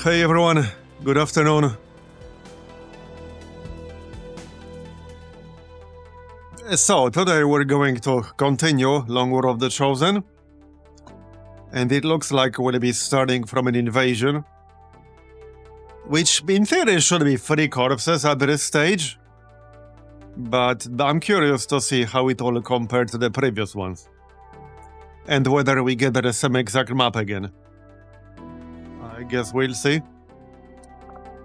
Hey everyone, good afternoon. So, today we're going to continue Long War of the Chosen. And it looks like we'll be starting from an invasion. Which, in theory, should be 3 corpses at this stage. But I'm curious to see how it all compared to the previous ones. And whether we get the same exact map again. I guess we'll see.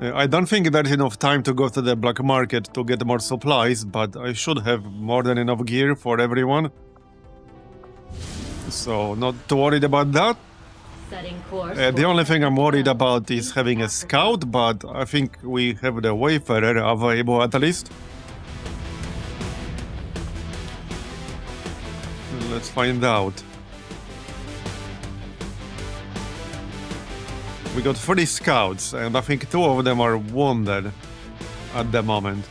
I don't think there's enough time to go to the black market to get more supplies, but I should have more than enough gear for everyone. So, not too worried about that. Setting course. The only thing I'm worried about is having a scout, but I think we have the Wayfarer available at least. Let's find out. We got 3 scouts, and I think 2 of them are wounded at the moment.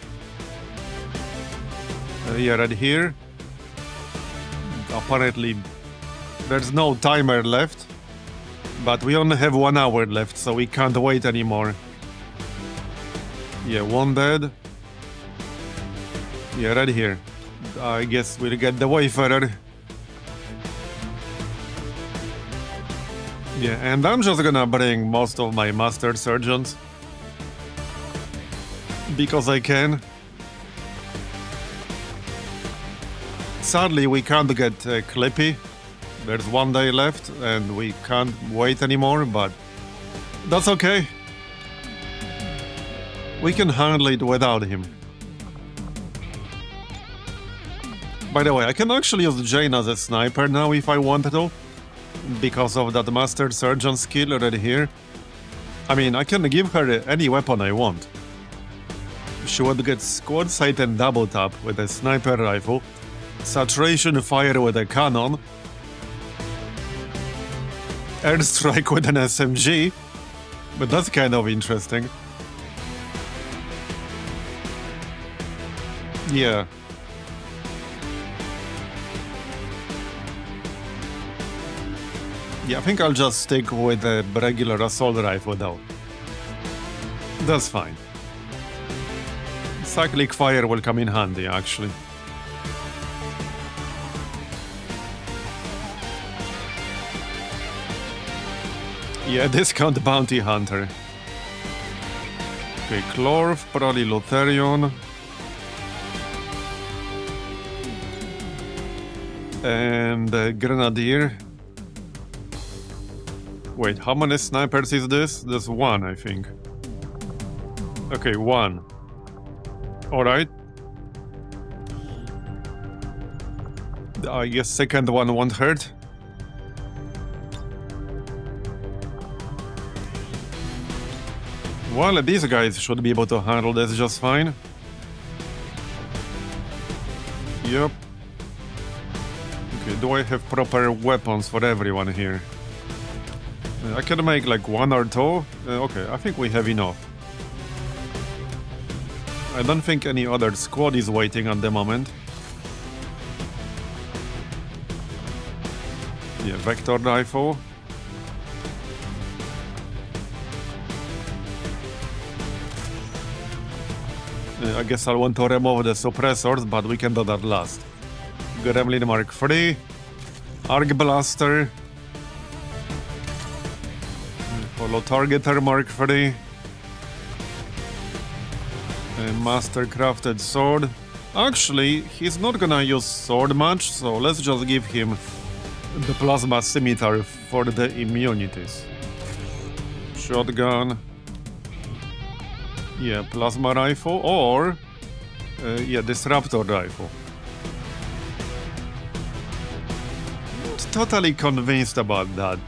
Yeah, right here. Apparently, there's no timer left, but we only have 1 hour left, so we can't wait anymore. Yeah, wounded. Yeah, right here. I guess we'll get the Wayfarer. Yeah, and I'm just gonna bring most of my master surgeons. Because I can. Sadly, we can't get Clippy. There's 1 day left, and we can't wait anymore, but that's okay. We can handle it without him. By the way, I can actually use Jane as a sniper now if I wanted to. Because of that Master Surgeon skill right here. I mean, I can give her any weapon I want. She would get squad sight and double tap with a sniper rifle, saturation fire with a cannon, airstrike with an SMG, but that's kind of interesting. Yeah. Yeah, I think I'll just stick with a regular assault rifle though. That's fine. Cyclic fire will come in handy, actually. Yeah, discount bounty hunter. Okay, Clorf, probably Lutherion. And Grenadier. Wait, how many snipers is this? There's 1, I think. Okay, 1. Alright. I guess second one won't hurt. Well, these guys should be able to handle this just fine. Yep. Okay, do I have proper weapons for everyone here? I can make like 1 or 2. Okay, I think we have enough. I don't think any other squad is waiting at the moment. Yeah, vector rifle. I guess I'll want to remove the suppressors, but we can do that last. Gremlin Mark III. Arc Blaster. Follow Targeter Mark III. A Master Crafted Sword. Actually, he's not gonna use sword much, so let's just give him the Plasma Scimitar for the immunities. Shotgun. Yeah, Plasma Rifle, or... yeah, Disruptor Rifle. Not totally convinced about that.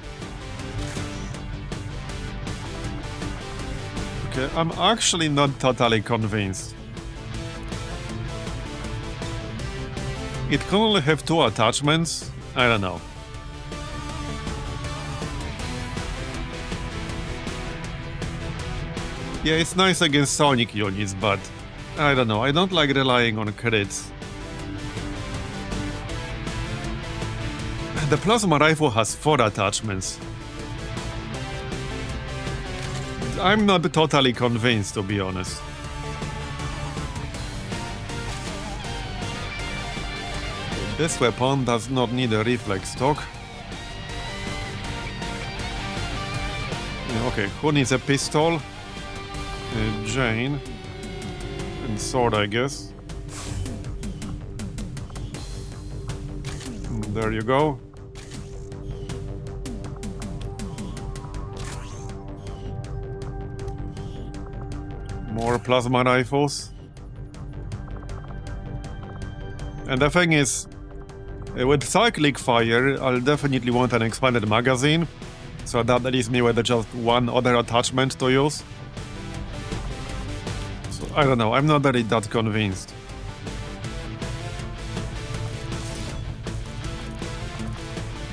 Okay, I'm actually not totally convinced. It can only have 2 attachments? I don't know. Yeah, it's nice against Sonic units, but I don't know, I don't like relying on crits. The Plasma Rifle has 4 attachments. I'm not totally convinced, to be honest. This weapon does not need a reflex stock. Okay, who needs a pistol? Jane. And sword, I guess. There you go. More plasma rifles. And the thing is, with cyclic fire, I'll definitely want an expanded magazine. So that leaves me with just one other attachment to use. So I don't know, I'm not really that convinced.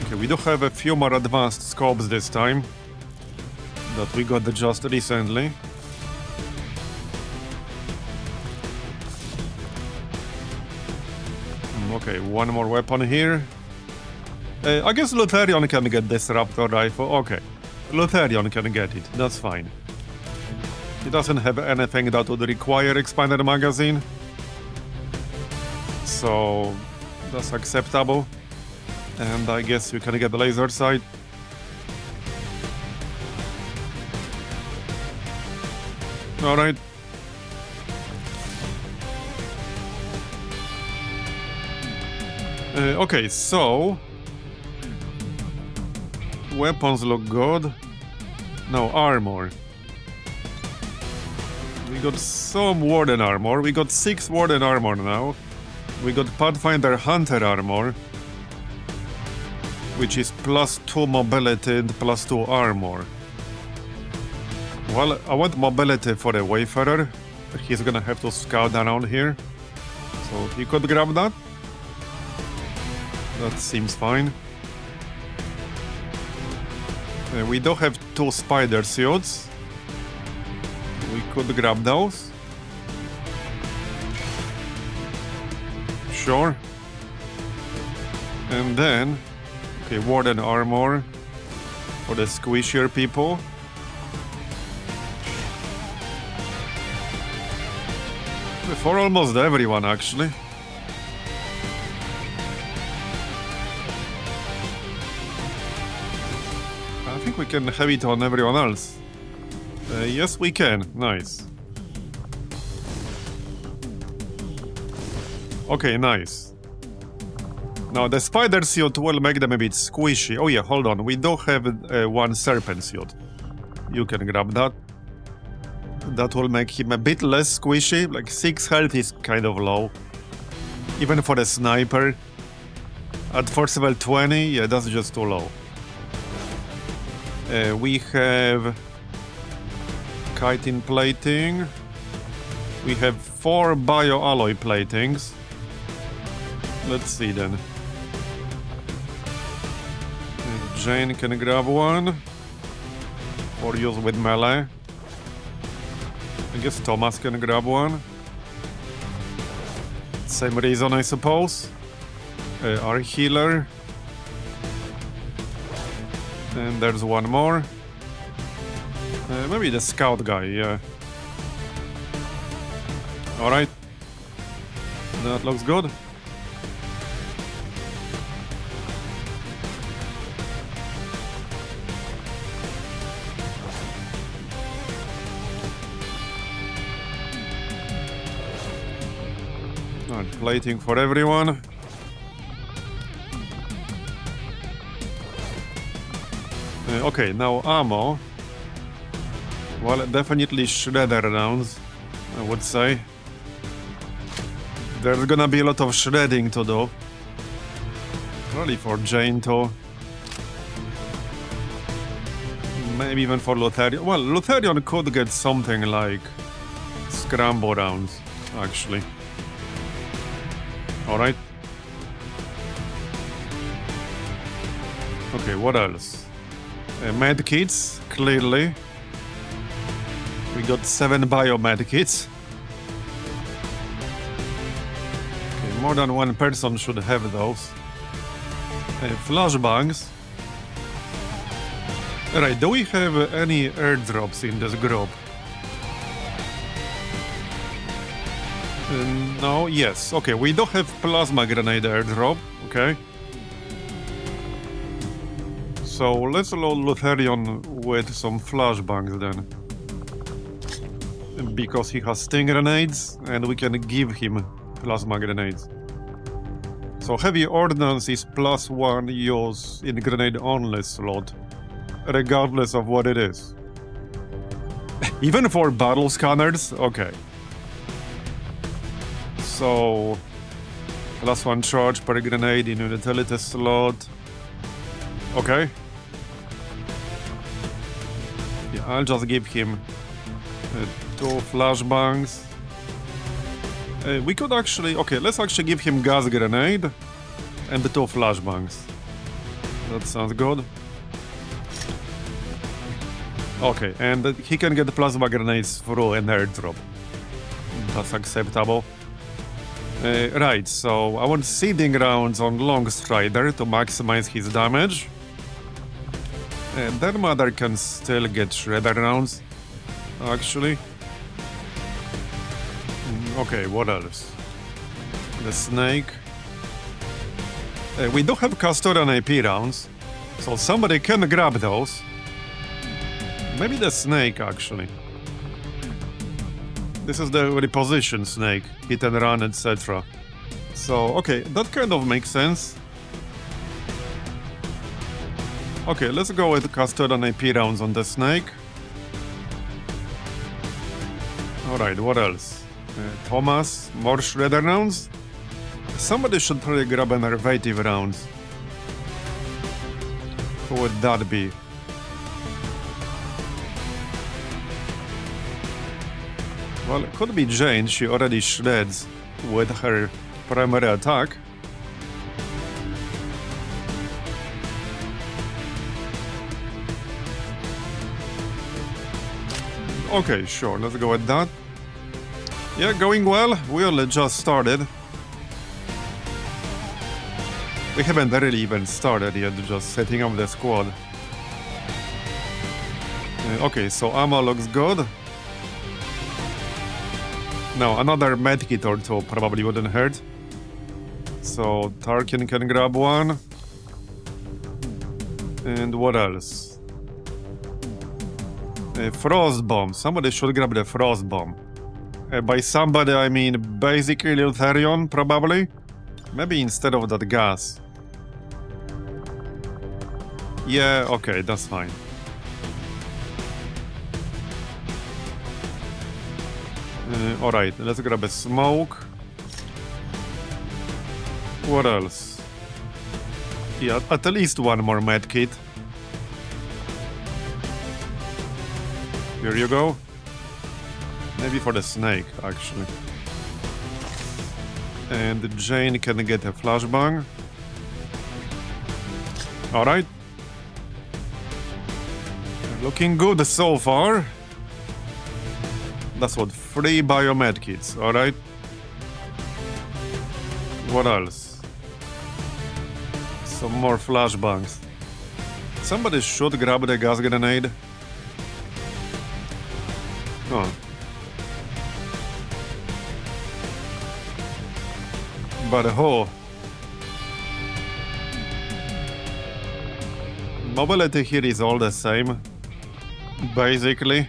Okay, we do have a few more advanced scopes this time that we got just recently. Okay, one more weapon here. I guess Lutherion can get this Raptor rifle. Okay, Lutherion can get it, that's fine. He doesn't have anything that would require expanded magazine. So, that's acceptable. And I guess you can get the laser sight. Alright. Okay, so... weapons look good. No, armor. We got some Warden armor. We got 6 Warden armor now. We got Pathfinder Hunter armor, which is +2 mobility and +2 armor. Well, I want mobility for a Wayfarer. He's gonna have to scout around here. So he could grab that. That seems fine. We do have 2 spider suits. We could grab those. Sure. And then, okay, Warden armor for the squishier people. For almost everyone, actually. I think we can have it on everyone else. Yes, we can. Nice. Okay, nice. Now, the spider suit will make them a bit squishy. Oh yeah, hold on. We do have one serpent suit. You can grab that. That will make him a bit less squishy. Like, 6 health is kind of low. Even for a sniper. At force level 20, yeah, that's just too low. We have... chitin plating. We have 4 bioalloy platings. Let's see then. Jane can grab one. For use with melee. I guess Thomas can grab one. Same reason, I suppose. Our healer. And there's one more. Maybe the scout guy, yeah. Alright. That looks good. Alright, plating for everyone. Okay, now ammo. Well, definitely shredder rounds, I would say. There's gonna be a lot of shredding to do. Probably for Jane too. Maybe even for Lutherion. Well, Lutherion could get something like scramble rounds, actually. Alright. Okay, what else? Med kits, clearly. We got 7 biomed kits. Okay, more than one person should have those. Flashbangs. Right, do we have any airdrops in this group? No, yes. Okay, we do have plasma grenade airdrop, okay. So let's load Lutherion with some flashbangs then. Because he has sting grenades and we can give him plasma grenades. So heavy ordnance is +1 use in grenade only slot, regardless of what it is. Even for battle scanners? Okay. So +1 charge per grenade in utility slot. Okay. Yeah, I'll just give him 2 flashbangs. We could actually... Okay, let's actually give him gas grenade and the 2 flashbangs. That sounds good. Okay, and he can get plasma grenades through an airdrop. That's acceptable. Right, so I want seeding rounds on Long Strider to maximize his damage. And then Mother can still get shredder rounds, actually. Okay, what else? The snake. We do have Custodian AP rounds, so somebody can grab those. Maybe the snake, actually. This is the reposition snake, hit and run, etc. So, okay, that kind of makes sense. Okay, let's go with Custodian AP rounds on the snake. Alright, what else? Thomas, more shredder rounds? Somebody should probably grab an innovative round. Who would that be? Well, it could be Jane, she already shreds with her primary attack. Okay, sure, let's go with that. Yeah, going well. We only just started. We haven't really even started yet, just setting up the squad. Okay, so ammo looks good. Now, another medkit or 2 probably wouldn't hurt. So, Tarkin can grab one. And what else? Frost bomb. Somebody should grab the frost bomb. By somebody, I mean basically Lutherion, probably. Maybe instead of that gas. Yeah, okay, that's fine. Alright, let's grab a smoke. What else? Yeah, at least one more medkit. Here you go. Maybe for the snake, actually. And Jane can get a flashbang. Alright. Looking good so far. That's what, 3 biomed kits, alright? What else? Some more flashbangs. Somebody should grab the gas grenade. Oh. But who? Mobility here is all the same, basically.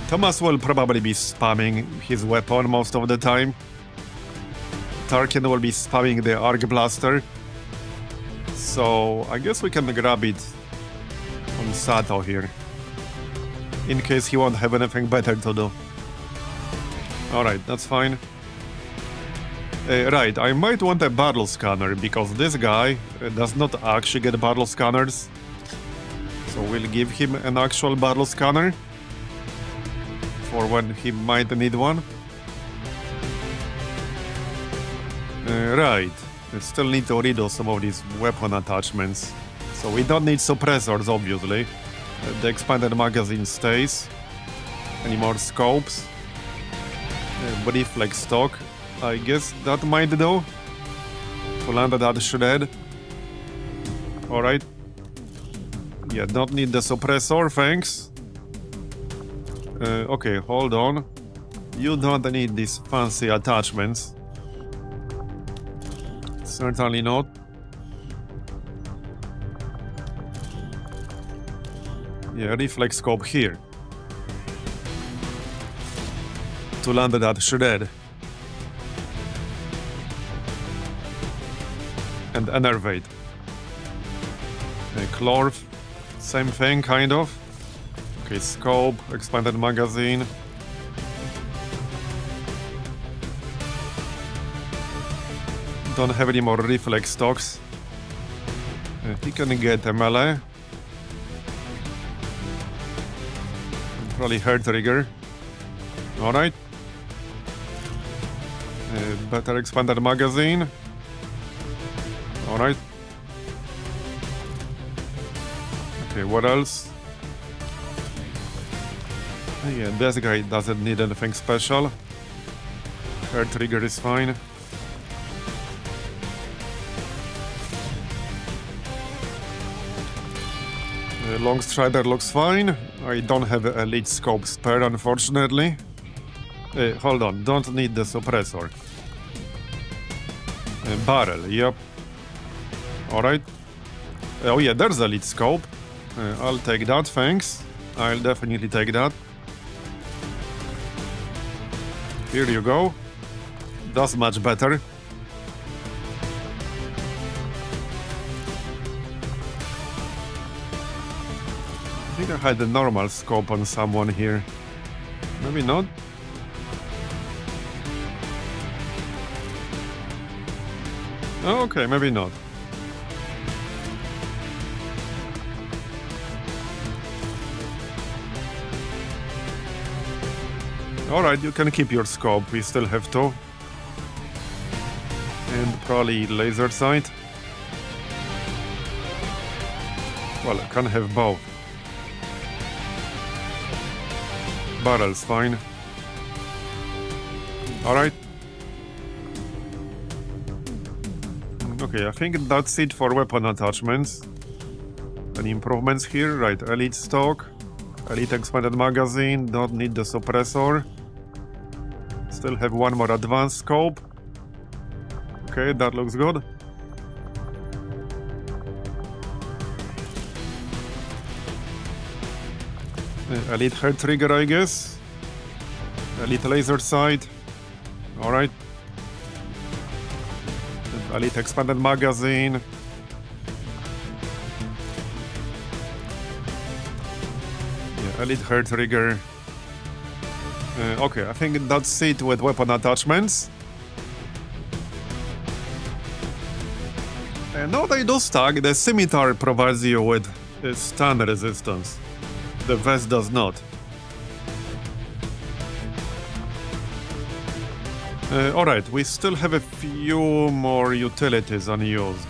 Thomas will probably be spamming his weapon most of the time. Tarkin will be spamming the Arc Blaster. So I guess we can grab it on Sato here. In case he won't have anything better to do. Alright, that's fine. Right, I might want a battle scanner, because this guy does not actually get battle scanners. So we'll give him an actual battle scanner. For when he might need one. Right, we still need to redo some of these weapon attachments. So we don't need suppressors, obviously. The expanded magazine stays. Any more scopes? Brief like stock. I guess that might do. To land that shred. Alright. Yeah, don't need the suppressor, thanks. Okay, hold on. You don't need these fancy attachments. Certainly not. Yeah, reflex scope here. To land that shred. And enervate. Chlorf, same thing, kind of. Okay, scope, expanded magazine. Don't have any more reflex stocks. He can get a melee. Probably hair trigger. Alright. Better expanded magazine. Alright. Okay, what else? Yeah, this guy doesn't need anything special. Hair trigger is fine. Long strider looks fine. I don't have an elite scope spare, unfortunately. Hold on, don't need the suppressor. Barrel, yep. Alright. Oh yeah, there's elite scope. I'll take that, thanks. I'll definitely take that. Here you go. That's much better. I think I had a normal scope on someone here. Maybe not. Oh, okay, maybe not. Alright, you can keep your scope, we still have two. And probably laser sight. Well, I can have both. Barrel's fine. Alright. Okay, I think that's it for weapon attachments. Any improvements here? Right, elite stock. Elite expanded magazine, don't need the suppressor. Still have one more advanced scope. Okay, that looks good. Elite hair trigger, I guess. Elite laser sight. Alright. Elite expanded magazine. Yeah, elite hair trigger. Okay, I think that's it with weapon attachments. And now they do stack. The scimitar provides you with stun resistance. The vest does not. Alright, we still have a few more utilities unused.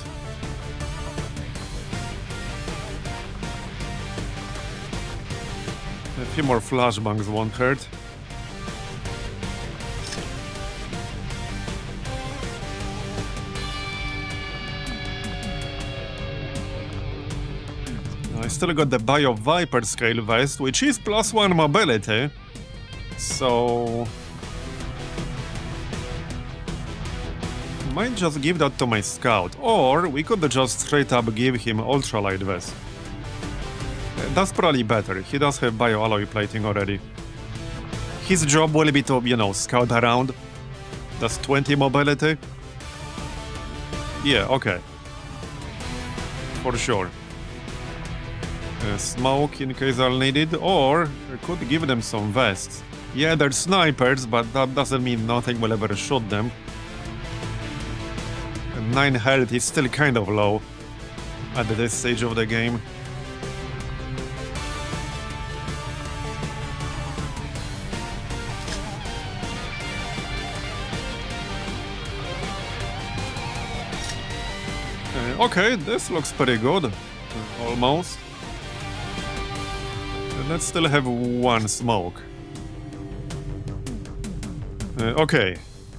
A few more flashbangs won't hurt. I still got the Bio Viper scale vest, which is +1 mobility. So might just give that to my scout, or we could just straight up give him ultralight vest. That's probably better. He does have bio alloy plating already. His job will be to, you know, scout around. That's 20 mobility. Yeah, okay. For sure. Smoke in case I'll need it, or I could give them some vests. Yeah, they're snipers, but that doesn't mean nothing will ever shoot them. 9 health is still kind of low at this stage of the game. Okay, this looks pretty good. Almost. Let's still have one smoke. Okay.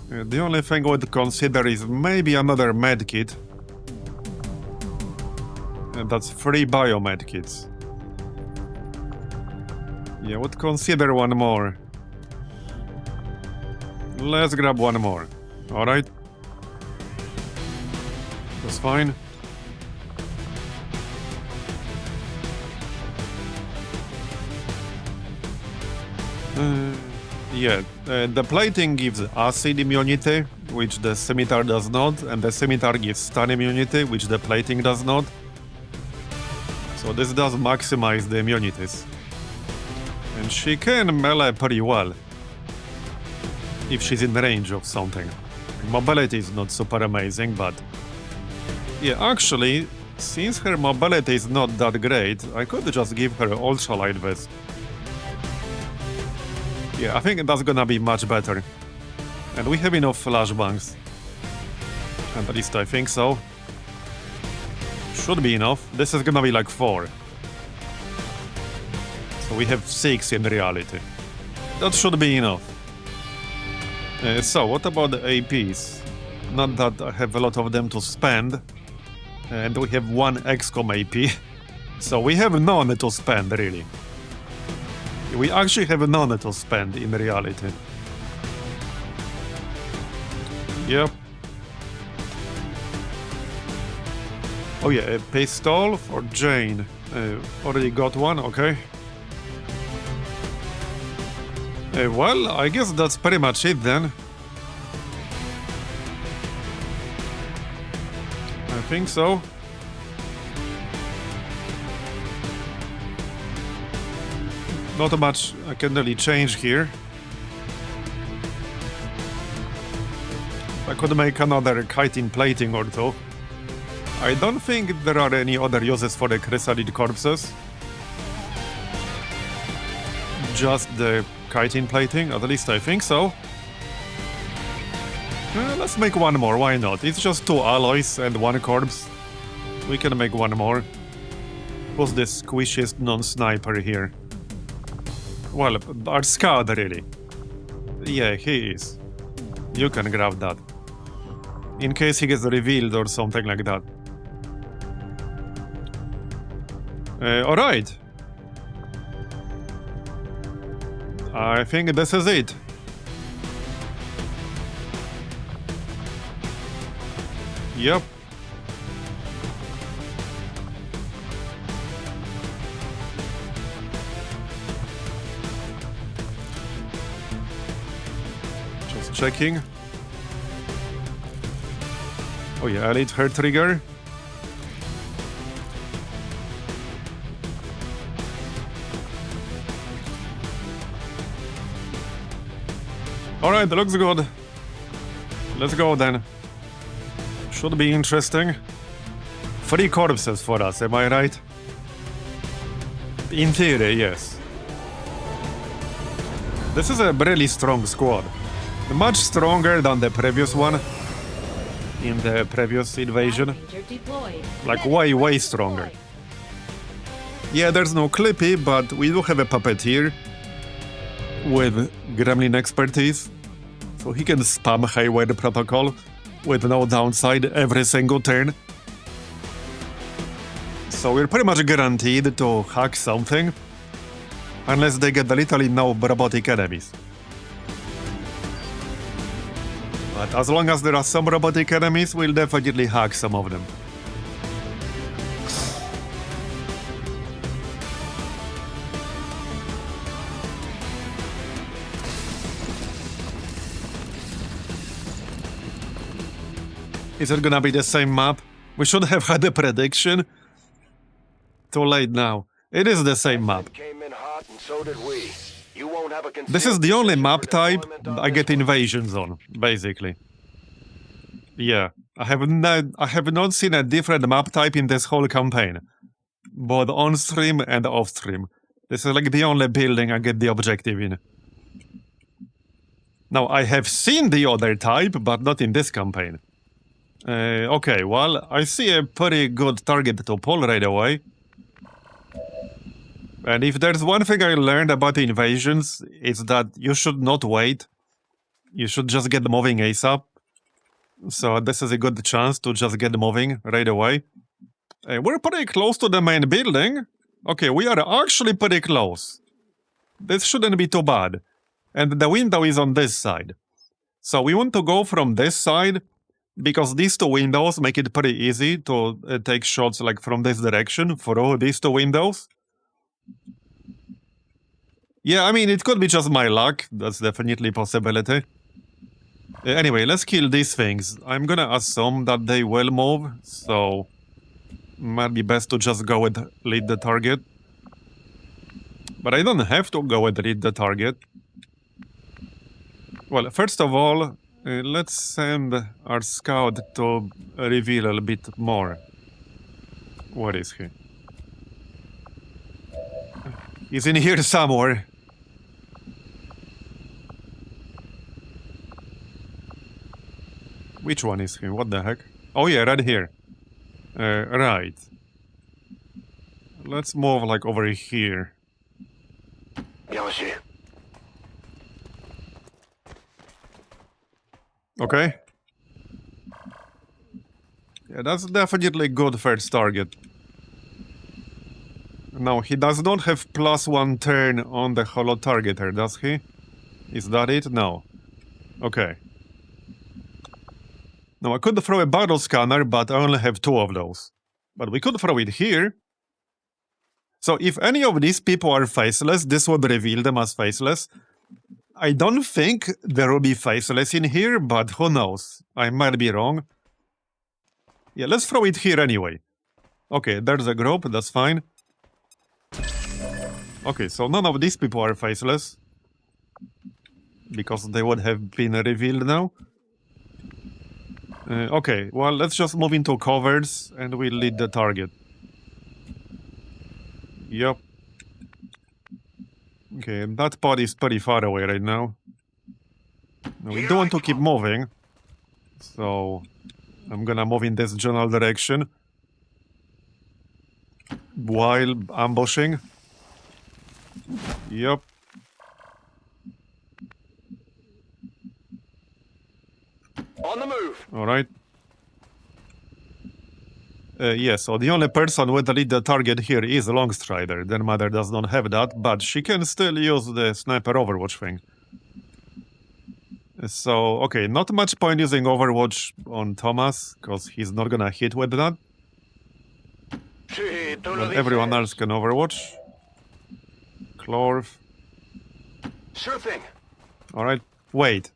The only thing I would consider is maybe another medkit. And that's 3 biomed kits. Yeah, would consider one more. Let's grab one more. Alright. That's fine. The plating gives acid immunity, which the scimitar does not, and the scimitar gives stun immunity, which the plating does not. So this does maximize the immunities. And she can melee pretty well, if she's in range of something. Mobility is not super amazing, but... Yeah, actually, since her mobility is not that great, I could just give her ultralight vest. Yeah, I think that's gonna be much better. And we have enough flashbangs. At least I think so. Should be enough. This is gonna be like 4. So we have 6 in reality. That should be enough. So, what about the APs? Not that I have a lot of them to spend. And we have 1 XCOM AP. So we have none to spend, really. We actually have none to spend in reality. Yep. Oh yeah, a pistol for Jane. Already got one, okay. Well, I guess that's pretty much it then. I think so. Not much I can really change here. I could make another chitin plating or two. I don't think there are any other uses for the chrysalid corpses. Just the chitin plating, at least I think so. Let's make one more, why not? It's just 2 alloys and 1 corpse. We can make one more. Who's the squishiest non-sniper here? Well, our scout, really. Yeah, he is. You can grab that. In case he gets revealed or something like that. Alright. I think this is it. Yep. Just checking. Oh yeah, elite hair trigger. Alright, looks good. Let's go then. Should be interesting. 3 corpses for us, am I right? In theory, yes. This is a really strong squad. Much stronger than the previous one. In the previous invasion. Like way stronger. Yeah, there's no Clippy, but we do have a puppeteer with gremlin expertise. So he can spam highway protocol with no downside every single turn. So we're pretty much guaranteed to hack something. Unless they get literally no robotic enemies. But as long as there are some robotic enemies, we'll definitely hack some of them. Is it gonna be the same map? We should have had a prediction. Too late now. It is the same map. This is the only map type I get invasions on, basically. Yeah, I have not seen a different map type in this whole campaign. Both on-stream and off-stream. This is like the only building I get the objective in. Now, I have seen the other type, but not in this campaign. Okay, well, I see a pretty good target to pull right away. And if there's one thing I learned about invasions, it's that you should not wait. You should just get moving ASAP. So this is a good chance to just get moving right away. We're pretty close to the main building. Okay, we are actually pretty close. This shouldn't be too bad. And the window is on this side. So we want to go from this side, because these two windows make it pretty easy to take shots like from this direction through these two windows. Yeah, I mean, it could be just my luck. That's definitely a possibility. Anyway, let's kill these things. I'm gonna assume that they will move, so might be best to just go with lead the target. But I don't have to go and lead the target. Well, first of all, let's send our scout to reveal a bit more. Where is he? He's in here somewhere. Which one is he? What the heck? Oh yeah, right here. Right. Let's move like over here. Okay. Yeah, that's definitely a good first target. No, he does not have +1 turn on the holo targeter, does he? Is that it? No. Okay. Now, I could throw a battle scanner, but I only have 2 of those. But we could throw it here. So if any of these people are faceless, this would reveal them as faceless. I don't think there will be faceless in here, but who knows? I might be wrong. Yeah, let's throw it here anyway. Okay, there's a group, that's fine. Okay, so none of these people are faceless. Because they would have been revealed now. Okay, well, let's just move into covers and we'll lead the target. Yep. Okay, that pod is pretty far away right now. We do want to keep moving. So, I'm gonna move in this general direction. While ambushing. Yep. On the move. Alright. Yeah, so the only person with the lead the target here is Longstrider. Their mother does not have that, but she can still use the sniper overwatch thing. So, okay, not much point using overwatch on Thomas, because he's not gonna hit with that. But everyone else can overwatch. Clorf. Sure thing. Alright, wait.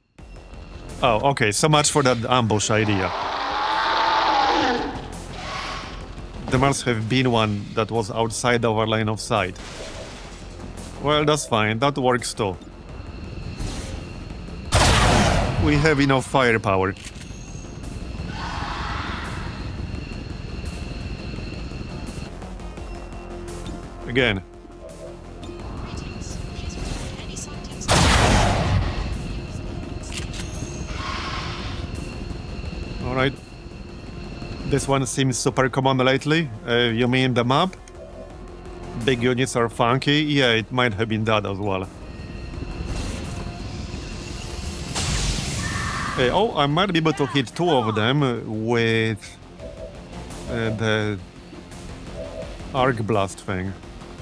Oh, okay, so much for that ambush idea. There must have been one that was outside our line of sight. Well, that's fine, that works too. We have enough firepower. Again. Alright. This one seems super common lately. You mean the map? Big units are funky? Yeah, it might have been that as well. Oh, I might be able to hit 2 of them with the arc blast thing.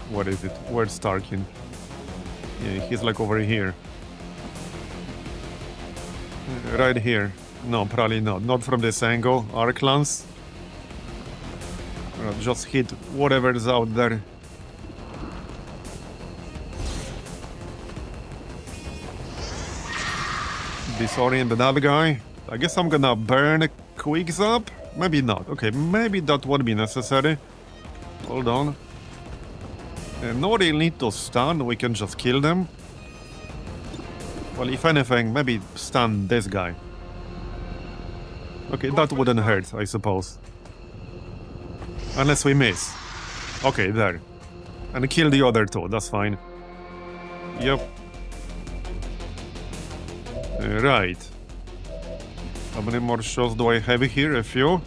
What is it? Where's Starkin? Yeah, he's like over here. Right here. No, probably not. Not from this angle. Arc lance. Just hit whatever's out there. Disorient that guy. I guess I'm gonna burn Quicks up? Maybe not. Okay, maybe that would be necessary. Hold on. No real need to stun, we can just kill them. Well, if anything, maybe stun this guy. Okay, that wouldn't hurt, I suppose. Unless we miss. Okay, there. And kill the other 2, that's fine. Yep. Right. How many more shots do I have here? A few.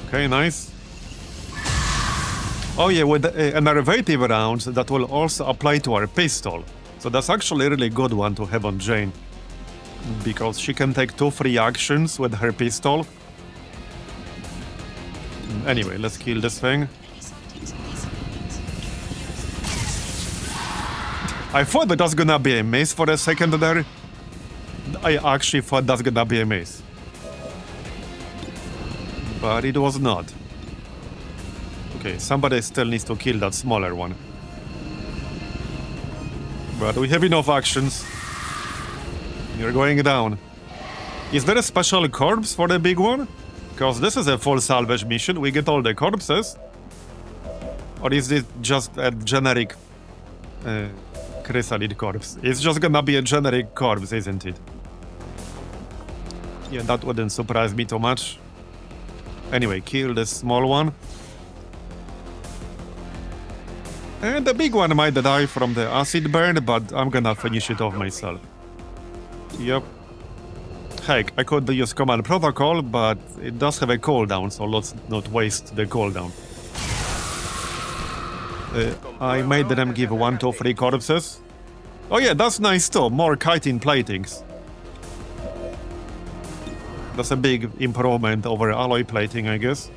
Okay, nice. Oh yeah, with an innovative round that will also apply to our pistol. So that's actually a really good one to have on Jane. Because she can take 2 free actions with her pistol. Anyway, let's kill this thing. I thought that was gonna be a miss for a second there. I actually thought that's gonna be a miss. But it was not. Okay, somebody still needs to kill that smaller one. But we have enough actions. You're going down. Is there a special corpse for the big one? Because this is a full salvage mission. We get all the corpses. Or is it just a generic chrysalid corpse? It's just gonna be a generic corpse, isn't it? Yeah, that wouldn't surprise me too much. Anyway, kill the small one. And the big one might die from the acid burn, but I'm gonna finish it off myself. Yep. Heck, I could use command protocol, but it does have a cooldown, so let's not waste the cooldown. I made them give 1 to 3 corpses. Oh yeah, that's nice too, more chitin platings. That's a big improvement over alloy plating, I guess.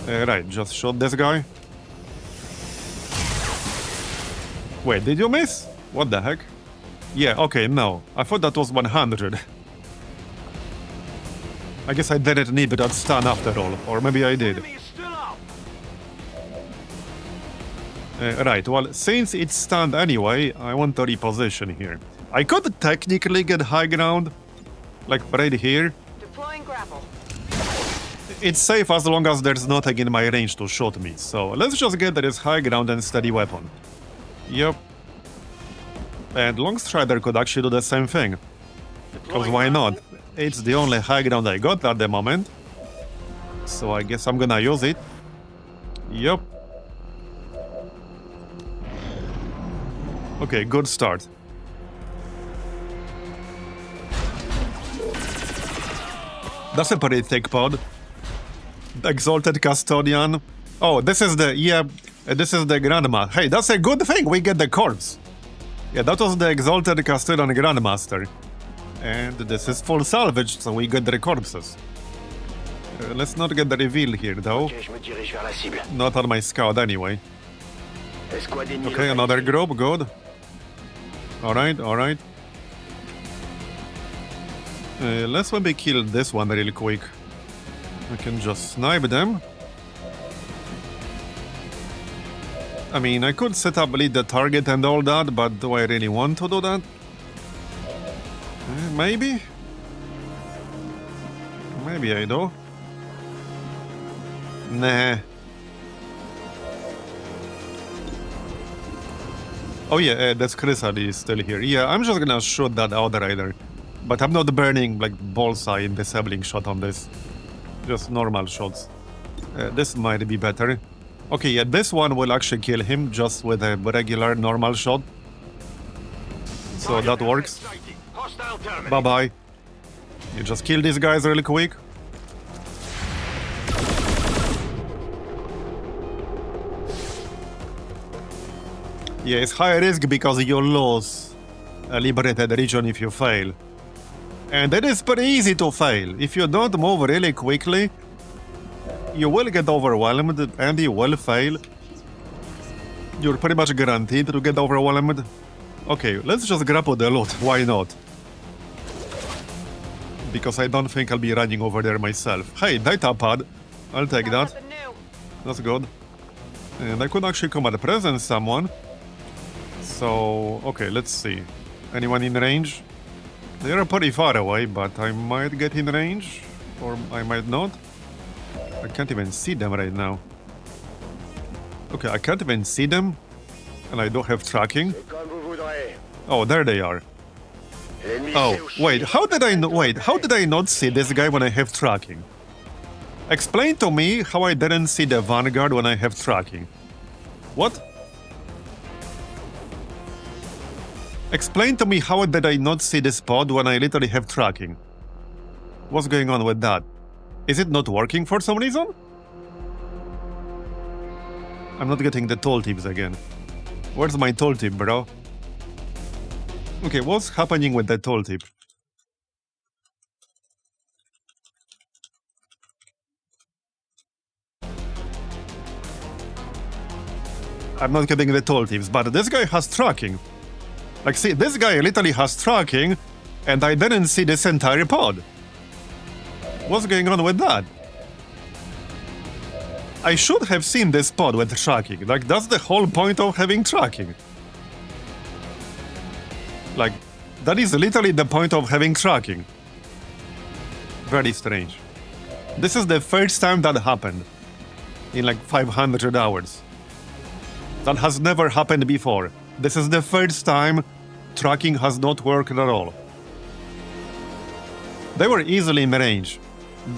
Right, just shoot this guy. Wait, did you miss? What the heck? Yeah, okay, no. I thought that was 100. I guess I didn't need that stun after all, or maybe I did. Right, well, since it's stunned anyway, I want to reposition here. I could technically get high ground, like right here. Deploying grapple. It's safe as long as there's nothing in my range to shoot me, so let's just get this high ground and steady weapon. Yep. And Longstrider could actually do the same thing. Because why not? It's the only high ground I got at the moment. So I guess I'm gonna use it. Yep. Okay, good start. That's a pretty thick pod. Exalted Custodian. Oh, this is the... yeah, this is the Grandma. Hey, that's a good thing, we get the corpse. Yeah, that was the Exalted Custodian Grandmaster. And this is full salvage, so we get the corpses. Let's not get the reveal here, though. Not on my scout, anyway. Okay, another group, good. Alright, alright. Let's maybe kill this one real quick. I can just snipe them. I mean, I could set up lead the target and all that, but do I really want to do that? Maybe? Maybe I do. Nah. Oh yeah, that's Chrysalid is still here. Yeah, I'm just gonna shoot that outrider. But I'm not burning like bullseye and disabling shot on this. Just normal shots. This might be better. Okay, yeah, this one will actually kill him just with a regular normal shot. So that works. Bye-bye. You just kill these guys really quick. Yeah, it's high risk because you lose a liberated region if you fail. And it is pretty easy to fail. If you don't move really quickly, you will get overwhelmed and you will fail. You're pretty much guaranteed to get overwhelmed. Okay, let's just grapple the loot, why not? Because I don't think I'll be running over there myself. Hey, data pad. I'll take that. That's good. And I could actually come at present someone. So, okay, let's see. Anyone in range? They are pretty far away, but I might get in range. Or I might not. I can't even see them right now. Okay, I can't even see them. And I don't have tracking. Oh, there they are. Oh, wait, how did I not see this guy when I have tracking? Explain to me how I didn't see the Vanguard when I have tracking. What? Explain to me how did I not see this pod when I literally have tracking? What's going on with that? Is it not working for some reason? I'm not getting the tooltips again. Where's my tooltip, bro? Okay, what's happening with the tooltip? I'm not getting the tooltips, but this guy has tracking. Like, see, this guy literally has tracking, and I didn't see this entire pod. What's going on with that? I should have seen this pod with tracking. Like, that's the whole point of having tracking. Like, that is literally the point of having tracking. Very strange. This is the first time that happened. In like 500 hours. That has never happened before. This is the first time tracking has not worked at all. They were easily in range.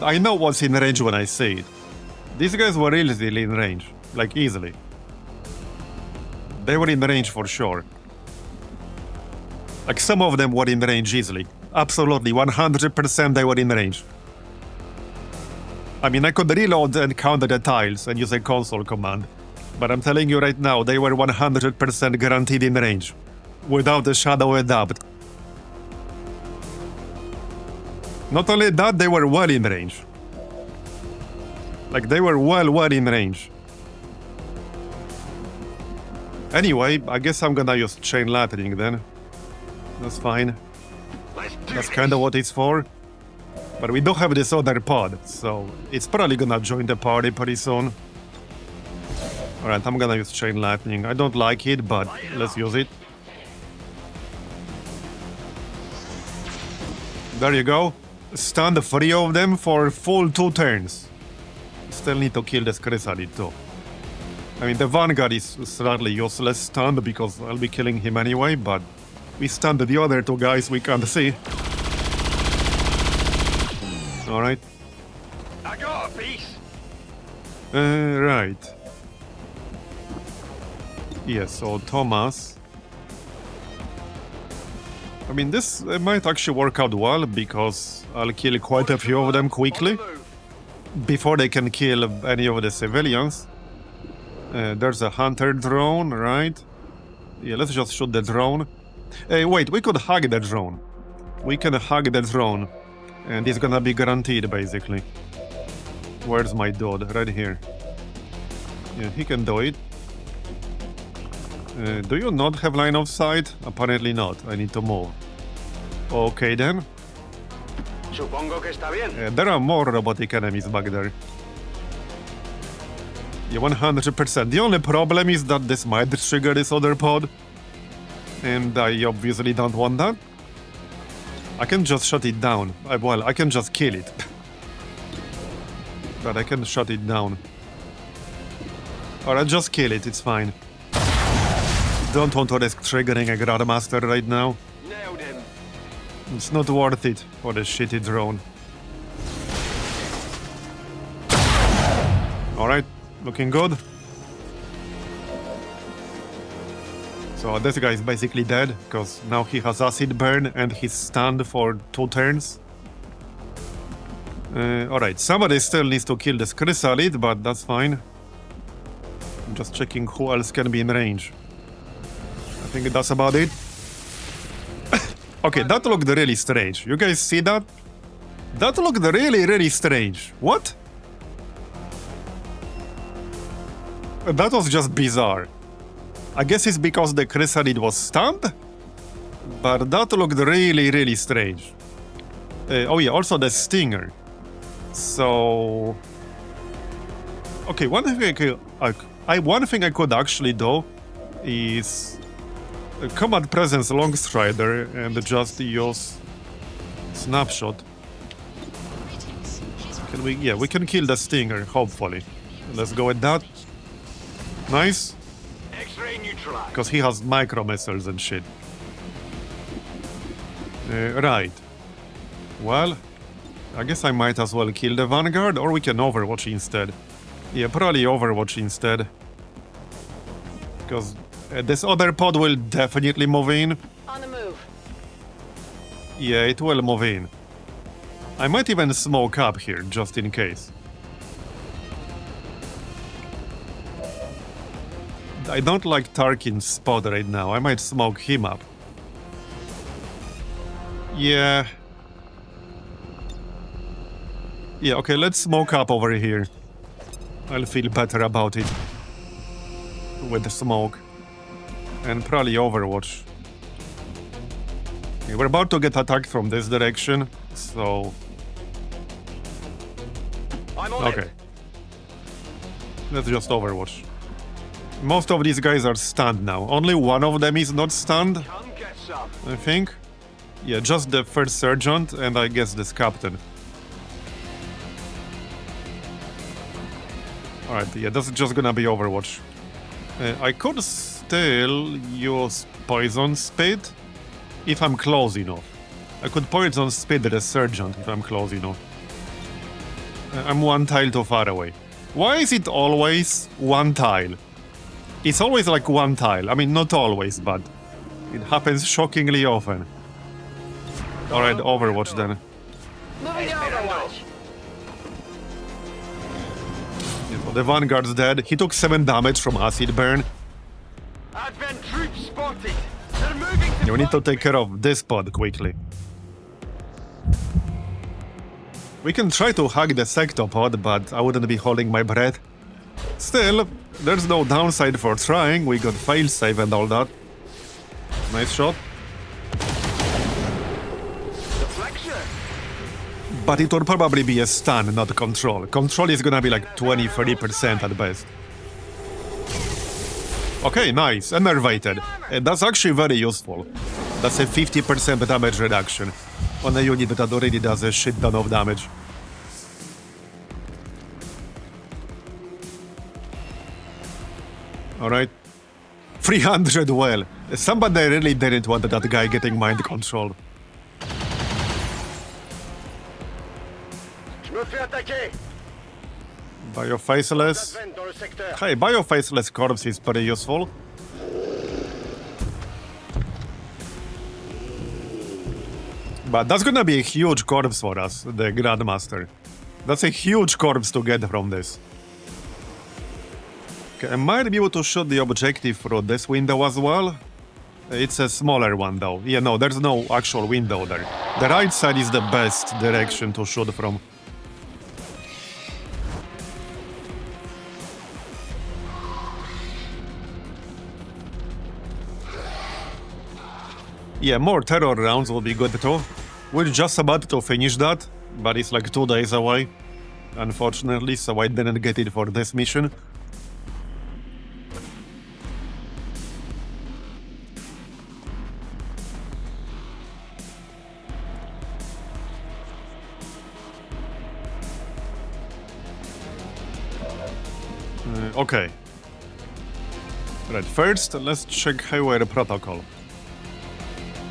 I know what's in range when I say it. These guys were easily in range. Like, easily. They were in range for sure. Like, some of them were in range easily. Absolutely, 100% they were in range. I mean, I could reload and count the tiles and use a console command. But I'm telling you right now, they were 100% guaranteed in range. Without a shadow of a doubt. Not only that, they were well in range. Like, they were well in range. Anyway, I guess I'm gonna use chain lightning then. That's fine. That's kinda what it's for. But we do have this other pod, so it's probably gonna join the party pretty soon. Alright, I'm gonna use chain lightning. I don't like it, but let's use it. There you go. Stun the 3 of them for full 2 turns. Still need to kill this chrysalid too. I mean, the Vanguard is slightly useless stunned because I'll be killing him anyway, but we stunned the other 2 guys we can't see. Alright. I got a piece. Right. Yes, so Thomas. I mean, this might actually work out well because I'll kill quite a few of them quickly before they can kill any of the civilians. There's a hunter drone, right? Yeah, let's just shoot the drone. Wait, we could hug the drone. We can hug the drone. And it's gonna be guaranteed, basically. Where's my dude? Right here. Yeah, he can do it. Do you not have line of sight? Apparently not. I need to move. Okay then. Supongo que está bien. There are more robotic enemies back there. Yeah, 100%. The only problem is that this might trigger this other pod. And I obviously don't want that. I can just shut it down. Well, I can just kill it. But I can shut it down. Alright, just kill it, it's fine. Don't want to risk triggering a Grandmaster right now. Nailed him. It's not worth it for the shitty drone. Alright, looking good. So this guy is basically dead, because now he has acid burn and he's stunned for 2 turns. Alright, somebody still needs to kill this chrysalid, but that's fine. I'm just checking who else can be in range. I think that's about it. Okay, that looked really strange. You guys see that? That looked really strange. What? That was just bizarre. I guess it's because the chrysalid was stunned? But that looked really strange. Oh yeah, also the stinger. So... Okay, one thing I could actually do is... Combat Presence Longstrider and just use Snapshot. Can we... Yeah, we can kill the stinger, hopefully. Let's go with that. Nice. X-ray neutralized. Because he has micro missiles and shit. Right. Well, I guess I might as well kill the Vanguard, or we can Overwatch instead. Yeah, probably Overwatch instead. Because this other pod will definitely move in. On the move. Yeah, it will move in. I might even smoke up here, just in case. I don't like Tarkin's spot right now. I might smoke him up. Yeah. Yeah, okay, let's smoke up over here. I'll feel better about it. With the smoke. And probably Overwatch. Okay, we're about to get attacked from this direction, so... I'm on Okay. it. Let's just Overwatch. Most of these guys are stunned now. Only one of them is not stunned, Come get some. I think. Yeah, just the first sergeant and I guess this captain. Alright, yeah, that's just gonna be Overwatch. I could still use Poison Spit if I'm close enough. I could Poison Spit the sergeant if I'm close enough. I'm one tile too far away. Why is it always one tile? It's always like one tile. I mean, not always, but it happens shockingly often. Alright, Overwatch then. Moving to Overwatch. Yeah, so the Vanguard's dead. He took 7 damage from acid burn. Advent troops spotted. They're moving to Yeah, we need to take care of this pod quickly. We can try to hack the sectopod, but I wouldn't be holding my breath. Still, there's no downside for trying. We got failsafe and all that. Nice shot. Deflection. But it will probably be a stun, not control. Control is gonna be like 20-30% at best. Okay, nice. Enervated. That's actually very useful. That's a 50% damage reduction on a unit that already does a shit ton of damage. Alright. 300 well. Somebody really didn't want that guy getting mind control. Je me fais attaquer. Biofaceless. Advent dans le secteur. Hey, Biofaceless Corpse is pretty useful. But that's gonna be a huge corpse for us, the Grandmaster. That's a huge corpse to get from this. Okay, I might be able to shoot the objective through this window as well. It's a smaller one though. Yeah, no, there's no actual window there. The right side is the best direction to shoot from. Yeah, more terror rounds will be good too. We're just about to finish that, but it's like 2 days away, unfortunately, so I didn't get it for this mission. Okay. Right, first, let's check Highway Protocol.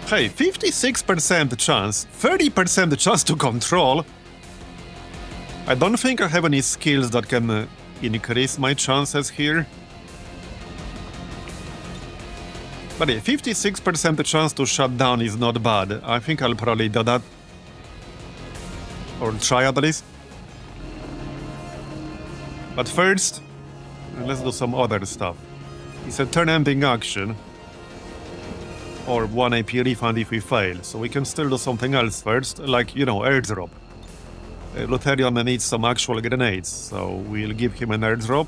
Hey, 56% chance, 30% chance to control. I don't think I have any skills that can increase my chances here. But yeah, 56% chance to shut down is not bad. I think I'll probably do that. Or try at least. But first, let's do some other stuff. It's a turn-ending action. Or 1 AP refund if we fail, so we can still do something else first, like, you know, airdrop. Lutherion needs some actual grenades, so we'll give him an airdrop.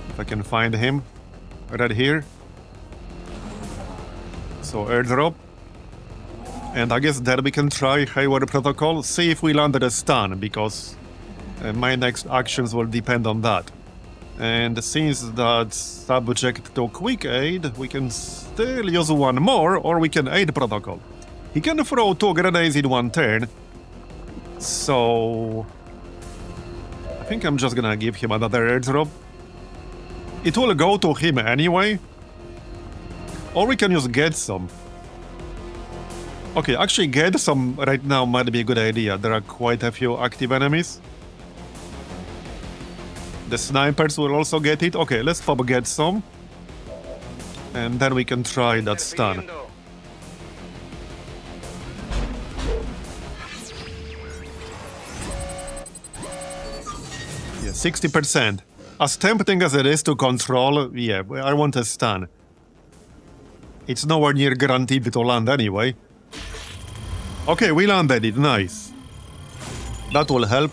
If I can find him. Right here. So, airdrop. And I guess then we can try Hayward Protocol, see if we landed a stun, because my next actions will depend on that. And since that's subject to quick aid, we can still use one more, or we can aid protocol. He can throw 2 grenades in 1 turn, so I think I'm just gonna give him another airdrop. It will go to him anyway, or we can use get some. Okay, actually get some right now might be a good idea. There are quite a few active enemies. The snipers will also get it. Okay, let's pop get some. And then we can try that stun. Yeah, 60%. As tempting as it is to control, yeah, I want a stun. It's nowhere near guaranteed to land anyway. Okay, we landed it, nice. That will help.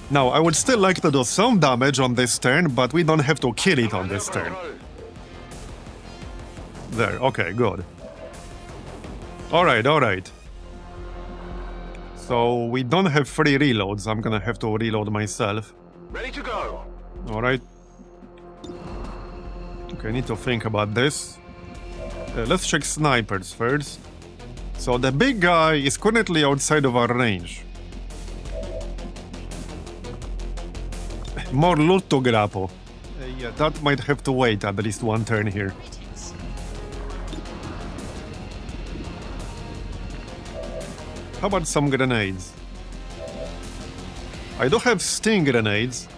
Now, I would still like to do some damage on this turn, but we don't have to kill it on this turn. There, okay, good. Alright, alright. So, we don't have free reloads. I'm gonna have to reload myself. Ready to go. Alright. Okay, I need to think about this. Let's check snipers first. So the big guy is currently outside of our range. More loot to grapple. Yeah, that might have to wait at least one turn here. How about some grenades? I do have sting grenades.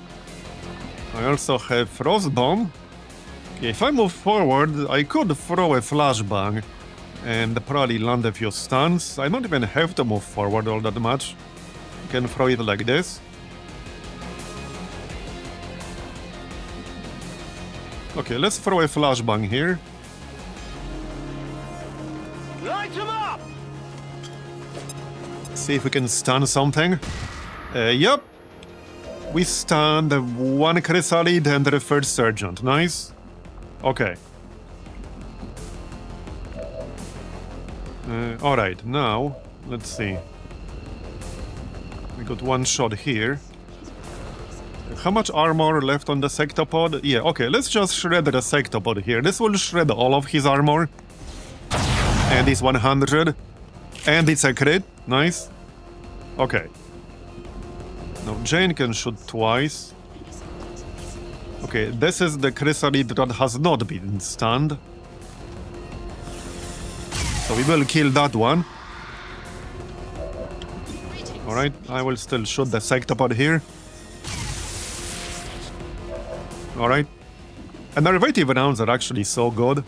I also have frost bomb. Okay, if I move forward, I could throw a flashbang and probably land a few stuns. I don't even have to move forward all that much. I can throw it like this. Okay, let's throw a flashbang here. Light him up! See if we can stun something. Yep. We stunned one chrysalid and the third sergeant. Nice. Okay. Alright, now, let's see. We got one shot here. How much armor left on the sectopod? Yeah, okay, let's just shred the sectopod here. This will shred all of his armor. And it's 100. And it's a crit. Nice. Okay. Now Jane can shoot twice. Okay, this is the chrysalid that has not been stunned. So we will kill that one. Alright, I will still shoot the sectopod here. Alright. And derivative rounds are actually so good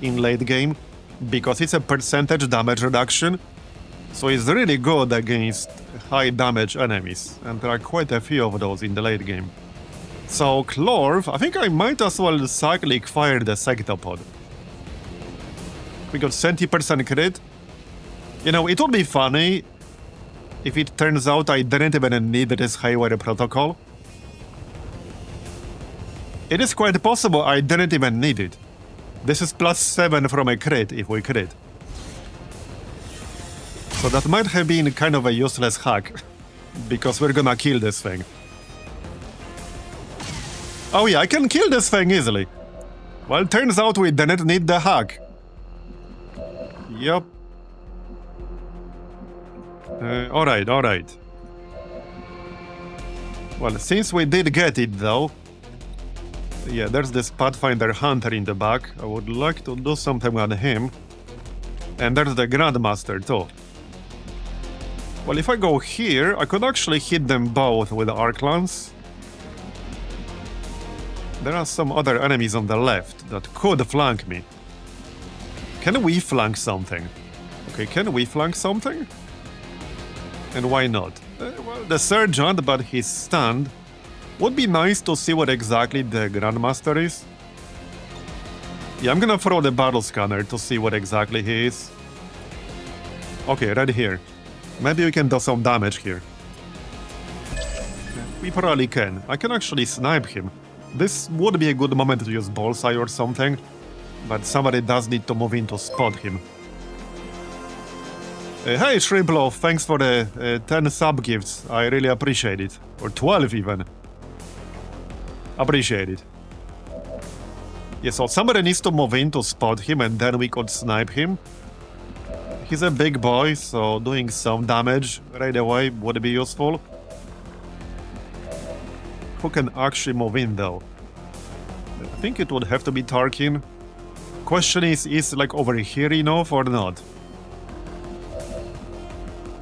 in late game because it's a percentage damage reduction. So it's really good against high damage enemies. And there are quite a few of those in the late game. So Clorv, I think I might as well cyclic fire the sectopod. We got 70% crit. You know, it would be funny if it turns out I didn't even need this highwire protocol. It is quite possible I didn't even need it. This is +7 from a crit if we crit. So that might have been kind of a useless hack. Because we're gonna kill this thing. Oh yeah, I can kill this thing easily. Well, turns out we didn't need the hack. Yep. Alright, alright. Well, since we did get it though... Yeah, there's this Pathfinder Hunter in the back. I would like to do something on him. And there's the Grandmaster too. Well, if I go here, I could actually hit them both with the Arc Lance. There are some other enemies on the left that could flank me. Can we flank something? Okay, can we flank something? And why not? Well, the Sergeant, but he's stunned. Would be nice to see what exactly the Grandmaster is. Yeah, I'm gonna throw the battle scanner to see what exactly he is. Okay, right here. Maybe we can do some damage here. We probably can. I can actually snipe him. This would be a good moment to use bullseye or something, but somebody does need to move in to spot him. Hey Shrimplow, thanks for the 10 sub gifts. I really appreciate it. Or 12 even. Appreciate it. Yeah, so somebody needs to move in to spot him and then we could snipe him. He's a big boy, so doing some damage right away would be useful. Who can actually move in though? I think it would have to be Tarkin. Question is like over here enough or not?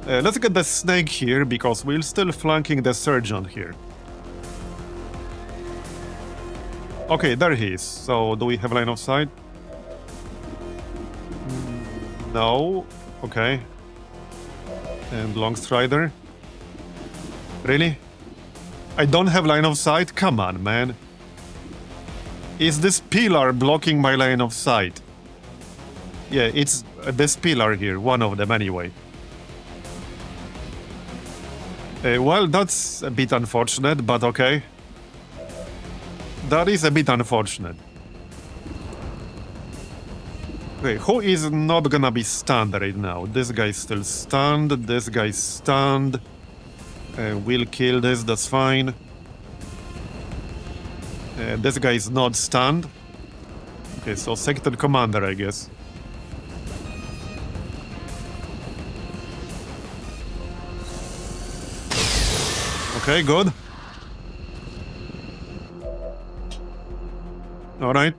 Let's get the snake here because we're still flanking the sergeant here. Okay, there he is. So, do we have line of sight? No. Okay. And Long Strider? Really? I don't have line of sight? Come on, man. Is this pillar blocking my line of sight? Yeah, it's this pillar here, one of them anyway. Well, that's a bit unfortunate, but okay. That is a bit unfortunate. Okay, who is not gonna be stunned right now? This guy's still stunned, this guy's stunned. We'll kill this, that's fine. This guy is not stunned. Okay, so sector commander, I guess. Okay, good. Alright.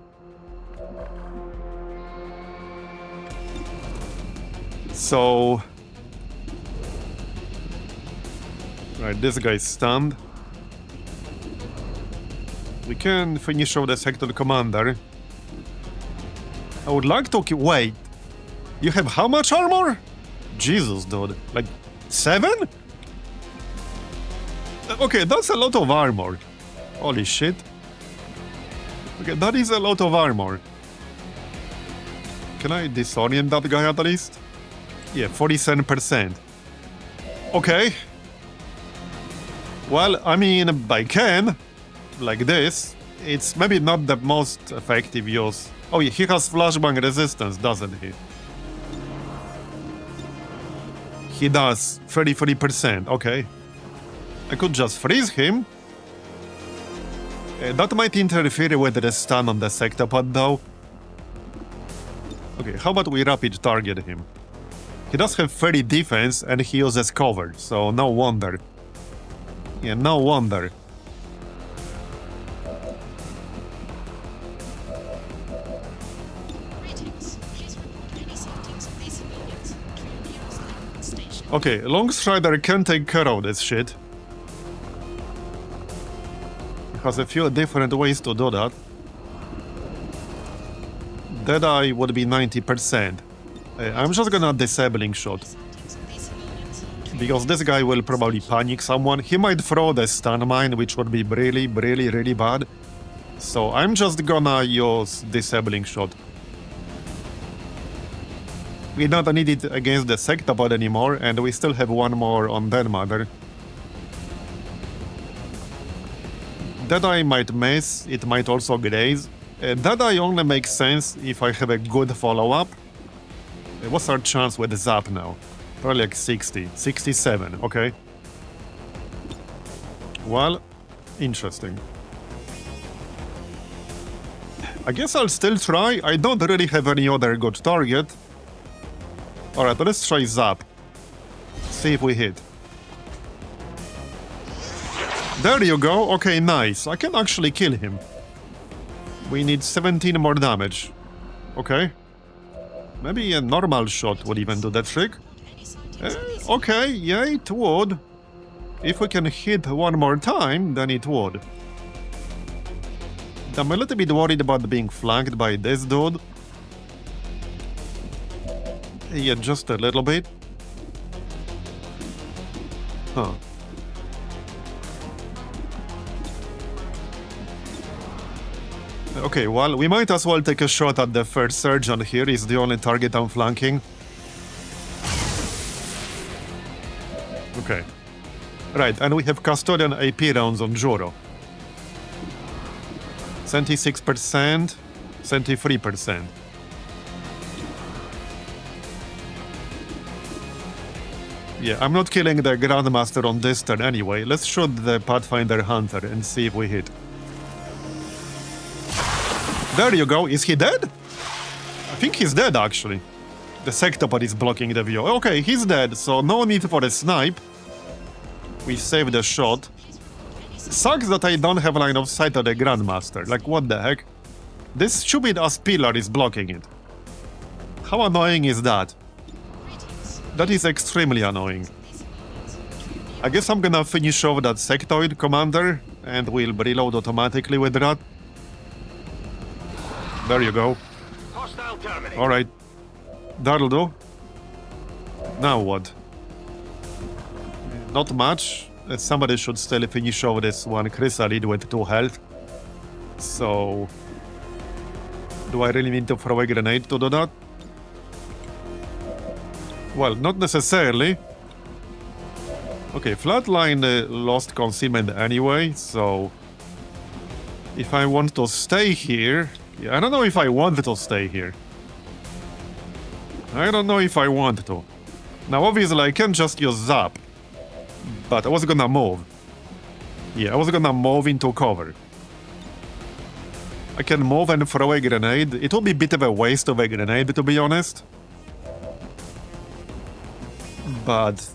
So... Right, this guy's stunned. We can finish off the sector commander. I would like to... Wait. You have how much armor? Jesus, dude. Like, 7? Okay, that's a lot of armor. Holy shit. Okay, that is a lot of armor. Can I disorient that guy at least? Yeah, 47%. Okay. Well, I mean, I can. Like this. It's maybe not the most effective use. Oh yeah, he has flashbang resistance, doesn't he? He does. 33%, okay. I could just freeze him. That might interfere with the stun on the sectopod though. Okay, how about we rapid target him? He does have 30 defense and he uses cover, so no wonder. Yeah, no wonder. Okay, Longstrider can take care of this shit. He has a few different ways to do that. Deadeye would be 90%. I'm just gonna disabling shot. Because this guy will probably panic someone. He might throw the stun mine, which would be really bad. So I'm just gonna use disabling shot. We don't need it against the sectopod anymore, and we still have one more on Dead Mother. Deadeye might miss, it might also graze. Deadeye only makes sense if I have a good follow-up. What's our chance with Zap now? Probably like 60, 67, okay. Well, interesting. I guess I'll still try, I don't really have any other good target. Alright, let's try Zap. See if we hit. There you go, okay, nice. I can actually kill him. We need 17 more damage. Okay. Maybe a normal shot would even do that trick. Okay, yeah, it would. If we can hit one more time, then it would. I'm a little bit worried about being flanked by this dude. Yeah, just a little bit. Huh. Okay, well, we might as well take a shot at the first surgeon here. He's the only target I'm flanking. Okay. Right, and we have Custodian AP rounds on Juro. 76%, 73%. Yeah, I'm not killing the Grandmaster on this turn anyway. Let's shoot the Pathfinder Hunter and see if we hit. There you go. Is he dead? I think he's dead, actually. The Sectopod is blocking the view. Okay, he's dead, so no need for a snipe. We saved the shot. Sucks that I don't have line of sight of the Grandmaster. Like, what the heck? This stupid-ass pillar is blocking it. How annoying is that? That is extremely annoying. I guess I'm gonna finish off that sectoid commander, and we'll reload automatically with that. There you go. Alright. That'll do. Now what? Not much. Somebody should still finish off this one chrysalid with 2 health. So... do I really need to throw a grenade to do that? Well, not necessarily. Okay, Flatline lost concealment anyway, so... if I want to stay here... yeah, I don't know if I want to stay here. I don't know if I want to. Now, obviously, I can just use Zap. But I was gonna move. Yeah, I was gonna move into cover. I can move and throw a grenade. It will be a bit of a waste of a grenade, to be honest. But...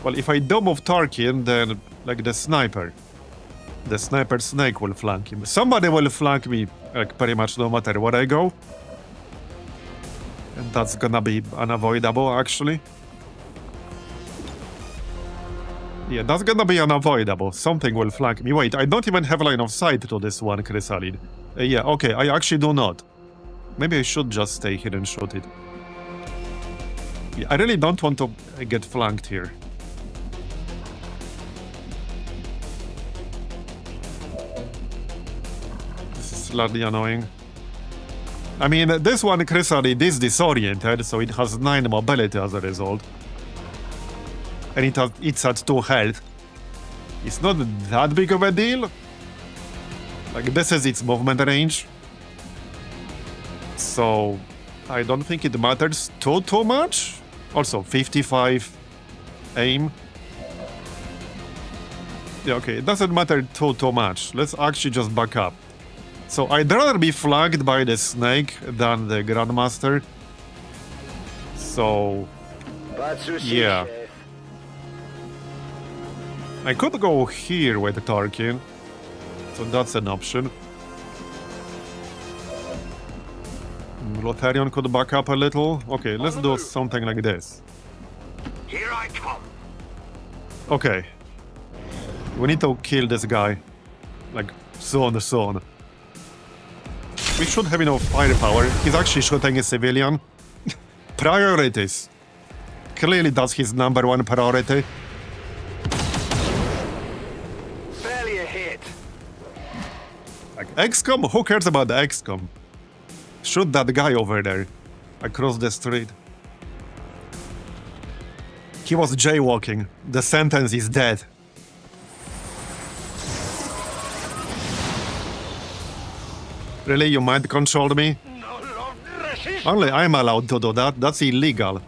well, if I don't move Tarkin, then, like, the sniper snake will flank him. Somebody will flank me, like, pretty much no matter where I go. And that's gonna be unavoidable, actually. Yeah, that's gonna be unavoidable. Something will flank me. Wait, I don't even have line of sight to this one chrysalid. Yeah, okay, I actually do not. Maybe I should just stay here and shoot it. Yeah, I really don't want to get flanked here. This is slightly annoying. I mean, this one chrysalid is disoriented, so it has 9 mobility as a result. And it's at 2 health. It's not that big of a deal. Like, this is its movement range. So, I don't think it matters too much. Also, 55 aim. Yeah, okay, it doesn't matter too much. Let's actually just back up. So, I'd rather be flanked by the snake than the Grandmaster. So, yeah. I could go here with Tarkin, so that's an option. Lotharion could back up a little. Okay, let's do something like this. Here I come. Okay. We need to kill this guy. Like, soon. We should have enough firepower. He's actually shooting a civilian. Priorities. Clearly that's his #1 priority. Barely a hit. Like, XCOM? Who cares about the XCOM? Shoot that guy over there. Across the street. He was jaywalking. The sentence is dead. Really, you mind control me? Only I'm allowed to do that. That's illegal.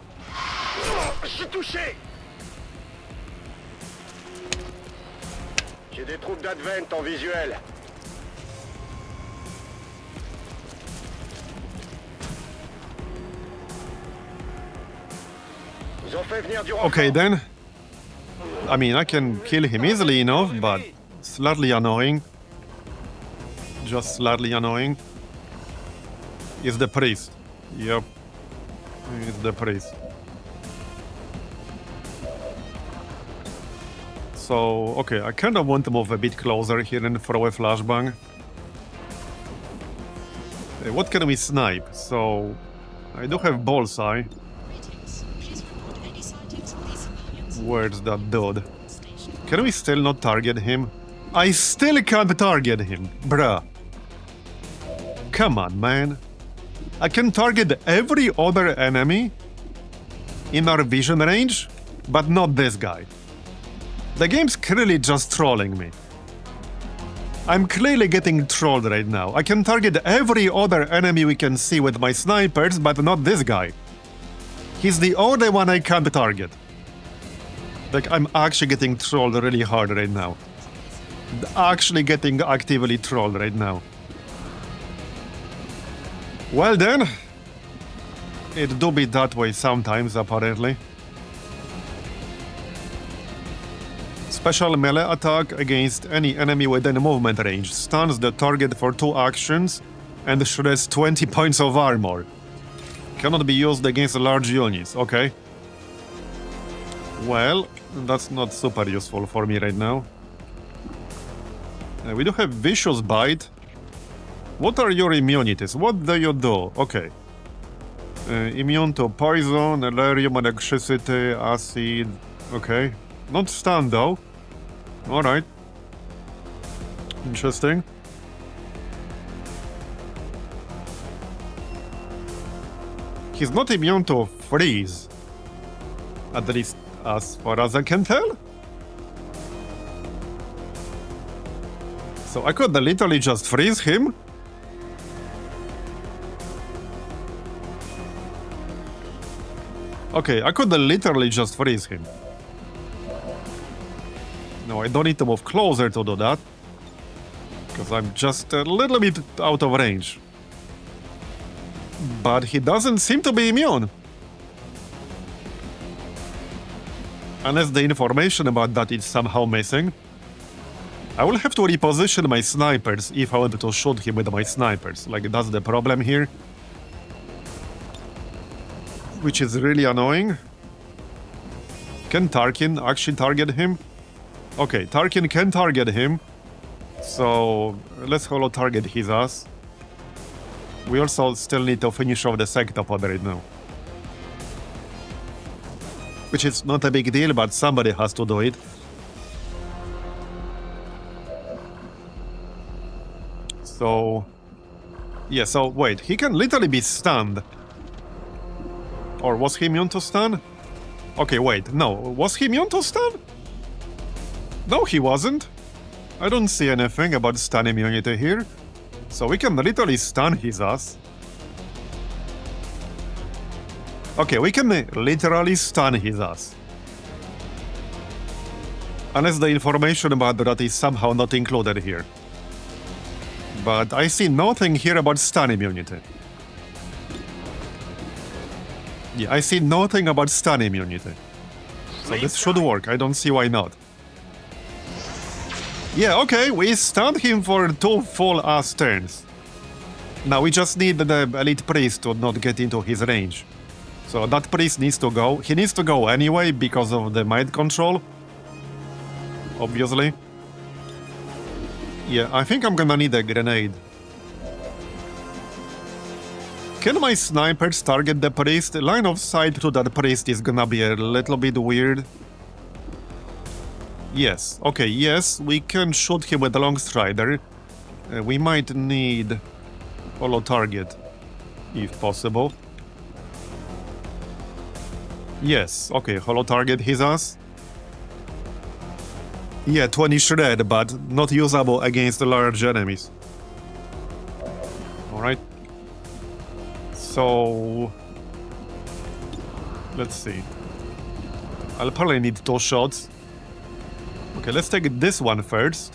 J'ai des troupes d'Advent en visuel. Ils ont fait venir du renfort. Okay then. I mean, I can kill him easily enough, but slightly annoying. Just slightly annoying. It's the priest. Yep. It's the priest. So, okay, I kind of want to move a bit closer here and throw a flashbang. What can we snipe? So, I do have bullseye. Where's that dude? Can we still not target him? I still can't target him, bruh. Come on, man. I can target every other enemy in our vision range, but not this guy. The game's clearly just trolling me. I'm clearly getting trolled right now. I can target every other enemy we can see with my snipers, but not this guy. He's the only one I can't target. Like, I'm actually getting trolled really hard right now. Actually getting actively trolled right now. Well then, it do be that way sometimes, apparently. Special melee attack against any enemy within movement range. Stuns the target for 2 actions and shreds 20 points of armor. Cannot be used against large units, okay. Well, that's not super useful for me right now. We do have Vicious Bite. What are your immunities? What do you do? Okay. Immune to poison, delirium, electricity, acid. Okay. Not stunned though. Alright. Interesting. He's not immune to freeze. At least as far as I can tell. So I could literally just freeze him. Okay, I could literally just freeze him. No, I don't need to move closer to do that. Because I'm just a little bit out of range. But he doesn't seem to be immune. Unless the information about that is somehow missing. I will have to reposition my snipers if I want to shoot him with my snipers. Like, that's the problem here. Which is really annoying. Can Tarkin actually target him? Okay, Tarkin can target him. So, let's holo target his ass. We also still need to finish off the sectopod right now. Which is not a big deal, but somebody has to do it. So... yeah, so wait, he can literally be stunned. Or was he immune to stun? Okay, wait, no. Was he immune to stun? No, he wasn't. I don't see anything about stun immunity here. So we can literally stun his ass. Okay, we can literally stun his ass. Unless the information about that is somehow not included here. But I see nothing here about stun immunity. Yeah, I see nothing about stun immunity. So this should work, I don't see why not. Yeah, okay, we stunned him for 2 full ass turns. Now we just need the elite priest to not get into his range. So that priest needs to go. He needs to go anyway because of the mind control. Obviously. Yeah, I think I'm gonna need a grenade. Can my snipers target the priest? Line of sight to that priest is gonna be a little bit weird. Yes, okay, yes, we can shoot him with the long strider. We might need holo target, if possible. Yes, okay, holo target his ass. Yeah, 20 shred, but not usable against large enemies. Alright. So... let's see. I'll probably need 2 shots. Okay, let's take this one first.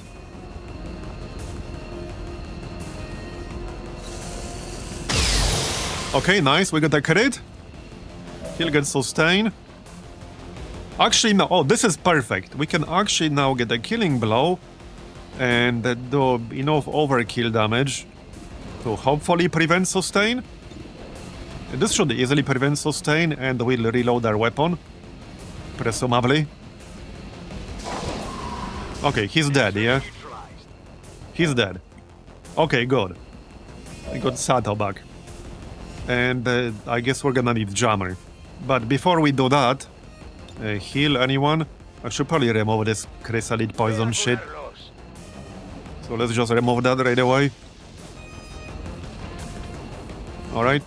Okay, nice, we got a crit. He'll get sustain. Actually, no, oh, this is perfect. We can actually now get a killing blow and do enough overkill damage to hopefully prevent sustain. This should easily prevent sustain and we'll reload our weapon. Presumably. Okay, he's dead, yeah? He's dead. Okay, good. I got Sato back. And I guess we're gonna need Jammer. But before we do that, heal anyone? I should probably remove this chrysalid poison shit. So let's just remove that right away. Alright.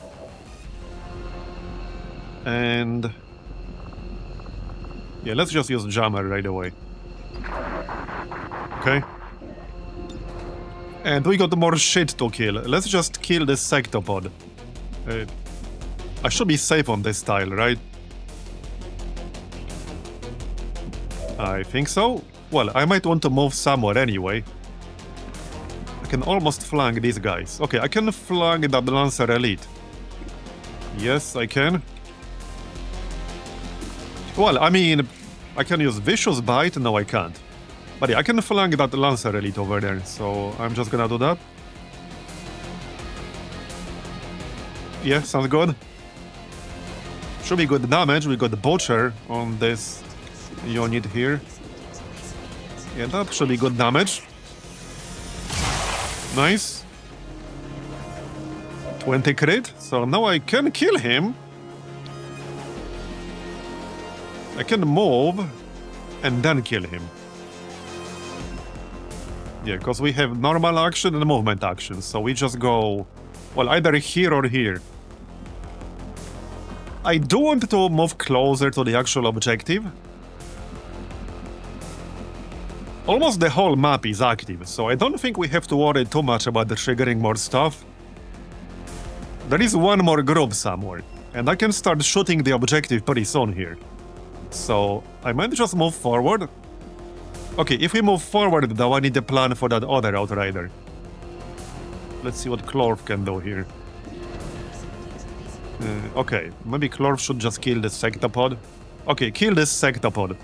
And... yeah, let's just use Jammer right away. Okay. And we got more shit to kill. Let's just kill this sectopod. I should be safe on this tile, right? I think so. Well, I might want to move somewhere anyway. I can almost flank these guys. Okay, I can flank that Lancer Elite. Yes, I can. Well, I mean, I can use Vicious Bite. No, I can't. But yeah, I can flank that Lancer Elite over there, so I'm just gonna do that. Yeah, sounds good. Should be good damage. We got the Butcher on this unit here. Yeah, that should be good damage. Nice. 20 crit, so now I can kill him. I can move. and then kill him. Yeah, because we have normal action and movement action, so we just go, well, either here or here. I do want to move closer to the actual objective. Almost the whole map is active, so I don't think we have to worry too much about the triggering more stuff. There is one more group somewhere, and I can start shooting the objective pretty soon here. So I might just move forward. Okay, if we move forward, though, I need a plan for that other Outrider. Let's see what Clorf can do here. Okay, maybe Clorf should just kill this Sectopod. Okay, kill this Sectopod.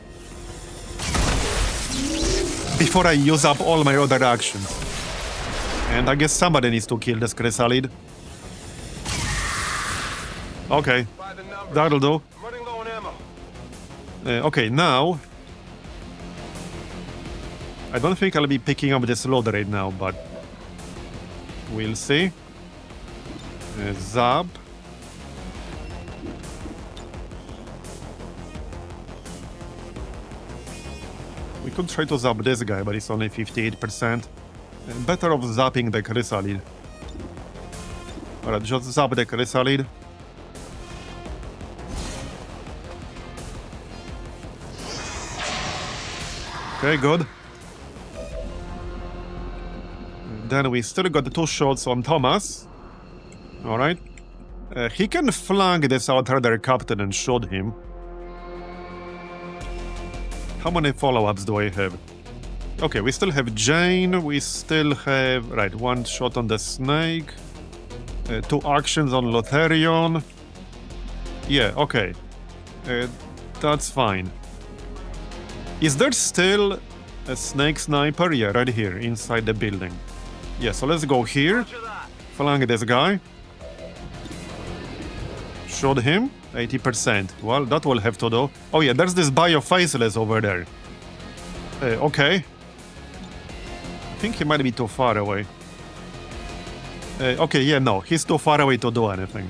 Before I use up all my other actions. And I guess somebody needs to kill this Chrysalid. Okay, that'll do. I'm running low on ammo. Okay, now... I don't think I'll be picking up this load right now, but... we'll see. Zap. We could try to zap this guy, but it's only 58%. Better off zapping the Chrysalid. Alright, just zap the Chrysalid. Okay, good. Then we still got the 2 shots on Thomas. Alright. He can flank this Outrider captain and shoot him. How many follow-ups do I have? Okay, we still have Jane, we still have... right, 1 shot on the snake. 2 actions on Lotharion. Yeah, okay. That's fine. Is there still a snake sniper? Yeah, right here, inside the building. Yeah, so let's go here. Flank this guy. Shoot him. 80%. Well, that will have to do. Oh yeah, there's this bio-faceless over there. Okay. I think he might be too far away. Okay, yeah, no, he's too far away to do anything.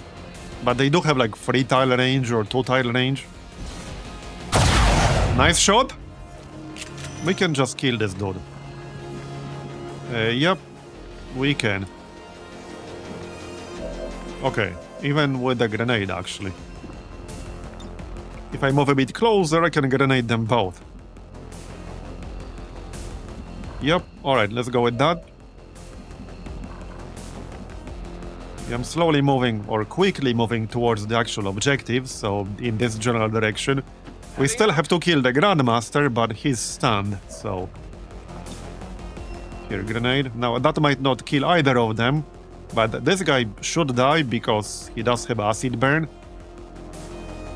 But they do have like 3 tile range or 2 tile range. Nice shot. We can just kill this dude. Yep, we can. Okay, even with the grenade, actually. If I move a bit closer, I can grenade them both. Yep, alright, let's go with that. Yeah, I'm slowly moving, or quickly moving towards the actual objective, so in this general direction. We still have to kill the Grandmaster, but he's stunned, so... Here, grenade. Now, that might not kill either of them, but this guy should die because he does have acid burn.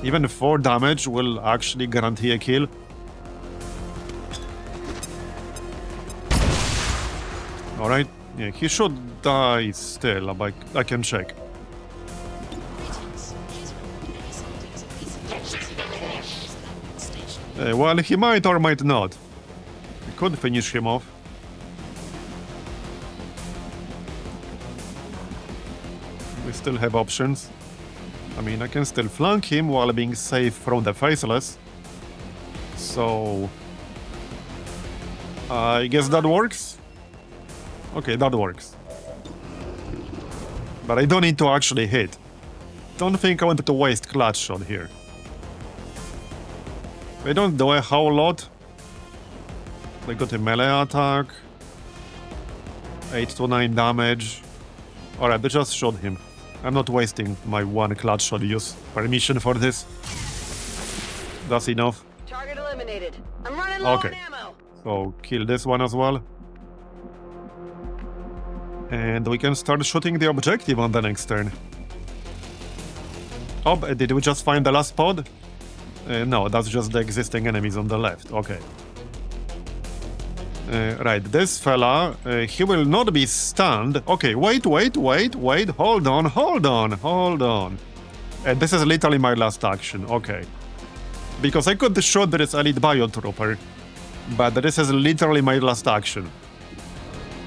Even 4 damage will actually guarantee a kill. Alright, yeah, he should die still, but I can check. Well, he might or might not. I could finish him off. We still have options. I mean, I can still flank him while being safe from the Faceless. So... I guess that works? Okay, that works. But I don't need to actually hit. Don't think I wanted to waste clutch shot here. They don't do a whole lot. They got a melee attack. 8 to 9 damage. Alright, they just shot him. I'm not wasting my 1 clutch shot use permission for this. That's enough. Target eliminated. I'm running low on ammo. So kill this one as well. And we can start shooting the objective on the next turn. Oh, did we just find the last pod? No, that's just the existing enemies on the left. Okay. Right, this fella, he will not be stunned. Okay, wait, hold on. This is literally my last action, okay. Because I could shoot this elite biotrooper, but this is literally my last action.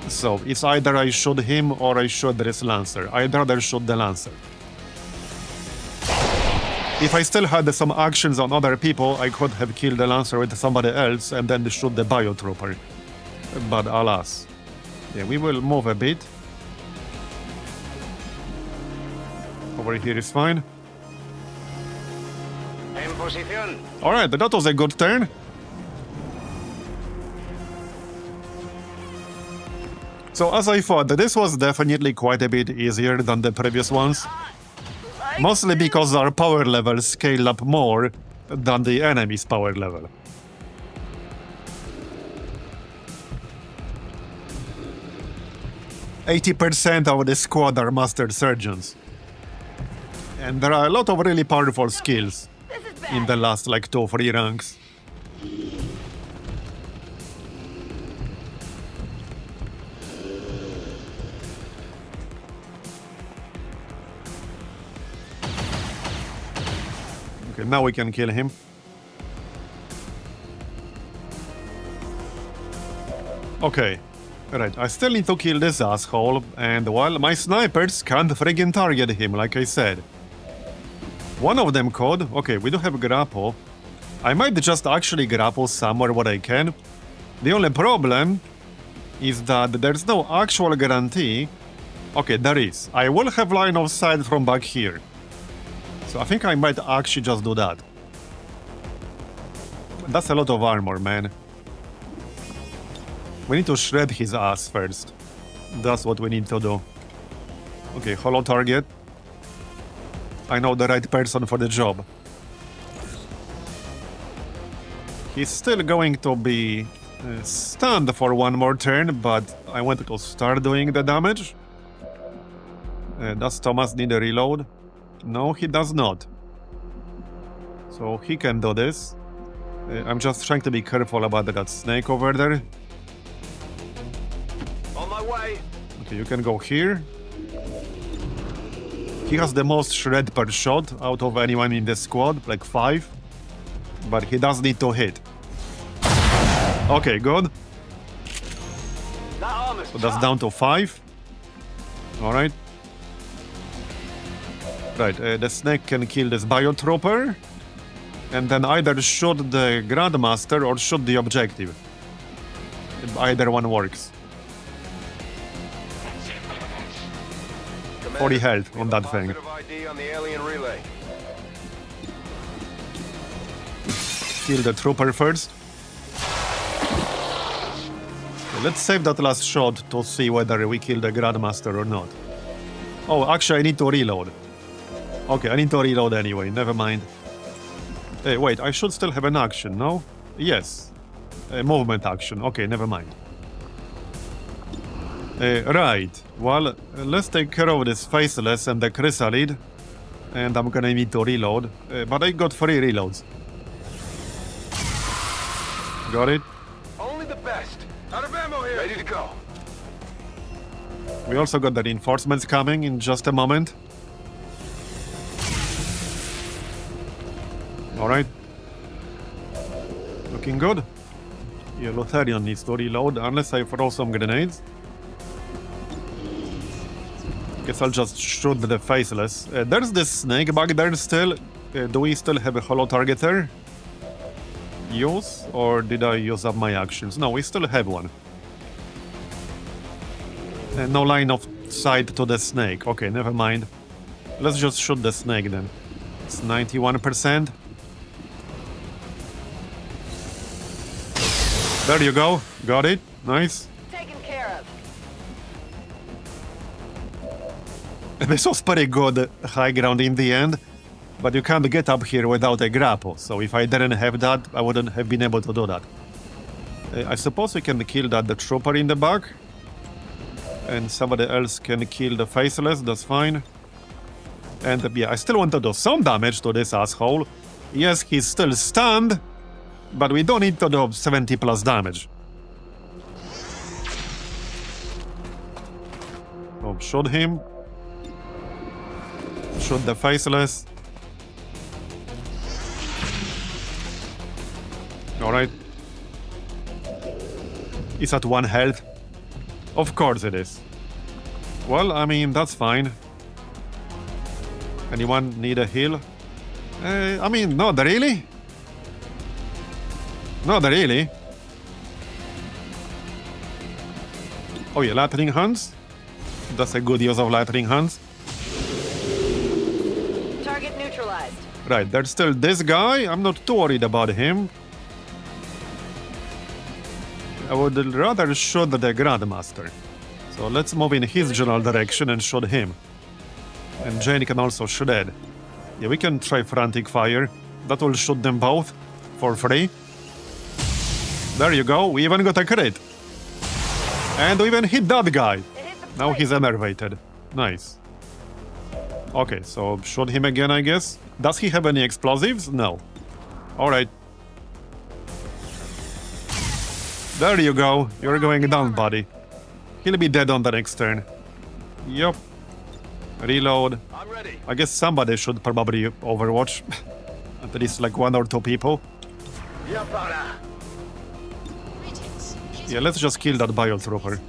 So, it's either I shoot him or I shoot this Lancer. I'd rather shoot the Lancer. If I still had some actions on other people, I could have killed the Lancer with somebody else and then shoot the Biotrooper. But alas. Yeah, we will move a bit. Over here is fine. En posición. Alright, that was a good turn. So as I thought, this was definitely quite a bit easier than the previous ones. Mostly because our power levels scale up more than the enemy's power level. %80 of the squad are master surgeons. And there are a lot of really powerful skills in the last like 2 or 3 ranks. Okay, now we can kill him. Okay, right, I still need to kill this asshole, and well, my snipers can't friggin' target him, like I said. One of them could. Okay, we do have grapple. I might just actually grapple somewhere where I can. The only problem is that there's no actual guarantee. Okay, there is. I will have line of sight from back here. So I think I might actually just do that. That's a lot of armor, man. We need to shred his ass first. That's what we need to do. Okay, holo target. I know the right person for the job. He's still going to be stunned for one more turn, but I want to start doing the damage. Does Thomas need a reload? No, he does not. So he can do this. I'm just trying to be careful about that snake over there. On my way. Okay, you can go here. He has the most shred per shot out of anyone in the squad, like 5. But he does need to hit. Okay, good. That armor's So that's tough. down to 5. Alright. Right, the snake can kill this Biotrooper. And then either shoot the Grandmaster or shoot the objective. Either one works. 40 health on that thing. Positive ID on the alien relay. Kill the trooper first. Okay, let's save that last shot to see whether we kill the Grandmaster or not. Oh, actually I need to reload. Okay, I need to reload anyway, never mind. Hey, wait, I should still have an action, no? Yes. A movement action, okay, never mind. Right, well, let's take care of this Faceless and the Chrysalid. And I'm gonna need to reload, but I got 3 reloads. Got it? Only the best. Out of ammo here. Ready to go. We also got the reinforcements coming in just a moment. Alright. Looking good. Yeah, Lotharion needs to reload, unless I throw some grenades. Guess I'll just shoot the Faceless. There's this snake back there still. Do we still have a holo targeter? Use? Or did I use up my actions? No, we still have one. No line of sight to the snake. Okay, never mind. Let's just shoot the snake then. It's 91%. There you go. Got it. Nice. Taken care of. This was pretty good high ground in the end, but you can't get up here without a grapple, so if I didn't have that, I wouldn't have been able to do that. I suppose we can kill the trooper in the back, and somebody else can kill the Faceless, that's fine. And yeah, I still want to do some damage to this asshole. Yes, he's still stunned, but we don't need to do 70 plus damage. So shoot him. Shoot the Faceless. Alright. It's at 1 health. Of course it is. Well, I mean, that's fine. Anyone need a heal? I mean, not really. Not really. Oh yeah, lightning hands. That's a good use of lightning hands. Target neutralized. Right, there's still this guy. I'm not too worried about him. I would rather shoot the Grandmaster. So let's move in his general direction and shoot him. And Jane can also shred. Yeah, we can try Frantic Fire. That will shoot them both for free. There you go, we even got a crit. And we even hit that guy. Now he's enervated. Nice. Okay, so shoot him again, I guess. Does he have any explosives? No. Alright. There you go. You're going down, buddy. He'll be dead on the next turn. Yup. Reload. I'm ready. I guess somebody should probably overwatch. At least like 1 or 2 people. Yeah, brother. Yeah, let's just kill that Biotrooper.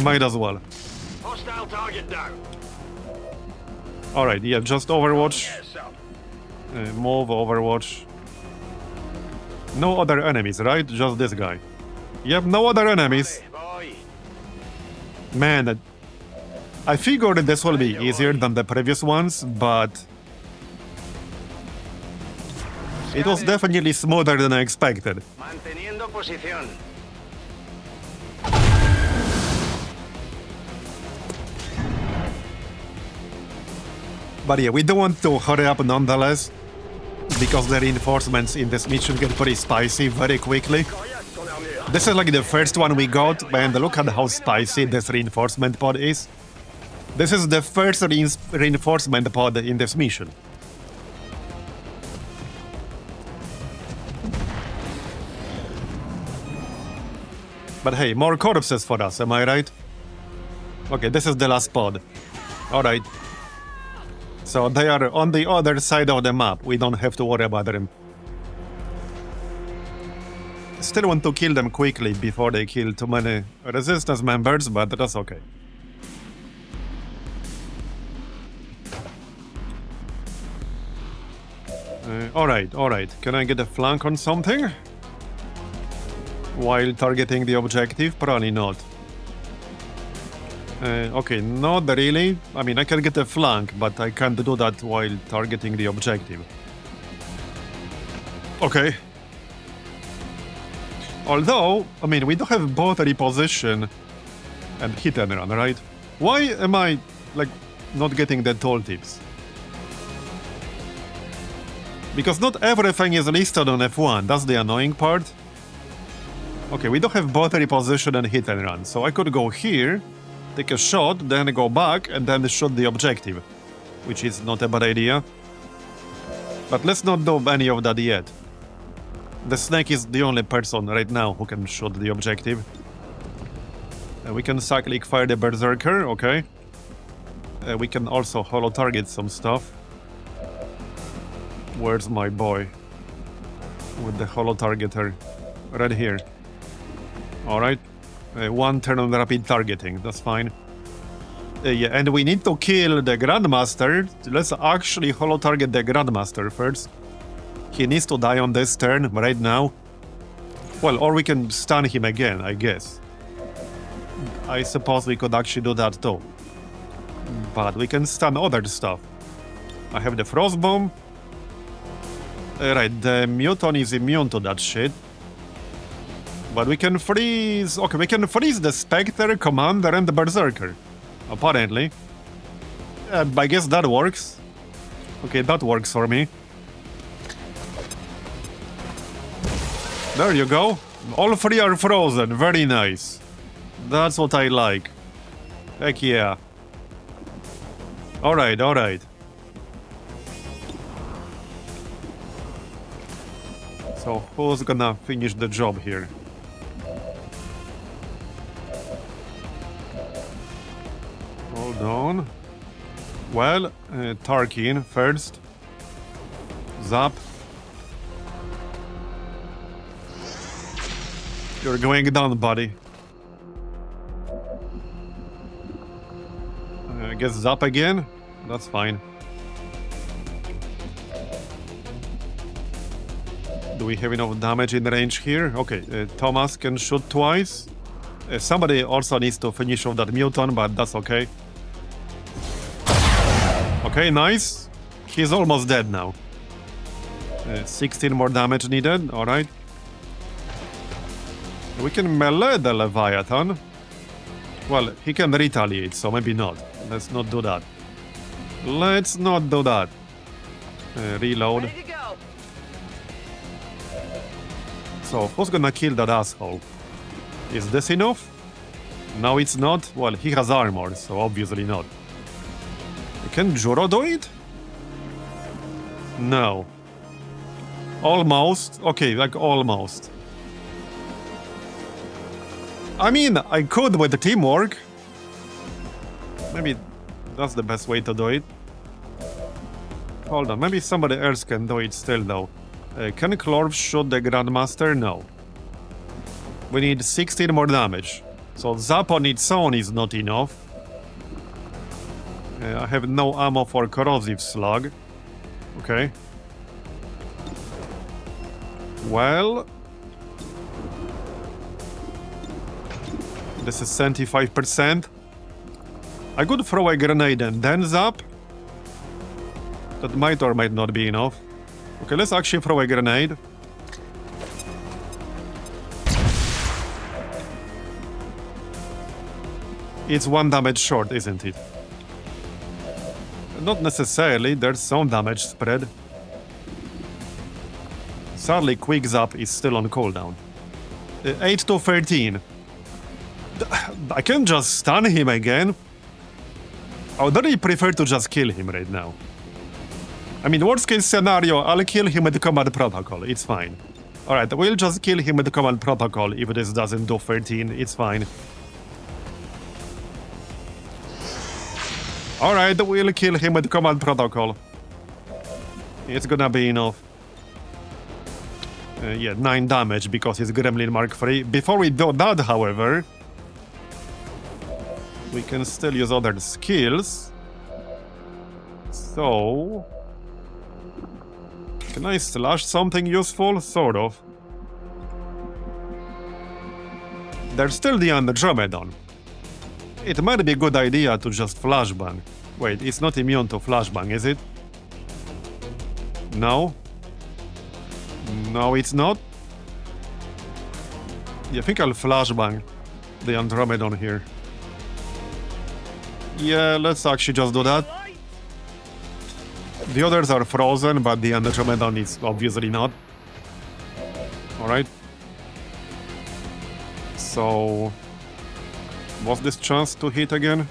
Might as well. Hostile target down. Alright, yeah, just Overwatch. Yes, up. Move, Overwatch. No other enemies, right? Just this guy. Yep, no other enemies. Hey, boy. Man, I figured this will be easier than the previous ones, but it was definitely smoother than I expected. Manteniendo posición. But yeah, we do want to hurry up nonetheless, because the reinforcements in this mission get pretty spicy very quickly. This is like the first one we got, and look at how spicy this reinforcement pod is. This is the first reinforcement pod in this mission. But hey, more corpses for us, am I right? Okay, this is the last pod. Alright. So they are on the other side of the map. We don't have to worry about them. Still want to kill them quickly before they kill too many resistance members, but that's okay. Alright. Can I get a flank on something? While targeting the objective? Probably not. Okay, not really. I mean, I can get a flank, but I can't do that while targeting the objective. Okay. Although, I mean, we do have both reposition and hit and run, right? Why am I, like, not getting the tooltips? Because not everything is listed on F1, that's the annoying part. Okay, we do have both reposition and hit and run, so I could go here, take a shot, then go back, and then shoot the objective. Which is not a bad idea. But let's not do any of that yet. The snake is the only person right now who can shoot the objective. We can cyclic fire the berserker, okay. We can also holo target some stuff. Where's my boy? With the holo targeter. Right here. Alright. 1 turn on rapid targeting, that's fine. Yeah, and we need to kill the Grandmaster. Let's actually holo target the Grandmaster first. He needs to die on this turn right now. Well, or we can stun him again, I guess. I suppose we could actually do that too. But we can stun other stuff. I have the Frost Bomb. Right, the Muton is immune to that shit. But we can freeze... Okay, we can freeze the Spectre, Commander, and the Berserker. Apparently. I guess that works. Okay, that works for me. There you go. All 3 are frozen. Very nice. That's what I like. Heck yeah. Alright. So, who's gonna finish the job here? Hold on. Well, Tarkin first. Zap. You're going down, buddy. I guess Zap again? That's fine. Do we have enough damage in range here? Okay, Thomas can shoot twice. Somebody also needs to finish off that mutant, but that's okay. Okay, nice. He's almost dead now. 16 more damage needed, alright. We can melee the Leviathan. Well, he can retaliate, so maybe not. Let's not do that. Let's not do that. Reload. Ready to go. So, who's gonna kill that asshole? Is this enough? No, it's not. Well, he has armor, so obviously not. Can Juro do it? No. Almost. Okay, like almost. I mean, I could with the teamwork. Maybe that's the best way to do it. Hold on, maybe somebody else can do it still though. Can Clorv shoot the Grandmaster? No. We need 16 more damage. So Zap on its own is not enough. I have no ammo for Corrosive Slug. Okay. Well... This is 75%. I could throw a grenade and then Zap. That might or might not be enough. Okay, let's actually throw a grenade. It's 1 damage short, isn't it? Not necessarily, there's some damage spread. Sadly, Quick Zap is still on cooldown. 8 to 13. I can just stun him again. I would really prefer to just kill him right now. I mean, worst case scenario, I'll kill him with the Command Protocol, it's fine. Alright, we'll just kill him with the Command Protocol if this doesn't do 13, it's fine. Alright, we'll kill him with the Command Protocol. It's gonna be enough. Yeah, 9 damage because he's Gremlin Mark III. Before we do that, however, we can still use other skills. So... Can I slash something useful? Sort of. There's still the Andromedon. It might be a good idea to just flashbang. Wait, it's not immune to flashbang, is it? No? No, it's not? Yeah, I think I'll flashbang the Andromedon here. Yeah, let's actually just do that. The others are frozen, but the Andromedon is obviously not. Alright. So... What's this chance to hit again?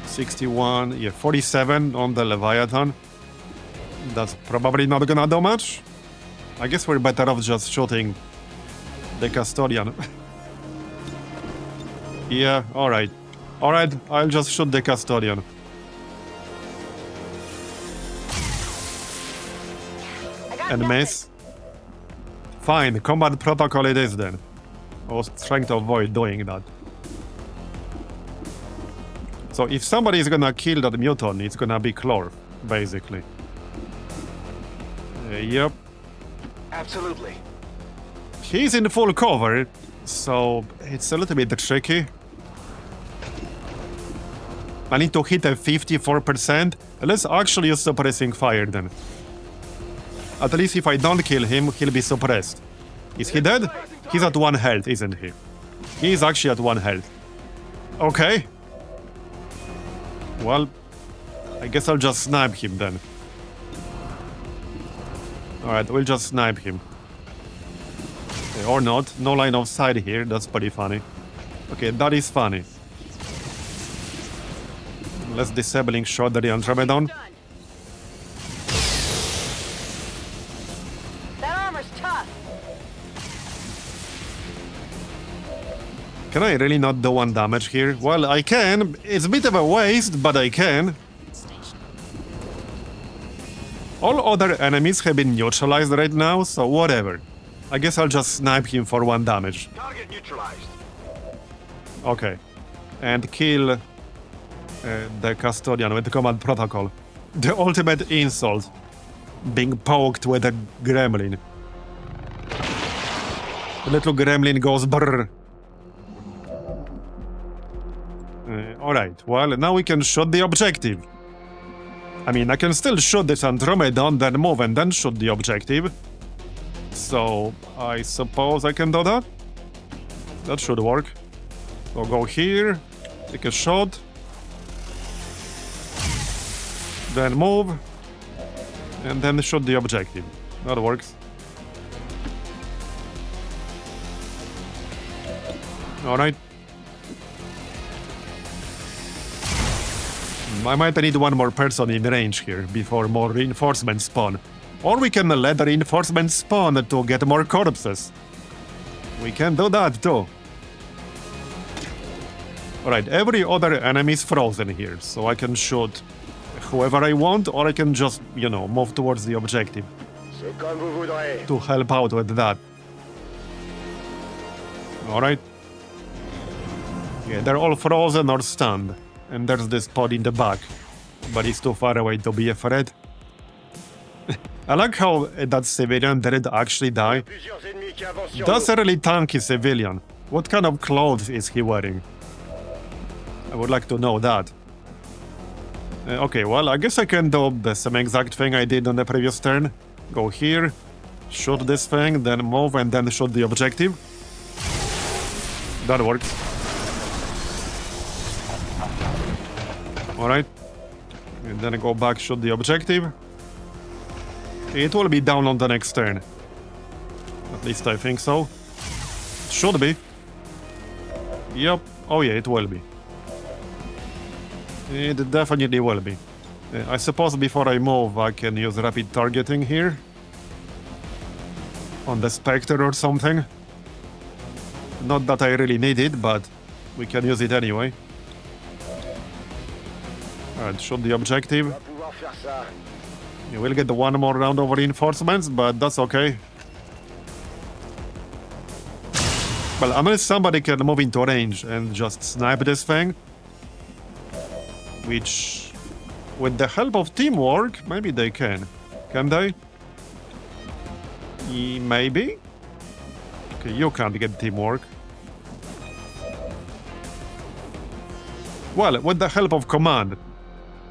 61, yeah, 47 on the Leviathan. That's probably not gonna do much. I guess we're better off just shooting the Custodian. Yeah, alright. Alright, I'll just shoot the Custodian. And miss. Fine, Combat Protocol it is then. I was trying to avoid doing that. So if somebody is gonna kill that mutant, it's gonna be Clorv, basically. Yep. Absolutely. He's in full cover, so it's a little bit tricky. I need to hit a 54%. Let's actually use suppressing fire then. At least if I don't kill him, he'll be suppressed. Is he dead? He's at 1 health, isn't he? He's actually at 1 health. Okay. Well, I guess I'll just snipe him then. Alright, we'll just snipe him. Or not. No line of sight here. That's pretty funny. Okay, that is funny. Let's disabling shot the Andromedon. That armor's tough. Can I really not do 1 damage here? Well, I can. It's a bit of a waste, but I can. All other enemies have been neutralized right now, so whatever. I guess I'll just snipe him for 1 damage. Target neutralized. Okay. And kill the Custodian with the Command Protocol. The ultimate insult. being poked with a gremlin. The little gremlin goes brrr. Alright, well, now we can shoot the objective. I mean, I can still shoot this Andromedon, then move and then shoot the objective. So, I suppose I can do that? That should work. So go here, take a shot. Then move. And then shoot the objective. That works. Alright. I might need one more person in range here before more reinforcements spawn. Or we can let the reinforcements spawn to get more corpses. We can do that too. Alright, every other enemy is frozen here, so I can shoot whoever I want, or I can just, you know, move towards the objective to help out with that. Alright. Yeah, they're all frozen or stunned. And there's this pod in the back, but he's too far away to be a threat. I like how that civilian didn't actually die. That's a really tanky civilian. What kind of clothes is he wearing? I would like to know that. Okay, well, I guess I can do the same exact thing I did on the previous turn. Go here, shoot this thing, then move, and then shoot the objective. That works. Alright. And then go back, shoot the objective. It will be down on the next turn. At least I think so. Should be. Yep. Oh yeah, it will be. It definitely will be. I suppose before I move, I can use rapid targeting here. On the Spectre or something. Not that I really need it, but we can use it anyway. Alright, shoot the objective. Yeah, we'll get one more round of reinforcements, but that's okay. Well, unless somebody can move into range and just snipe this thing. Which, with the help of teamwork, maybe they can. Can they? Maybe? Okay, you can't get teamwork. Well, with the help of command,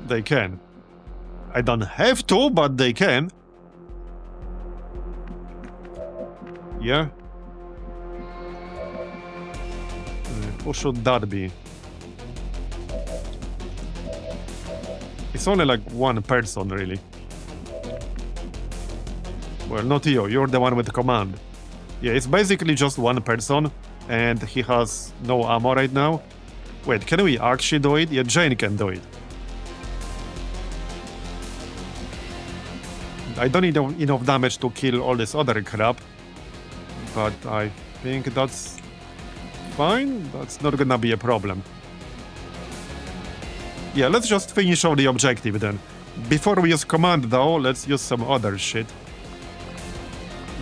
they can. I don't have to, but they can. Yeah. Who should that be? It's only like one person, really. Well, not you. You're the one with the command. Yeah, it's basically just one person, and he has no ammo right now. Wait, can we actually do it? Yeah, Jane can do it. I don't need enough damage to kill all this other crap, but I think that's fine. That's not gonna be a problem. Yeah, let's just finish off the objective then. Before we use command though, let's use some other shit.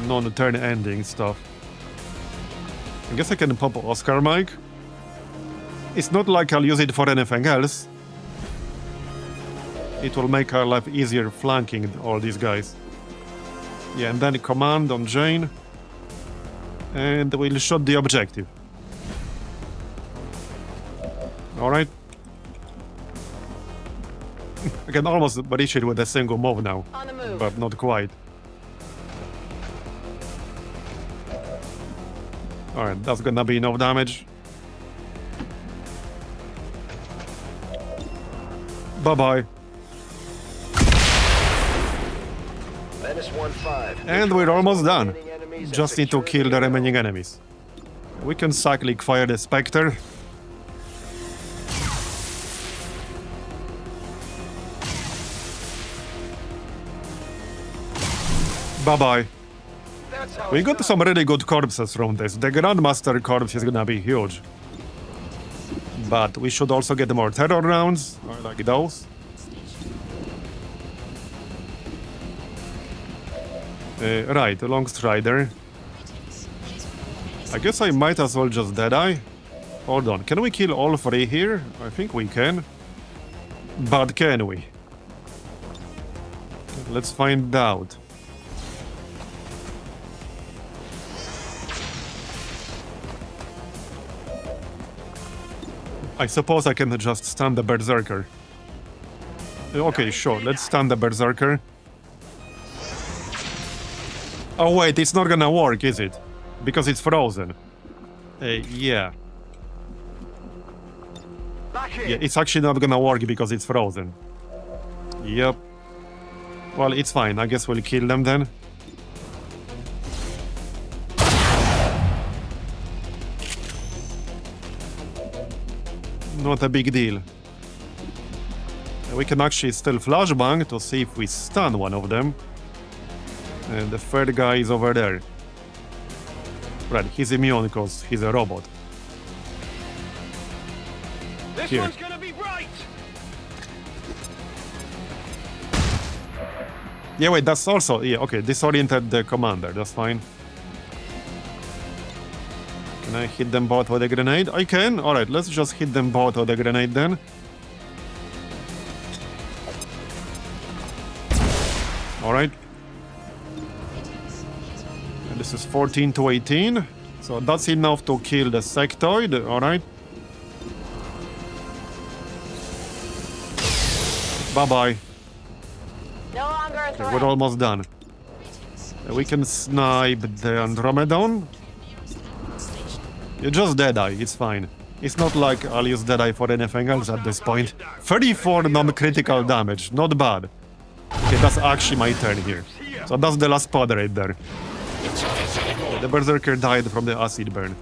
Non-turn ending stuff. I guess I can pop Oscar Mike. It's not like I'll use it for anything else. It will make our life easier flanking all these guys. Yeah, and then command on Jane. And we'll shoot the objective. Alright. I can almost reach it with a single move now. On the move. But not quite. Alright, that's gonna be enough damage. Bye-bye. And we're almost done. Just need to kill the remaining enemies. We can cyclic fire the Spectre. Bye-bye. We got some really good corpses from this. The Grandmaster corpse is gonna be huge. But we should also get more terror rounds, like those. Right, Long Strider. I guess I might as well just Deadeye. Hold on, can we kill all three here? I think we can. But can we? Let's find out. I suppose I can just stun the Berserker. Okay, sure, let's stun the Berserker. Oh wait, it's not gonna work, is it? Because it's frozen. Yeah. Yeah, it's actually not gonna work because it's frozen. Yep. Well, it's fine. I guess we'll kill them then. Not a big deal. We can actually still flashbang to see if we stun one of them. And the third guy is over there. Right, he's immune because he's a robot. This Here. one's gonna be right. Yeah, wait, that's also... Yeah, okay, disoriented the commander. That's fine. Can I hit them both with a grenade? I can. Alright, let's just hit them both with a grenade then. Alright. And this is 14 to 18. So that's enough to kill the sectoid. Alright. Bye-bye. No longer a Okay, threat. we're almost done. We can snipe the Andromedon. You just Deadeye, it's fine. It's not like I'll use Deadeye for anything else at this point. 34 non-critical damage, not bad. Okay, that's actually my turn here. So that's the last pod right there. The Berserker died from the acid burn.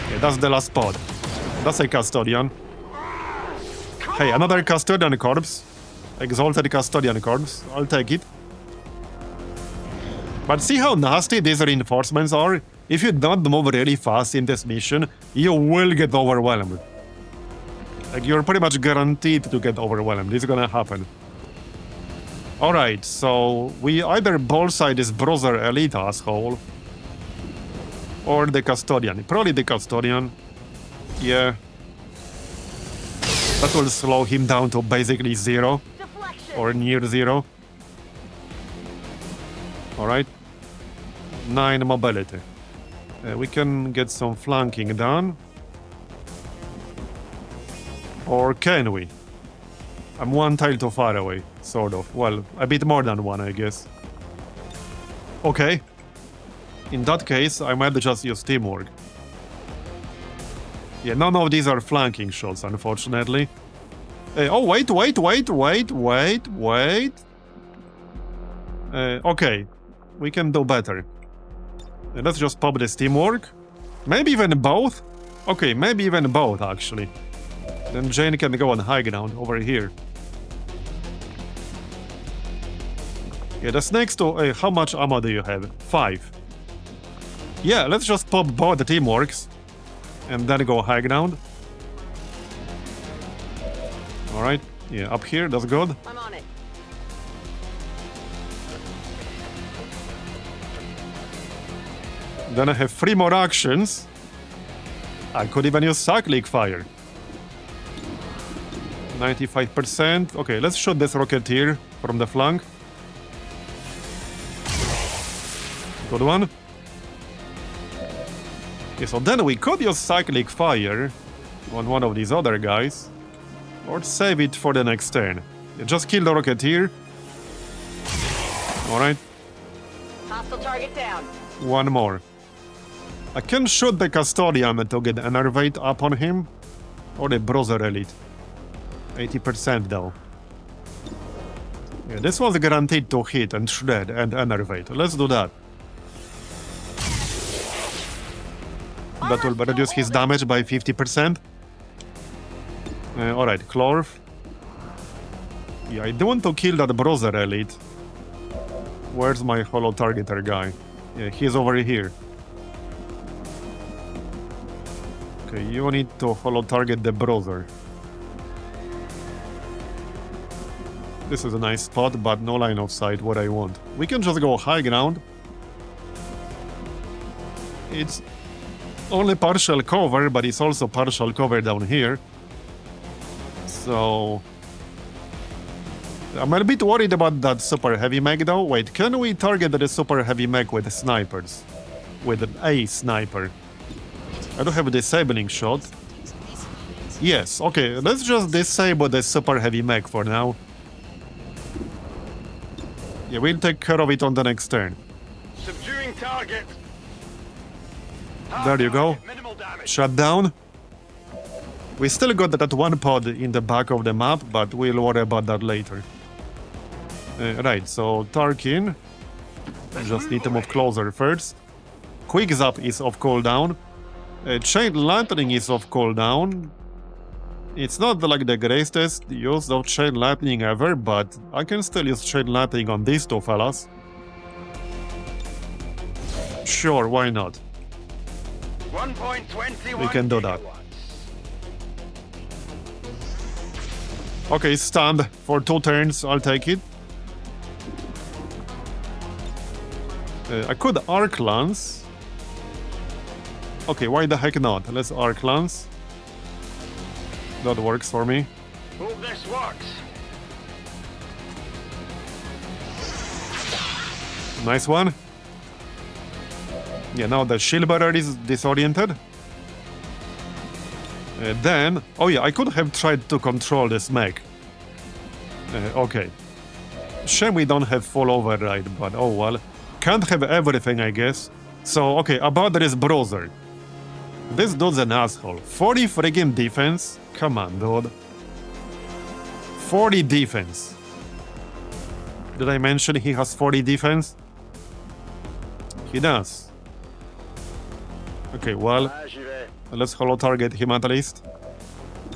Okay, that's the last pod. That's a Custodian. Hey, another Custodian corpse. Exalted Custodian corpse. I'll take it. But see how nasty these reinforcements are? If you don't move really fast in this mission, you will get overwhelmed. Like, you're pretty much guaranteed to get overwhelmed. It's gonna happen. Alright, so we either bullseye this Brother Elite asshole, or the Custodian. Probably the Custodian. Yeah. That will slow him down to basically 0. Deflection. Or near 0. Alright. 9 mobility. We can get some flanking done. Or can we? I'm one tile too far away, sort of. Well, a bit more than one, I guess. Okay. In that case, I might just use teamwork. Yeah, none of these are flanking shots, unfortunately. Oh, wait. Okay. We can do better. Let's just pop this teamwork. Maybe even both? Okay, maybe even both, actually. Then Jane can go on high ground over here. Yeah, the snakes to... how much ammo do you have? 5. Yeah, let's just pop both the teamworks. And then go high ground. Alright, yeah, up here, that's good. I'm on it. Then I have 3 more actions. I could even use cyclic fire. 95%. Okay, let's shoot this Rocketeer from the flank. Good one. Okay, so then we could use cyclic fire on one of these other guys. Or save it for the next turn. Yeah, just kill the Rocketeer. Alright. Hostile target down. One more. I can shoot the Custodian to get Enervate up on him. Or the Brother Elite. 80% though. Yeah, this one's guaranteed to hit and shred and Enervate. Let's do that. That will reduce his damage by 50%. Alright, Clorf. Yeah, I do want to kill that Brother Elite. Where's my Holo Targeter guy? Yeah, he's over here. Okay, you need to Holo Target the Brother. This is a nice spot, but no line of sight what I want. We can just go high ground. It's only partial cover, but it's also partial cover down here. So I'm a bit worried about that super heavy mech though. Wait, can we target the super heavy mech with snipers? With a sniper? I don't have a disabling shot. Yes, okay, let's just disable the super heavy mech for now. Yeah, we'll take care of it on the next turn. Subduing target. There you go. Minimal damage. Shut down. We still got that one pod in the back of the map, but we'll worry about that later. Right, so Tarkin. Just need to move closer first. Quick Zap is off cooldown. Chain Lightning is off cooldown. It's not like the greatest use of Chain Lightning ever, but I can still use Chain Lightning on these two fellas. Sure, why not? 1.21 We can do that. gigawatts. Okay, stand for 2 turns, I'll take it. I could Arc Lance. Okay, why the heck not? Let's Arc Lance. That works for me. Hope this works. Nice one. Yeah, now the shield bearer is disoriented. Then, oh yeah, I could have tried to control this mech. Okay. Shame we don't have full override, but oh well. Can't have everything, I guess. So, okay, about this Marbozir. This dude's an asshole. 40 friggin' defense? Come on, dude. 40 defense. Did I mention he has 40 defense? He does. Okay, well, let's holo target him at least.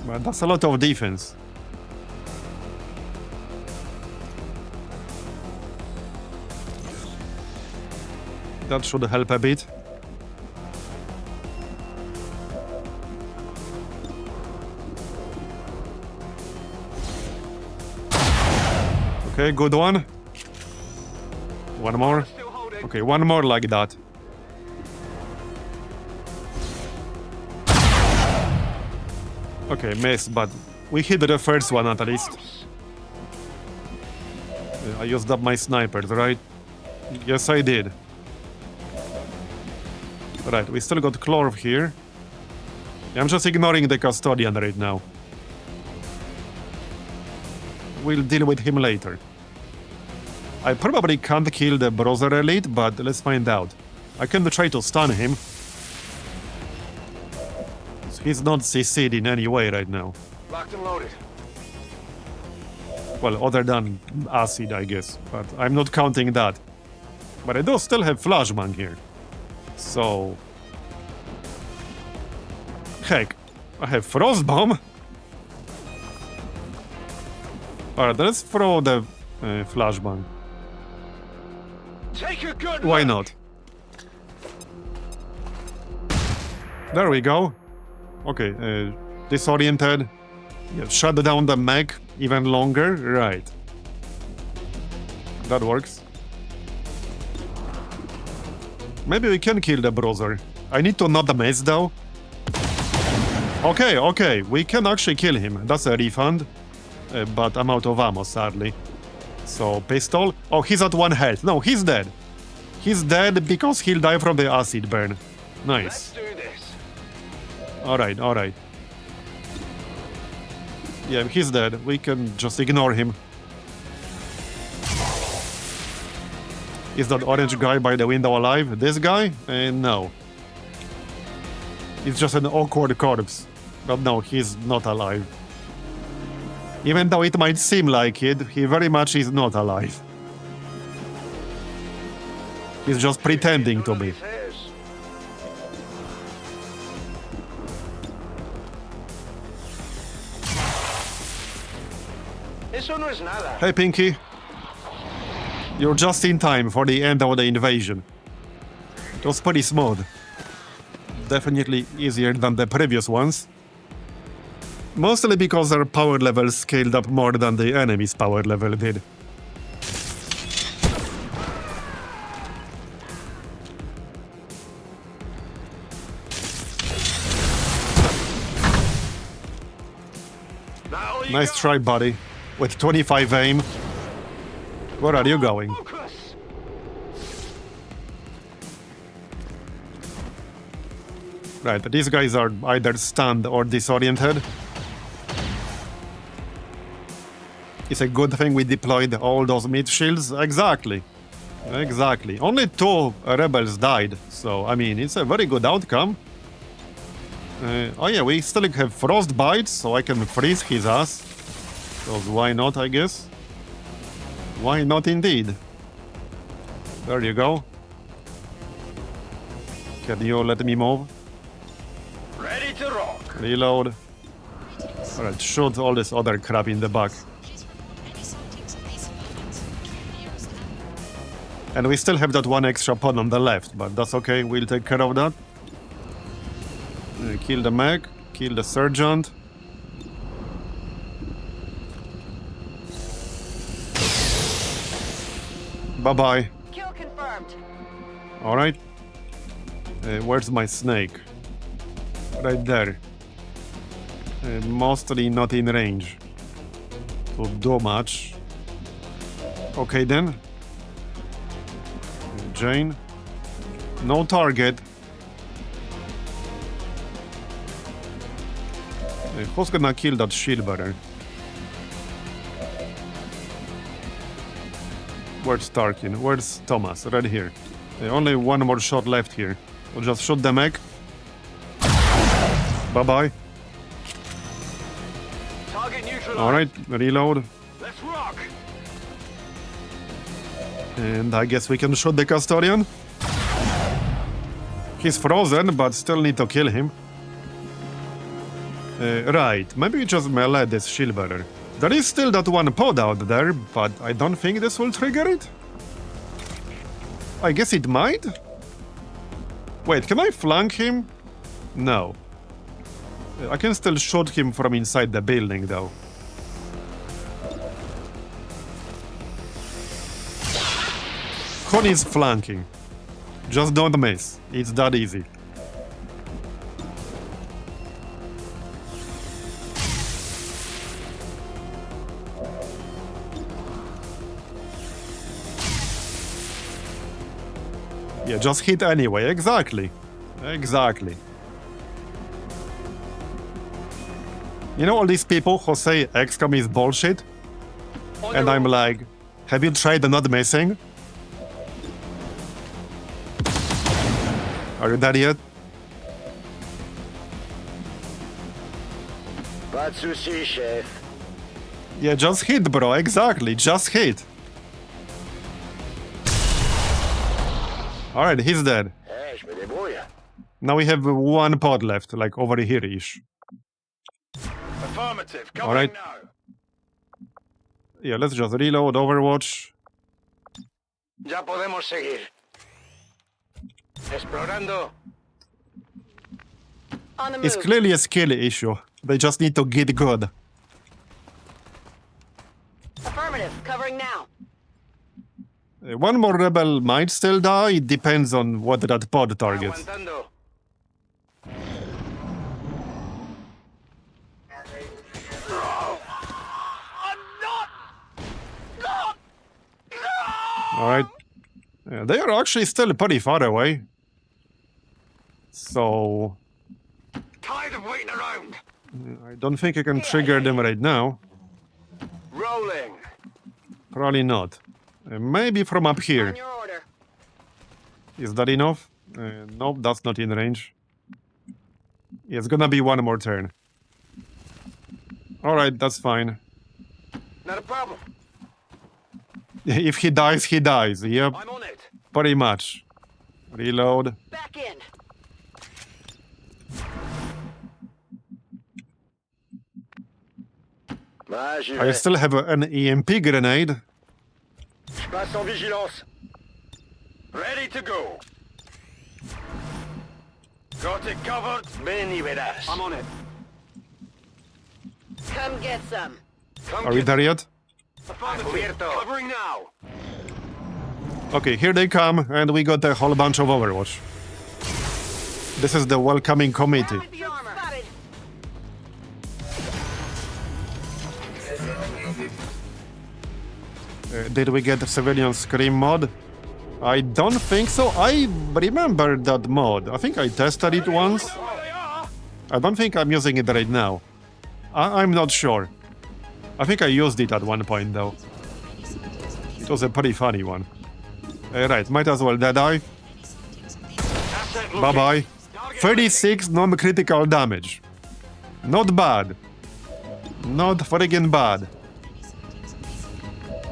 But that's a lot of defense. That should help a bit. Okay, good one. One more. Still holding. Okay, one more like that. Okay, missed, but we hit the first one at least. I used up my snipers, right? Yes, I did. Right, we still got Clorv here. I'm just ignoring the Custodian right now. We'll deal with him later. I probably can't kill the Marbozir elite, but let's find out. I can try to stun him. He's not CC'd in any way right now. Locked and loaded. Well, other than acid, I guess. But I'm not counting that. But I do still have Flashbang here. So... Heck, I have Frostbomb. Alright, let's throw the Flashbang. Take a good Why look. not? There we go. Okay, disoriented. Yeah, shut down the mech even longer. Right. That works. Maybe we can kill the Marbozir. I need to not miss though. Okay, okay, we can actually kill him. That's a refund. But I'm out of ammo, sadly. So, pistol. Oh, he's at 1 health. No, he's dead. He's dead because he'll die from the acid burn. Nice. Let's do this. Alright, alright. Yeah, he's dead. We can just ignore him. Is that orange guy by the window alive? This guy? No. It's just an awkward corpse. But no, he's not alive. Even though it might seem like it, he very much is not alive. He's just pretending to be. Eso no es nada. Hey, Pinky. You're just in time for the end of the invasion. It was pretty smooth. Definitely easier than the previous ones. Mostly because their power level scaled up more than the enemy's power level did. Nice try, buddy. With 25 aim, Where are you going? Focus! Right, these guys are either stunned or disoriented. It's a good thing we deployed all those meat shields. Exactly. Exactly. Only 2 rebels died, so, I mean, it's a very good outcome. Oh yeah, we still have frostbite, so I can freeze his ass. Because why not, I guess? Why not indeed? There you go. Can you let me move? Ready to rock. Reload. Alright, shoot all this other crap in the back. And we still have that 1 extra pod on the left, but that's okay, we'll take care of that. Kill the mech, kill the sergeant. Bye-bye. Kill confirmed. Alright. Where's my snake? Right there. Mostly not in range to do much. Okay then. Jane. No target. Who's gonna kill that shield bearer? Where's Tarkin? Where's Thomas? Right here. Only 1 more shot left here. We'll just shoot the mech. Bye-bye. Target neutralized. Alright, reload. Let's rock. And I guess we can shoot the Custodian. He's frozen, but still need to kill him. Right, maybe we just melee this shield bearer. There is still that 1 pod out there, but I don't think this will trigger it. I guess it might? Wait, can I flank him? No. I can still shoot him from inside the building, though. Con is flanking. Just don't miss. It's that easy. Yeah, just hit anyway. Exactly. Exactly. You know all these people who say XCOM is bullshit? And I'm like, have you tried not missing? Are you there yet? Pas de soucis, chef. Yeah, just hit, bro. Exactly. Just hit. Alright, he's dead. Eh, je me débrouille. Now we have 1 pod left, like over here-ish. Affirmative. Covering Alright. now. Yeah, let's just reload Overwatch. Ya podemos seguir. Explorando. On the move. It's clearly a skill issue. They just need to get good. Affirmative. Covering now. 1 more rebel might still die. It depends on what that pod targets. Aguantando. Alright. Yeah, they are actually still pretty far away. So... Tired of waiting around. I don't think I can trigger them right now. Rolling. Probably not. Maybe from up here. On your order. Is that enough? Nope, that's not in range. Yeah, it's gonna be 1 more turn. Alright, that's fine. Not a problem. If he dies, he dies. Yep, I'm on it. pretty much. Reload. Back in. J'y I vais. still have an EMP grenade. Je passe en vigilance. Ready to go. Got it covered. Ven y verás. I'm on it. Come get some. Come Are we get there yet? Affirmative. Covering now. Okay, here they come, and we got a whole bunch of Overwatch. This is the welcoming committee. The armor. Spotted. Did we get a civilian scream mod? I don't think so. I remember that mod. I think I tested it once. I don't think I'm using it right now. I'm not sure. I think I used it at one point though. It was a pretty funny one. Right, might as well dead-eye. Bye-bye. 36 non-critical damage. Not bad. Not friggin' bad.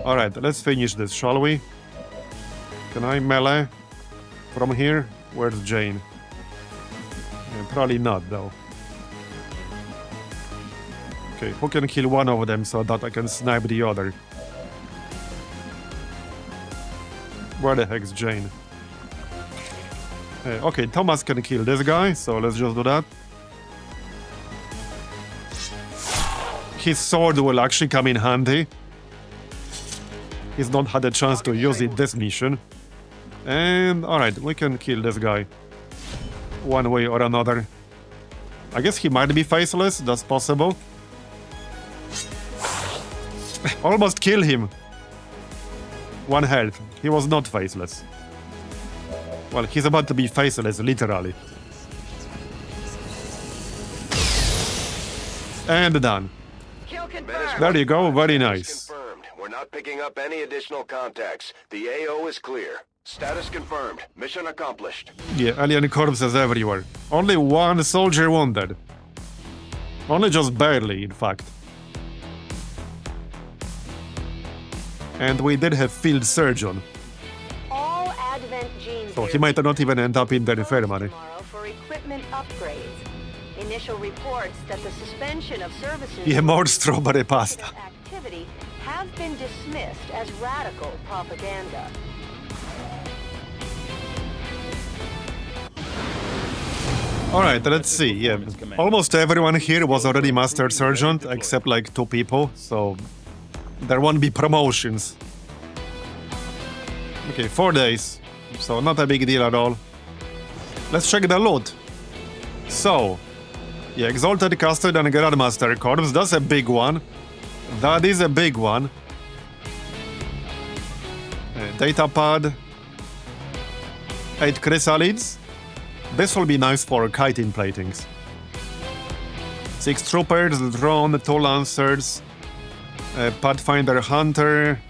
Alright, let's finish this, shall we? Can I melee from here? Where's Jane? Probably not, though. Okay, who can kill one of them so that I can snipe the other? Where the heck's Jane? Okay, Thomas can kill this guy, so let's just do that. His sword will actually come in handy. He's not had a chance to use it this mission. And alright, we can kill this guy. One way or another. I guess he might be faceless, that's possible. Almost kill him. 1 health. He was not faceless. Well, he's about to be faceless, literally. And done. Kill confirmed. There you go, very nice. Confirmed. We're not picking up any additional contacts. The AO is clear. Status confirmed. Mission accomplished. Yeah, alien corpses everywhere. Only 1 soldier wounded. Only just barely, in fact. And we did have field surgeon. All Advent genes. So he might not even end up in the infirmary. Tomorrow for equipment upgrades. Initial reports that the suspension of services. Yeah, more strawberry pasta. Activity have been dismissed as radical propaganda. Alright, let's see, yeah. Almost everyone here was already Master Sergeant, except like 2 people, so there won't be promotions. Okay, 4 days, so not a big deal at all. Let's check the loot. So, yeah, Exalted Custard and Grandmaster Corps, that's a big one. That is a big one. Datapad. 8 chrysalids. This will be nice for chitin platings. 6 troopers, drone, 2 lancers, Pathfinder Hunter,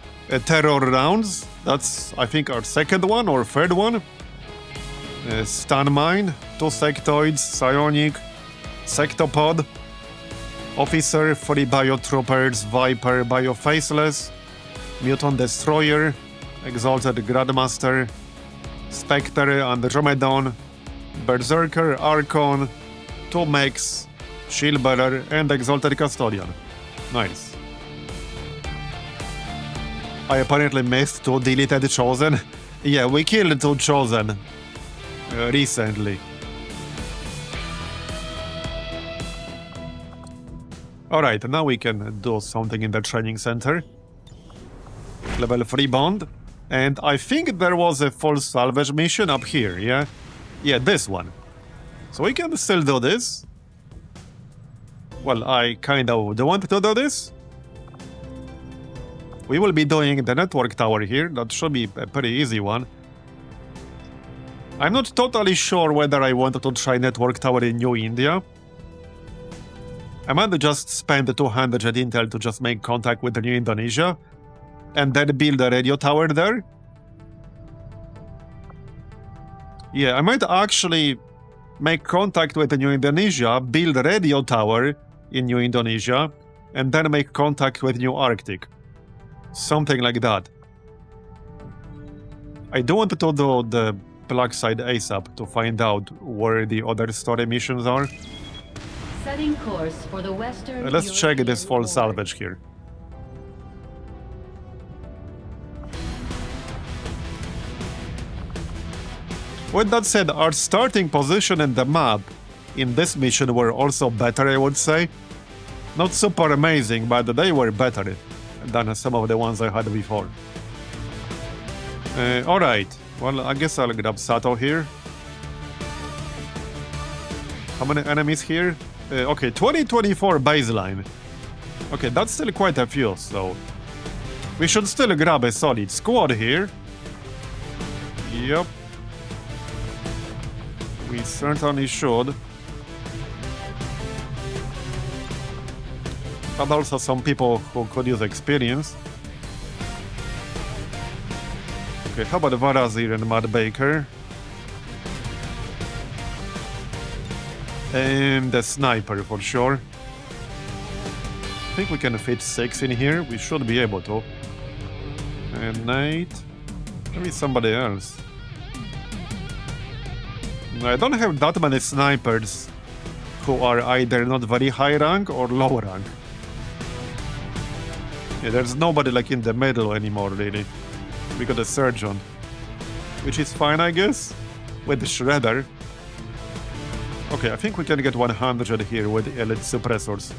terror rounds. That's, I think, our 2nd one or 3rd one. Stun mine, 2 sectoids, psionic, sectopod, officer, 3 biotroopers, Viper, biofaceless, mutant destroyer, exalted Grandmaster, Spectre, Andromedon, Berserker, Archon, 2 mechs, Shieldbearer, and Exalted Custodian. Nice. I apparently missed 2 deleted Chosen. Yeah, we killed 2 Chosen recently. Alright, now we can do something in the training center. Level 3 bond. And I think there was a full salvage mission up here, yeah? Yeah, this one. So we can still do this. Well, I kind of do want to do this. We will be doing the network tower here. That should be a pretty easy one. I'm not totally sure whether I want to try network tower in New India. I might just spend 200 jet intel to just make contact with the New Indonesia and then build a radio tower there. Yeah, I might actually make contact with the New Indonesia, build a radio tower in New Indonesia, and then make contact with New Arctic. Something like that. I do want to do the black side ASAP to find out where the other story missions are. Setting course for the Western Let's check European this full border. salvage here. With that said, our starting position and the map in this mission were also better, I would say. Not super amazing, but they were better than some of the ones I had before. Alright, well, I guess I'll grab Sato here. How many enemies here? Okay, 2024 baseline. Okay, that's still quite a few, so We should still grab a solid squad here. Yep. We certainly should. But also some people who could use experience. Okay, how about Marbozir and Matt Baker? And the sniper for sure. I think we can fit 6 in here. We should be able to. And Nate. Maybe somebody else. I don't have that many snipers who are either not very high rank or low rank. Yeah, there's nobody like in the middle anymore, really. We got a surgeon, which is fine, I guess, with the shredder. Okay, I think we can get 100 here with elite suppressors.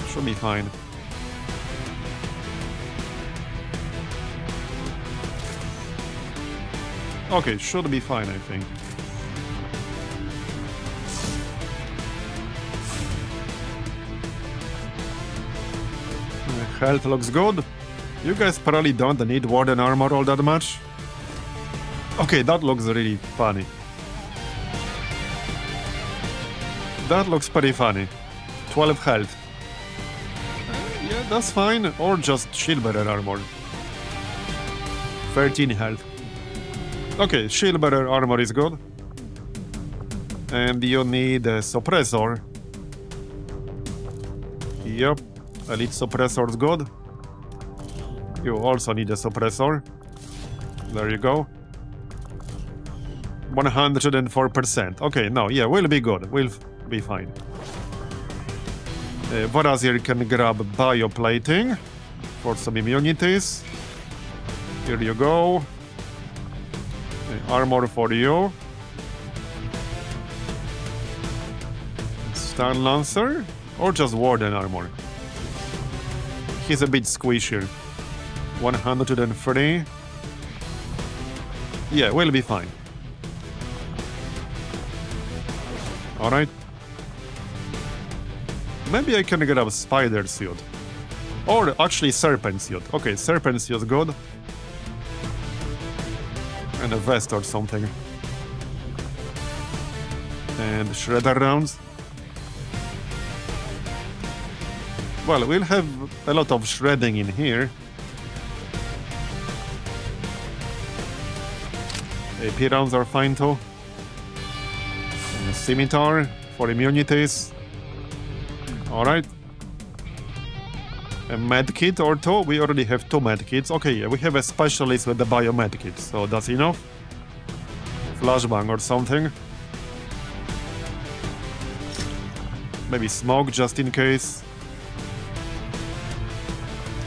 Should be fine. Okay, should be fine, I think. Health looks good. You guys probably don't need Warden armor all that much. Okay, that looks really funny. That looks pretty funny. 12 health. Yeah, that's fine. Or just Shieldbearer armor. 13 health. Okay, Shieldbearer armor is good. And you need a suppressor. Yep, elite suppressor is good. You also need a suppressor. There you go. 104%. Okay, no, yeah, we'll be good. We'll be fine. Marbozir can grab bioplating for some immunities. Here you go. Armor for you. Stun Lancer or just Warden armor. He's a bit squishier. 103. Yeah, we'll be fine. Alright. Maybe I can grab Spider Suit. Or actually Serpent Suit. Okay, Serpent Suit is good. And a vest or something. And Shredder rounds. Well, we'll have a lot of shredding in here. AP rounds are fine too. And a scimitar for immunities. Alright. A medkit or two? We already have 2 medkits. Okay, yeah, we have a specialist with the biomedkit, so that's enough. Flashbang or something. Maybe smoke just in case.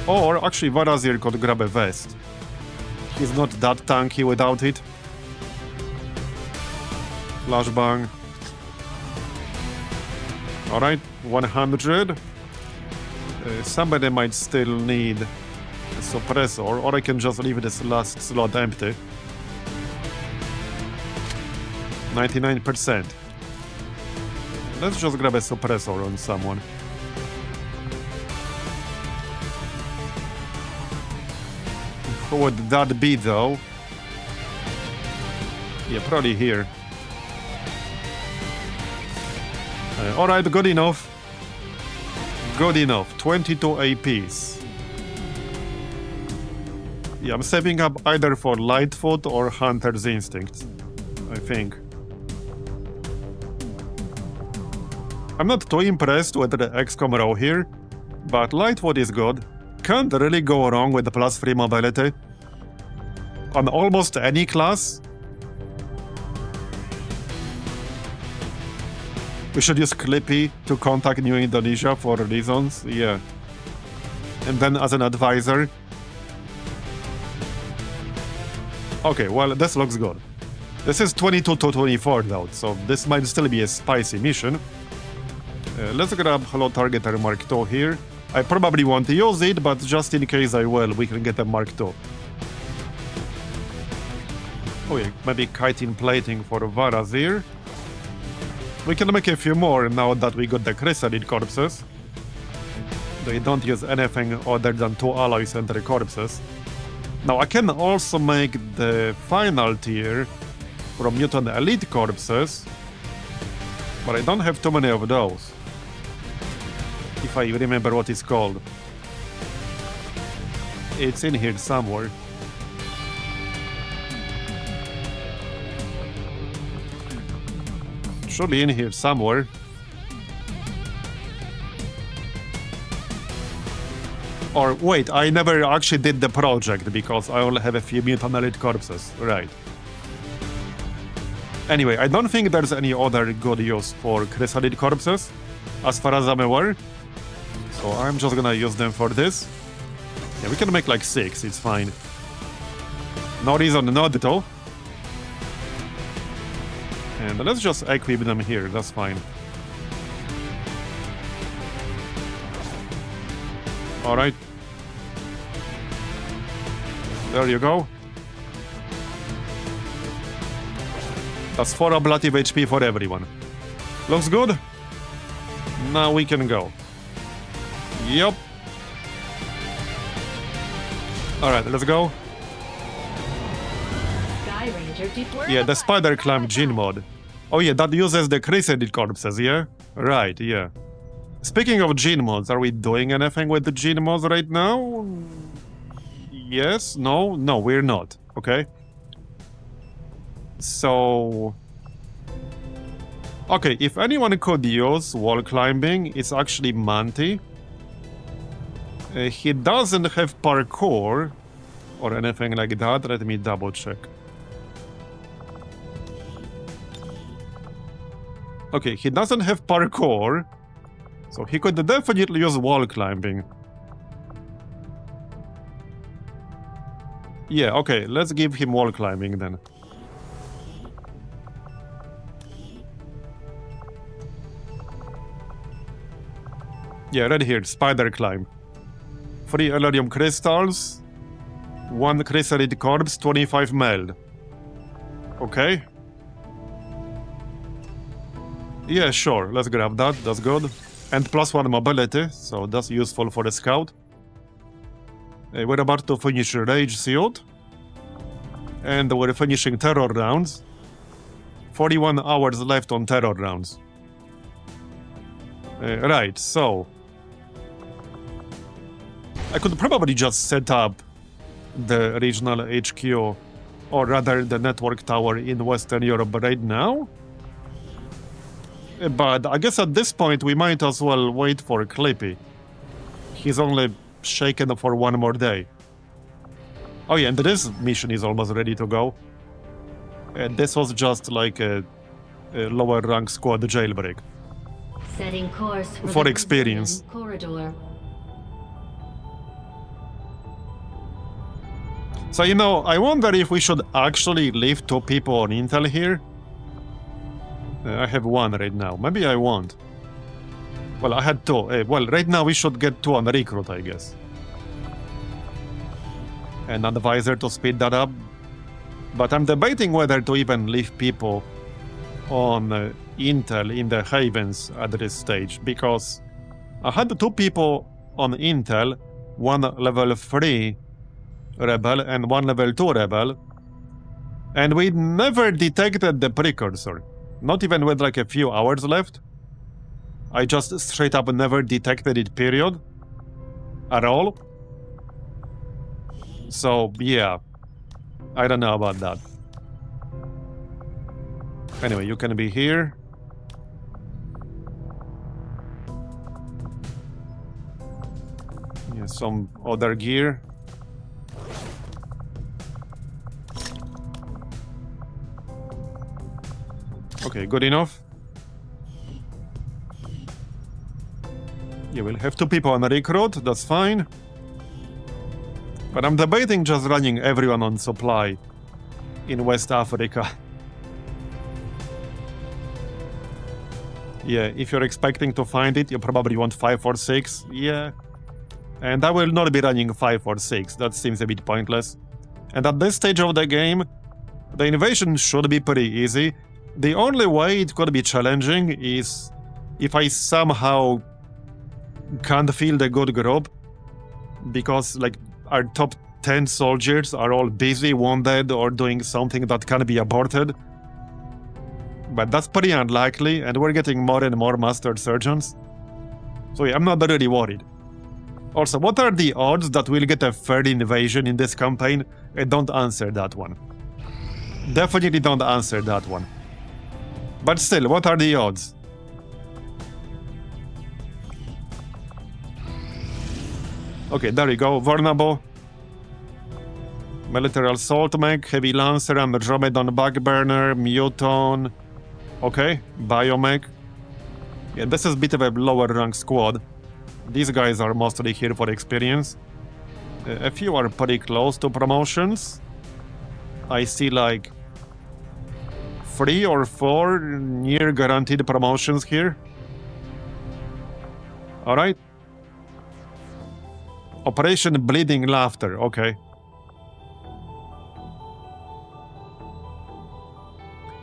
Or actually Marbozir could grab a vest. He's not that tanky without it. Flashbang. Alright, 100. Somebody might still need a suppressor, or I can just leave this last slot empty. 99%. Let's just grab a suppressor on someone. Who would that be though? Yeah, probably here. Alright, good enough. Good enough. 22 APs. Yeah, I'm saving up either for Lightfoot or Hunter's Instinct, I think. I'm not too impressed with the XCOM row here, but Lightfoot is good. Can't really go wrong with the +3 mobility. On almost any class. We should use Clippy to contact New Indonesia for reasons, yeah. And then as an advisor. Okay, well, this looks good. This is 22 to 24 though, so this might still be a spicy mission. Let's grab Hollow Targeter Mark II here. I probably won't use it, but just in case I will, we can get a Mark II. Oh yeah, maybe chitin plating for Marbozir. We can make a few more now that we got the chrysalid corpses. They don't use anything other than 2 alloys and 3 corpses. Now I can also make the final tier from mutant elite corpses, but I don't have too many of those. If I remember what it's called. It's in here somewhere. Should be in here somewhere. Or wait, I never actually did the project because I only have a few mutant elite corpses. Right. Anyway, I don't think there's any other good use for chrysalid corpses, as far as I'm aware. So I'm just gonna use them for this. Yeah, we can make like 6, it's fine. No reason not to. And let's just equip them here, that's fine. Alright. There you go. That's 4 ablative HP for everyone. Looks good? Now we can go. Yup. Alright, let's go. Sky Ranger deployed. Yeah, the spider climb gene mod. Oh yeah, that uses the chrysalid corpses, yeah? Right, yeah. Speaking of gene mods, are we doing anything with the gene mods right now? Yes? No? No, we're not. Okay. So... Okay, if anyone could use wall climbing, it's actually Manti. He doesn't have parkour or anything like that. Let me double check. Okay, he doesn't have parkour, so he could definitely use wall climbing. Yeah, okay, let's give him wall climbing then. Yeah, right here, spider climb. 3 Elerium crystals, 1 chrysalid corpse, 25 meld. Okay. Yeah, sure, let's grab that, that's good. And +1 mobility, so that's useful for the scout. We're about to finish Rage Suit. And we're finishing Terror rounds. 41 hours left on Terror rounds. Right, so... I could probably just set up the regional HQ, or rather the network tower in Western Europe right now. But I guess at this point we might as well wait for Clippy. He's only shaken for 1 more day. Oh yeah, and this mission is almost ready to go. And this was just like a lower rank squad jailbreak. Setting course For the experience. corridor. So, you know, I wonder if we should actually leave 2 people on Intel here. I have 1 right now. Maybe I won't. Well, I had 2. Well, right now we should get 2 on recruit, I guess. An advisor to speed that up. But I'm debating whether to even leave people on Intel in the Havens at this stage, because I had 2 people on Intel, 1 level 3 rebel and 1 level 2 rebel, and we never detected the precursor, not even with like a few hours left. I just straight up never detected it, period, at all. So yeah, I don't know about that. Anyway, you can be here. Yeah, some other gear. Okay, good enough. Yeah, we'll have 2 people on the recruit, that's fine. But I'm debating just running everyone on supply in West Africa. Yeah, if you're expecting to find it, you probably want 5 or 6. Yeah. And I will not be running 5 or 6. That seems a bit pointless. And at this stage of the game, the invasion should be pretty easy. The only way it could be challenging is if I somehow can't feel the good group because like our top 10 soldiers are all busy, wounded, or doing something that can be aborted. But that's pretty unlikely, and we're getting more and more master surgeons. So yeah, I'm not really worried. Also, what are the odds that we'll get a third invasion in this campaign? Don't answer that one. Definitely don't answer that one. But still, what are the odds? Okay, there we go. Vulnerable. Military Assault Mech, Heavy Lancer, Andromedon Backburner, Muton. Okay, Biomech. Yeah, this is a bit of a lower rank squad. These guys are mostly here for experience. A few are pretty close to promotions. I see like 3 or 4 near guaranteed promotions here. Alright. Operation Bleeding Laughter, okay.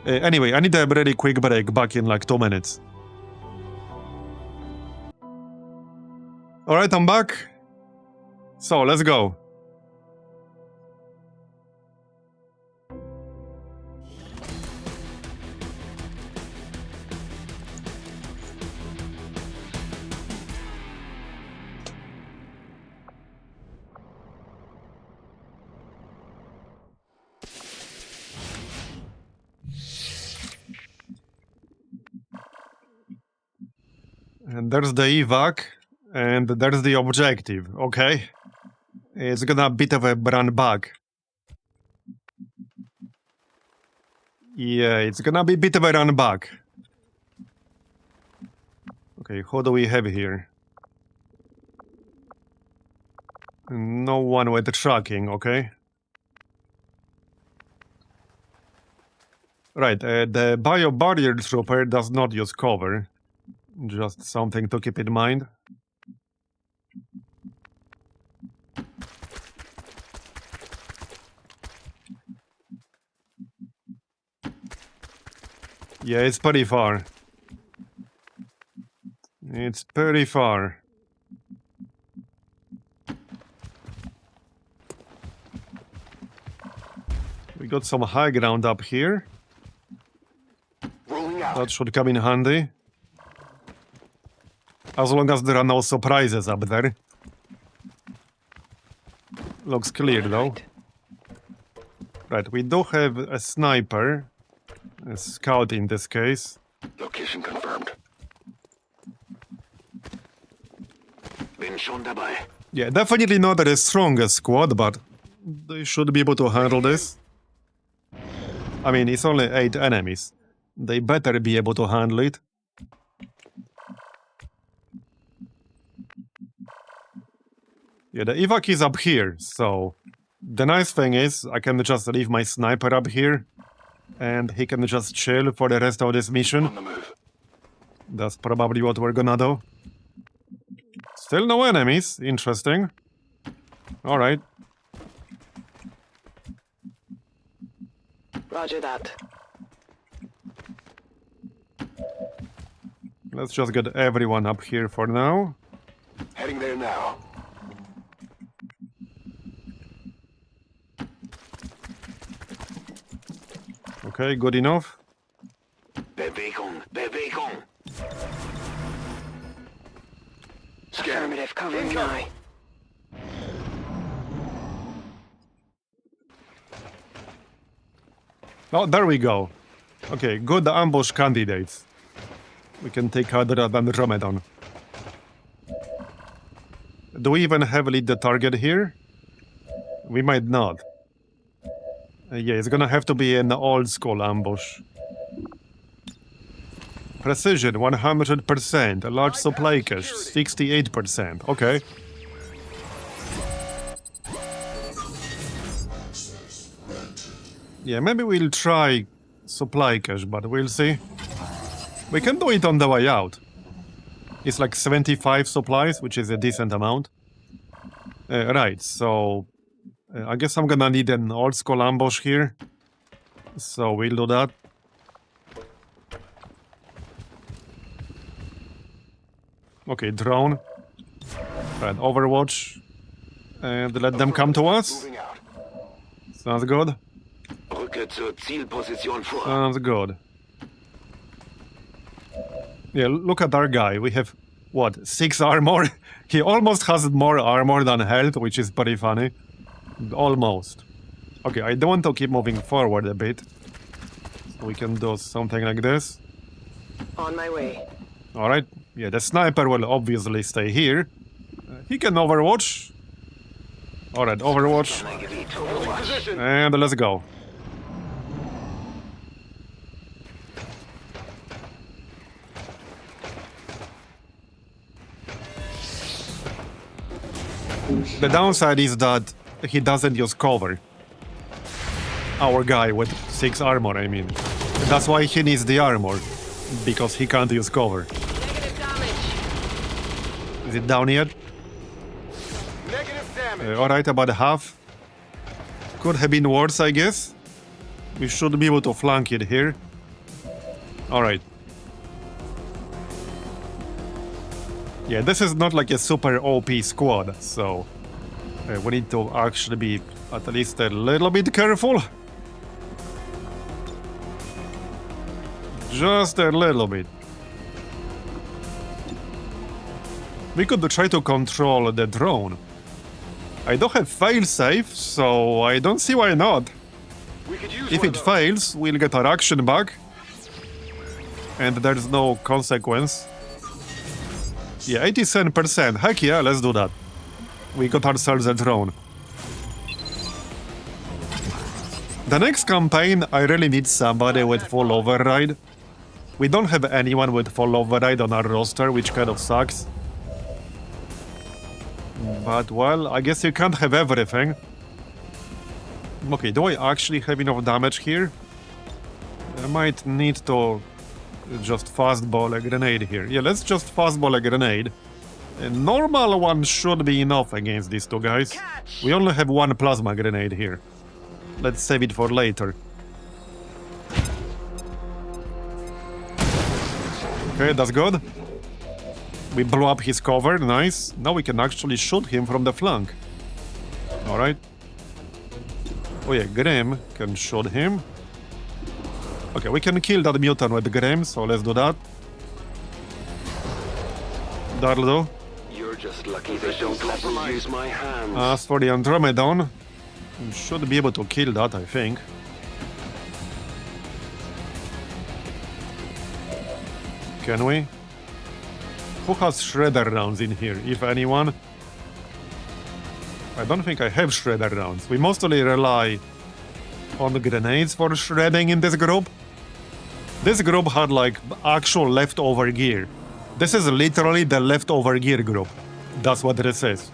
Anyway, I need a really quick break, back in like 2 minutes. Alright, I'm back. So, let's go. And there's the evac, and there's the objective, okay? It's gonna be a bit of a run back. Yeah, it's gonna be a bit of a run back. Okay, who do we have here? No one with tracking, okay? Right, the bio-barrier trooper does not use cover. Just something to keep in mind. Yeah, it's pretty far. It's pretty far. We got some high ground up here. Rolling out. That should come in handy. As long as there are no surprises up there. Looks clear though. Right, we do have a sniper. A scout in this case. Location confirmed. Bin schon dabei. Yeah, definitely not the strongest squad, but they should be able to handle this. I mean, it's only 8 enemies. They better be able to handle it. Yeah, the evac is up here, so the nice thing is I can just leave my sniper up here and he can just chill for the rest of this mission. On the move. That's probably what we're gonna do. Still no enemies, interesting. Alright. Roger that. Let's just get everyone up here for now. Heading there now. Okay, good enough. Bewegung, Bewegung. Scan. Affirmative, covering nigh. Oh, there we go. Okay, good ambush candidates. We can take Hadra and Andromedon. Do we even have lead the target here? We might not. Yeah, it's gonna have to be an old school ambush. Precision 100%, a large supply cache 68%. Okay. Yeah, maybe we'll try supply cache, but we'll see. We can do it on the way out. It's like 75 supplies, which is a decent amount. Right, so I guess I'm gonna need an old school ambush here. So we'll do that. Okay, drone. Right, Overwatch. And let them come to us. Moving out. Sounds good. Rücke zur Zielposition vor. Sounds good. Yeah, look at our guy. We have, what, 6 armor? He almost has more armor than health, which is pretty funny. Almost. Okay, I don't want to keep moving forward a bit. So we can do something like this. On my way. Alright. Yeah, the sniper will obviously stay here. He can overwatch. Alright, overwatch. Position. And let's go. The downside is that he doesn't use cover. Our guy with 6 armor, I mean. That's why he needs the armor. Because he can't use cover. Negative damage. Is it down yet? Negative damage. Alright, about half. Could have been worse, I guess. We should be able to flank it here. Alright. Yeah, this is not like a super OP squad, so we need to actually be at least a little bit careful. Just a little bit. We could try to control the drone. I don't have failsafe, so I don't see why not. We could use If one it of those. fails, we'll get our action back. And there's no consequence. Yeah, 87%. Heck yeah, let's do that. We got ourselves a drone. The next campaign, I really need somebody with full override. We don't have anyone with full override on our roster, which kind of sucks. But, well, I guess you can't have everything. Okay, do I actually have enough damage here? I might need to just fastball a grenade here. Yeah, let's just fastball a grenade. A normal one should be enough against these two guys. We only have one plasma grenade here. Let's save it for later. Okay, that's good. We blew up his cover, nice. Now we can actually shoot him from the flank. Alright. Oh yeah, Grim can shoot him. Okay, we can kill that mutant with Grim, so let's do that. That'll do. You're just lucky they don't let me use my hands. As for the Andromedon, we should be able to kill that, I think. Can we? Who has shredder rounds in here, if anyone? I don't think I have shredder rounds. We mostly rely on grenades for shredding in this group. This group had like actual leftover gear. This is literally the leftover gear group. That's what this is.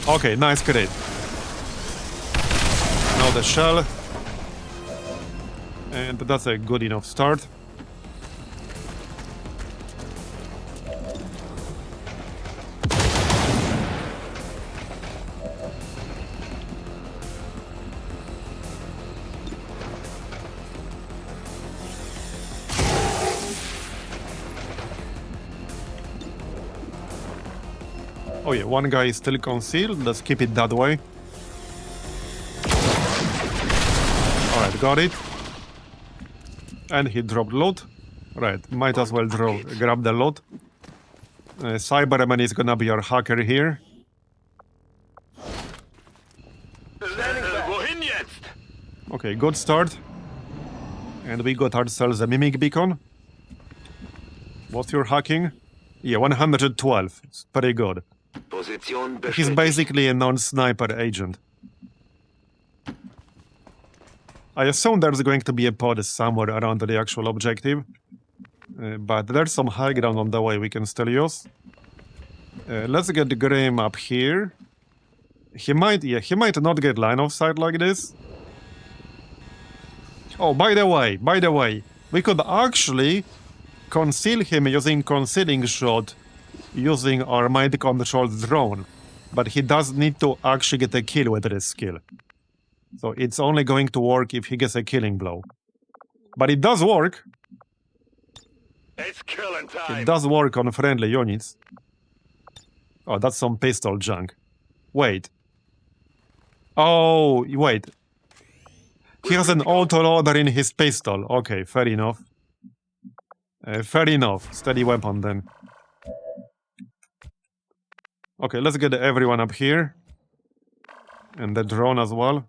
Okay, nice crit. Now the shell. And that's a good enough start. Oh yeah, one guy is still concealed. Let's keep it that way. Alright, got it. And he dropped loot. Right, might as well grab the loot. Cyberman is gonna be our hacker here. Wohin jetzt? Okay, good start. And we got ourselves a mimic beacon. What's your hacking? Yeah, 112. It's pretty good. Position He's bestätigt. basically a non-sniper agent. I assume there's going to be a pod somewhere around the actual objective. But there's some high ground on the way we can still use. Let's get Grim up here. He might not get line of sight like this. Oh, by the way, we could actually conceal him using concealing shot using our mind-controlled drone. But he does need to actually get a kill with this skill. So it's only going to work if he gets a killing blow. But it does work. It's killing time. It does work on friendly units. Oh, that's some pistol junk. Wait. Oh, wait. He has an autoloader in his pistol. Okay, fair enough. Fair enough. Steady weapon then. Okay, let's get everyone up here. And the drone as well.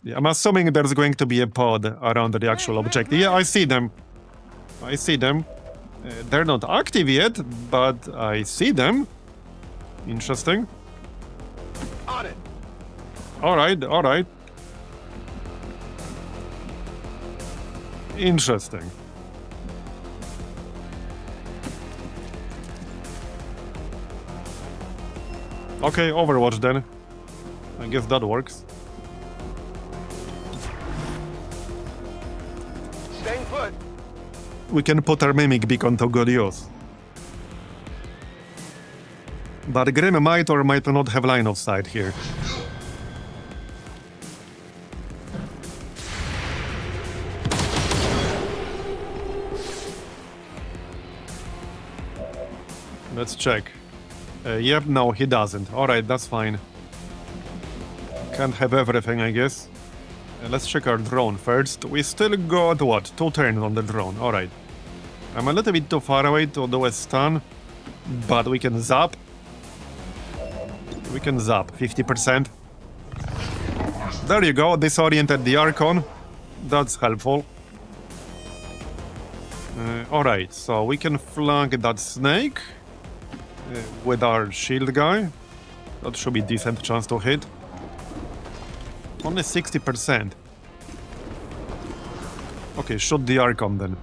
Yeah, I'm assuming there's going to be a pod around the actual objective. Yeah, I see them. I see them. They're not active yet, but I see them. Interesting. On it. Alright, alright. Interesting. Okay, Overwatch then. I guess that works. Staying put. We can put our mimic beacon to good use. But Grim might or might not have line of sight here. Let's check. Yep, no, he doesn't. Alright, that's fine. Can't have everything, I guess. Let's check our drone first. We still got, what, 2 turns on the drone. Alright. I'm a little bit too far away to do a stun, but we can zap. We can zap, 50%. There you go, disoriented the Archon. That's helpful. Alright, so we can flank that snake with our shield guy. That should be a decent chance to hit. Only 60%. Okay, shoot the Archon then.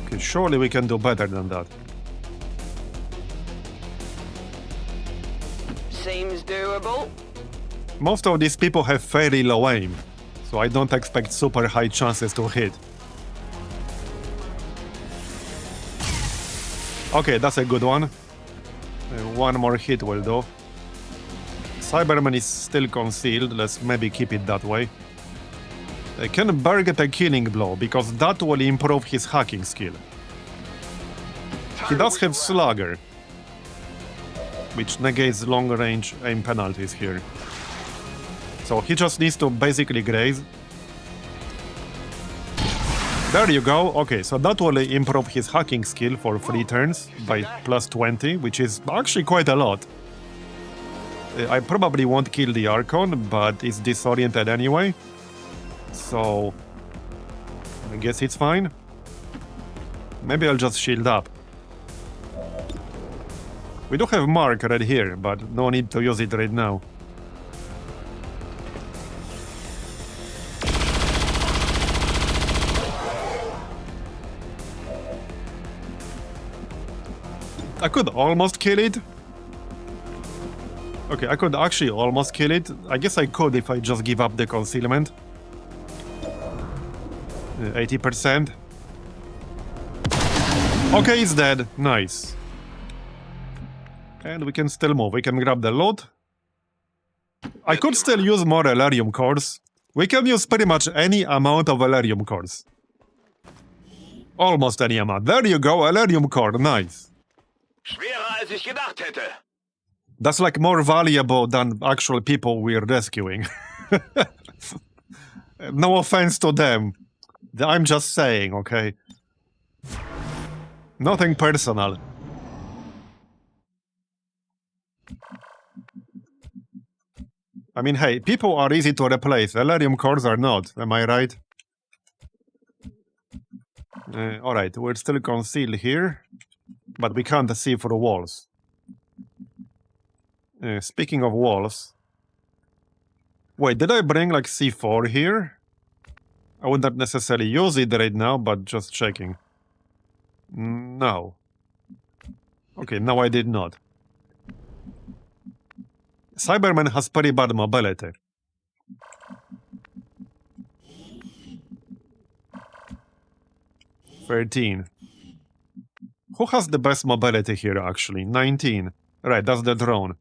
Okay, surely we can do better than that. Seems doable. Most of these people have fairly low aim, so I don't expect super high chances to hit. Okay, that's a good one. One more hit will do. Cyberman is still concealed, let's maybe keep it that way. Can Bear get a killing blow, because that will improve his hacking skill. He does have Slugger, which negates long-range aim penalties here. So he just needs to basically graze. There you go. Okay, so that will improve his hacking skill for 3 turns by plus 20, which is actually quite a lot. I probably won't kill the Archon, but it's disoriented anyway. So I guess it's fine. Maybe I'll just shield up. We do have Mark right here, but no need to use it right now. I could almost kill it. Okay, I could actually almost kill it. I guess I could if I just give up the concealment. 80%. Okay, it's dead. Nice. And we can still move. We can grab the loot. I could still use more Elerium cores. We can use pretty much any amount of Elerium cores. Almost any amount. There you go, Elerium core. Nice. Schwerer als ich gedacht hätte. That's like more valuable than actual people we're rescuing. No offense to them. I'm just saying, okay? Nothing personal. I mean, hey, people are easy to replace. Elerium cores are not. Am I right? Alright, we're still concealed here. But we can't see through walls. Speaking of walls... Wait, did I bring like C4 here? I would not necessarily use it right now, but just checking. No. Okay, no I did not. Cyberman has pretty bad mobility. $13. Who has the best mobility here, actually? 19. Right, that's the drone.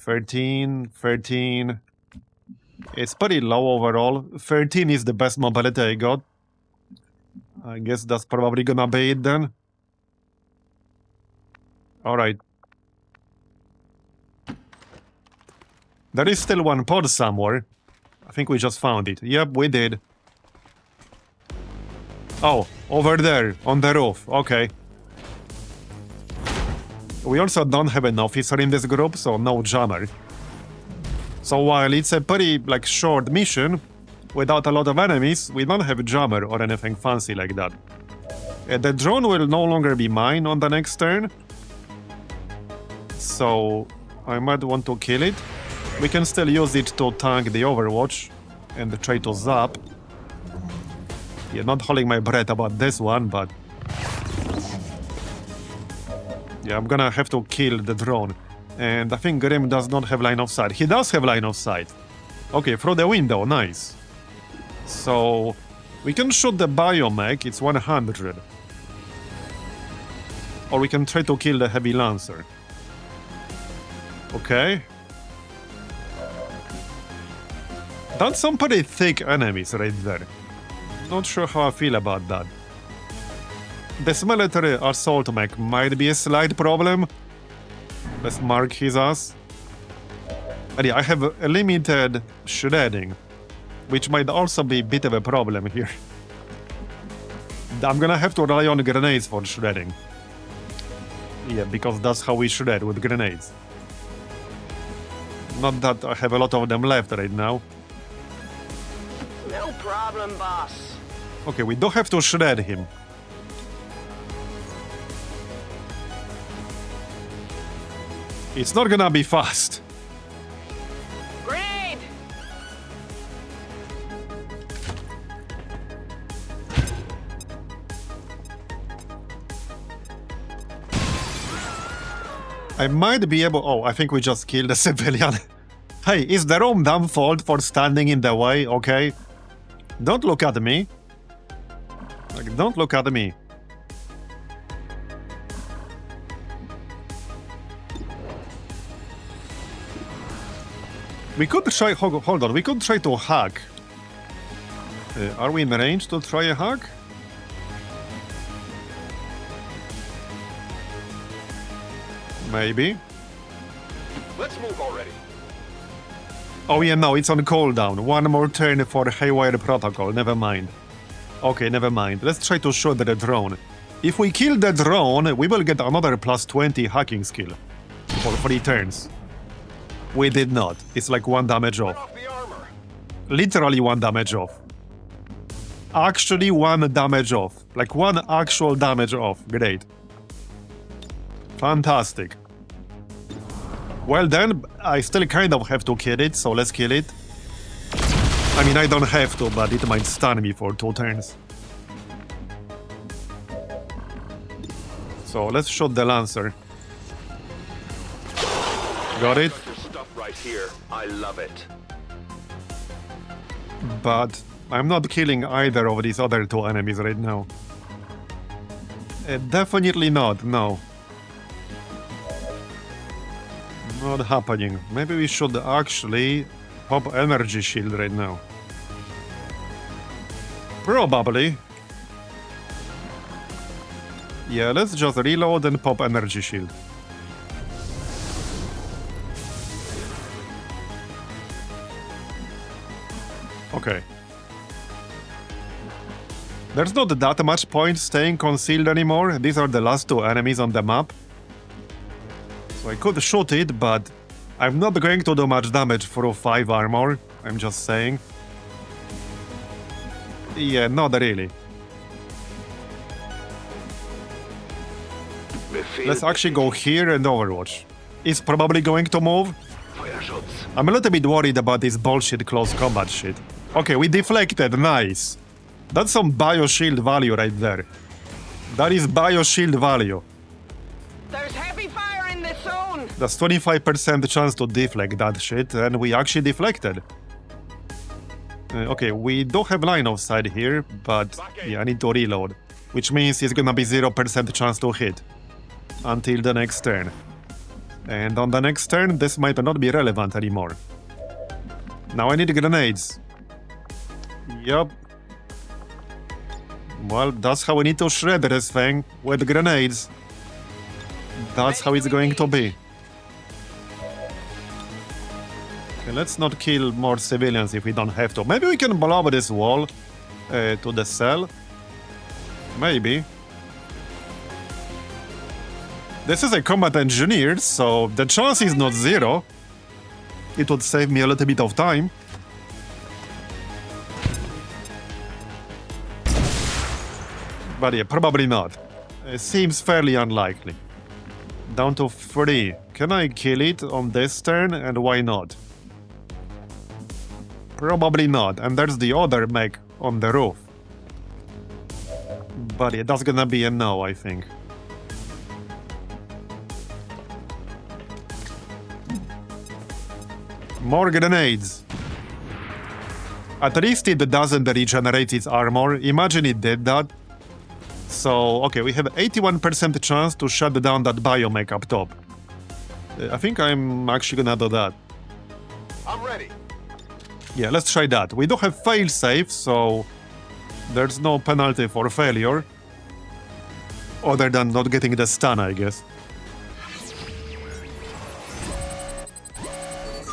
13, 13. It's pretty low overall. 13 is the best mobility I got. I guess that's probably gonna be it then. Alright. There is still one pod somewhere. I think we just found it. Yep, we did. Oh, over there, on the roof. Okay. We also don't have an officer in this group, so no jammer. So while it's a pretty, like, short mission, without a lot of enemies, we don't have a jammer or anything fancy like that. The drone will no longer be mine on the next turn. So I might want to kill it. We can still use it to tank the Overwatch and try to zap. Yeah, not holding my breath about this one, but... yeah, I'm gonna have to kill the drone. And I think Grim does not have line of sight. He does have line of sight. Okay, through the window, nice. So... we can shoot the biomech, it's 100. Or we can try to kill the heavy lancer. Okay. That's some pretty thick enemies right there. Not sure how I feel about that. This military assault mech might be a slight problem. Let's mark his ass. And yeah, I have a limited shredding, which might also be a bit of a problem here. I'm gonna have to rely on grenades for shredding. Yeah, because that's how we shred, with grenades. Not that I have a lot of them left right now. No problem, boss. Okay, we do have to shred him. It's not gonna be fast. Grenade! I might be able... oh, I think we just killed a civilian. Hey, is their own damn fault for standing in the way, okay? Don't look at me. Like, don't look at me. We could try... hold on, we could try to hack. Are we in range to try a hack? Maybe. Let's move already. Oh yeah, no, it's on cooldown. One more turn for Haywire Protocol, never mind. Okay, never mind. Let's try to shoot the drone. If we kill the drone, we will get another plus 20 hacking skill. For 3 turns. We did not. It's like 1 damage off. Off the armor. Literally 1 damage off. Actually 1 damage off. Like 1 actual damage off. Great. Fantastic. Well then, I still kind of have to kill it, so let's kill it. I mean, I don't have to, but it might stun me for 2 turns. So let's shoot the Lancer. Got it? Stuff right here. I love it. But I'm not killing either of these other 2 enemies right now. Definitely not, no. Not happening. Maybe we should actually pop energy shield right now. Probably. Yeah, let's just reload and pop energy shield. Okay. There's not that much point staying concealed anymore. These are the last 2 enemies on the map. So I could shoot it, but I'm not going to do much damage through 5 armor. I'm just saying. Yeah, not really. Let's actually go here and Overwatch. It's probably going to move. I'm a little bit worried about this bullshit close combat shit. Okay, we deflected, nice. That's some bioshield value right there. That is bioshield value. There's heavy fire in this zone! That's 25% chance to deflect that shit, and we actually deflected. Okay, we do have line of sight here, but yeah, I need to reload. Which means it's gonna be 0% chance to hit. Until the next turn. And on the next turn, this might not be relevant anymore. Now I need grenades. Yup. Well, that's how we need to shred this thing, with grenades. That's how it's going to be. Okay, let's not kill more civilians if we don't have to. Maybe we can blow up this wall to the cell. Maybe. This is a combat engineer, so the chance is not zero. It would save me a little bit of time. But yeah, probably not. It seems fairly unlikely. Down to 3. Can I kill it on this turn, and why not? Probably not, and there's the other mech on the roof. But yeah, that's gonna be a no, I think. More grenades. At least it doesn't regenerate its armor. Imagine it did that. So, okay, we have 81% chance to shut down that biomech up top. I think I'm actually gonna do that. I'm ready. Yeah, let's try that. We do have failsafe, so there's no penalty for failure. Other than not getting the stun, I guess.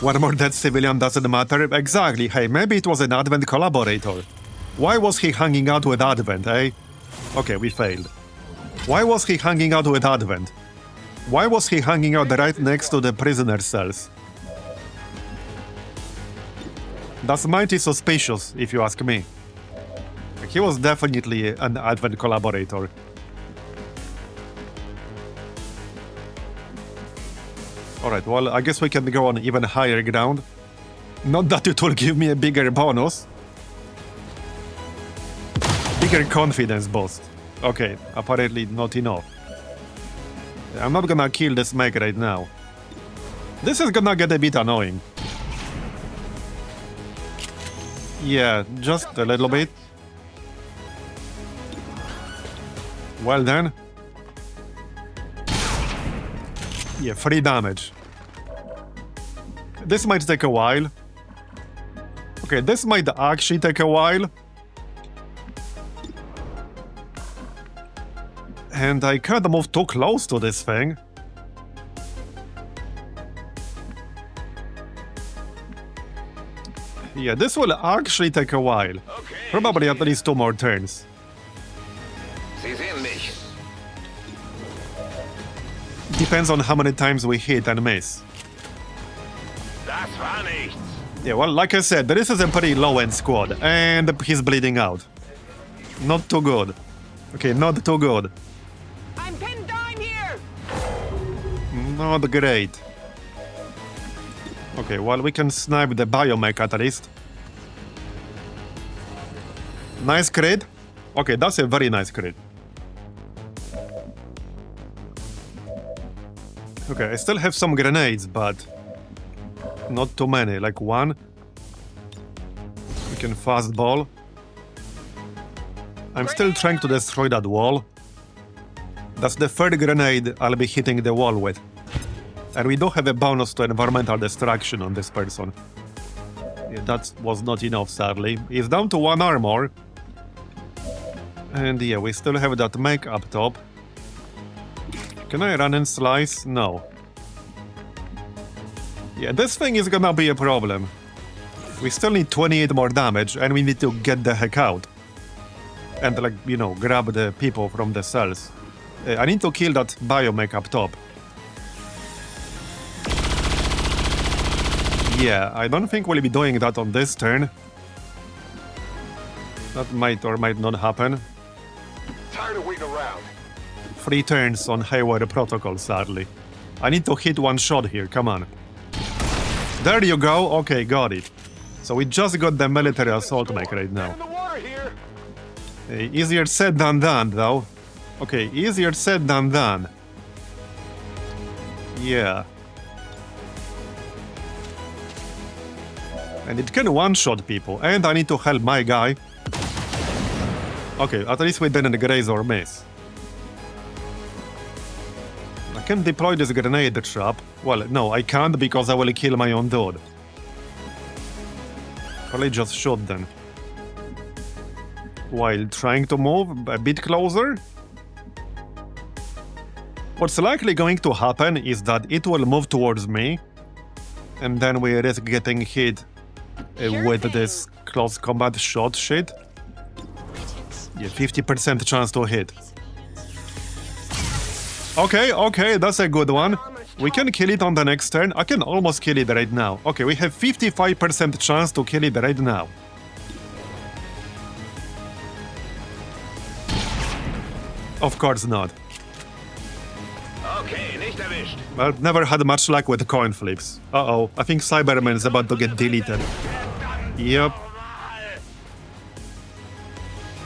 One more dead civilian doesn't matter. Exactly, hey, maybe it was an Advent collaborator. Why was he hanging out with Advent, eh? Okay, we failed. Why was he hanging out with Advent? Why was he hanging out right next to the prisoner cells? That's mighty suspicious, if you ask me. He was definitely an Advent collaborator. Alright, well, I guess we can go on even higher ground. Not that it will give me a bigger bonus. Bigger confidence boost. Okay, apparently not enough. I'm not gonna kill this mech right now. This is gonna get a bit annoying. Yeah, just a little bit. Well then. Yeah, 3 damage. This might take a while. Okay, this might actually take a while. And I can't move too close to this thing. Yeah, this will actually take a while. Okay. Probably at least 2 more turns. Sie sehen mich. Depends on how many times we hit and miss. Das war nichts. Yeah, well, like I said, this is a pretty low-end squad. And he's bleeding out. Not too good. Okay, not too good. I'm pinned down here! Not great. Okay, well, we can snipe the biomech at least. Nice crit. Okay, that's a very nice crit. Okay, I still have some grenades, but not too many, like 1. We can fastball. I'm still trying to destroy that wall. That's the 3rd grenade I'll be hitting the wall with. And we do have a bonus to environmental destruction on this person. Yeah, that was not enough, sadly. He's down to 1 armor. And yeah, we still have that mech up top. Can I run and slice? No. Yeah, this thing is gonna be a problem. We still need 28 more damage, and we need to get the heck out. And, like, you know, grab the people from the cells. I need to kill that biomech up top. Yeah, I don't think we'll be doing that on this turn. That might or might not happen. Tired of waiting around. 3 turns on Hayward Protocol, sadly. I need to hit 1 shot here, come on. There you go, okay, got it. So we just got the military assault mech right now. In the water here. Easier said than done, though. Okay, easier said than done. Yeah. And it can one-shot people, and I need to help my guy. Okay, at least we didn't graze or miss. can deploy this grenade trap. Well, no, I can't because I will kill my own dude. Probably just shoot then. While trying to move a bit closer. What's likely going to happen is that it will move towards me, and then we risk getting hit with this close combat shot shit. Yeah, 50% chance to hit. Okay, that's a good one. We can kill it on the next turn. I can almost kill it right now. Okay, we have 55% chance to kill it right now. Of course not. Okay, nicht erwischt. Well, never had much luck with coin flips. Uh-oh, I think Cyberman is about to get deleted. Yep.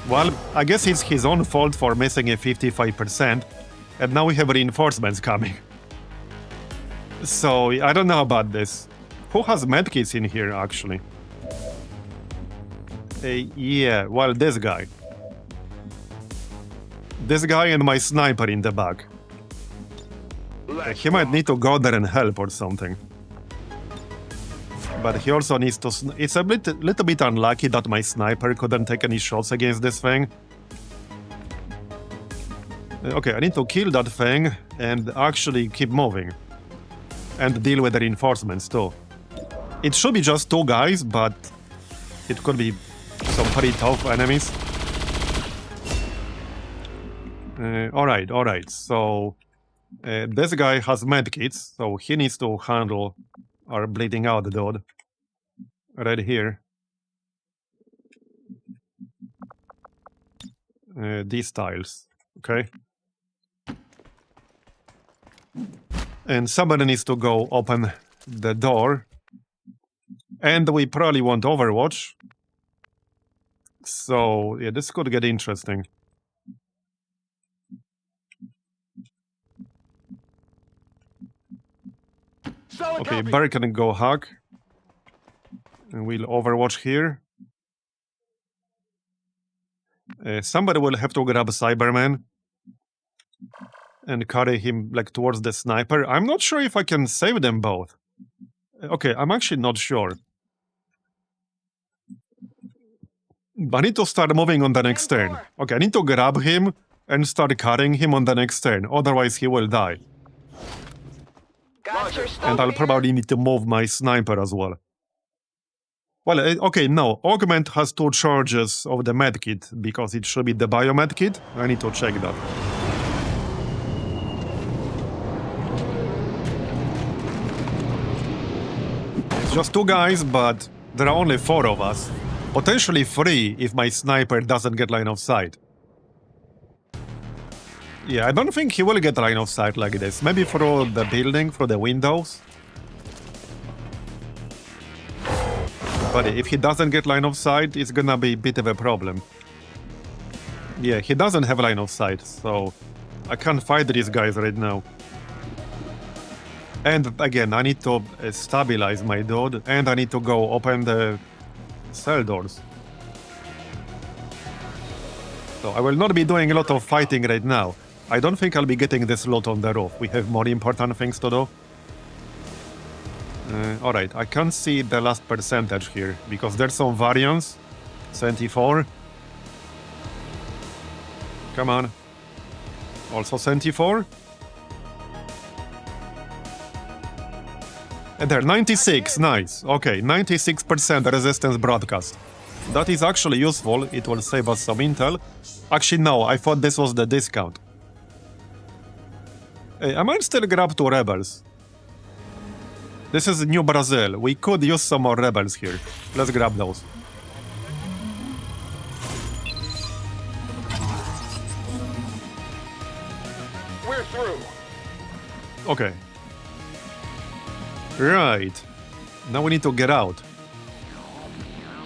Well, I guess it's his own fault for missing a 55%, and now we have reinforcements coming. So, I don't know about this. Who has medkits in here, actually? Yeah, well, this guy. This guy and my sniper in the back. He might need to go there and help or something. But he also needs to... It's a little bit unlucky that my sniper couldn't take any shots against this thing. Okay, I need to kill that thing and actually keep moving. And deal with the reinforcements too. It should be just two guys, but it could be some pretty tough enemies. Alright, so... this guy has medkits, so he needs to handle our bleeding out dude. Right here. These tiles, okay? And somebody needs to go open the door. And we probably want Overwatch. So, yeah, this could get interesting. Okay, Barry can go hack. And we'll Overwatch here. Somebody will have to grab Cyberman. And carry him, like, towards the sniper. I'm not sure if I can save them both. Okay, I'm actually not sure. But I need to start moving on the next turn. Okay, I need to grab him and start carrying him on the next turn. Otherwise, he will die. And I'll probably need to move my sniper as well. Well, okay, no. Augment has 2 charges of the medkit, because it should be the biomedkit. I need to check that. It's just 2 guys, but there are only 4 of us. Potentially 3 if my sniper doesn't get line of sight. Yeah, I don't think he will get line of sight like this. Maybe through the building, through the windows. But if he doesn't get line of sight, it's gonna be a bit of a problem. Yeah, he doesn't have line of sight, so I can't fight these guys right now. And again, I need to stabilize my dude, and I need to go open the cell doors. So I will not be doing a lot of fighting right now. I don't think I'll be getting this loot on the roof. We have more important things to do. Alright, I can't see the last percentage here, because there's some variance. 74. Come on. Also 74. And there, 96, nice. Okay, 96% resistance broadcast. That is actually useful, it will save us some intel. Actually, no, I thought this was the discount. I might still grab 2 rebels. This is New Brazil. We could use some more rebels here. Let's grab those. We're through. Okay. Right. Now we need to get out.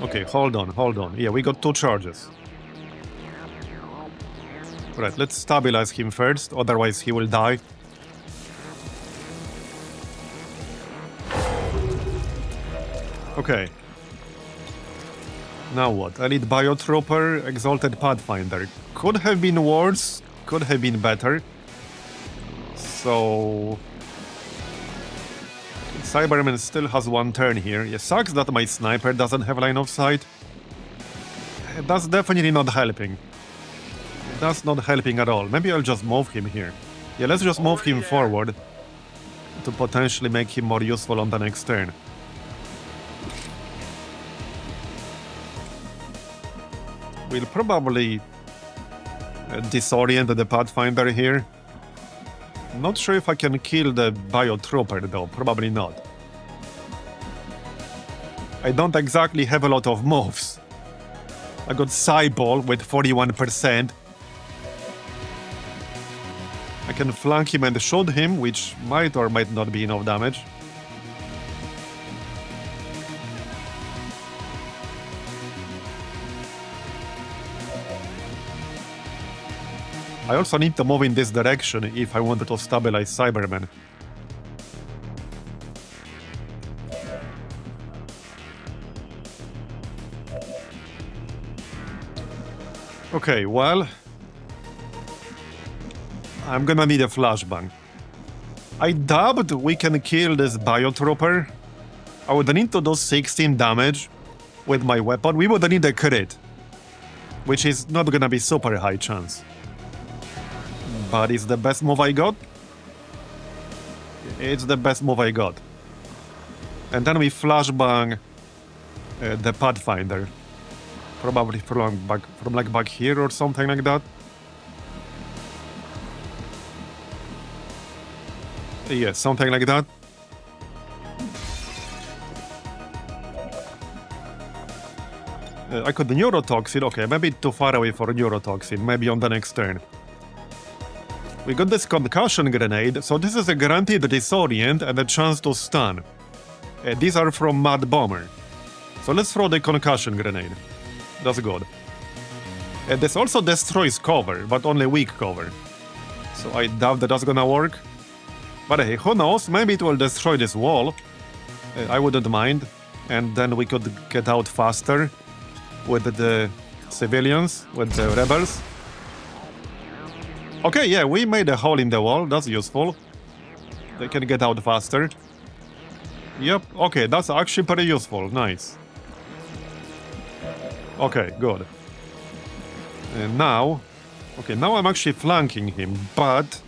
Okay, hold on. Yeah, we got 2 charges. Right, let's stabilize him first, otherwise he will die. Okay. Now what? Elite Biotrooper, Exalted Pathfinder. Could have been worse, could have been better. So So... Cyberman still has one turn here. It sucks that my sniper doesn't have line of sight. That's definitely not helping. That's not helping at all. Maybe I'll just move him here. Yeah, let's just move him forward to potentially make him more useful on the next turn. We'll probably disorient the Pathfinder here. Not sure if I can kill the Biotrooper though, probably not. I don't exactly have a lot of moves. I got Cyball with 41%. I can flank him and shoot him, which might or might not be enough damage. I also need to move in this direction if I wanted to stabilize Cyberman. Okay, well... I'm gonna need a flashbang. I doubt we can kill this Biotrooper. I would need to do 16 damage with my weapon. We would need a crit, which is not gonna be super high chance. But it's the best move I got. It's the best move I got. And then we flashbang the Pathfinder. Probably from like back here or something like that. Yeah, something like that. I could neurotoxin. Okay, maybe too far away for neurotoxin. Maybe on the next turn. We got this concussion grenade, so this is a guaranteed disorient and a chance to stun. These are from Mad Bomber. So let's throw the concussion grenade. That's good. This also destroys cover, but only weak cover. So I doubt that that's gonna work. But hey, who knows? Maybe it will destroy this wall. I wouldn't mind. And then we could get out faster with the civilians, with the rebels. Okay, yeah, we made a hole in the wall. That's useful. They can get out faster. Yep, okay, that's actually pretty useful. Nice. Okay, good. And now... Okay, now I'm actually flanking him, but...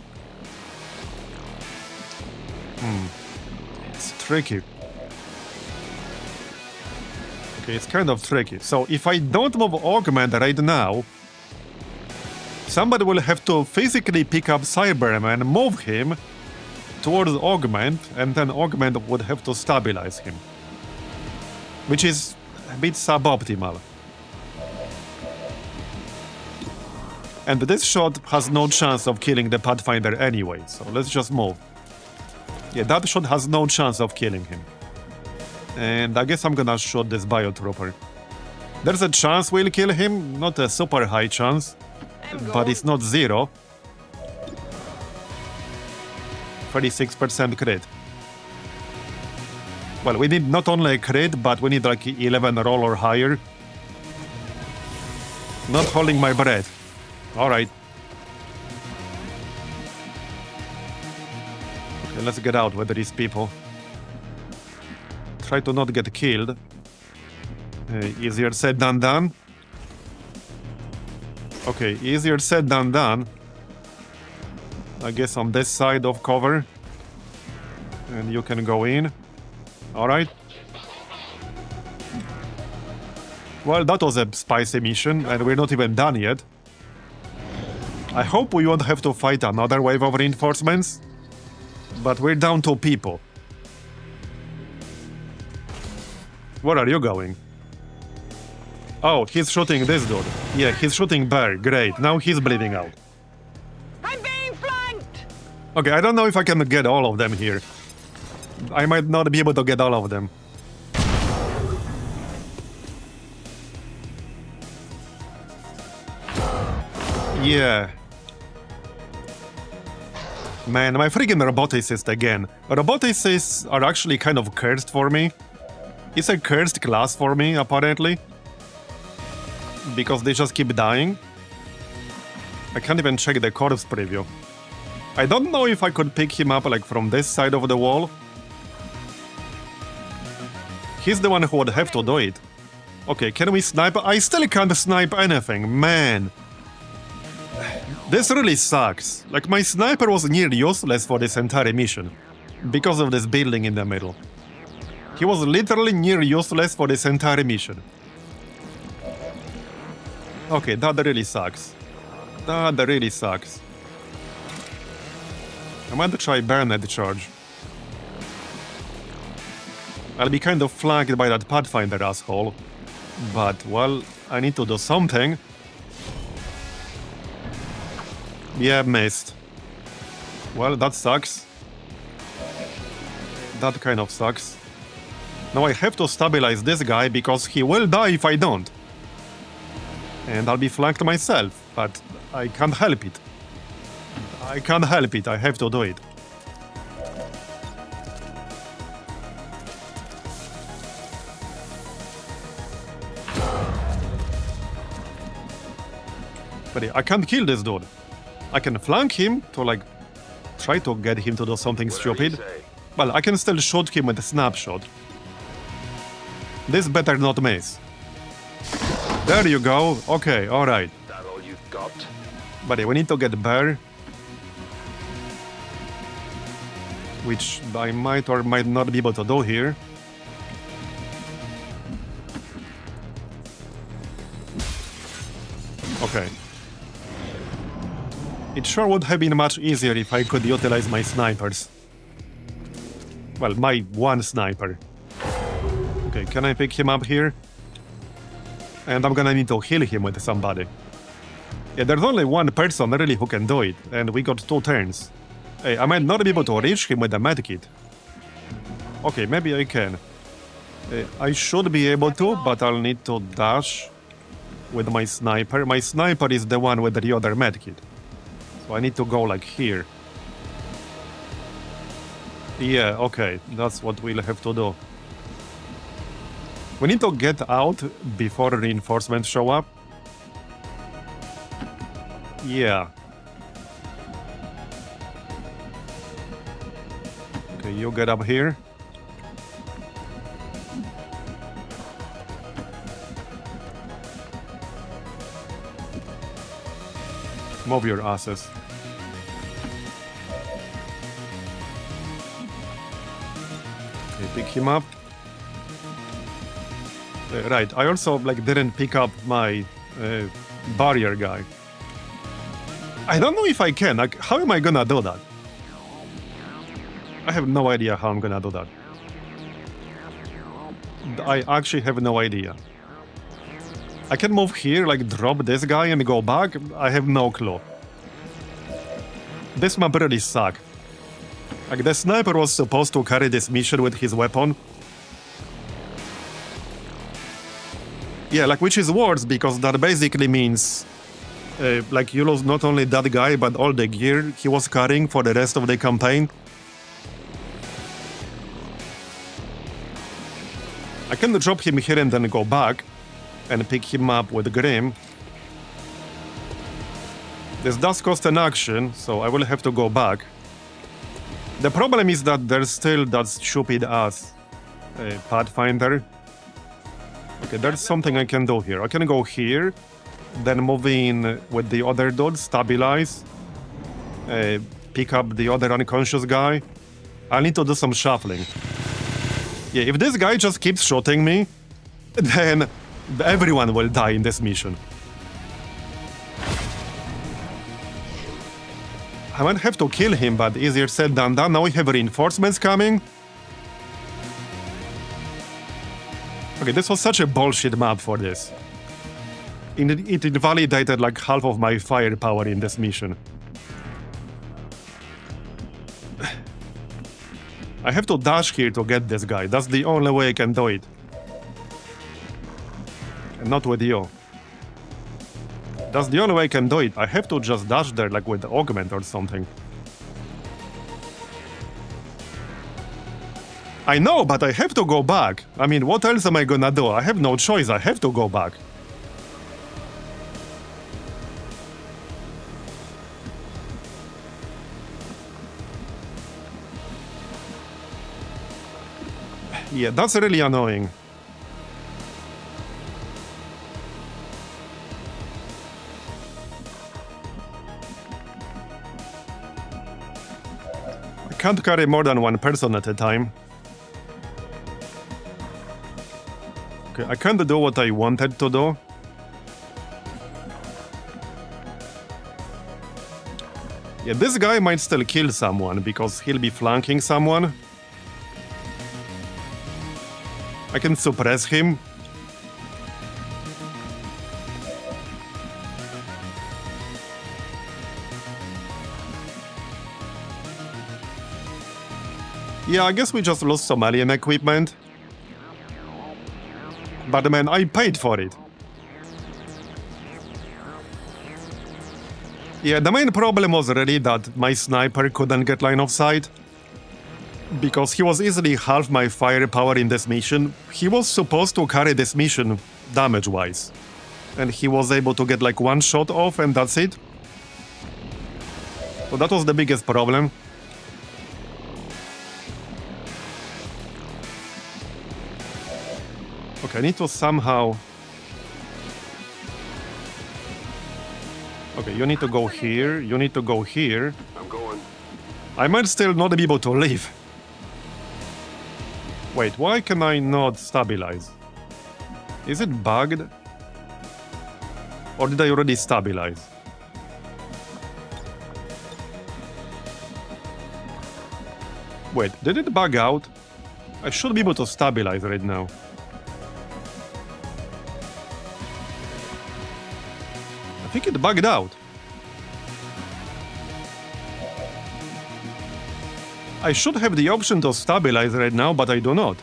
It's tricky. Okay, it's kind of tricky. So if I don't move Augment right now, somebody will have to physically pick up Cyberman, move him towards Augment, and then Augment would have to stabilize him. Which is a bit suboptimal. And this shot has no chance of killing the Pathfinder anyway, so let's just move. Yeah, that shot has no chance of killing him. And I guess I'm gonna shoot this Biotrooper. There's a chance we'll kill him, not a super high chance, but it's not zero. 36% crit. Well, we need not only a crit, but we need like 11 roll or higher. Not holding my breath. Alright. Okay, let's get out with these people. Try to not get killed. Easier said than done. Okay, easier said than done. I guess on this side of cover. And you can go in. Alright. Well, that was a spicy mission, and we're not even done yet. I hope we won't have to fight another wave of reinforcements. But we're down to people. Where are you going? Oh, he's shooting this dude. Yeah, he's shooting Bear. Great. Now he's bleeding out. I'm being flanked! Okay, I don't know if I can get all of them here. I might not be able to get all of them. Yeah. Man, my freaking roboticists again. Roboticists are actually kind of cursed for me. It's a cursed class for me, apparently. Because they just keep dying. I can't even check the corpse preview. I don't know if I could pick him up like from this side of the wall. He's the one who would have to do it. Okay, can we snipe? I still can't snipe anything, man. This really sucks. Like, my sniper was near useless for this entire mission. Because of this building in the middle. He was literally near useless for this entire mission. Okay, that really sucks. That really sucks. I might try Bayonet charge. I'll be kind of flanked by that Pathfinder asshole. But, well, I need to do something. Yeah, missed. Well, that sucks. That kind of sucks. Now I have to stabilize this guy because he will die if I don't. And I'll be flanked myself, but I can't help it. I can't help it, I have to do it. But I can't kill this dude. I can flank him to like try to get him to do something stupid. Well, I can still shoot him with a snapshot. This better not miss. There you go. Okay, alright. That all you've got? But we need to get Bear. Which I might or might not be able to do here. Okay. It sure would have been much easier if I could utilize my snipers. Well, my one sniper. Okay, can I pick him up here? And I'm gonna need to heal him with somebody. Yeah, there's only one person really who can do it, and we got 2 turns. Hey, I might not be able to reach him with the medkit. Okay, maybe I can. I should be able to, but I'll need to dash with my sniper. My sniper is the one with the other medkit. So I need to go like here. Yeah, okay, that's what we'll have to do. We need to get out before reinforcements show up. Yeah. Okay, you get up here. Move your asses. Okay, pick him up. Right, I also didn't pick up my barrier guy. I don't know if I can. Like, how am I gonna do that? I have no idea how I'm gonna do that. I actually have no idea. I can move here, like drop this guy and go back. I have no clue. This map really sucks. Like, the sniper was supposed to carry this mission with his weapon. Yeah, like, which is worse, because that basically means like, you lose not only that guy, but all the gear he was carrying for the rest of the campaign. I can drop him here and then go back and pick him up with Grim. This does cost an action, so I will have to go back. The problem is that there's still that stupid ass Pathfinder. Okay, there's something I can do here. I can go here, then move in with the other dude, stabilize, pick up the other unconscious guy. I need to do some shuffling. Yeah, if this guy just keeps shooting me, then everyone will die in this mission. I might have to kill him, but easier said than done. Now we have reinforcements coming. Okay, this was such a bullshit map for this. It invalidated like half of my firepower in this mission. I have to dash here to get this guy. That's the only way I can do it. And not with you. That's the only way I can do it. I have to just dash there like with the augment or something. I know, but I have to go back. I mean, what else am I gonna do? I have no choice. I have to go back. Yeah, that's really annoying. I can't carry more than one person at a time. Okay, I can't do what I wanted to do. Yeah, this guy might still kill someone because he'll be flanking someone. I can suppress him. Yeah, I guess we just lost some alien equipment. But man, I paid for it. Yeah, the main problem was really that my sniper couldn't get line of sight. Because he was easily half my firepower in this mission. He was supposed to carry this mission damage-wise. And he was able to get like one shot off and that's it. So that was the biggest problem. Okay, I need to somehow... Okay, you need to go here, you need to go here. I'm going. I might still not be able to leave. Wait, why can I not stabilize? Is it bugged? Or did I already stabilize? Wait, did it bug out? I should be able to stabilize right now. I think it bugged out. I should have the option to stabilize right now, but I do not.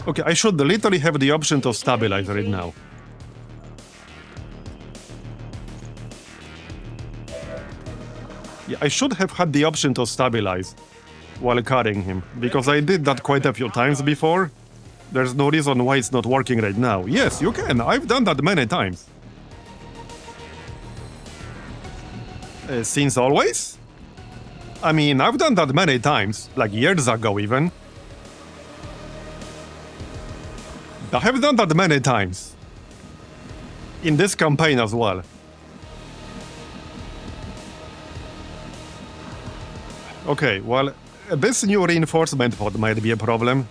Okay, I should literally have the option to stabilize right now. Yeah, I should have had the option to stabilize while carrying him, because I did that quite a few times before. There's no reason why it's not working right now. Yes, you can. I've done that many times. Since always? I mean, I've done that many times, like years ago even. I have done that many times. In this campaign as well. Okay, well, this new reinforcement pod might be a problem.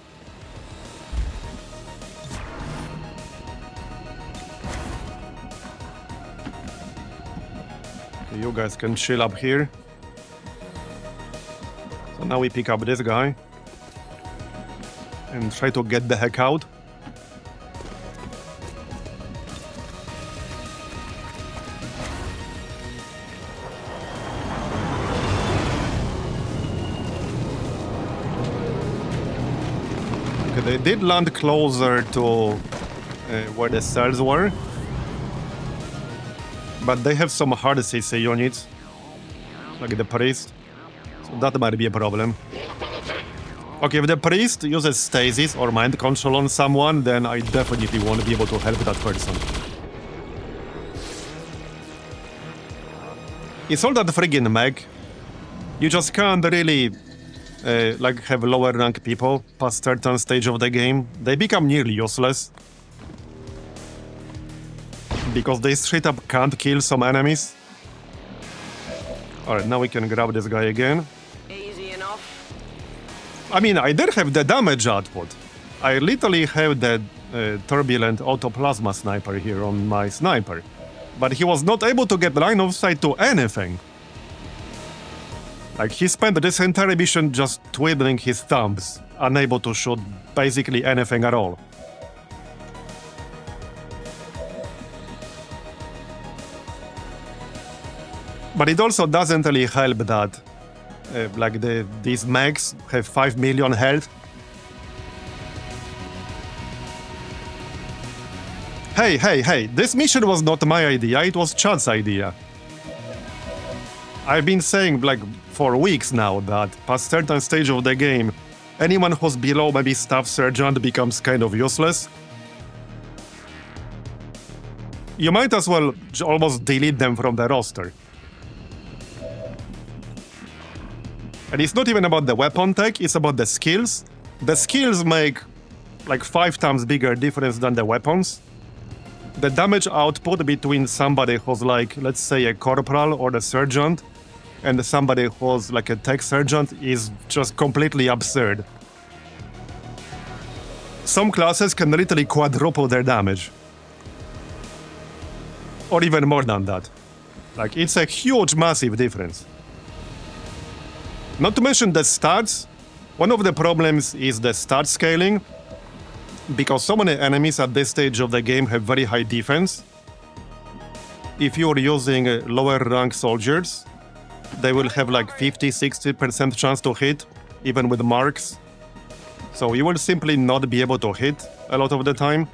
Okay, you guys can chill up here. So now we pick up this guy. And try to get the heck out. They did land closer to where the cells were, but they have some hard CC units, like the priest, so that might be a problem. Okay, if the priest uses stasis or mind control on someone, then I definitely won't be able to help that person. It's all that friggin' mech. You just can't really like have lower rank people past certain stage of the game. They become nearly useless. Because they straight up can't kill some enemies. Alright, now we can grab this guy again. Easy enough. I mean, I did have the damage output. I literally have the turbulent autoplasma sniper here on my sniper. But he was not able to get line of sight to anything. Like, he spent this entire mission just twiddling his thumbs, unable to shoot basically anything at all. But it also doesn't really help that, like, these mechs have 5 million health. Hey, this mission was not my idea, it was Chad's idea. I've been saying, like, for weeks now that past certain stage of the game, anyone who's below maybe Staff Sergeant becomes kind of useless. you might as well almost delete them from the roster. And it's not even about the weapon tech, it's about the skills. The skills make like 5 times bigger difference than the weapons. The damage output between somebody who's like, let's say, a corporal or a sergeant, and somebody who's like a tech sergeant is just completely absurd. Some classes can literally quadruple their damage. Or even more than that. Like, it's a huge, massive difference. Not to mention the stats. One of the problems is the stat scaling, because so many enemies at this stage of the game have very high defense. If you're using lower rank soldiers, they will have like 50-60% chance to hit, even with marks. So you will simply not be able to hit a lot of the time.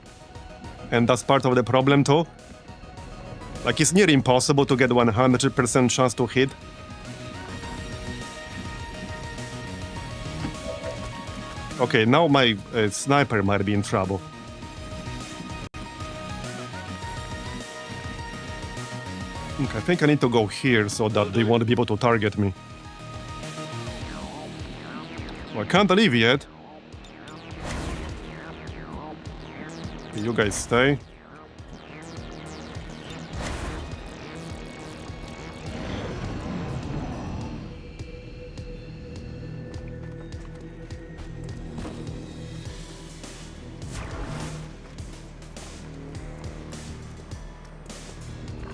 And that's part of the problem too. Like, it's near impossible to get 100% chance to hit. Okay, now my sniper might be in trouble. Okay, I think I need to go here so that they won't be able to target me. Well, I can't leave yet. You guys stay.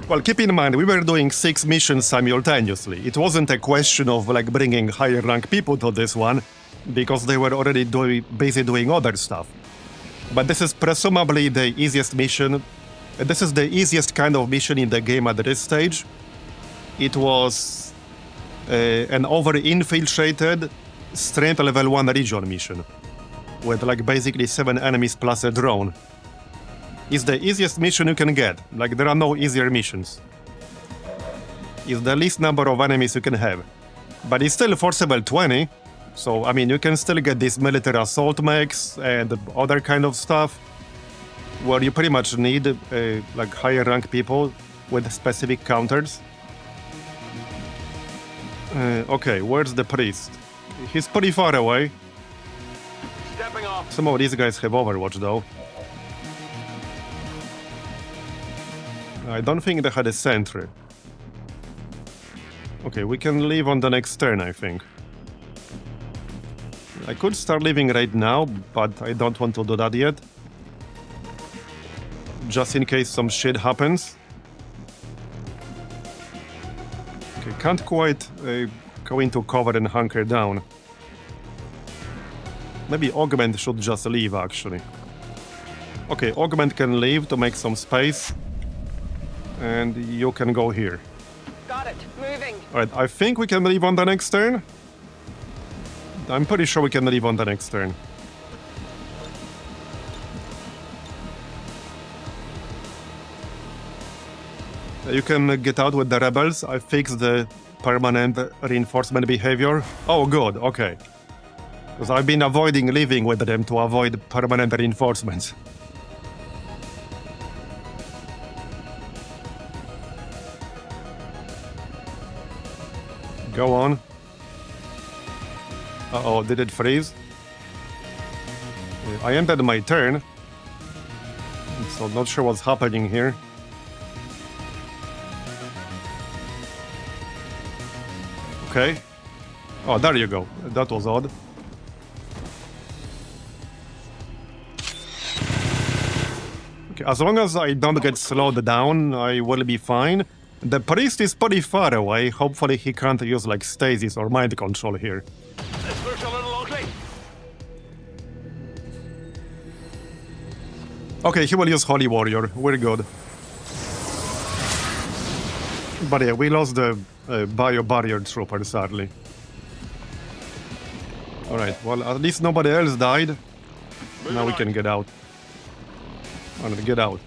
Well, keep in mind, we were doing 6 missions simultaneously. It wasn't a question of like bringing higher rank people to this one, because they were already busy doing other stuff. But this is presumably the easiest mission. This is the easiest kind of mission in the game at this stage. It was an over-infiltrated strength level 1 region mission with like basically 7 enemies plus a drone. It's the easiest mission you can get. Like, there are no easier missions. It's the least number of enemies you can have. But it's still forcible 20. So, I mean, you can still get these military assault mechs and other kind of stuff where you pretty much need like higher rank people with specific counters. Okay, where's the priest? He's pretty far away. Stepping off. Some of these guys have Overwatch though. I don't think they had a sentry. Okay, we can leave on the next turn, I think. I could start leaving right now, but I don't want to do that yet. Just in case some shit happens. Okay, can't quite go into cover and hunker down. Maybe Augment should just leave, actually. Okay, Augment can leave to make some space. And you can go here. Got it. Moving. Alright, I think we can leave on the next turn. I'm pretty sure we can leave on the next turn. You can get out with the rebels. I fixed the permanent reinforcement behavior. Oh, good, okay. Because I've been avoiding leaving with them to avoid permanent reinforcements. Go on. Uh-oh, did it freeze? I ended my turn. So not sure what's happening here. Okay. Oh, there you go. That was odd. Okay, as long as I don't get slowed down, I will be fine. The priest is pretty far away. Hopefully he can't use like stasis or mind control here. Let's push a little ugly. Okay, he will use Holy Warrior. We're good. But yeah, we lost the Bio Barrier Trooper, sadly. Alright, well, at least nobody else died. Now we can get out. Alright, get out.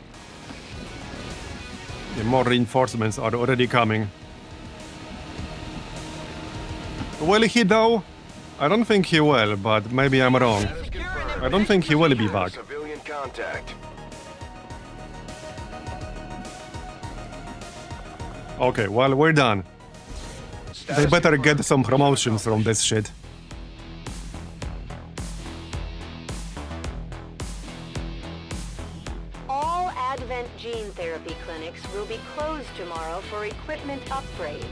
Yeah, more reinforcements are already coming. Will he though? I don't think he will, but maybe I'm wrong. I don't think he will be back. Civilian contact. Okay, well, we're done. They Status better confirmed. get some promotions from this shit. All Advent gene therapy clinics will be closed tomorrow for equipment upgrades.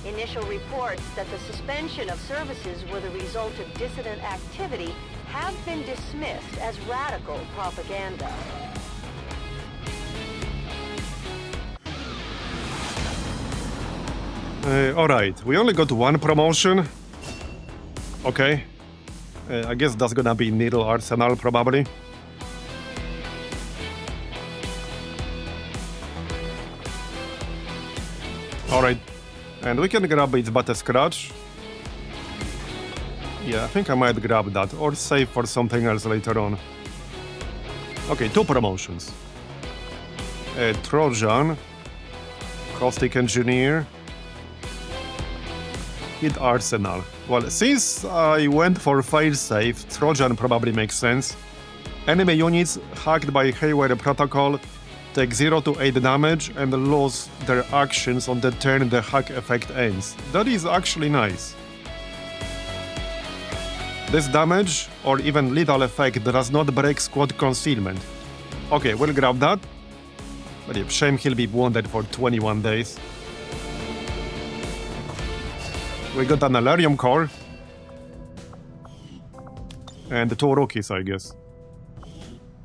Initial reports that the suspension of services were the result of dissident activity have been dismissed as radical propaganda. Alright, we only got one promotion. Okay. I guess that's gonna be Needle Arsenal, probably. Alright. And we can grab its butt scratch. Yeah, I think I might grab that, or save for something else later on. Okay, 2 promotions. Trojan, Caustic Engineer, Hit Arsenal. Well, since I went for failsafe, Trojan probably makes sense. Enemy units hacked by Haywire Protocol take 0 to 8 damage and lose their actions on the turn the hack effect ends. That is actually nice. This damage, or even lethal effect, does not break squad concealment. Okay, we'll grab that. But yeah, shame he'll be wounded for 21 days. We got an Alarium core. And 2 rookies, I guess.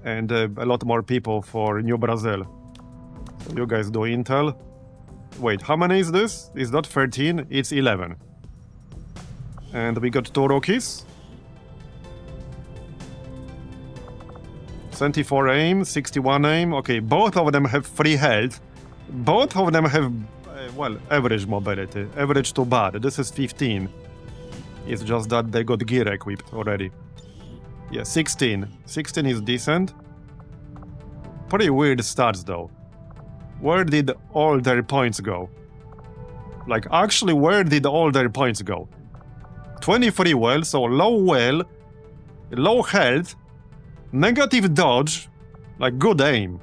And a lot more people for New Brazil. So you guys do intel. Wait, how many is this? It's not 13, it's 11. And we got 2 rookies. 24 aim, 61 aim. Okay, both of them have 3 health. Both of them have, well, average mobility. Average to bad. This is 15. It's just that they got gear equipped already. Yeah, 16. 16 is decent. Pretty weird stats, though. Where did all their points go? Like, actually, where did all their points go? 23 well, so low health, negative dodge, like good aim.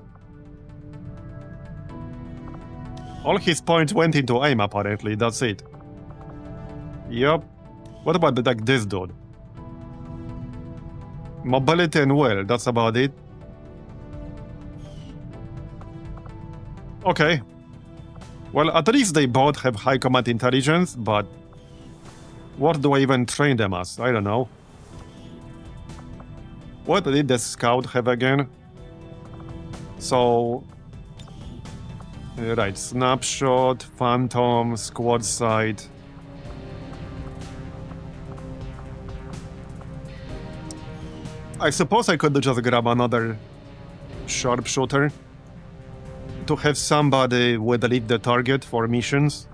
All his points went into aim, apparently, that's it. Yup. What about like this dude? Mobility and will, that's about it. Okay. Well, at least they both have high combat intelligence, but what do I even train them as? I don't know. What did the scout have again? So... right, snapshot, phantom, squad sight. I suppose I could just grab another sharpshooter to have somebody with lead the target for missions.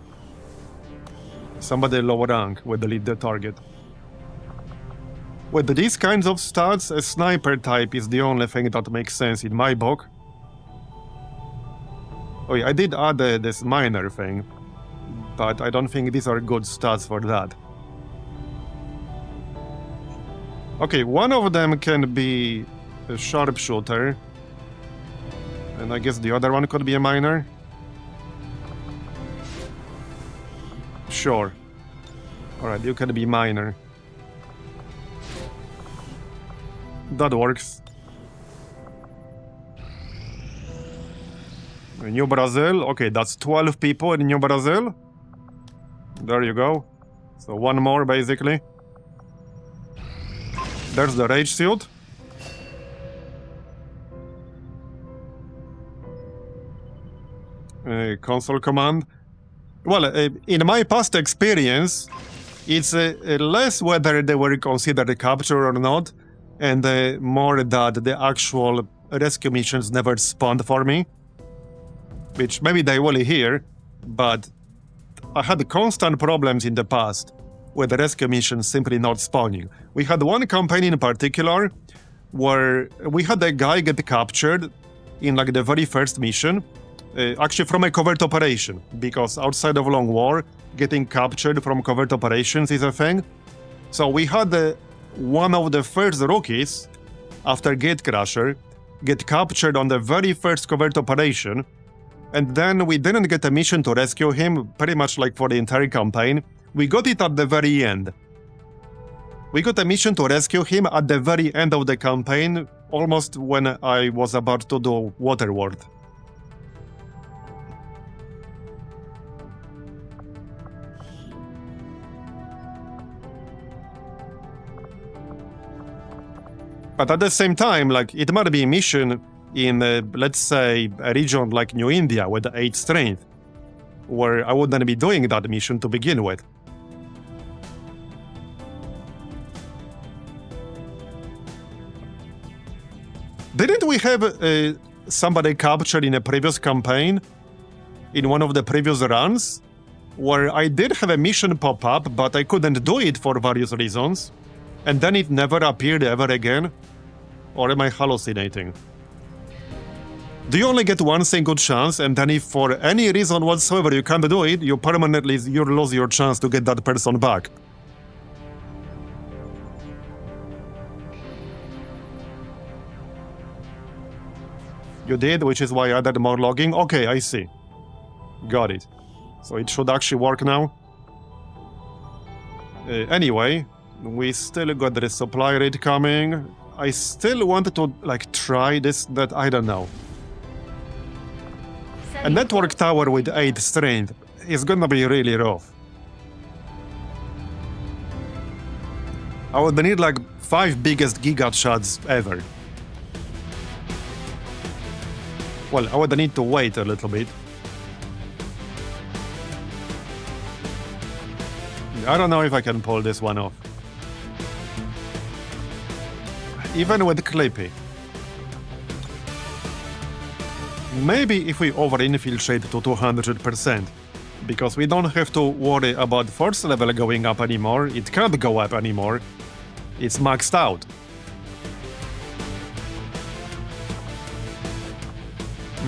Somebody low rank with lead the target. With these kinds of stats, a sniper type is the only thing that makes sense in my book. Oh yeah, I did add this miner thing, but I don't think these are good stats for that. Okay, one of them can be a sharpshooter, and I guess the other one could be a miner. Sure. Alright, you can be miner. That works. New Brazil, okay, that's 12 people in New Brazil. There you go. So one more, basically. There's the rage suit. Console command. Well, in my past experience, it's less whether they were considered capture or not, and more that the actual rescue missions never spawned for me. Which maybe they will here, but I had constant problems in the past with the rescue missions simply not spawning. We had one campaign in particular where we had a guy get captured in like the very first mission, actually from a covert operation, because outside of Long War, getting captured from covert operations is a thing. So we had one of the first rookies, after Gatecrasher, get captured on the very first covert operation, And then we didn't get a mission to rescue him, pretty much like for the entire campaign. We got it at the very end. We got a mission to rescue him at the very end of the campaign, almost when I was about to do Waterworld. But at the same time, like, it might be a mission in, let's say, a region like New India with 8 strength, where I wouldn't be doing that mission to begin with. Didn't we have somebody captured in a previous campaign, in one of the previous runs, where I did have a mission pop up, but I couldn't do it for various reasons, and then it never appeared ever again? Or am I hallucinating? Do you only get one single chance, and then if for any reason whatsoever you can't do it, you permanently lose your chance to get that person back? You did, which is why I added more logging? Okay, I see. Got it. So it should actually work now. Anyway, we still got the supply rate coming. I still wanted to, like, try this, that, I don't know. A network tower with 8 strength is gonna be really rough. I would need like 5 biggest giga shots ever. Well, I would need to wait a little bit. I don't know if I can pull this one off. Even with Clippy. Maybe if we over-infiltrate to 200%, because we don't have to worry about force level going up anymore, it can't go up anymore, it's maxed out.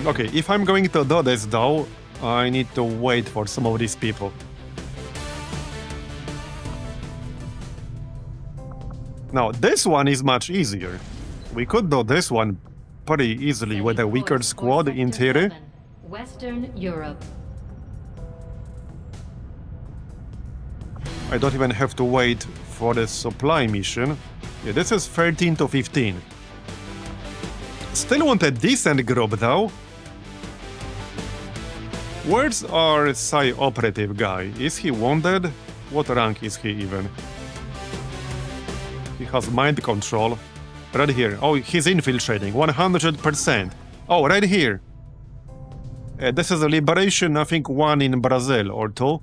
Okay, if I'm going to do this though, I need to wait for some of these people. Now, this one is much easier. We could do this one pretty easily with a weaker squad in theory. Western Europe. I don't even have to wait for the supply mission. Yeah, this is 13 to 15. Still want a decent group though. Where's our Psi operative guy? Is he wounded? What rank is he even? He has mind control. Right here. Oh, he's infiltrating. 100%. Oh, right here. This is a liberation, I think, 1 in Brazil or 2.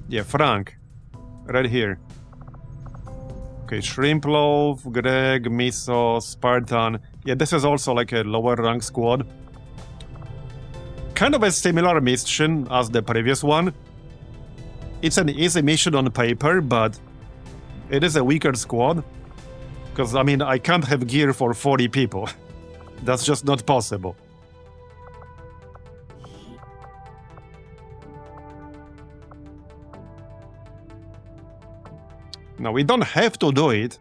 Yeah, Frank. Right here. Okay, Shrimp Loaf, Greg, Miso, Spartan. Yeah, this is also like a lower rank squad. Kind of a similar mission as the previous one. It's an easy mission on paper, but it is a weaker squad. Because, I mean, I can't have gear for 40 people. That's just not possible. Now, we don't have to do it.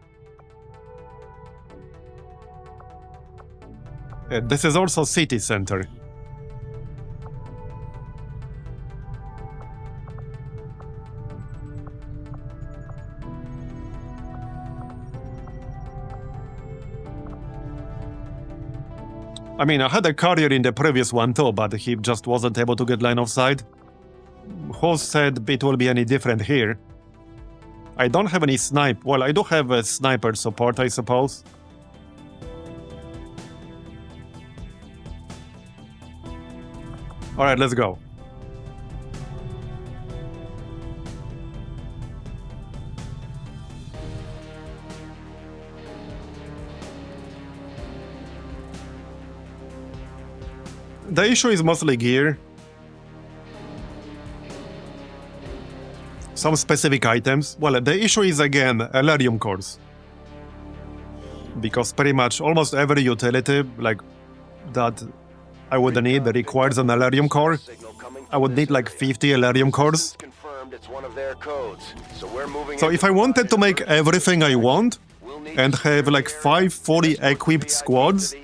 This is also city center. I mean, I had a carrier in the previous one too, but he just wasn't able to get line of sight. Who said it will be any different here? I don't have any snipe. Well, I do have a sniper support, I suppose. Alright, let's go. The issue is mostly gear. Some specific items. Well, the issue is again Elerium cores. Because pretty much almost every utility like that I would need that requires an Elerium core. I would need like 50 Elerium cores. So if I wanted to make everything I want and have like 5 fully equipped squads,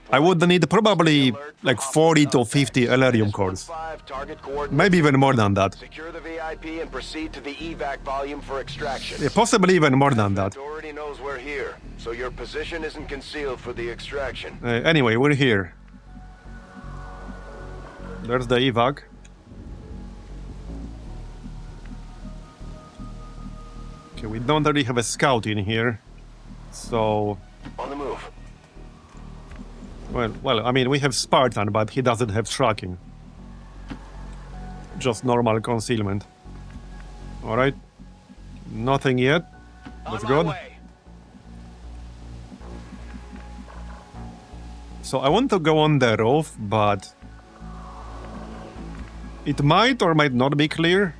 I would need probably like 40 to 50 Elerium cores. 5 target coordinates. Maybe even more than that. Secure the VIP and proceed to the evac volume for extraction. Yeah, possibly even more than that. Authority knows we're here, so your position isn't concealed for the extraction. Anyway, we're here. There's the evac. Okay, we don't really have a scout in here. So... On the move. Well, I mean, we have Spartan, but he doesn't have tracking. Just normal concealment. Alright. Nothing yet. That's On my good. way. So I want to go on the roof, but... it might or might not be clear.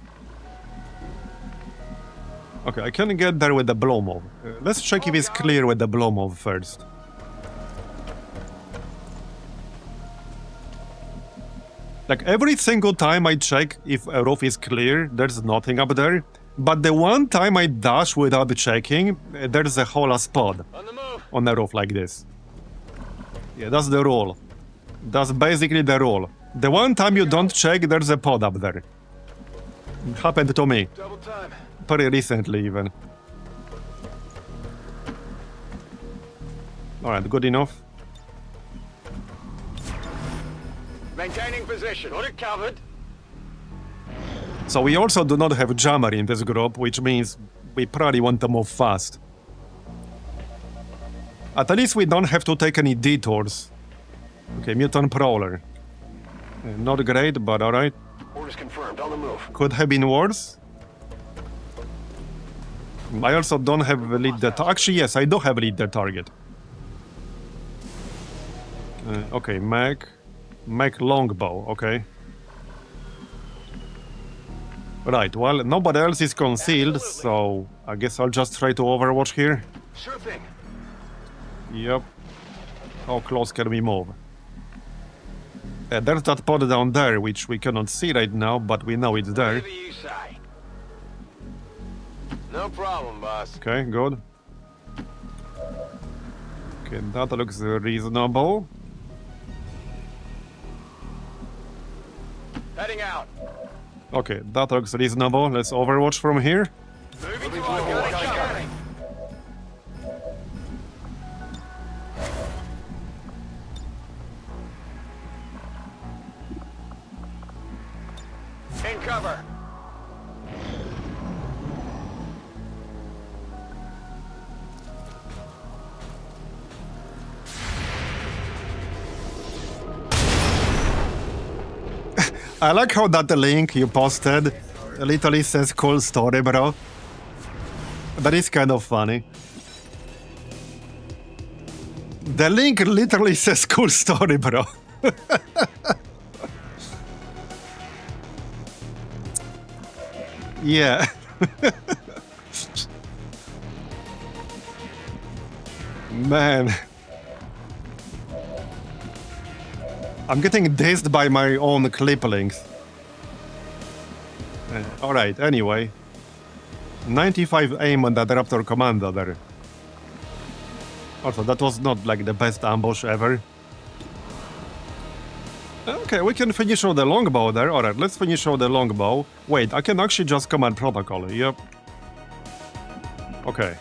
Okay, I can get there with the blow mob. Let's check if it's clear with the blow mob first. Like every single time I check if a roof is clear, there's nothing up there. But the one time I dash without checking, there's a whole ass pod On the move. on the roof like this. Yeah, that's the rule. That's basically the rule. The one time you don't check, there's a pod up there. It happened to me. Double time. Pretty recently even. Alright, good enough. Maintaining position. Got it covered. So we also do not have jammer in this group, which means we probably want to move fast. At least we don't have to take any detours. Okay, mutant prowler. Not great, but alright. Orders confirmed. On the move. Could have been worse. I also don't have lead the actually, yes, I do have lead the target. Okay, Mech longbow, okay. Right, well, nobody else is concealed, so I guess I'll just try to overwatch here. Sure thing. Yep. How close can we move? There's that pod down there, which we cannot see right now, but we know it's there. Whatever you say. No problem, boss. Okay, good. Okay, that looks reasonable. Heading out. Okay, that looks reasonable. Let's overwatch from here. Moving to our gun. In cover. I like how that link you posted literally says cool story, bro. That is kind of funny. The link literally says cool story, bro. Yeah. Man. I'm getting dazed by my own clip links. Alright, anyway. 95 aim on that Raptor Commando there. Also, that was not like the best ambush ever. Okay, we can finish on the longbow there. Alright, let's finish on the longbow. Wait, I can actually just command protocol. Yep. Okay.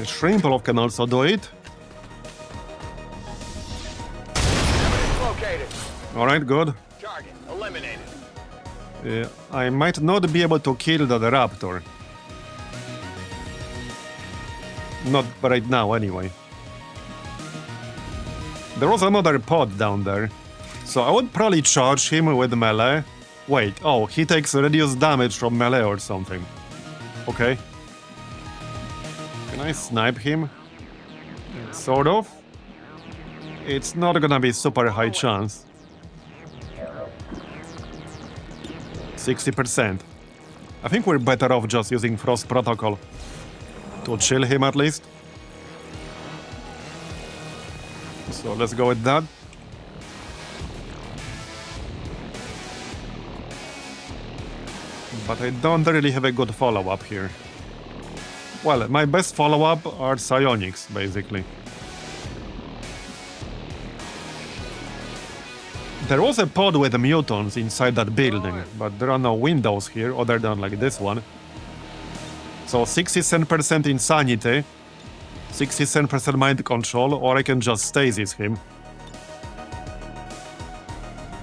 Shrimpolov can also do it. Located. Alright, good. Target eliminated. I might not be able to kill the raptor. Not right now, anyway. There was another pod down there, so I would probably charge him with melee. Wait, oh, he takes reduced damage from melee or something. Okay. Can I snipe him? Sort of. It's not gonna be super high chance. 60%. I think we're better off just using Frost Protocol to chill him at least. So let's go with that. But I don't really have a good follow-up here. Well, my best follow-up are psionics, basically. There was a pod with mutants inside that building, but there are no windows here other than like this one. So 67% insanity, 67% mind control, or I can just stasis him.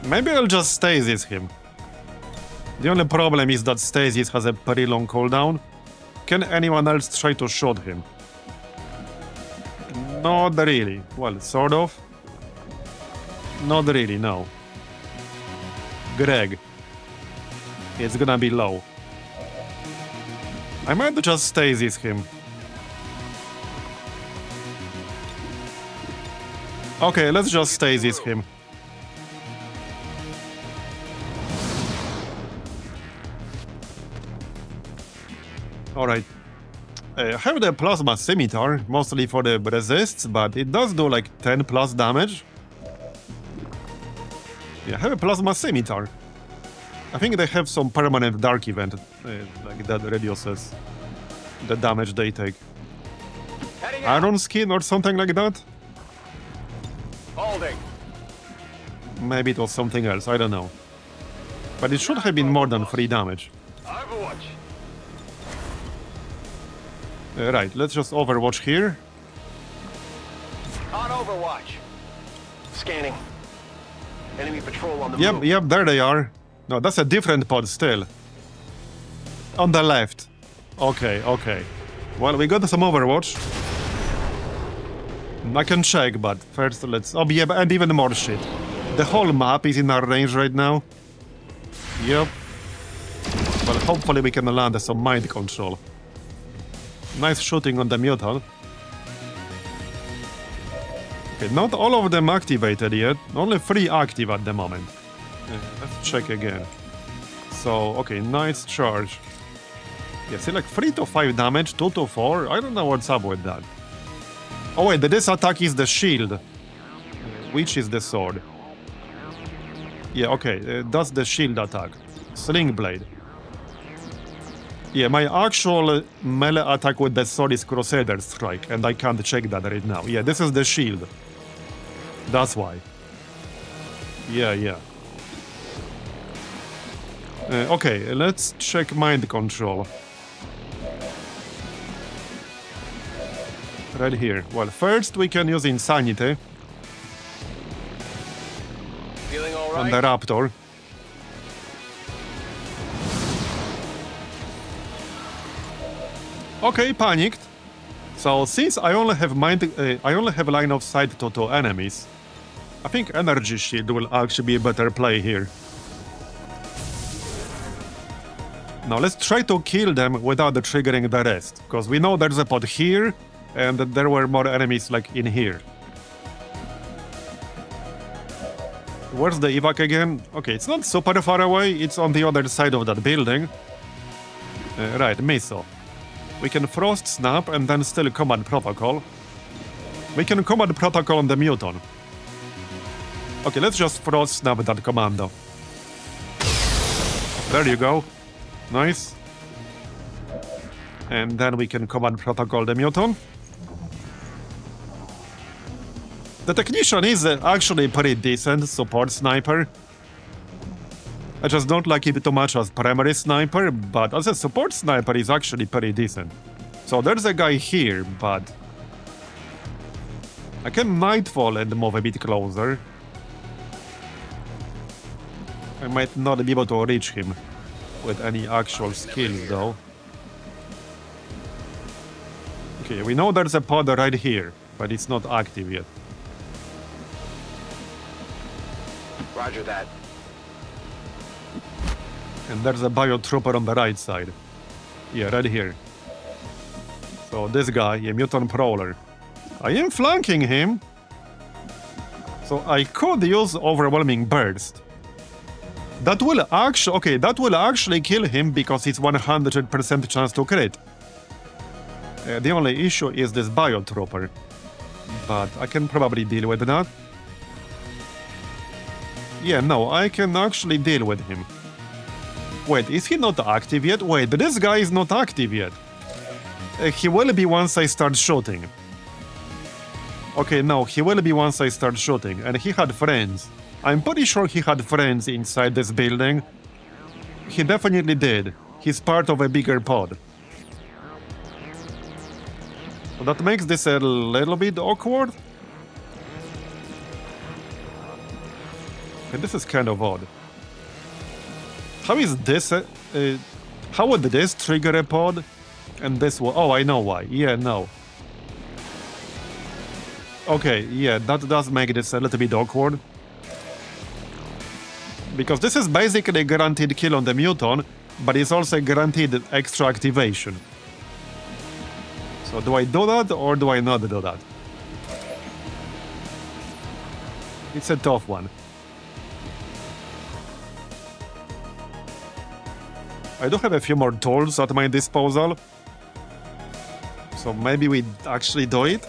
Maybe I'll just stasis him. The only problem is that stasis has a pretty long cooldown. Can anyone else try to shoot him? Not really. Well, sort of. Not really, no. Greg. It's gonna be low. I might just stasis him. Okay, let's just stasis him. Alright. I have the plasma scimitar, mostly for the resists, but it does do like 10 plus damage. Yeah, I have a plasma scimitar. I think they have some permanent dark event, like that reduces the damage they take. Iron skin or something like that? Holding. Maybe it was something else, I don't know. But it should have been more than 3 damage. Overwatch. Right, let's just overwatch here. On Overwatch. Scanning. Enemy patrol on the move. Yep, there they are. No, that's a different pod still. On the left. Okay. Well, we got some overwatch. I can check, but first let's... Oh, yeah, and even more shit. The whole map is in our range right now. Yep. Well, hopefully we can land some mind control. Nice shooting on the mutant. Okay, not all of them activated yet. Only 3 active at the moment. Let's check again. So, okay, nice charge. Yeah, see, like 3 to 5 damage, 2 to 4. I don't know what's up with that. Oh wait, this attack is the shield. Which is the sword? Yeah, okay, that's the shield attack. Sling blade. Yeah, my actual melee attack with the sword is Crusader Strike, and I can't check that right now. Yeah, this is the shield. That's why. Yeah. Okay, let's check mind control. Right here. Well, first we can use insanity. Feeling all On right? the raptor. Okay, panicked. So since I only have line of sight to 2 enemies, I think energy shield will actually be a better play here. Now let's try to kill them without triggering the rest, because we know there's a pod here, and there were more enemies like in here. Where's the evac again? Okay, it's not super far away, it's on the other side of that building. Right, missile. We can frost snap and then still command protocol. We can command protocol on the mutant. Okay, let's just frost snap that commando. There you go. Nice. And then we can command protocol the mutant. The technician is actually pretty decent support sniper. I just don't like it too much as primary sniper, but as a support sniper he's actually pretty decent. So there's a guy here, but I can nightfall and move a bit closer. I might not be able to reach him with any actual skills though. Okay, we know there's a pod right here, but it's not active yet. Roger that. And there's a biotrooper on the right side. Yeah, right here. So this guy, a mutant prowler. I am flanking him. So I could use overwhelming burst. That will actually kill him because it's 100% chance to crit. The only issue is this biotrooper. But I can probably deal with that. Yeah, no, I can actually deal with him. Wait, is he not active yet? Wait, this guy is not active yet. He will be once I start shooting. Okay, no, he will be once I start shooting. And he had friends. I'm pretty sure he had friends inside this building. He definitely did. He's part of a bigger pod. So that makes this a little bit awkward. And this is kind of odd. How is this... how would this trigger a pod? And this will... Oh, I know why. Yeah, no. Okay, yeah, that does make this a little bit awkward. Because this is basically a guaranteed kill on the muton, but it's also a guaranteed extra activation. So do I do that or do I not do that? It's a tough one. I do have a few more tools at my disposal. So maybe we actually do it?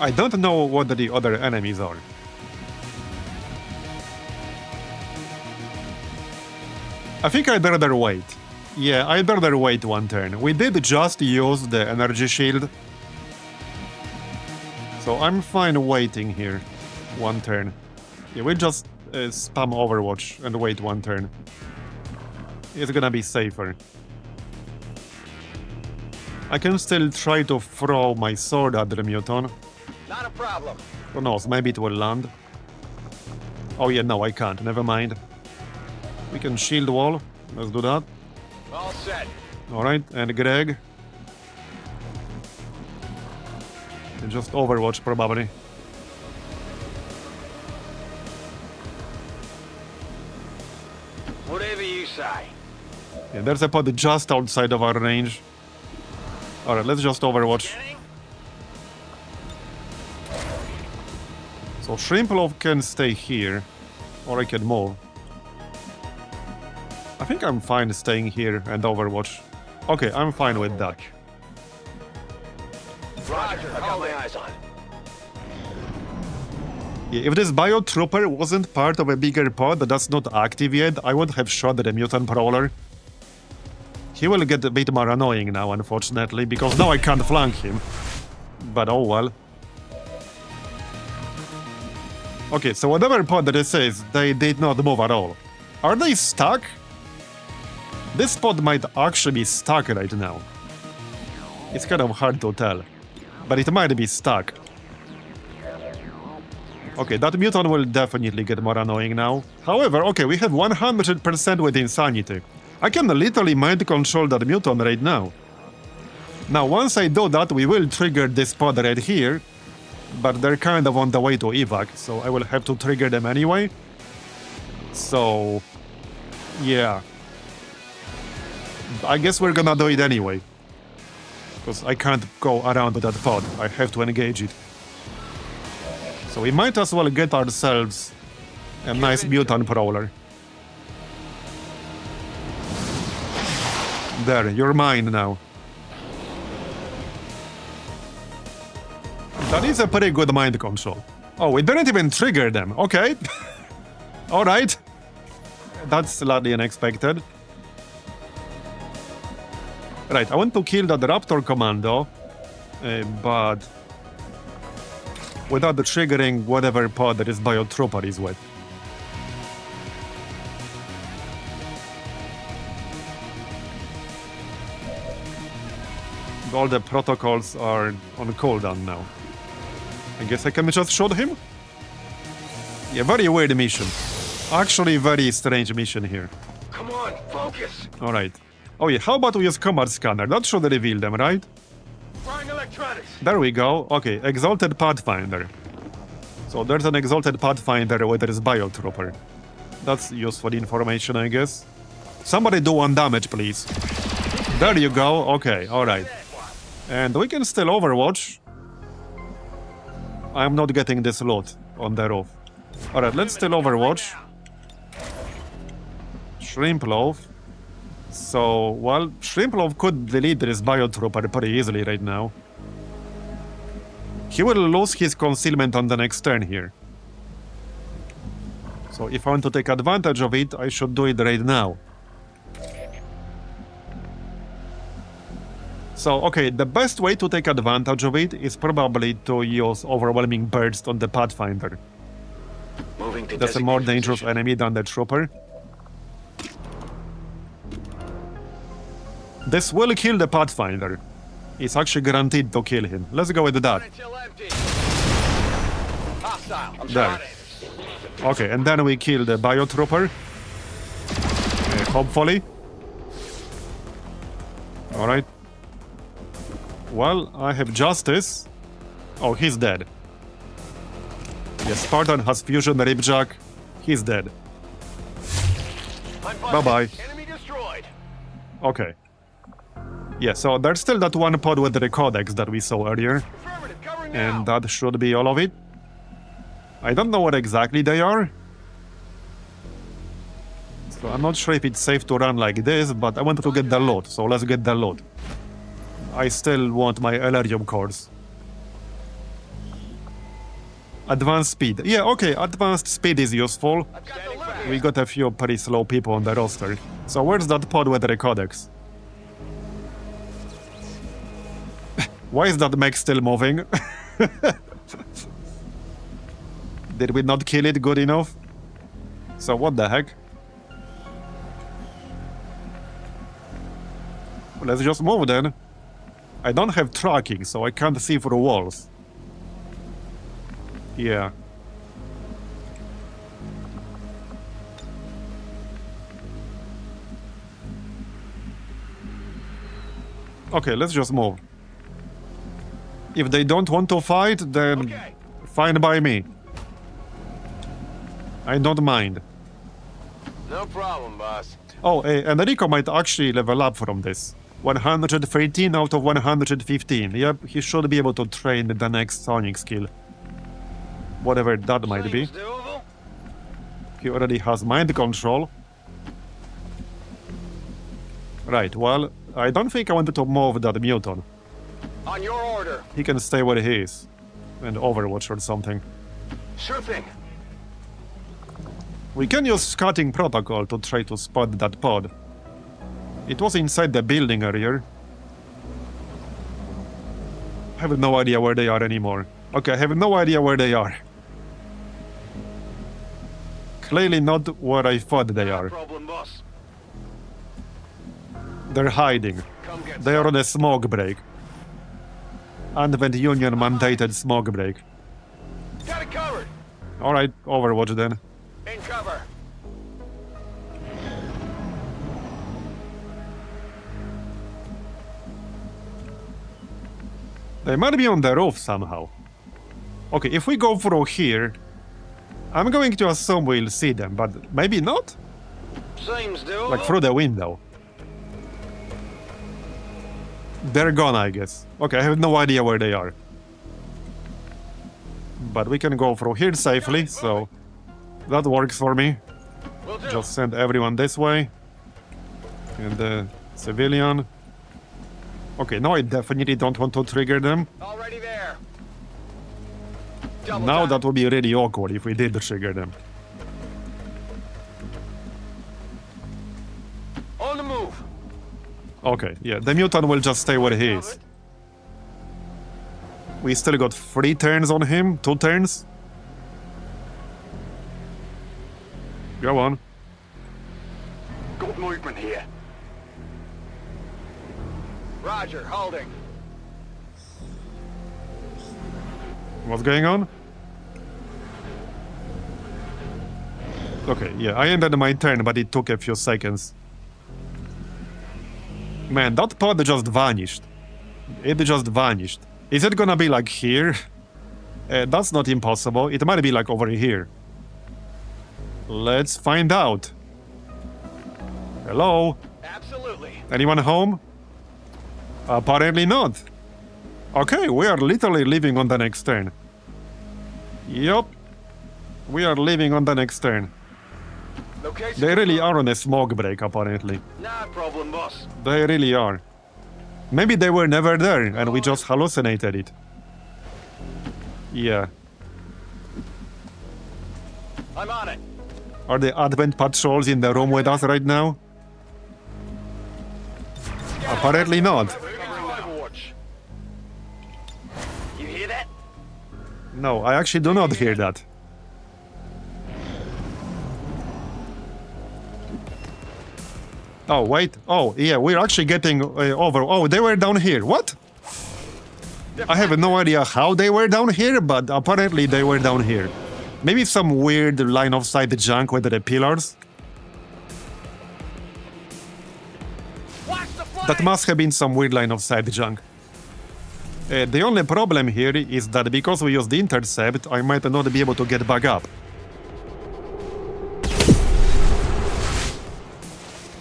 I don't know what the other enemies are. I think I'd rather wait. Yeah, I'd rather wait one turn. We did just use the energy shield. So I'm fine waiting here. One turn. Yeah, we'll just spam Overwatch and wait one turn. It's gonna be safer. I can still try to throw my sword at the muton. Not a problem. Who knows, maybe it will land. Oh yeah, no, I can't. Never mind. We can shield wall. Let's do that. All set. Alright, and Greg. And just Overwatch, probably. Whatever you say. Yeah, there's a pod just outside of our range. Alright, let's just Overwatch. So Shrimplow can stay here, or I can move. I think I'm fine staying here and Overwatch. Okay, I'm fine with that. Roger, I got my eyes on. Yeah, if this Biotrooper wasn't part of a bigger pod that's not active yet, I would have shot the Mutant Prowler. He will get a bit more annoying now, unfortunately, because now I can't flank him. But oh well. Okay, so whatever pod this is, they did not move at all. Are they stuck? This pod might actually be stuck right now. It's kind of hard to tell, but it might be stuck. Okay, that mutant will definitely get more annoying now. However, okay, we have 100% with Insanity. I can literally mind control that mutant right now. Now, once I do that, we will trigger this pod right here, but they're kind of on the way to evac, so I will have to trigger them anyway. So, yeah. I guess we're gonna do it anyway. Because I can't go around that pod, I have to engage it. So we might as well get ourselves a nice mutant prowler. There, you're mine now. That is a pretty good mind control. Oh, we didn't even trigger them. Okay. Alright. That's slightly unexpected. Right, I want to kill that Raptor Commando, but without triggering whatever pod that is Biotrooper is with. All the protocols are on cooldown now. I guess I can just shoot him? Yeah, very weird mission. Actually, very strange mission here. Come on, focus. Alright. Oh yeah, how about we use combat scanner? That should reveal them, right? Frying electronics. There we go. Okay, Exalted Pathfinder. So there's an Exalted Pathfinder where there is Biotrooper. That's useful information, I guess. Somebody do 1 damage, please. There you go. Okay, alright. And we can still Overwatch. I'm not getting this loot on the roof. Alright, let's still Overwatch. Shrimplow. So, well, Shrimplow could delete this Biotrooper pretty easily right now. He will lose his concealment on the next turn here. So if I want to take advantage of it, I should do it right now. So, okay, the best way to take advantage of it is probably to use Overwhelming Burst on the Pathfinder. Moving to That's a more designated dangerous position. enemy than the Trooper. This will kill the Pathfinder. It's actually guaranteed to kill him. Let's go with that. Until empty. Hostile. I'm There. spotted. Okay, and then we kill the Biotrooper. Hopefully. Alright. Well, I have Justice. Oh, he's dead. Yes, Spartan has Fusion Ripjack. He's dead. I'm busted. Bye-bye. Enemy destroyed. Okay. Yeah, so there's still that one pod with the Codex that we saw earlier. Affirmative. Covering now. And that should be all of it. I don't know what exactly they are. So I'm not sure if it's safe to run like this, but I wanted to get the loot, so let's get the loot. I still want my Elerium cores. Advanced speed. Yeah, okay, advanced speed is useful. I've got the loot. We got a few pretty slow people on the roster. So where's that pod with the Codex? Why is that mech still moving? Did we not kill it good enough? So what the heck? Let's just move then. I don't have tracking, so I can't see through walls. Yeah. Okay, let's just move. If they don't want to fight, then Okay. fine by me. I don't mind. No problem, boss. Oh, Enrico might actually level up from this. 113 out of 115. Yep, he should be able to train the next Sonic skill. Whatever that might be. Seems doable. He already has mind control. Right, well, I don't think I wanted to move that mutant. On your order. He can stay where he is. And Overwatch or something. Sure thing. We can use scouting protocol to try to spot that pod. It was inside the building earlier. I have no idea where they are anymore. Okay, I have no idea where they are. Clearly not where I thought they No are. problem, boss. They're hiding. Come get They are some. on a smoke break. Advent Union mandated smoke break. Got it covered. Alright, Overwatch then. In cover. They might be on the roof somehow. Okay, if we go through here, I'm going to assume we'll see them, but maybe not? Seems doable. Like through the window. They're gone, I guess. Okay, I have no idea where they are. But we can go through here safely, so that works for me. Will do. Just send everyone this way. And the civilian. Okay, now I definitely don't want to trigger them. Already there. Double Now time. that would be really awkward if we did trigger them. On the move. Okay, yeah, the mutant will just stay where he is. We still got 3 turns on him, 2 turns. Go on. Good movement here. Roger, holding. What's going on? Okay, yeah, I ended my turn, but it took a few seconds. Man, that pod just vanished. It just vanished. Is it gonna be like here? That's not impossible. It might be like over here. Let's find out. Hello? Absolutely. Anyone home? Apparently not. Okay, we are literally leaving on the next turn. Yup. We are leaving on the next turn. Location. They really are on a smoke break, apparently. Not a problem, boss. They really are. Maybe they were never there and we just hallucinated it. Yeah. I'm on it. Are the Advent patrols in the room with us right now? Apparently not. You hear that? No, I actually do not hear that. Oh, wait. Oh, yeah, we're actually getting over. Oh, they were down here. What? I have no idea how they were down here, but apparently they were down here. Maybe some weird line of sight junk with the pillars. That must have been some weird line of sight junk. The only problem here is that because we used the intercept, I might not be able to get back up.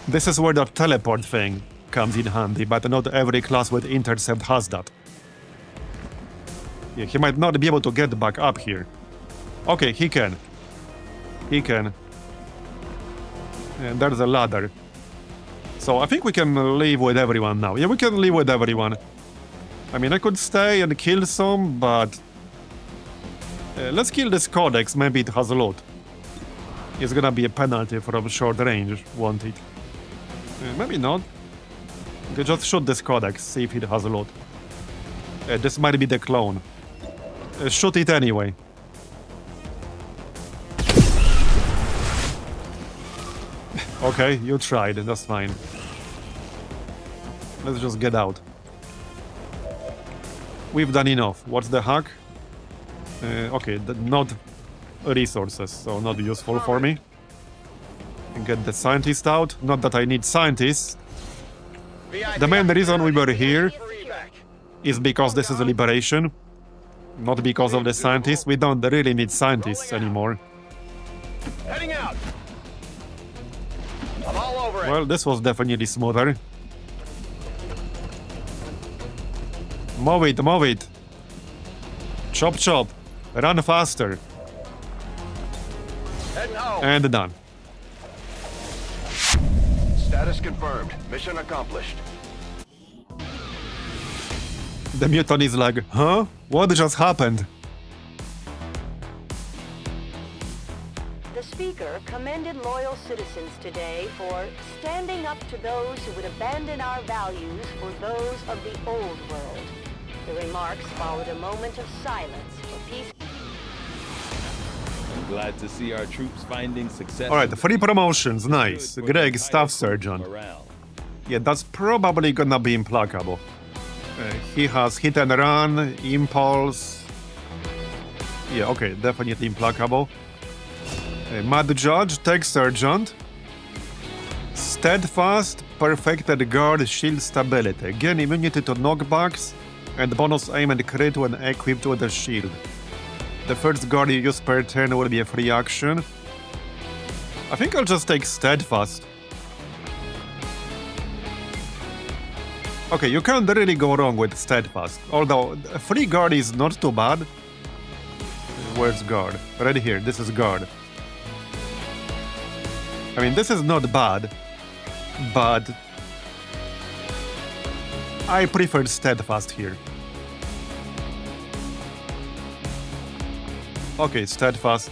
This is where the teleport thing comes in handy, but not every class with intercept has that. Yeah, he might not be able to get back up here. Okay, he can. He can. And there's a ladder. So I think we can leave with everyone now. Yeah, we can leave with everyone. I mean, I could stay and kill some, but... let's kill this codex, maybe it has a loot. It's gonna be a penalty from short range, won't it? Maybe not. We could just shoot this codex, see if it has a loot. This might be the clone. Shoot it anyway. Okay, you tried, that's fine. Let's just get out. We've done enough. What's the hack? Okay, not resources, so not useful for me. Get the scientist out. Not that I need scientists. The main reason we were here is because this is a liberation. Not because of the scientists. We don't really need scientists anymore. Heading out. I'm all over it. Well, this was definitely smoother. Move it, move it. Chop, chop. Run faster. Heading home. And done. Status confirmed. Mission accomplished. The mutant is like, huh? What just happened? The speaker commended loyal citizens today for standing up to those who would abandon our values for those of the old world. The remarks followed a moment of silence for peace. I'm glad to see our troops finding success. Alright, 3 promotions, nice. Greg, Staff Sergeant. Yeah, that's probably gonna be implacable. He has hit and run, impulse. Yeah, okay, definitely implacable. Mad Judge, Tech Sergeant. Steadfast, perfected guard, shield stability. Gain immunity to knockbacks and bonus aim and crit when equipped with a shield. The first guard you use per turn will be a free action. I think I'll just take Steadfast. Okay, you can't really go wrong with Steadfast. Although, a free guard is not too bad. Where's guard? Right here, this is guard. I mean, this is not bad, but I prefer Steadfast here. Okay, Steadfast.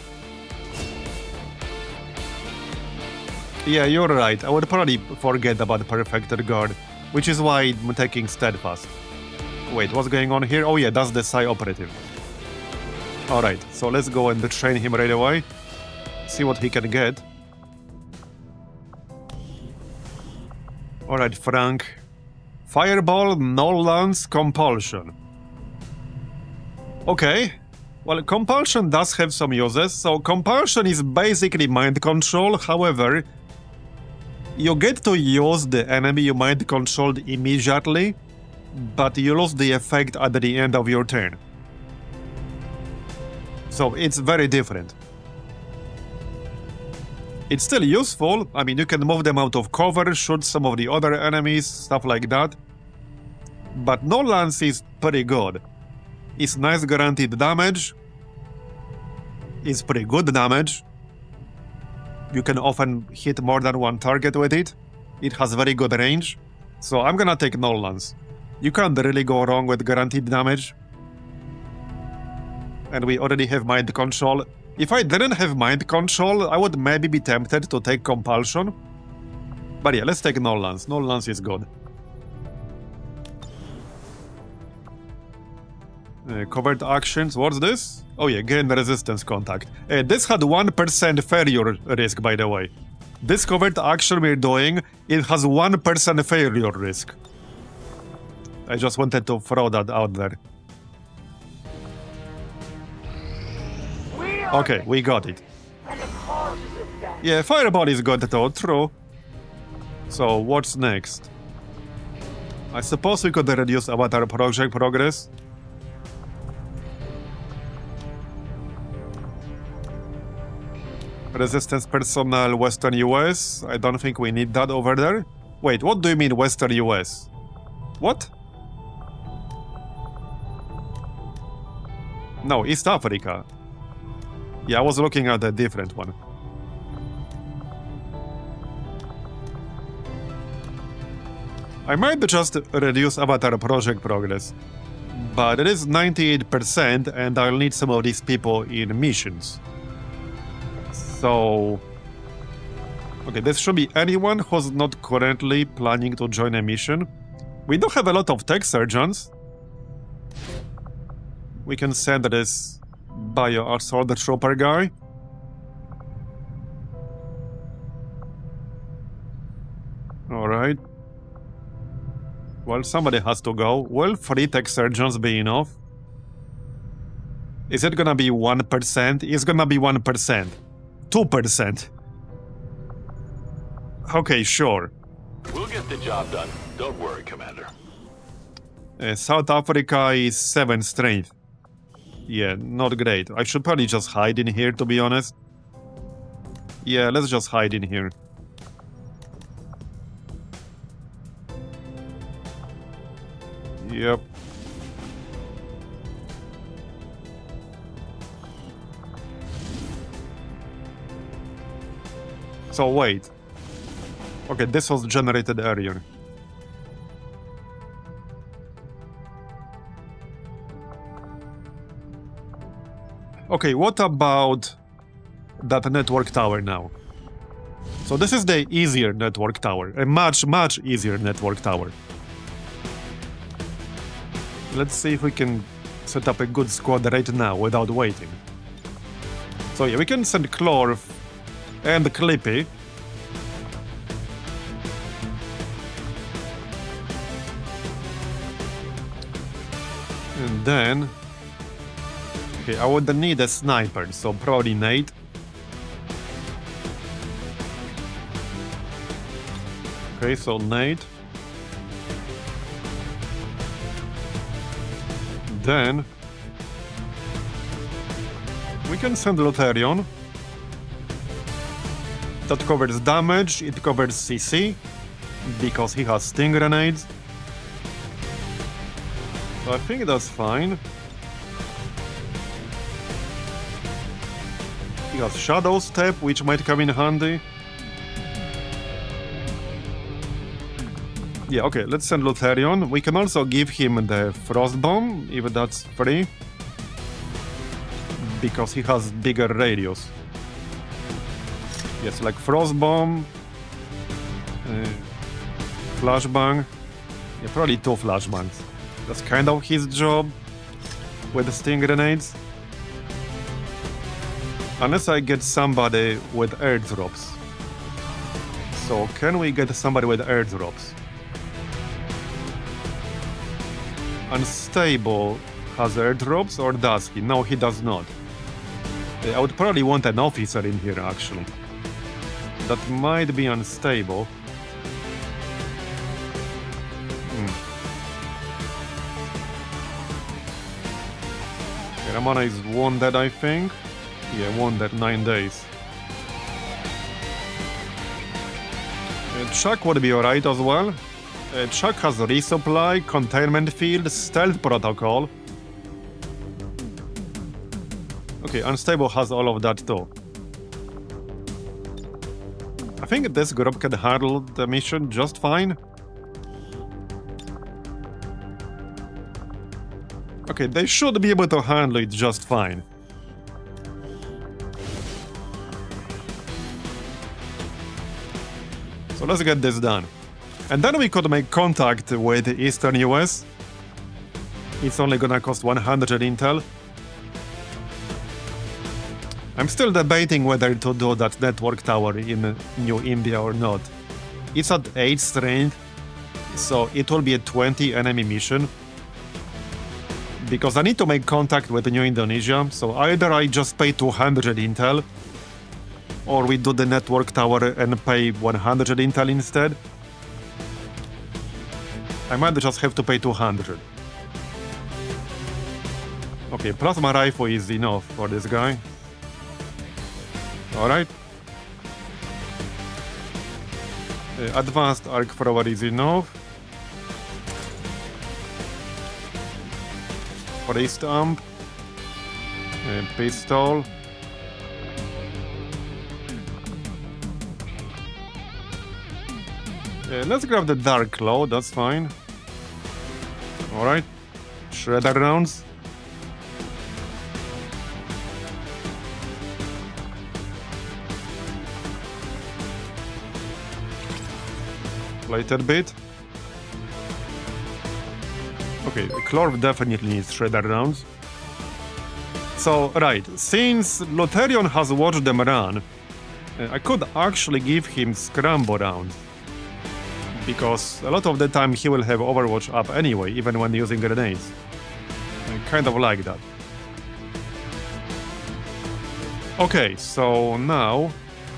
Yeah, you're right. I would probably forget about Perfected Guard, which is why I'm taking Steadfast. Wait, what's going on here? Oh yeah, that's the Psi operative. Alright, so let's go and train him right away. See what he can get. Alright, Frank. Fireball, null lance, compulsion. Okay. Well, compulsion does have some uses. So compulsion is basically mind control. However, you get to use the enemy you mind controlled immediately, but you lose the effect at the end of your turn. So it's very different. It's still useful. I mean, you can move them out of cover, shoot some of the other enemies, stuff like that. But no lance is pretty good. It's nice guaranteed damage. It's pretty good damage. You can often hit more than one target with it. It has very good range. So I'm gonna take no lance. You can't really go wrong with guaranteed damage. And we already have mind control. If I didn't have mind control, I would maybe be tempted to take compulsion. But yeah, let's take null-lance. Null-lance is good. Covert actions, what's this? Oh yeah, gain resistance contact. This had 1% failure risk, by the way. This covert action we're doing, it has 1% failure risk. I just wanted to throw that out there. Okay, we got it. Yeah, fireball is good though, true. So, what's next? I suppose we could reduce avatar project progress. Resistance personnel, Western US. I don't think we need that over there. Wait, what do you mean Western US? What? No, East Africa. Yeah, I was looking at a different one. I might just reduce avatar project progress. But it is 98% and I'll need some of these people in missions. So... okay, this should be anyone who's not currently planning to join a mission. We do have a lot of tech surgeons. We can send this bio-assault trooper guy. Alright. Well, somebody has to go. Will 3 tech surgeons be enough? Is it gonna be 1%? It's gonna be 1%. 2%. Okay, sure. We'll get the job done. Don't worry, Commander. South Africa is 7 strength. Yeah, not great. I should probably just hide in here, to be honest. Yeah, let's just hide in here. Yep. So wait. Okay, this was generated earlier. Okay, what about that network tower now? So this is the easier network tower, a much easier network tower. Let's see if we can set up a good squad right now without waiting. So yeah, we can send Clorf and Clippy. And then... okay, I would need a sniper, so probably Nate. Okay, so Nate. Then... we can send Lotharion. That covers damage, it covers CC, because he has sting grenades. So I think that's fine. He has Shadow Step, which might come in handy. Yeah, okay, let's send Lotharion. We can also give him the Frost Bomb, if that's free. Because he has bigger radius. Yes, like Frost Bomb, Flashbang. Yeah, probably 2 Flashbangs. That's kind of his job with the sting grenades. Unless I get somebody with airdrops. So, can we get somebody with airdrops? Unstable has airdrops, or does he? No, he does not. I would probably want an officer in here, actually. That might be unstable. Ramona is wounded, I think. Yeah, wounded 9 days. Chuck would be alright as well. Chuck has resupply, containment field, stealth protocol. Okay, unstable has all of that too. I think this group can handle the mission just fine. Okay, they should be able to handle it just fine. So let's get this done. And then we could make contact with Eastern US. It's only gonna cost 100 intel. I'm still debating whether to do that network tower in New India or not. It's at 8 strength, so it will be a 20 enemy mission. Because I need to make contact with New Indonesia, so either I just pay 200 intel, or we do the network tower and pay 100 intel instead. I might just have to pay 200. Okay, plasma rifle is enough for this guy. Alright. Advanced arc thrower is enough. Wrist amp. Pistol. Let's grab the Dark Claw, that's fine. Alright. Shredder rounds. Plated bit. Okay, Clorv definitely needs shredder rounds. So, right, since Lotharion has watched them run, I could actually give him scramble rounds. Because a lot of the time he will have Overwatch up anyway, even when using grenades. I kind of like that. Okay, so now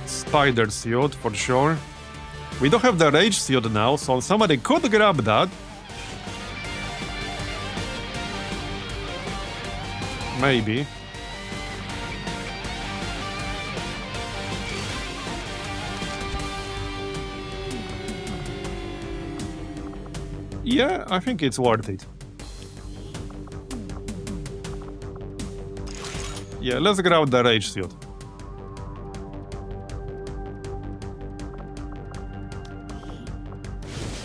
Spider Suit for sure. We don't have the Rage Suit now, so somebody could grab that. Maybe. Yeah, I think it's worth it. Yeah, let's grab the Rage Suit.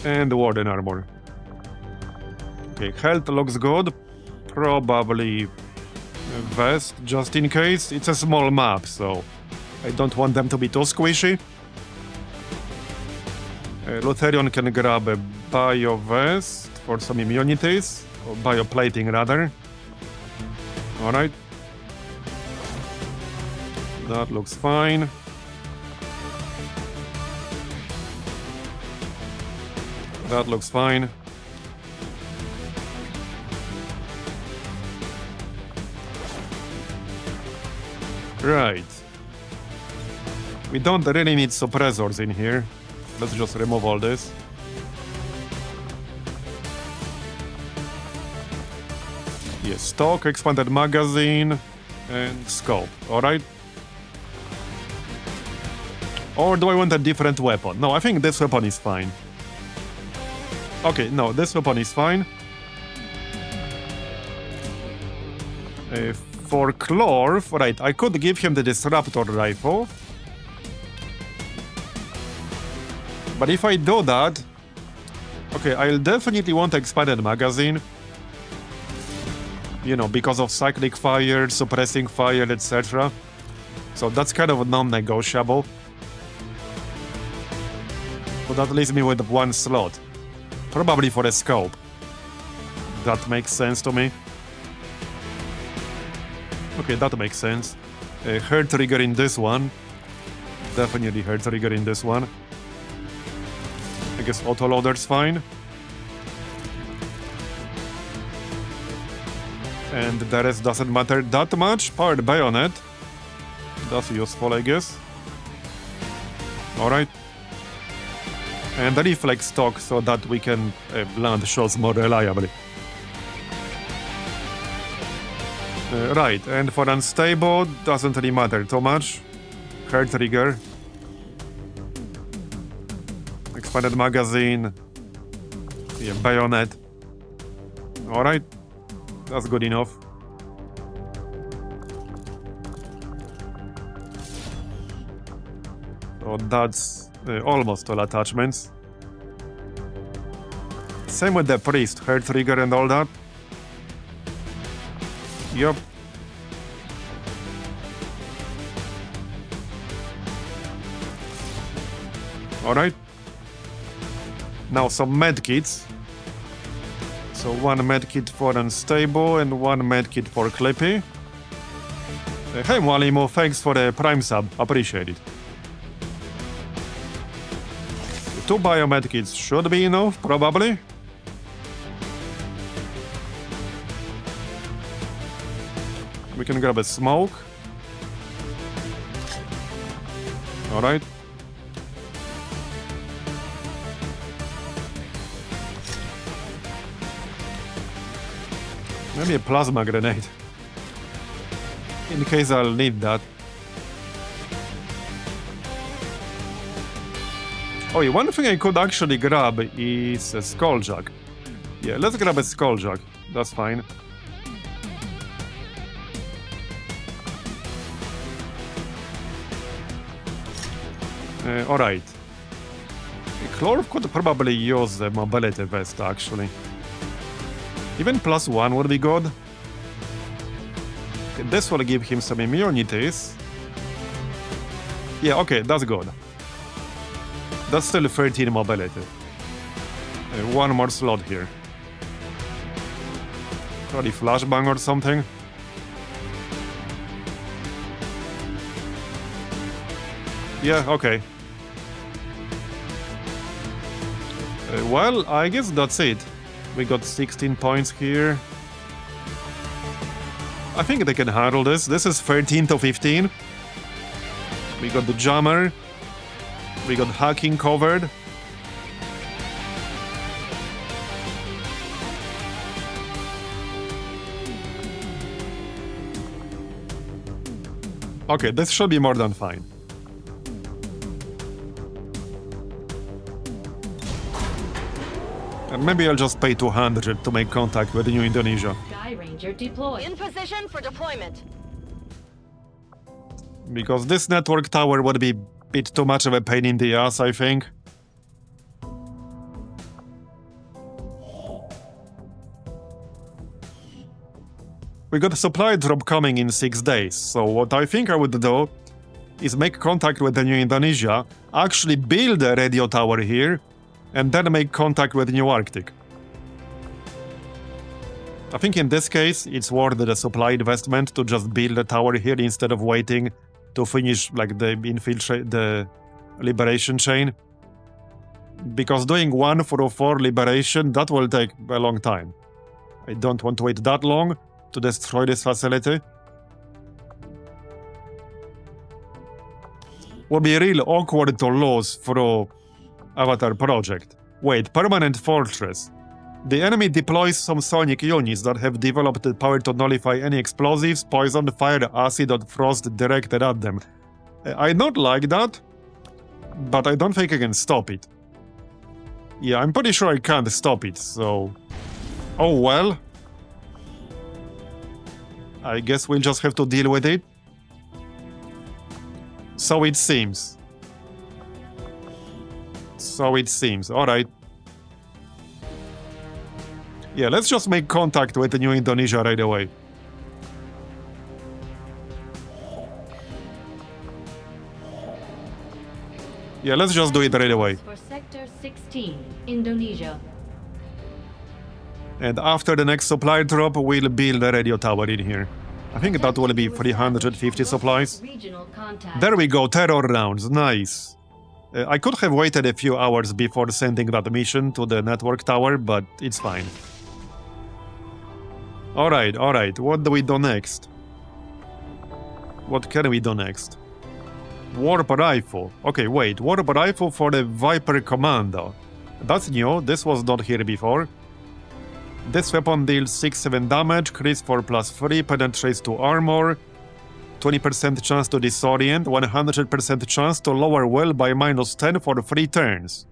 And Warden Armor. Okay, health looks good. Probably vest, just in case. It's a small map, so I don't want them to be too squishy. Lotharion can grab a bio vest for some immunities, or bioplating rather. Alright. That looks fine. That looks fine. Right. We don't really need suppressors in here. Let's just remove all this. Yes, stock, expanded magazine, and scope. Alright. Or do I want a different weapon? No, I think this weapon is fine. Okay, no, this weapon is fine. For Clorv, right, I could give him the Disruptor Rifle. But if I do that... Okay, I'll definitely want expanded magazine. You know, because of cyclic fire, suppressing fire, etc. So that's kind of non-negotiable. But that leaves me with one slot. Probably for a scope. That makes sense to me. Okay, that makes sense. Hair trigger in this one. Definitely hair trigger in this one. I guess autoloader's fine. And the rest doesn't matter that much. Powered bayonet. That's useful, I guess. Alright. And the reflex stock so that we can land shots more reliably. Right, and for unstable, doesn't really matter too much. Hair trigger. Expanded magazine. Yeah, bayonet. Alright. That's good enough. So that's almost all attachments. Same with the priest, hair trigger and all that. Yup. Alright. Now some medkits. So one medkit for unstable and one medkit for Clippy. Hey Mwalimo, thanks for the Prime sub. Appreciate it. 2 biomedkits should be enough, probably. We can grab a smoke. Alright. Maybe a plasma grenade. In case I'll need that. Oh, yeah, one thing I could actually grab is a skulljack. Yeah, let's grab a skulljack. That's fine. Alright. Chlorf could probably use the mobility vest, actually. Even +1 would be good. Okay, this will give him some immunities. Yeah, okay, that's good. That's still 13 mobility. One more slot here. Probably flashbang or something. Yeah, okay. Well, I guess that's it. We got 16 points here. I think they can handle this. This is 13 to 15. We got the jammer. We got hacking covered. Okay, this should be more than fine. And maybe I'll just pay 200 to make contact with New Indonesia. Sky Ranger deployed. In position for deployment. Because this network tower would be a bit too much of a pain in the ass, I think. We got a supply drop coming in 6 days, so what I think I would do is make contact with the New Indonesia, actually build a radio tower here, and then make contact with New Arctic. I think in this case, it's worth the supply investment to just build a tower here instead of waiting to finish like the liberation chain. Because doing 1 for 4 liberation, that will take a long time. I don't want to wait that long to destroy this facility. Would be real awkward to lose through Avatar project. Wait, permanent fortress. The enemy deploys some sonic units that have developed the power to nullify any explosives, poison, fire, acid, or frost directed at them. I don't like that, but I don't think I can stop it. Yeah, I'm pretty sure I can't stop it, so... Oh well. I guess we'll just have to deal with it. So it seems. Alright. Yeah, let's just make contact with the New Indonesia right away. Yeah, let's just do it right away. For Sector 16, Indonesia. And after the next supply drop, we'll build a radio tower in here. I think that will be 350 supplies. Regional contact. There we go, terror rounds, nice. I could have waited a few hours before sending that mission to the network tower, but it's fine. Alright, what do we do next? What can we do next? Warp rifle. Okay, wait, warp rifle for the Viper Commando. That's new, this was not here before. This weapon deals 6-7 damage, crit for +3, penetrates to armor, 20% chance to disorient, 100% chance to lower will by -10 for 3 turns.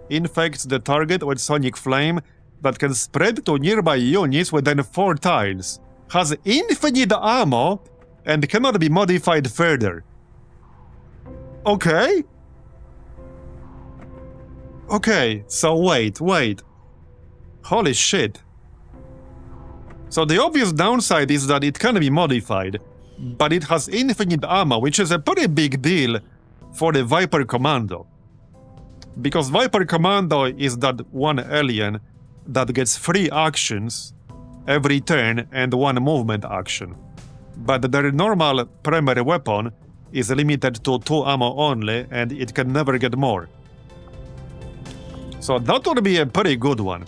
Infects the target with sonic flame that can spread to nearby units within 4 tiles. Has infinite ammo and cannot be modified further. Okay. Okay, so wait. Holy shit. So the obvious downside is that it can be modified, but it has infinite ammo, which is a pretty big deal for the Viper Commando. Because Viper Commando is that one alien that gets 3 actions every turn and 1 movement action. But their normal primary weapon is limited to 2 ammo only, and it can never get more. So that would be a pretty good one.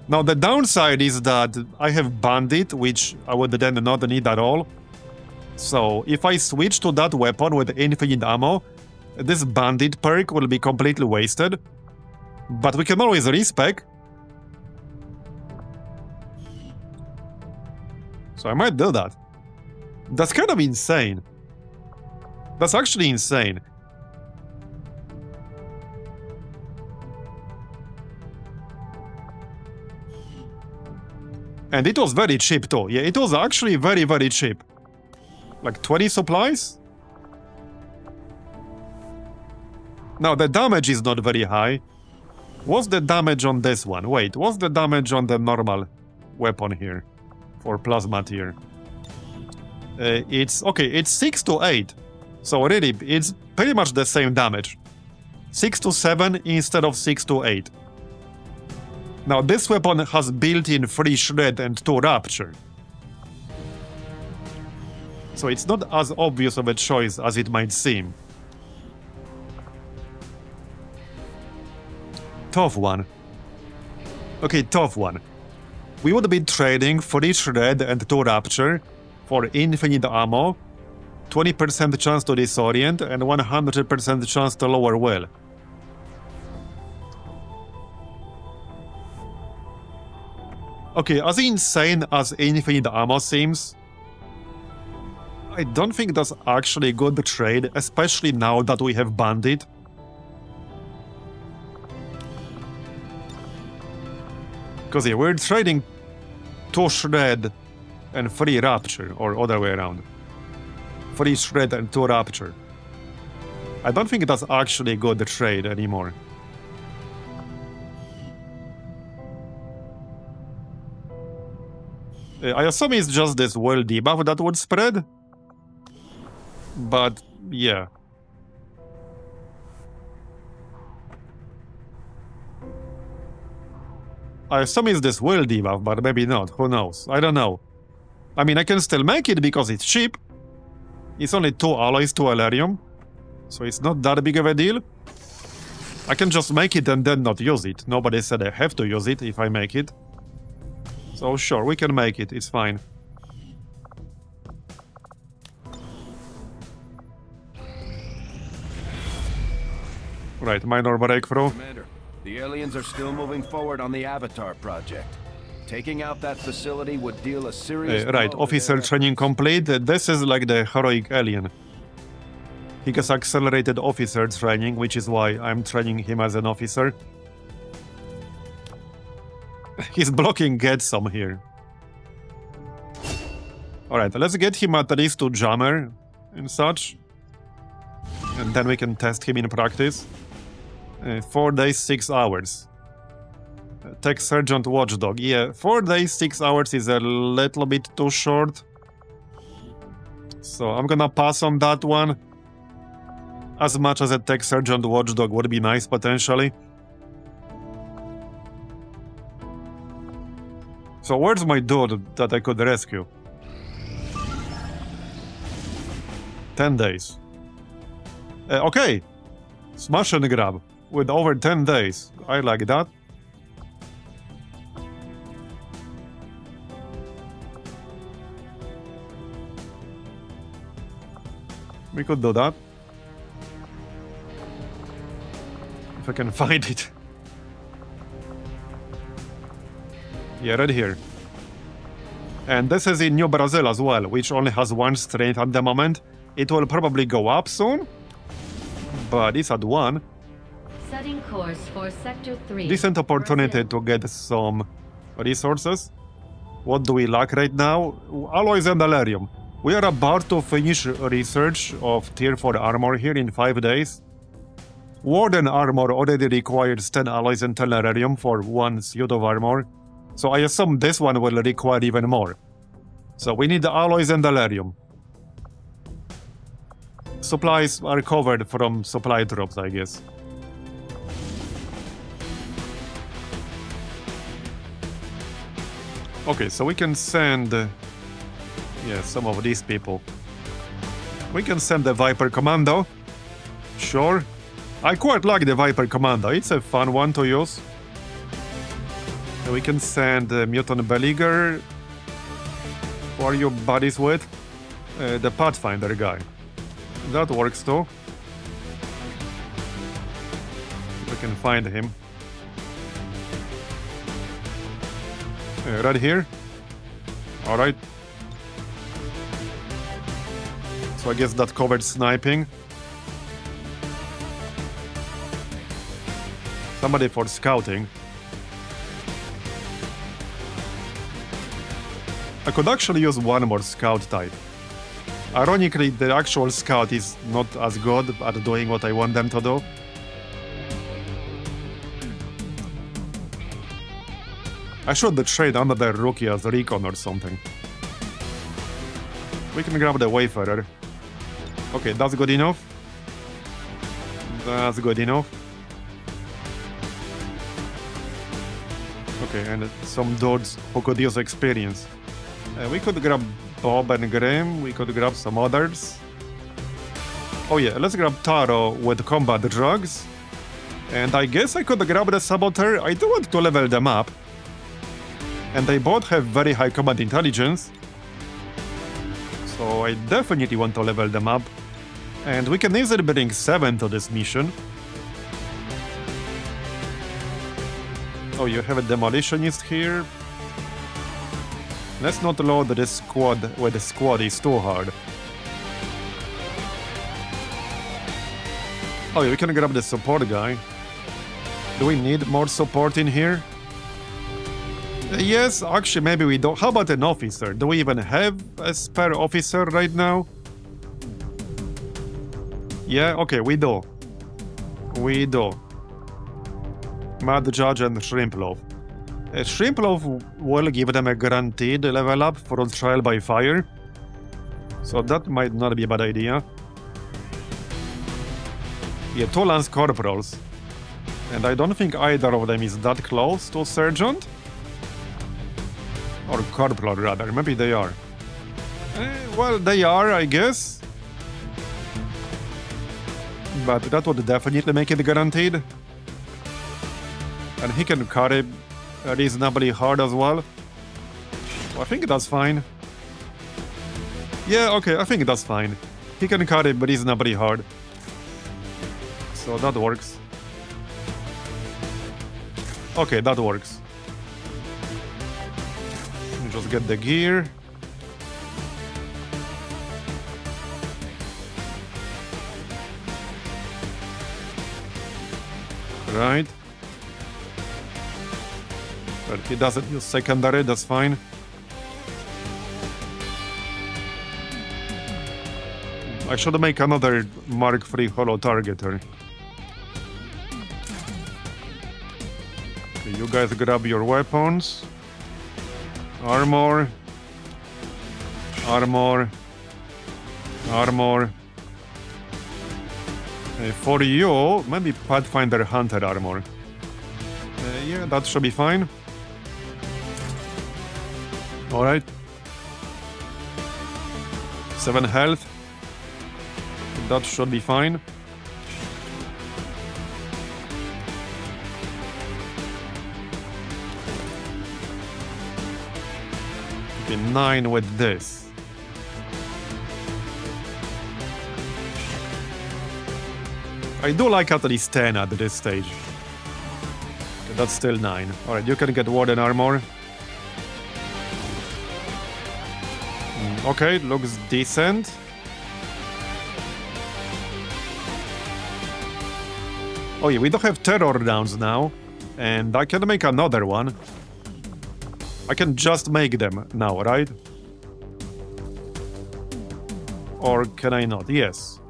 Now the downside is that I have Bandit, which I would then not need at all. So if I switch to that weapon with infinite ammo, this Bandit perk will be completely wasted. But we can always respec. So I might do that. That's kind of insane. That's actually insane. And it was very cheap too. Yeah, it was actually very, very cheap. Like 20 supplies? Now the damage is not very high. What's the damage on this one? Wait, what's the damage on the normal weapon here? For plasma tier? It's 6 to 8. So really, it's pretty much the same damage. 6 to 7 instead of 6 to 8. Now this weapon has built-in 3 shred and 2 rapture. So it's not as obvious of a choice as it might seem. Tough one. Okay, tough one. We would be trading 3 shred and 2 rapture for infinite ammo, 20% chance to disorient, and 100% chance to lower will. Okay, as insane as infinite ammo seems, I don't think that's actually a good trade, especially now that we have Bandit. Because yeah, we're trading 2 shred and 3 rapture, or other way around. 3 shred and 2 rapture. I don't think that's actually a good trade anymore. I assume it's just this will debuff that would spread. But yeah. I assume it's this will debuff, but maybe not. Who knows? I don't know. I mean, I can still make it because it's cheap. It's only 2 alloys to Elerium, so it's not that big of a deal. I can just make it and then not use it. Nobody said I have to use it if I make it. So sure, we can make it. It's fine. Right, minor breakthrough. Commander, the aliens are still moving forward on the Avatar project. Taking out that facility would deal a serious right, blow to officer their training complete. This is like the heroic alien. He gets accelerated officer training, which is why I'm training him as an officer. He's blocking get some here. Alright, let's get him at least to jammer and such. And then we can test him in practice. 4 days, 6 hours. Tech Sergeant Watchdog. Yeah, 4 days, 6 hours is a little bit too short. So I'm gonna pass on that one. As much as a Tech Sergeant Watchdog would be nice, potentially. So where's my dude that I could rescue? 10 days. Okay. Smash and grab. With over 10 days. I like that. We could do that. If I can find it. Yeah, right here. And this is in New Brazil as well, which only has 1 strength at the moment. It will probably go up soon, but it's at 1. Setting course for Sector 3. Decent opportunity Brazil. to get some resources. What do we lack right now? Alloys and Elerium. We are about to finish research of Tier 4 armor here in 5 days. Warden armor already requires 10 alloys and 10 Elerium for 1 suit of armor. So I assume this one will require even more. So we need the alloys and delirium. Supplies are covered from supply drops, I guess. Okay, so we can send... yeah, some of these people. We can send the Viper Commando. Sure. I quite like the Viper Commando. It's a fun one to use. And we can send Mutant Beleaguer. Who are you buddies with? The Pathfinder guy. That works too. We can find him. Right here. Alright. So I guess that covered sniping. Somebody for scouting. I could actually use one more scout type. Ironically, the actual scout is not as good at doing what I want them to do. I should trade another rookie as recon or something. We can grab the Wayfarer. Okay, that's good enough. That's good enough. Okay, and some dudes who could use experience. We could grab Bob and Graham. We could grab some others. Oh yeah, let's grab Taro with combat drugs. And I guess I could grab the Saboteur. I do want to level them up. And they both have very high combat intelligence. So I definitely want to level them up. And we can easily bring 7 to this mission. Oh, you have a demolitionist here. Let's not load this squad where the squad is too hard. Oh, yeah, we can grab the support guy. Do we need more support in here? Yes, actually, maybe we don't. How about an officer? Do we even have a spare officer right now? Yeah, okay, we do. We do. Mad Judge and Shrimploaf. Shrimploaf will give them a guaranteed level up for trial by fire. So that might not be a bad idea. Yeah, 2 Lance Corporals. And I don't think either of them is that close to Sergeant. Or Corporal, rather. Maybe they are. Well, they are, I guess. But that would definitely make it guaranteed. And he can carry reasonably hard as well. I think that's fine. Yeah, okay, I think that's fine. He can carry reasonably hard. So that works. Okay, that works. Just get the gear. Right. But he doesn't use secondary, that's fine. I should make another Mark III holo targeter. Okay, you guys grab your weapons. Armor. Armor. Armor. For you, maybe Pathfinder Hunter armor. Yeah, that should be fine. Alright. 7 health. That should be fine. Okay, 9 with this. I do like at least 10 at this stage. Okay, that's still 9. Alright, you can get Warden armor. Okay, looks decent. Oh yeah, we don't have terror downs now. And I can make another one. I can just make them now, right? Or can I not? Yes.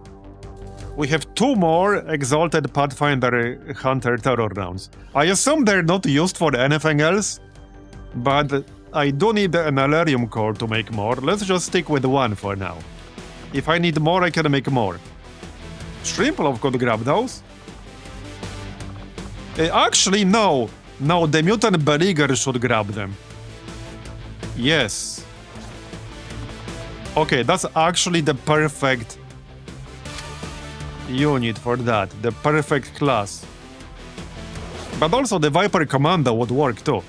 We have 2 more Exalted Pathfinder Hunter terror rounds. I assume they're not used for anything else, But I do need an Alerium core to make more. Let's just stick with one for now. If I need more, I can make more. Shrimplov could grab those. Actually, no. No, the Mutant Beleaguer should grab them. Yes. Okay, that's actually the perfect unit for that. The perfect class. But also the Viper Commando would work too.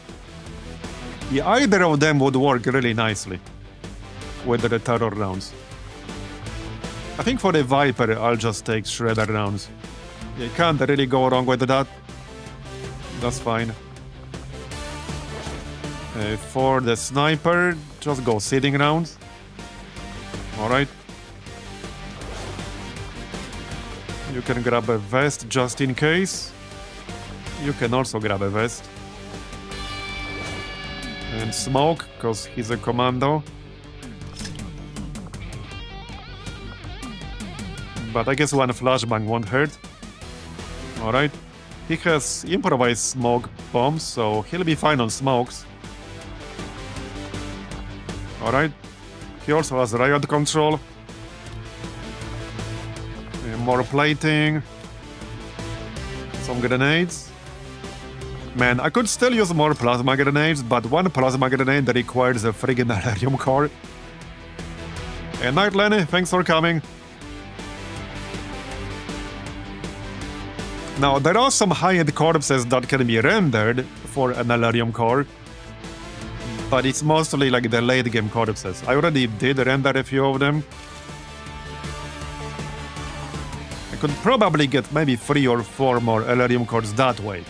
Yeah, either of them would work really nicely with the terror rounds. I think for the Viper, I'll just take Shredder rounds. You can't really go wrong with that. That's fine. For the Sniper, just go seeding rounds. Alright. You can grab a vest just in case. You can also grab a vest. And smoke, because he's a commando. But I guess one flashbang won't hurt. Alright. He has improvised smoke bombs, so he'll be fine on smokes. Alright. He also has riot control. More plating. Some grenades. Man, I could still use more plasma grenades, but one plasma grenade that requires a friggin' Alerium core. And Night Lenny, thanks for coming. Now, there are some high-end corpses that can be rendered for an Alerium core, but it's mostly like the late-game corpses. I already did render a few of them. I could probably get maybe 3 or 4 more Alerium cores that way.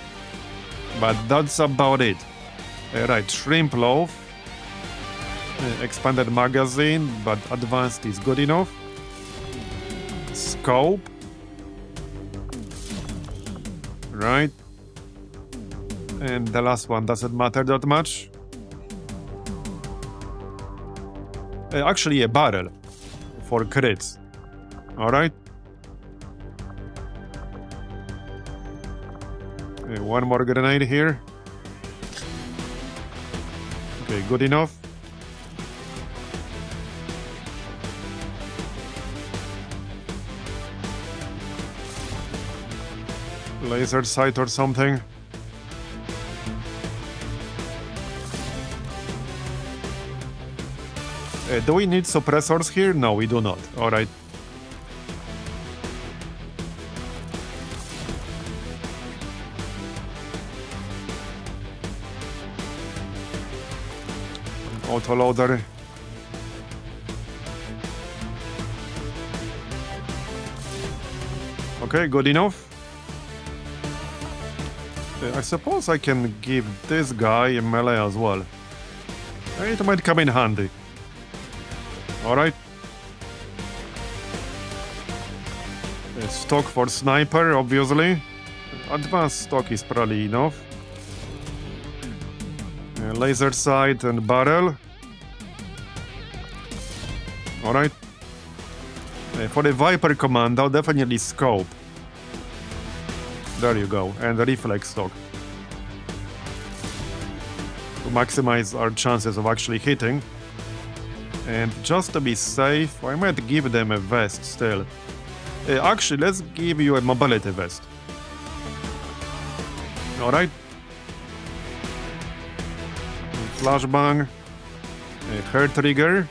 But that's about it. Right, Shrimp Loaf. Expanded magazine, but advanced is good enough. Scope. Right. And the last one doesn't matter that much. Actually, a barrel for crits. Alright. One more grenade here. Okay, good enough. Laser sight or something. Do we need suppressors here? No, we do not. Alright. Autoloader. Okay, good enough. I suppose I can give this guy a melee as well. It might come in handy. Alright. Stock for sniper, obviously. Advanced stock is probably enough. Laser sight and barrel. Alright. For the Viper Commando, definitely scope. There you go. And reflex stock. To maximize our chances of actually hitting. And just to be safe, I might give them a vest still. Actually, let's give you a mobility vest. Alright. Flashbang. Hair trigger.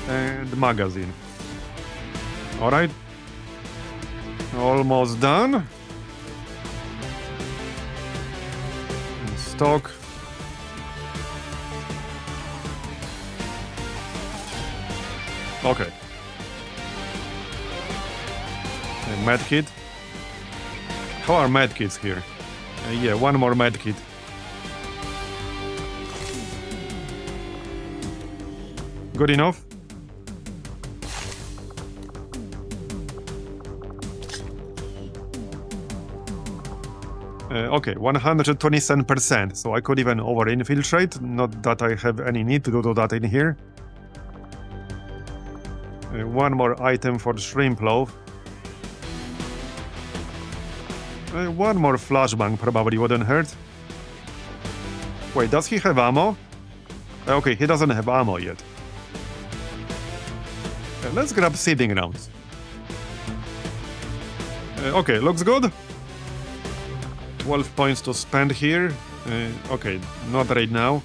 And magazine. Alright. Almost done. Stock. Okay. Medkit. How are medkits here? Yeah, one more medkit. Good enough? Okay, 127%, so I could even over-infiltrate, not that I have any need to do that in here. One more item for Shrimp Loaf. One more flashbang probably wouldn't hurt. Wait, does he have ammo? Okay, he doesn't have ammo yet. Let's grab seeding rounds. Okay, looks good. 12 points to spend here. Okay, not right now.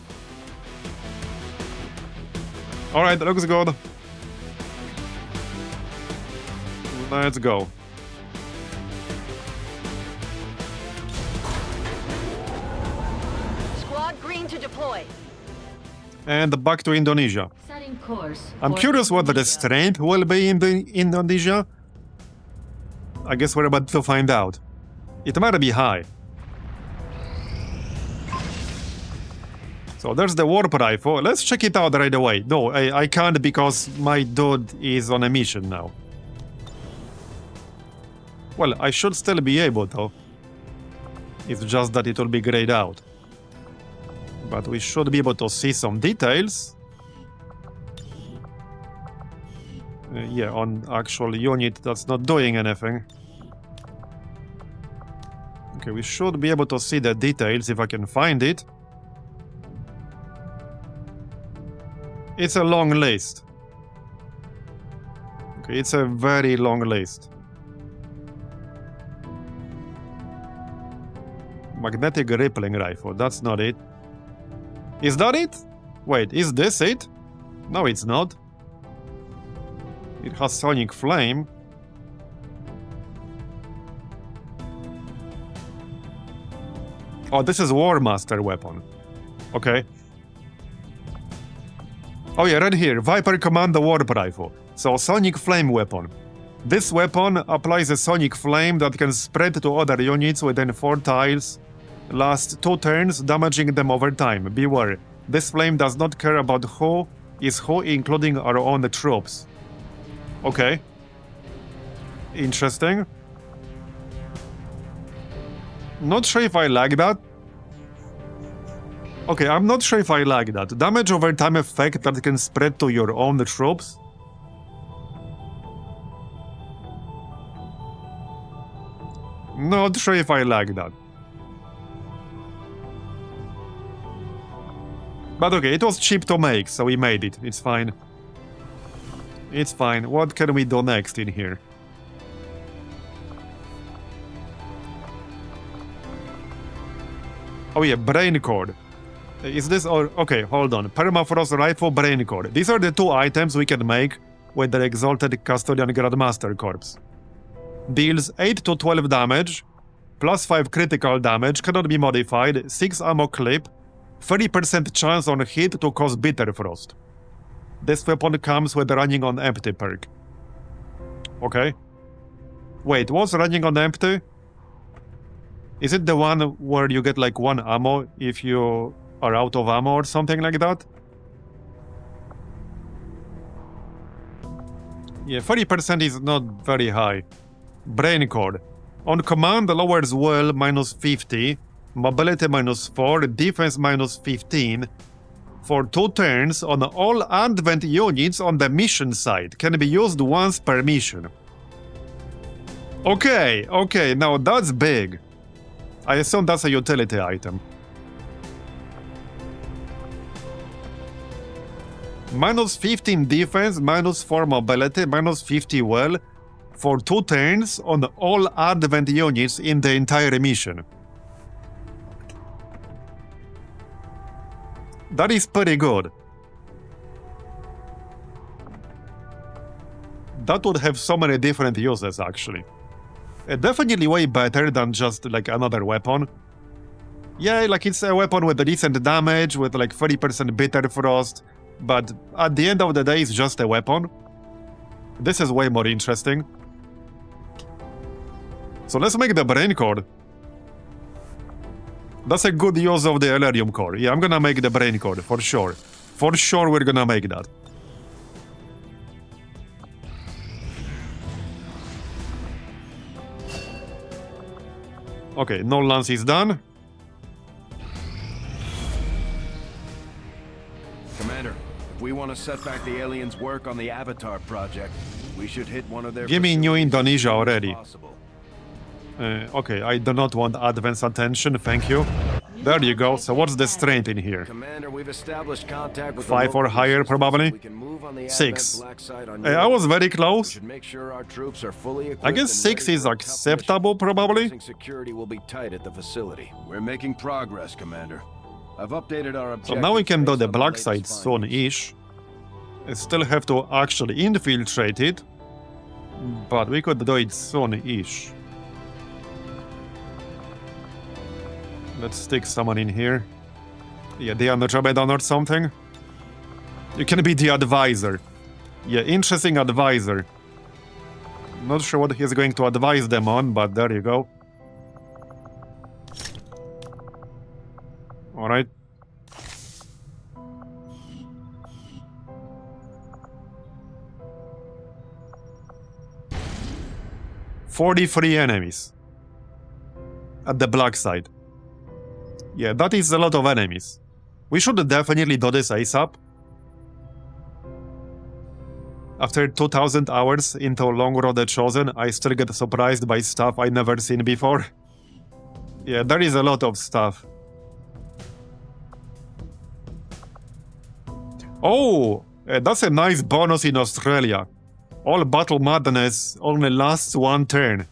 Alright, looks good. Let's go. Squad green to deploy. And back to Indonesia. Setting course. I'm for curious what the Indonesia. strength will be in the Indonesia. I guess we're about to find out. It might be high. So there's the warp rifle. Let's check it out right away. No, I can't because my dude is on a mission now. Well, I should still be able to. It's just that it will be grayed out. But we should be able to see some details. Yeah, on actual unit that's not doing anything. Okay, we should be able to see the details if I can find it. It's a long list. Okay, it's a very long list. Magnetic rippling rifle, that's not it. Is that it? Wait, is this it? No, it's not. It has sonic flame. Oh, this is War Master weapon. Okay. Oh yeah, right here, Viper Commando Warp Rifle. So, sonic flame weapon. This weapon applies a sonic flame that can spread to other units within 4 tiles, last 2 turns, damaging them over time. Beware, this flame does not care about who is who, including our own troops. Okay. Interesting. Not sure if I like that. Okay, I'm not sure if I like that. Damage over time effect that can spread to your own troops. Not sure if I like that. But okay, it was cheap to make, so we made it. It's fine. It's fine. What can we do next in here? Oh yeah, brain cord. Is this or okay, hold on. Permafrost rifle, brain cord. These are the 2 items we can make with the Exalted Custodian Grandmaster Corpse. Deals 8 to 12 damage, plus 5 critical damage, cannot be modified, 6 ammo clip, 30% chance on hit to cause Bitter Frost. This weapon comes with running on empty perk. Okay. Wait, what's running on empty? Is it the one where you get like 1 ammo if you are out of ammo or something like that? Yeah, 30% is not very high. Brain cord. On command lowers will -50, mobility -4, defense -15. For 2 turns on all advent units on the mission site. Can be used once per mission. Okay, okay, now that's big. I assume that's a utility item. -15 defense, -4 mobility, -50 will, for 2 turns on all advent units in the entire mission. That is pretty good. That would have so many different uses, actually. Definitely way better than just like another weapon. Yeah, like it's a weapon with a decent damage, with like 30% Bitter Frost, but at the end of the day, it's just a weapon. This is way more interesting. So let's make the brain cord. That's a good use of the Elerium core. Yeah, I'm gonna make the brain cord, for sure. For sure we're gonna make that. Okay, no lance is done. Commander, if we want to set back the aliens' work on the Avatar project, we should hit one of their Give me New facilities Indonesia as soon as already. possible. Okay, I do not want advanced attention, thank you. New There you go. So what's the strength in here? Commander, we've established contact with 5 or higher, probably. 6. I was very close. Make sure our troops are fully equipped. I guess 6 is acceptable, probably. Security will be tight at the facility. We're making progress, Commander. I've updated our So now we can do the black side soon-ish. I still have to actually infiltrate it, but we could do it soon-ish. Let's stick someone in here. Yeah, the Andromeda or something. You can be the advisor. Yeah, interesting advisor. Not sure what he's going to advise them on, but there you go. Alright. "43 enemies at the black side." Yeah, that is a lot of enemies. We should definitely do this ASAP. After 2000 hours into Long Road the Chosen, I still get surprised by stuff I never seen before. Yeah, there is a lot of stuff. Oh, that's a nice bonus in Australia. All battle madness only lasts 1 turn.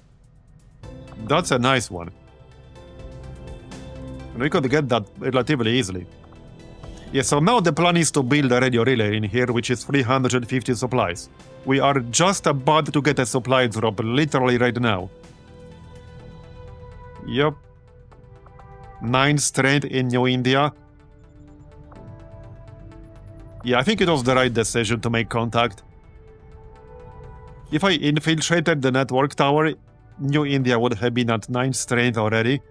That's a nice one. And we could get that relatively easily. Yeah, so now the plan is to build a radio relay in here, which is 350 supplies. We are just about to get a supply drop, literally right now. Yup. 9 strength in New India. Yeah, I think it was the right decision to make contact. If I infiltrated the network tower, New India would have been at 9 strength already.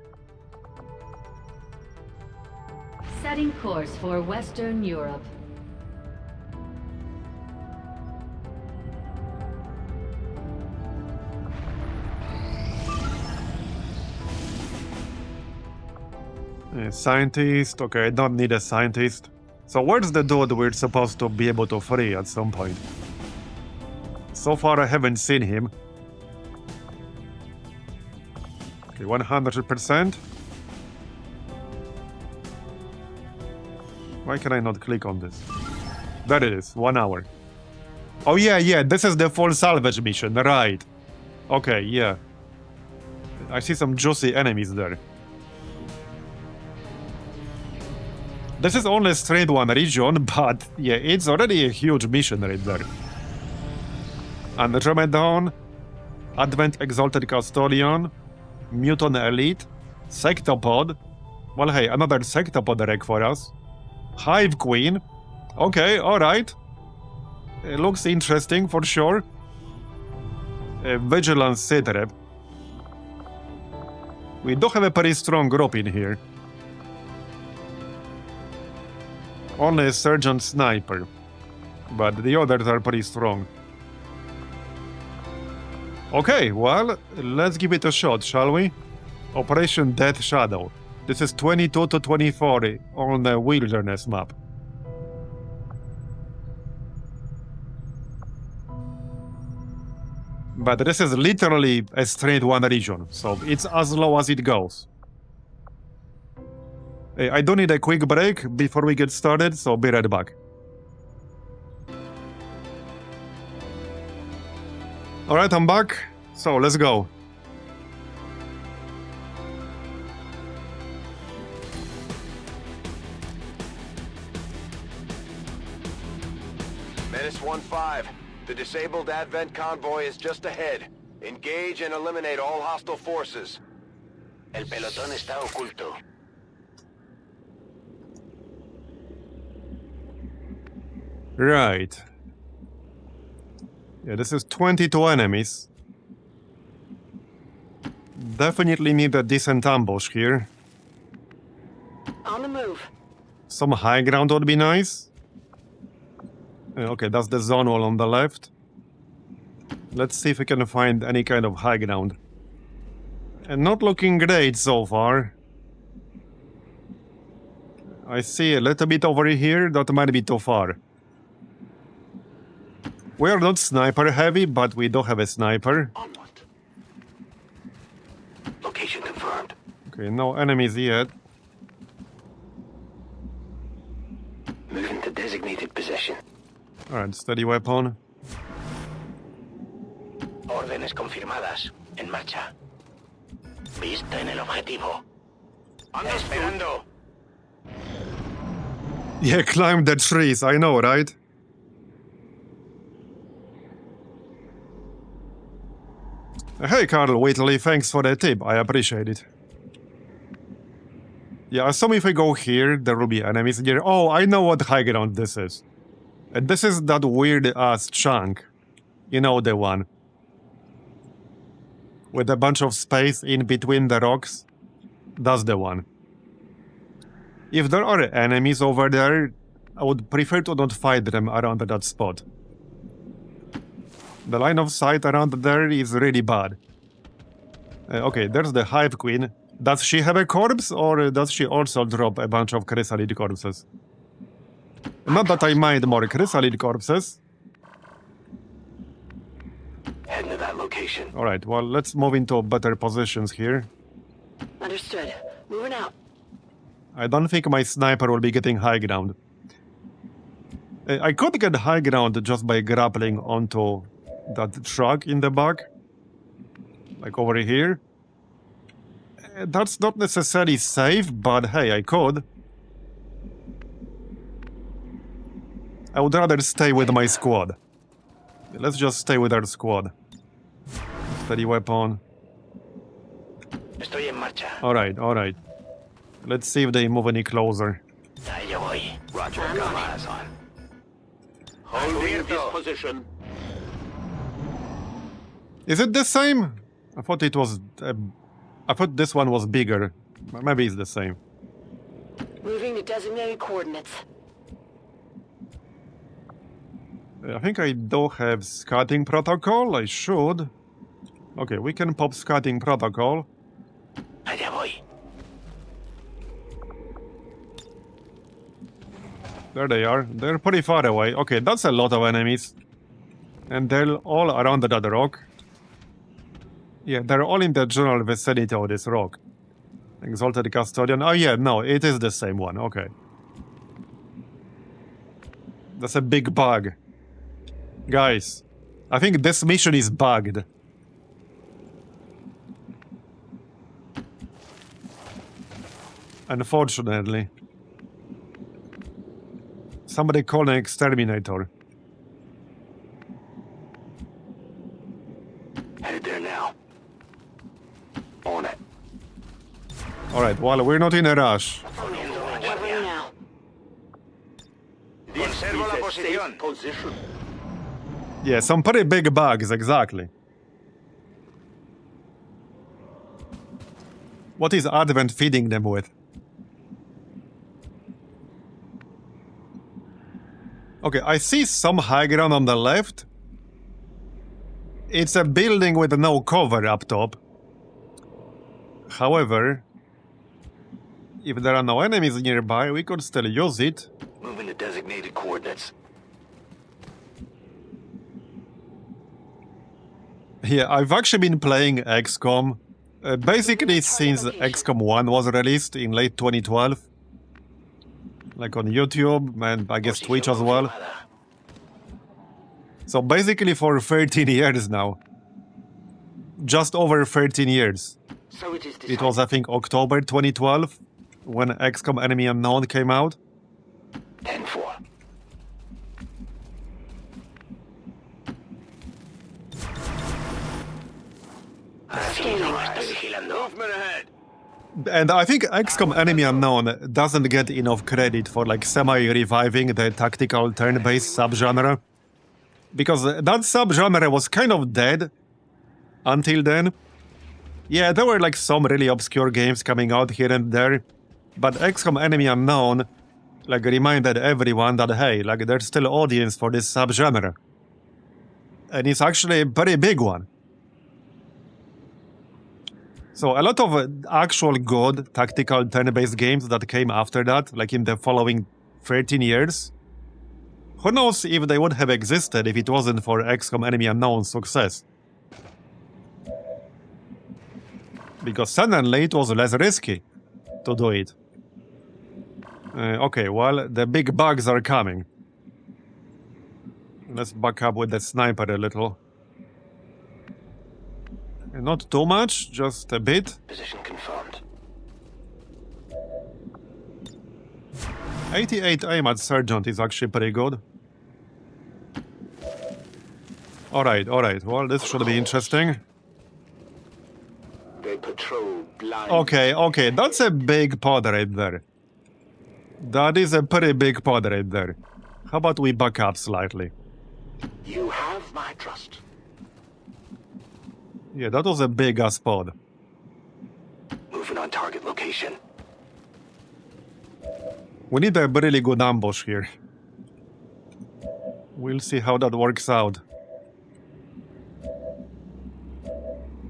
Setting course for Western Europe. Scientist. Okay, I don't need a scientist. So where's the dude we're supposed to be able to free at some point? So far I haven't seen him. Okay, 100%. Why can I not click on this? There it is, 1 hour. Oh yeah, this is the full salvage mission, right. Okay, yeah. I see some juicy enemies there. This is only straight 1 region, but yeah, it's already a huge mission right there. Andromedon, Advent Exalted Custodian, Muton Elite, Sectopod. Well, hey, another Sectopod rec for us. Hive Queen. Okay, alright. It looks interesting for sure. Vigilance Sitrep. We do have a pretty strong group in here. Only a Sergeant Sniper. But the others are pretty strong. Okay, well, let's give it a shot, shall we? Operation Death Shadow. This is 22 to 24 on the Wilderness map. But this is literally a straight 1 region, so it's as low as it goes. I do need a quick break before we get started, so be right back. Alright, I'm back. So, let's go. Menace 1-5. The disabled Advent convoy is just ahead. Engage and eliminate all hostile forces. El pelotón está oculto. Right. Yeah, this is 22 enemies. Definitely need a decent ambush here. On the move. Some high ground would be nice. Okay, that's the zone wall on the left. Let's see if we can find any kind of high ground. And not looking great so far. I see a little bit over here, that might be too far. We are not sniper heavy, but we do have a sniper. Onward. Location confirmed. Okay, no enemies yet. Alright, steady weapon. Órdenes confirmadas. En marcha. Vista en el objetivo. Esperando. Yeah, climb the trees, I know, right? Hey, Carl Whitley, thanks for the tip. I appreciate it. Yeah, assume if we go here, there will be enemies here. Oh, I know what high ground this is. This is that weird-ass chunk. You know the one. With a bunch of space in between the rocks. That's the one. If there are enemies over there, I would prefer to not fight them around that spot. The line of sight around there is really bad. Okay, there's the Hive Queen. Does she have a corpse, or does she also drop a bunch of chrysalid corpses? Not that I mind more chrysalid corpses. Heading to that location. Alright, well, let's move into better positions here. Understood. Moving out. I don't think my sniper will be getting high ground. I could get high ground just by grappling onto that truck in the back. Like over here. That's not necessarily safe, but hey, I could. I would rather stay with my squad. Let's just stay with our squad. Steady weapon. Estoy en marcha. Alright, alright. Let's see if they move any closer. Allá voy. Roger, got my eyes on. Holding this position. Is it the same? I thought it was... I thought this one was bigger. Maybe it's the same. Moving to designated coordinates. I think I do have scouting protocol. I should. Okay, we can pop scouting protocol. Allá voy. There they are. They're pretty far away. Okay, that's a lot of enemies. And they're all around that rock. Yeah, they're all in the general vicinity of this rock. Exalted Custodian. Oh yeah, no, it is the same one. Okay. That's a big bug. Guys, I think this mission is bugged. Unfortunately. Somebody call an exterminator. Headed there now. On it. Alright, well, we're not in a rush. Covering now. Conservo la posición. Yeah, some pretty big bugs, exactly. What is Advent feeding them with? Okay, I see some high ground on the left. It's a building with no cover up top. However, if there are no enemies nearby, we could still use it. Moving to designated coordinates. Yeah, I've actually been playing XCOM. Basically since XCOM 1 was released in late 2012. Like on YouTube and I guess Twitch as well. So basically for 13 years now. Just over 13 years. So it is It was, I think, October 2012 when XCOM Enemy Unknown came out. 10-4. Movement ahead. And I think XCOM Enemy Unknown doesn't get enough credit for like semi-reviving the tactical turn-based subgenre. Because that subgenre was kind of dead until then. Yeah, there were like some really obscure games coming out here and there. But XCOM Enemy Unknown like reminded everyone that hey, like there's still audience for this subgenre. And it's actually a very big one. So a lot of actual good tactical turn-based games that came after that, like in the following 13 years. Who knows if they would have existed if it wasn't for XCOM Enemy Unknown's success. Because suddenly it was less risky to do it. Okay, well, the big bugs are coming. Let's back up with the sniper a little. Not too much, just a bit. Position confirmed. 88 aim at Sergeant is actually pretty good. Alright. Well, this should be interesting. They patrol blind. Okay, that's a big pod right there. That is a pretty big pod right there. How about we back up slightly? You have my trust. Yeah, that was a big ass pod. Moving on target location. We need a really good ambush here. We'll see how that works out.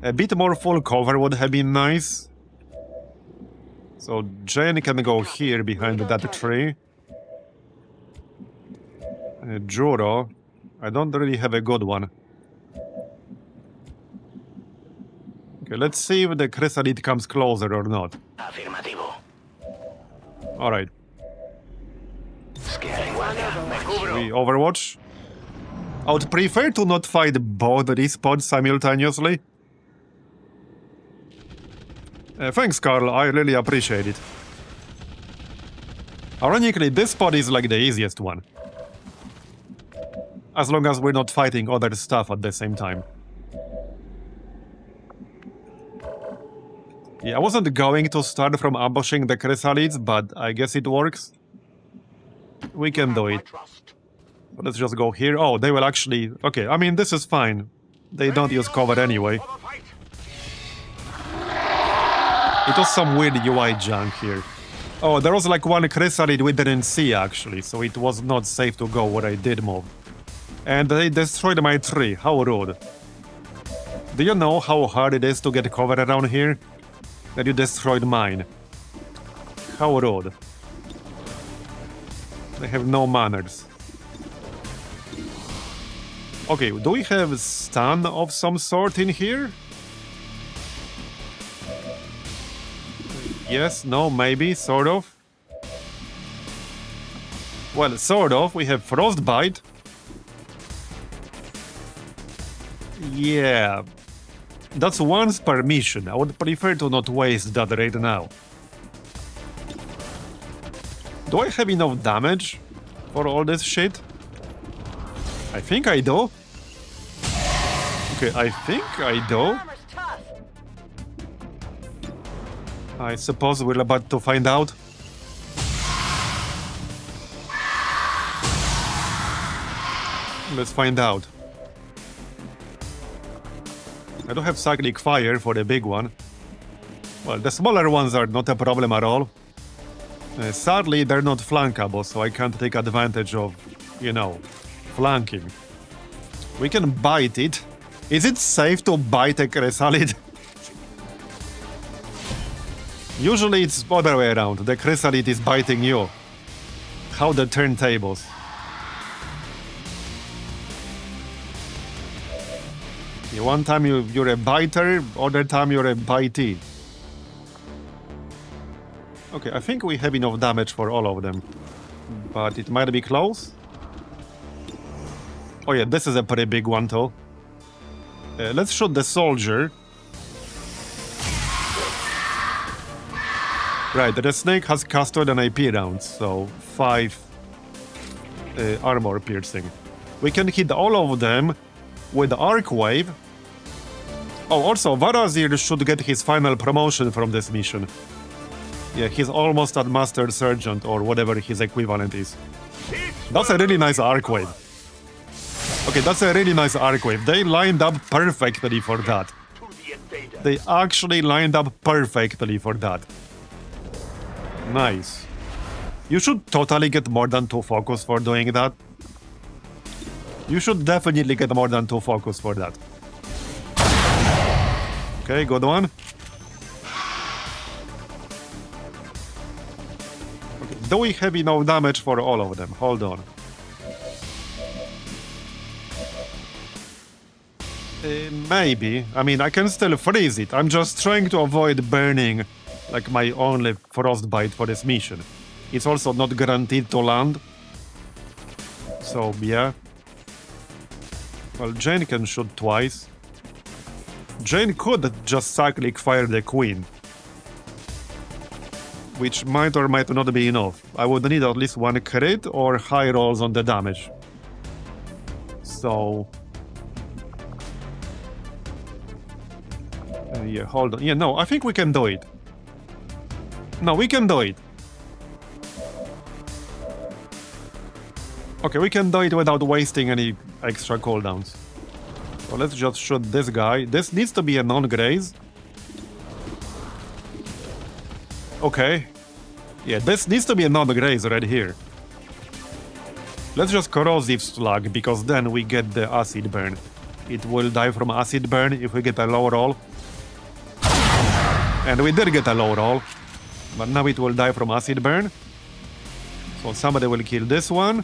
A bit more full cover would have been nice. So Jane can go here behind that tree. Juro, I don't really have a good one. Okay, let's see if the chrysalid comes closer or not. Afirmativo. Alright. Scanning weapon. We Overwatch. I would prefer to not fight both these pods simultaneously. Thanks, Carl. I really appreciate it. Ironically, this pod is like the easiest one. As long as we're not fighting other stuff at the same time. Yeah, I wasn't going to start from ambushing the chrysalids, but I guess it works. We can do it. Let's just go here. Oh, they will actually... Okay, I mean, this is fine. They don't use cover anyway. It was some weird UI junk here. Oh, there was like one chrysalid we didn't see actually, so it was not safe to go where I did move. And they destroyed my tree. How rude. Do you know how hard it is to get cover around here? That you destroyed mine. How rude. They have no manners. Okay, do we have stun of some sort in here? Yes, no, maybe, sort of. Well, sort of. We have frostbite. Yeah. That's once per mission. I would prefer to not waste that right now. Do I have enough damage for all this shit? I think I do. Okay, I think I do. I suppose we're about to find out. Let's find out. I don't have cyclic fire for the big one. Well, the smaller ones are not a problem at all. Sadly, they're not flankable, so I can't take advantage of, you know, flanking. We can bite it. Is it safe to bite a chrysalid? Usually it's the other way around. The chrysalid is biting you. How the turntables. Yeah, one time you're a biter, other time you're a bitey. Okay, I think we have enough damage for all of them. But it might be close. Oh yeah, this is a pretty big one too. Let's shoot the soldier. Right, the snake has casted an AP round, so 5 armor piercing. We can hit all of them with Arc Wave. Oh, also, Marbozir should get his final promotion from this mission. Yeah, he's almost at Master Sergeant, or whatever his equivalent is. That's a really nice Arc Wave. Okay, that's a really nice Arc Wave. They lined up perfectly for that. They actually lined up perfectly for that. Nice. You should totally get more than 2 focus for doing that. You should definitely get more than 2 focus for that. Okay, good one. Okay, do we have enough damage for all of them? Hold on. Maybe. I mean, I can still freeze it. I'm just trying to avoid burning like my only frostbite for this mission. It's also not guaranteed to land. So, yeah. Well, Jane can shoot twice. Jane could just cyclic fire the queen, which might or might not be enough. I would need at least one crit or high rolls on the damage. So... yeah, hold on. Yeah, no, I think we can do it. No, we can do it. Okay, we can do it without wasting any extra cooldowns. So let's just shoot this guy. This needs to be a non-graze. Okay. Yeah, this needs to be a non-graze right here. Let's just corrosive slug, because then we get the acid burn. It will die from acid burn if we get a low roll. And we did get a low roll. But now it will die from acid burn. So somebody will kill this one.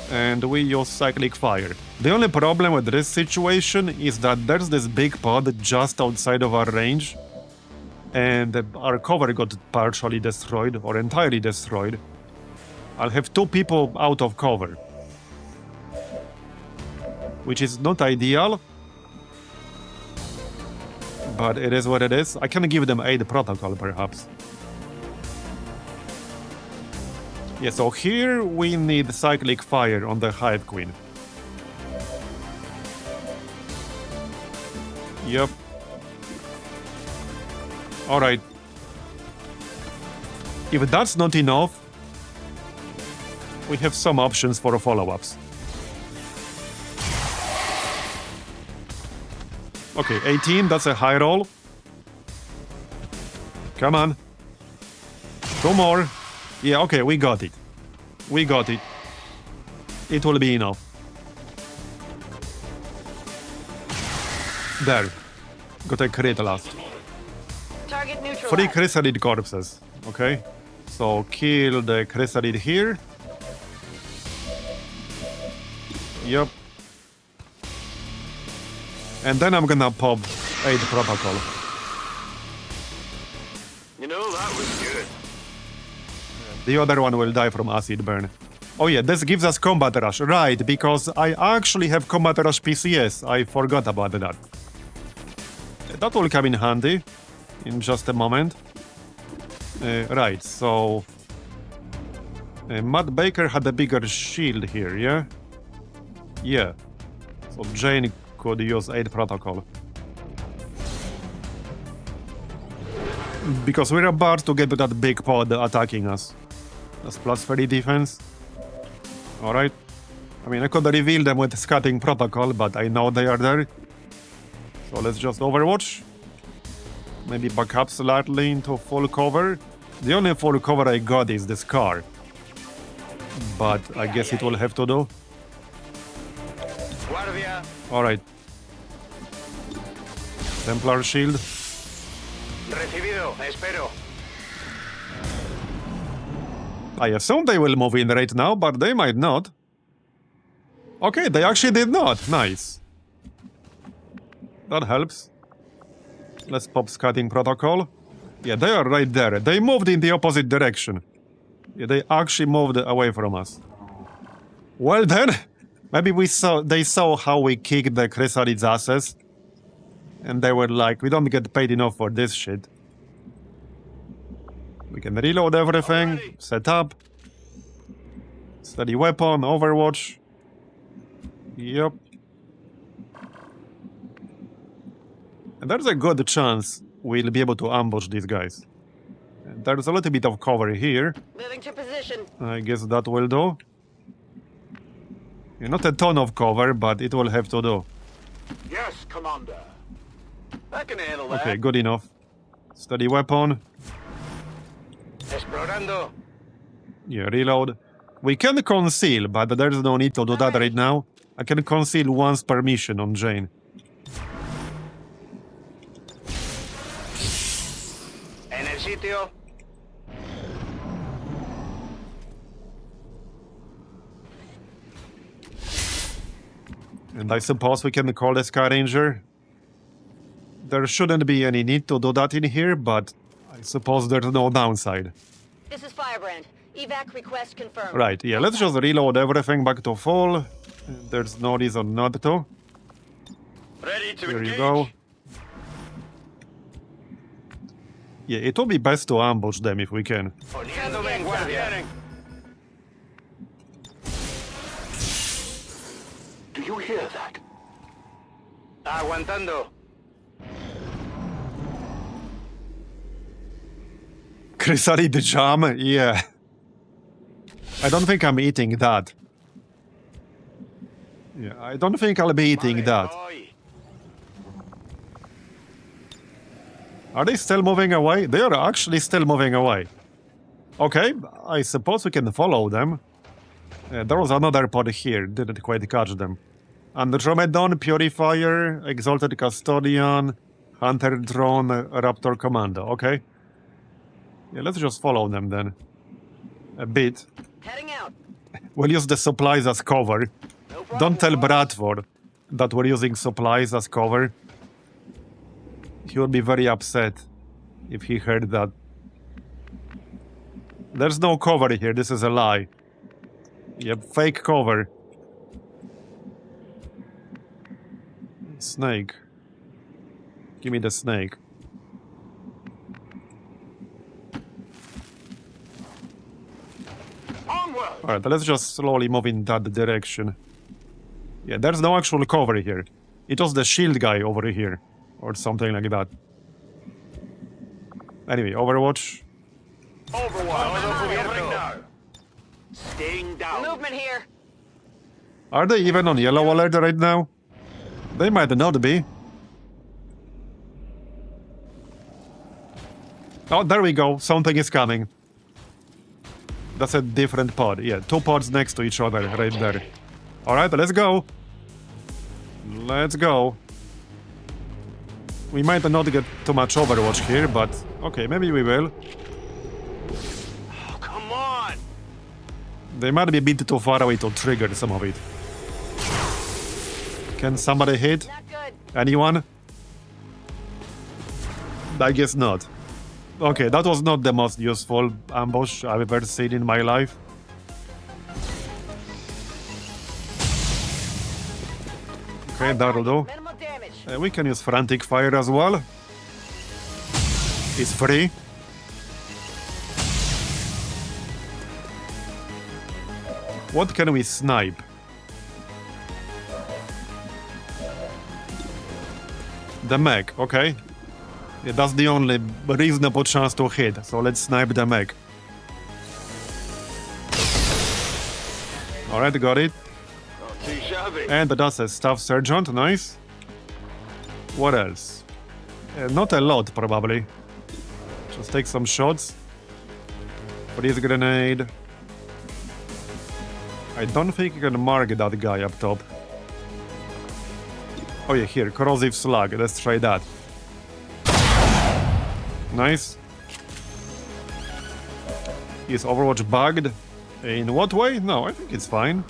And we use cyclic fire. The only problem with this situation is that there's this big pod just outside of our range. And our cover got partially destroyed or entirely destroyed. I'll have 2 people out of cover, which is not ideal, but it is what it is. I can give them aid protocol, perhaps. Yeah, so here we need cyclic fire on the Hive Queen. Yep. Alright. If that's not enough, we have some options for follow-ups. Okay, 18, that's a high roll. Come on. 2 more. Yeah, okay, we got it. We got it. It will be enough. There. Got a crit last. Target neutralized. 3 chrysalid corpses. Okay. So kill the chrysalid here. Yep. And then I'm gonna pop aid protocol. You know, that was good. The other one will die from acid burn. Oh yeah, this gives us combat rush. Right, because I actually have combat rush PCS. I forgot about that. That will come in handy in just a moment. Right, so... Matt Baker had a bigger shield here, yeah? Yeah. So Jane could use aid protocol. Because we're about to get to that big pod attacking us. That's plus 30 defense. Alright. I mean, I could reveal them with scouting protocol, but I know they are there. So let's just overwatch. Maybe back up slightly into full cover. The only full cover I got is this car. But I guess it will have to do. Guardia. Alright. Templar shield. Recibido. Espero. I assume they will move in right now, but they might not. Okay, they actually did not. Nice. That helps. Let's pop scouting protocol. Yeah, they are right there. They moved in the opposite direction. Yeah, they actually moved away from us. Well then, maybe they saw how we kicked the Chrysalid's asses. And they were like, we don't get paid enough for this shit. We can reload everything, set up. Steady weapon, overwatch. Yep. And there's a good chance we'll be able to ambush these guys. And there's a little bit of cover here. Moving to position. I guess that will do. Yeah, not a ton of cover, but it will have to do. Yes, Commander. I can handle that. Okay, good enough. Steady weapon. Explorando. Yeah, reload. We can conceal, but there's no need to do that right now. I can conceal once per mission on Jane. En el sitio. And I suppose we can call the Sky Ranger. There shouldn't be any need to do that in here, but I suppose there's no downside. This is Firebrand. Evac request confirmed. Right, yeah, let's just reload everything back to full. There's no reason not to. Ready to Here engage. you go. Yeah, it would be best to ambush them if we can. Poniéndome en guardia. Do you hear that? Aguantando. Chrysalid jam? Yeah. I don't think I'm eating that. Yeah, I don't think I'll be eating that. Voy. Are they still moving away? They are actually still moving away. Okay, I suppose we can follow them. There was another pod here, didn't quite catch them. Andromedon, Purifier, Exalted Custodian, Hunter Drone, Raptor Commando, okay? Yeah, let's just follow them then. A bit. Heading out. We'll use the supplies as cover. No problem, Don't tell boss. Bradford that we're using supplies as cover. He would be very upset if he heard that. There's no cover here, this is a lie. Yep, fake cover. Snake. Give me the snake. Onward! Alright, let's just slowly move in that direction. Yeah, there's no actual cover here. It was the shield guy over here. Or something like that. Anyway, Overwatch. Overwatch. Staying down. Movement here. Are they even on yellow alert right now? They might not be. Oh, there we go. Something is coming. That's a different pod. Yeah, two pods next to each other right there. Alright, let's go. Let's go. We might not get too much Overwatch here, but okay, maybe we will. Oh, come on. They might be a bit too far away to trigger some of it. Can somebody hit? Not good. Anyone? I guess not. Okay, that was not the most useful ambush I've ever seen in my life. Okay, that'll do. Minimal damage. We can use frantic fire as well. It's free. What can we snipe? The mech, okay. Yeah, that's the only reasonable chance to hit, so let's snipe the mech. Alright, got it. Not too shabby. And that's a Staff Sergeant, nice. What else? Not a lot, probably. Just take some shots. Freeze grenade. I don't think you can mark that guy up top. Oh yeah, here, corrosive slug. Let's try that. Nice. Is Overwatch bugged? In what way? No, I think it's fine.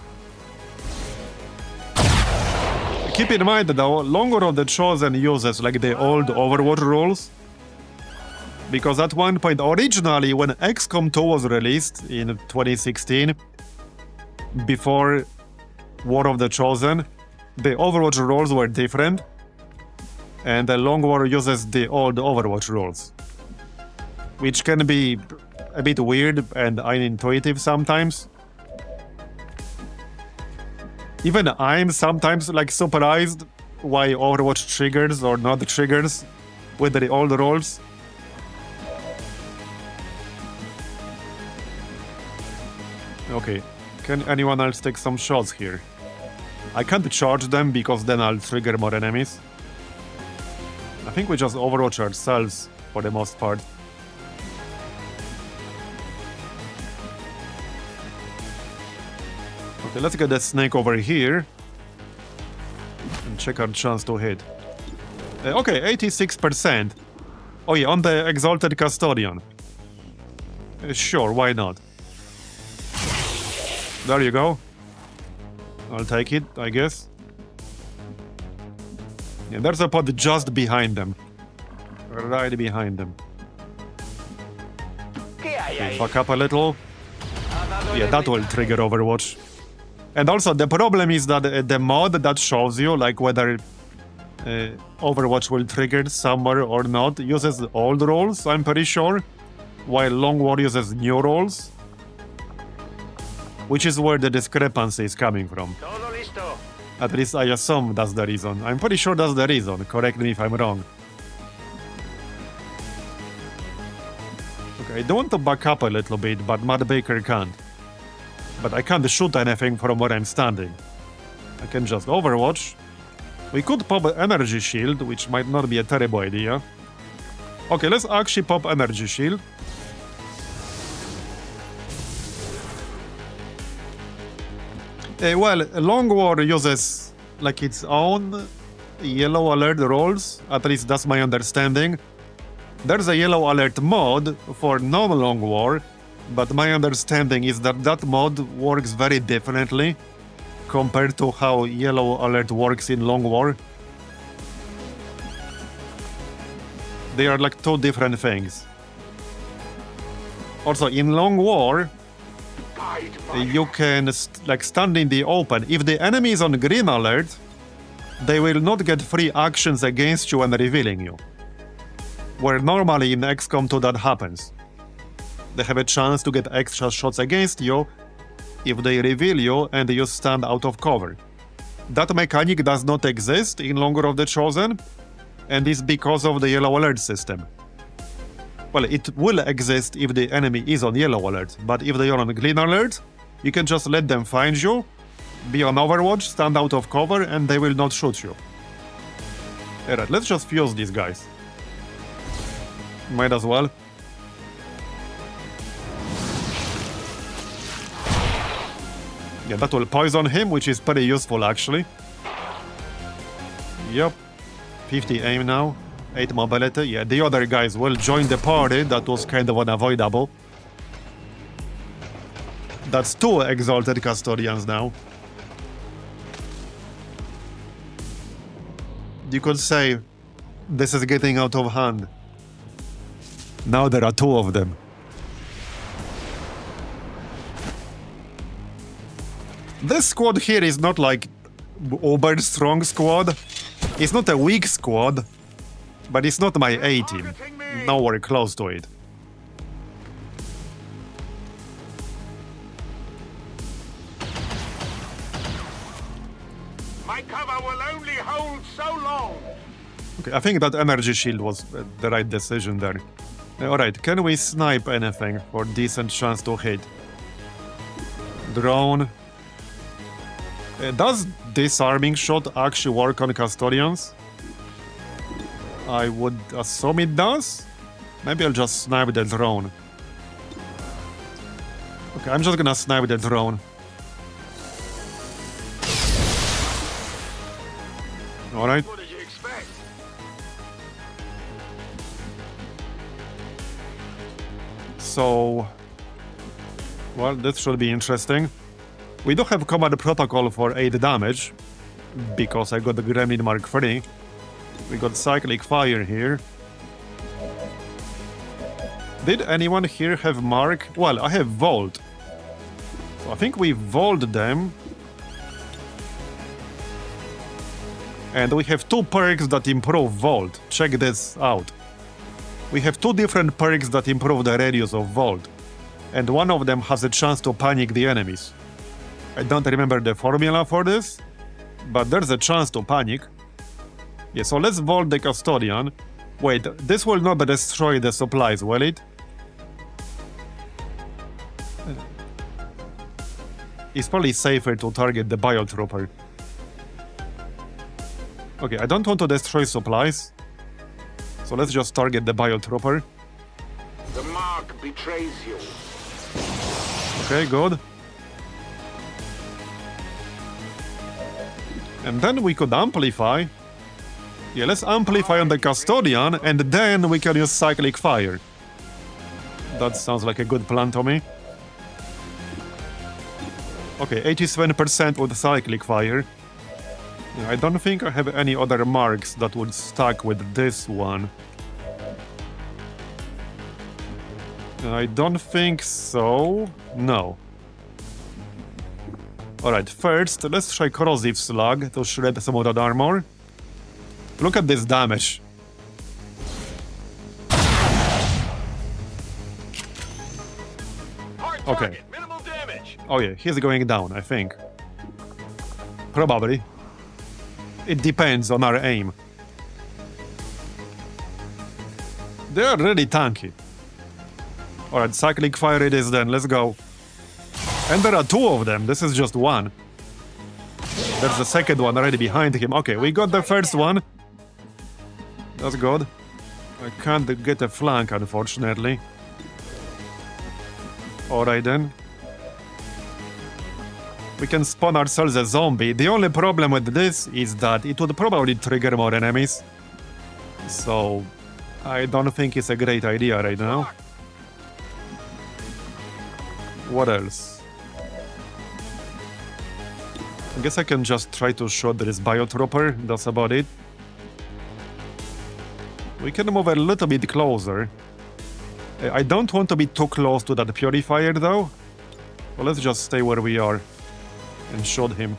Keep in mind though, Longer of the Chosen uses like the old Overwatch rules. Because at one point, originally when XCOM 2 was released in 2016, before War of the Chosen, the Overwatch rules were different. And the Long War uses the old Overwatch rules. Which can be a bit weird and unintuitive sometimes. Even I'm sometimes like surprised why Overwatch triggers or not triggers with the old rules. Okay, can anyone else take some shots here? I can't charge them because then I'll trigger more enemies. I think we just Overwatch ourselves for the most part. Okay, let's get that snake over here. And check our chance to hit. Okay, 86%. Oh yeah, on the Exalted Custodian. Sure, why not? There you go. I'll take it, I guess. Yeah, there's a pod just behind them. Right behind them. Okay, fuck up a little. Yeah, that will trigger Overwatch. And also, the problem is that the mod that shows you, like, whether Overwatch will trigger somewhere or not. Uses old rules, I'm pretty sure, while Long War uses new rules. Which is where the discrepancy is coming from. Todo listo. At least I assume that's the reason. I'm pretty sure that's the reason. Correct me if I'm wrong. Okay, I don't want to back up a little bit, but Matt Baker can't. But I can't shoot anything from where I'm standing. I can just Overwatch. We could pop an energy shield, which might not be a terrible idea. Okay, let's actually pop energy shield. Well, Long War uses like its own yellow alert rules. At least that's my understanding. There's a yellow alert mod for non-Long War, but my understanding is that that mod works very differently compared to how yellow alert works in Long War. They are like two different things. Also, in Long War, you can stand in the open. If the enemy is on green alert, they will not get free actions against you and revealing you. Where normally in XCOM 2 that happens. They have a chance to get extra shots against you if they reveal you and you stand out of cover. That mechanic does not exist in Longer of the Chosen, and is because of the yellow alert system. Well, it will exist if the enemy is on yellow alert, but if they are on green alert, you can just let them find you, be on Overwatch, stand out of cover, and they will not shoot you. Alright, let's just fuse these guys. Might as well. Yeah, that will poison him, which is pretty useful actually. Yep. 50 aim now. 8 mobility. Yeah, the other guys will join the party. That was kind of unavoidable. That's 2 exalted custodians now. You could say this is getting out of hand. Now there are 2 of them. This squad here is not like uber strong squad. It's not a weak squad, but it's not my A team. Nowhere close to it. My cover will only hold so long. Okay, I think that energy shield was the right decision there. Alright, can we snipe anything for decent chance to hit? Drone. Does disarming shot actually work on custodians? I would assume it does. Maybe I'll just snipe the drone. Okay, I'm just gonna snipe the drone. Alright. What did you expect? So... well, this should be interesting. We do have combat protocol for 8 damage, because I got the Gremlin Mark III. We got cyclic fire here. Did anyone here have Mark? Well, I have Volt. So I think we Volt them. And we have 2 perks that improve Volt. Check this out. We have 2 different perks that improve the radius of Volt. And one of them has a chance to panic the enemies. I don't remember the formula for this, but there's a chance to panic. Yeah, so let's Volt the Custodian. Wait, this will not destroy the supplies, will it? It's probably safer to target the Biotrooper. Okay, I don't want to destroy supplies, so let's just target the Biotrooper. The mark betrays you. Okay, good. And then we could amplify. Yeah, let's amplify on the Custodian, and then we can use cyclic fire. That sounds like a good plan to me. Okay, 87% with cyclic fire. I don't think I have any other marks that would stack with this one. I don't think so. No. Alright, first, let's try Corrosive Slug to shred some of that armor. Look at this damage. Hard Okay. target, minimal damage. Oh yeah, he's going down, I think. Probably. It depends on our aim. They are really tanky. Alright, cyclic fire it is then, let's go. And there are two of them, this is just one. There's the second one already behind him. Okay, we got the first one. That's good. I can't get a flank, unfortunately. Alright then. We can spawn ourselves a zombie. The only problem with this is that it would probably trigger more enemies. So, I don't think it's a great idea right now. What else? I guess I can just try to shoot this biotrooper. That's about it. We can move a little bit closer. I don't want to be too close to that purifier though. So let's just stay where we are and shoot him.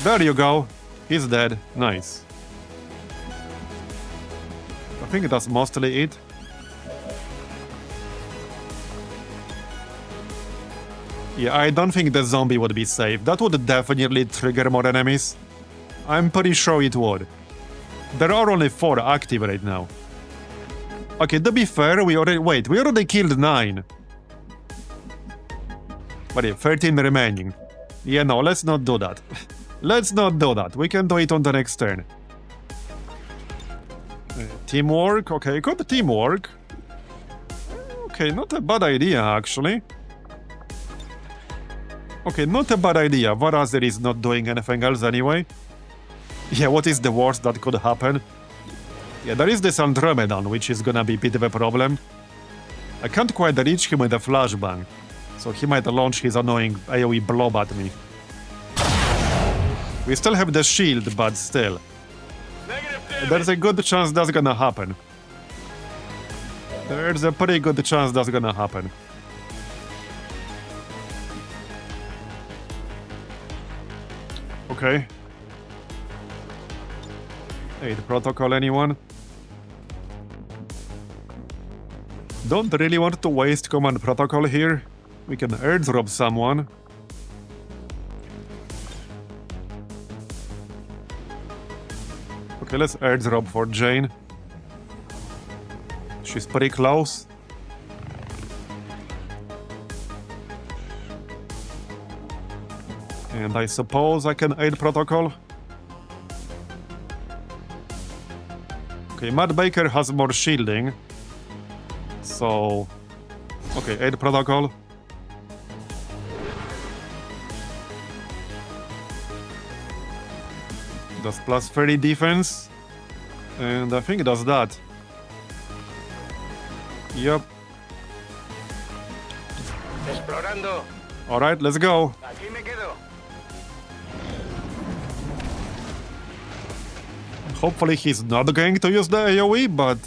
There you go. He's dead. Nice. I think that's mostly it. Yeah, I don't think the zombie would be safe. That would definitely trigger more enemies. I'm pretty sure it would. There are only 4 active right now. Okay, to be fair, we already killed 9. But yeah, 13 remaining. Yeah, no, let's not do that. Let's not do that. We can do it on the next turn. Teamwork, okay, good teamwork. Okay, not a bad idea, actually. Okay, not a bad idea. Marbozir is not doing anything else anyway. Yeah, what is the worst that could happen? Yeah, there is this Andromedan, which is gonna be a bit of a problem. I can't quite reach him with a flashbang, so he might launch his annoying AoE blob at me. We still have the shield, but still. There's a good chance that's gonna happen. There's a pretty good chance that's gonna happen. Okay. Aid protocol, anyone? Don't really want to waste command protocol here. We can airdrop someone. Okay, let's airdrop for Jane. She's pretty close. And I suppose I can aid protocol. Okay, Matt Baker has more shielding. So... okay, aid protocol. Does plus 30 defense. And I think it does that. Yep. Explorando. Alright, let's go. Aquí me quedo. Hopefully he's not going to use the AoE, but...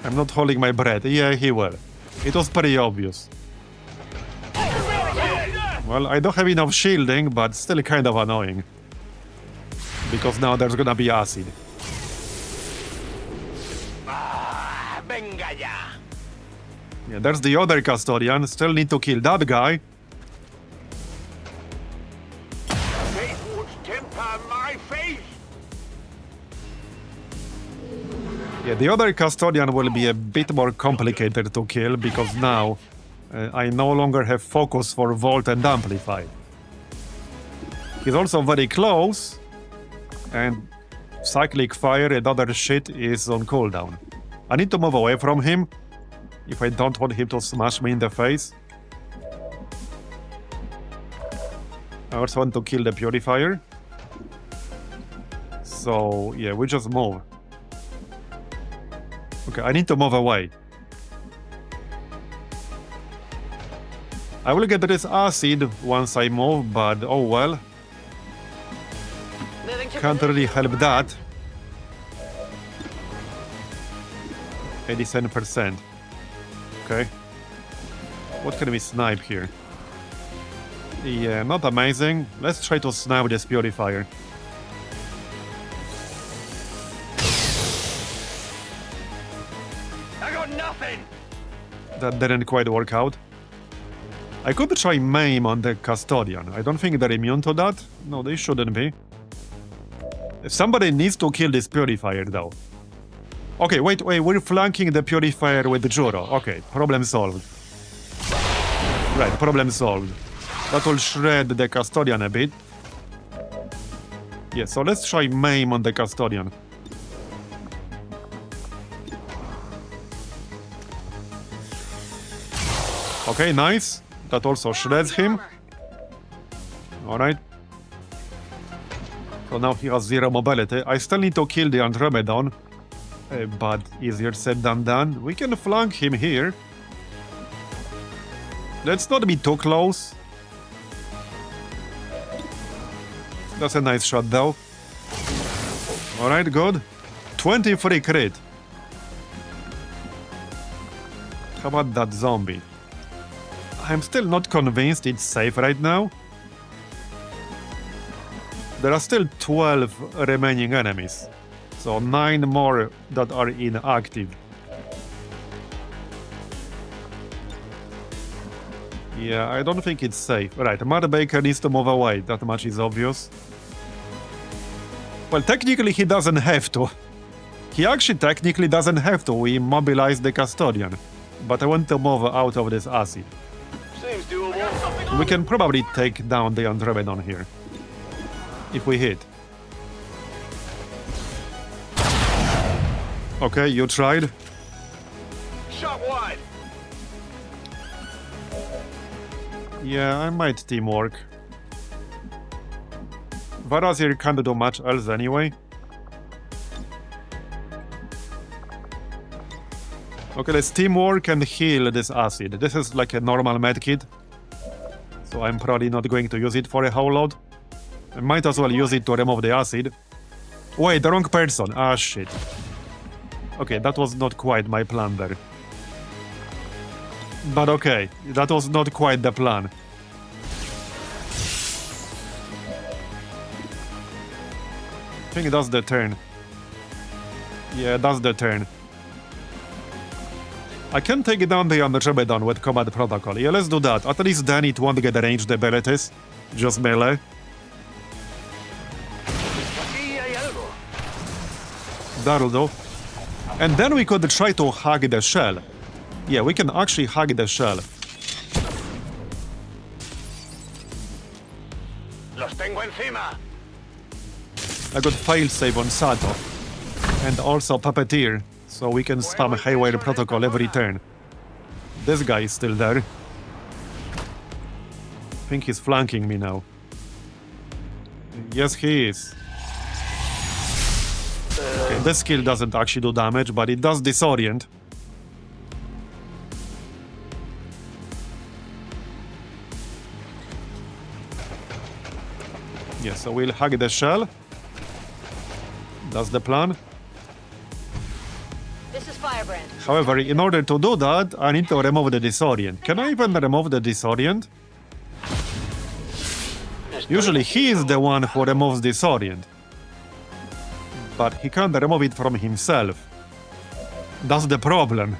I'm not holding my breath. Yeah, he will. It was pretty obvious. Well, I don't have enough shielding, but still kind of annoying. Because now there's gonna be acid. Venga ya. Yeah, there's the other custodian. Still need to kill that guy. Fate would temper my face. Yeah, the other custodian will be a bit more complicated to kill because now I no longer have focus for Volt and Amplify. He's also very close, and Cyclic Fire and other shit is on cooldown. I need to move away from him if I don't want him to smash me in the face. I also want to kill the Purifier. So, yeah, we just move. Okay, I need to move away. I will get this acid once I move, but oh well. Can't really help that. 87%. Okay. What can we snipe here? Yeah, not amazing. Let's try to snipe this purifier. I got nothing! That didn't quite work out. I could try maim on the custodian. I don't think they're immune to that. No, they shouldn't be. Somebody needs to kill this purifier, though. Okay, wait, we're flanking the purifier with the Juro. Okay, problem solved. Right, problem solved. That will shred the custodian a bit. Yeah, so let's try maim on the custodian. Okay, nice. That also shreds him. Alright. So now he has 0 mobility. I still need to kill the Andromedon. But easier said than done. We can flank him here. Let's not be too close. That's a nice shot though. Alright, good. 23 crit. How about that zombie? I'm still not convinced it's safe right now. There are still 12 remaining enemies. So 9 more that are inactive. Yeah, I don't think it's safe. Right, Marbozir needs to move away. That much is obvious. Well, technically he doesn't have to. He actually technically doesn't have to. We immobilize the custodian. But I want to move out of this acid. Seems doable. We can probably take down the Andromedon here. If we hit. Okay, you tried. Shot wide. Yeah, I might teamwork. Marbozir can't do much else anyway. Okay, let's teamwork and heal this acid. This is like a normal medkit. So I'm probably not going to use it for a whole lot. I might as well use it to remove the acid. Wait, the wrong person. Ah, shit. Okay, that was not quite my plan there. But okay, that was not quite the plan. I think that's the turn. Yeah, that's the turn. I can take down the Andromedon with combat protocol. Yeah, let's do that. At least then it won't get ranged abilities. Just melee. That'll do. And then we could try to hug the shell. Yeah, we can actually hug the shell. Los tengo encima. I got failsafe on Sato. And also Puppeteer, so we can spam Haywire Protocol every turn. This guy is still there. I think he's flanking me now. Yes, he is. Okay, this skill doesn't actually do damage, but it does disorient. Yeah, so we'll hug the shell. That's the plan. This is Firebrand. However, in order to do that, I need to remove the disorient. Can I even remove the disorient? Usually he is the one who removes disorient. But he can't remove it from himself. That's the problem.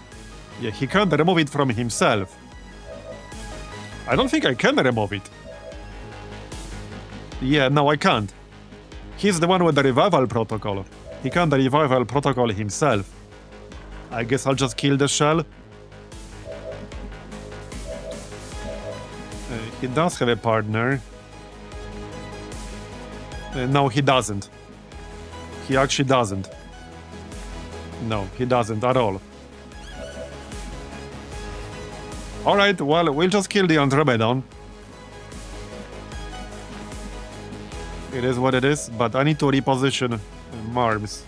Yeah, he can't remove it from himself. I don't think I can remove it. Yeah, no, I can't. He's the one with the revival protocol. He can't revival protocol himself. I guess I'll just kill the shell. He does have a partner. No, he doesn't. He actually doesn't. No, he doesn't at all. Alright, well, we'll just kill the Andromedon. It is what it is, but I need to reposition Marbs.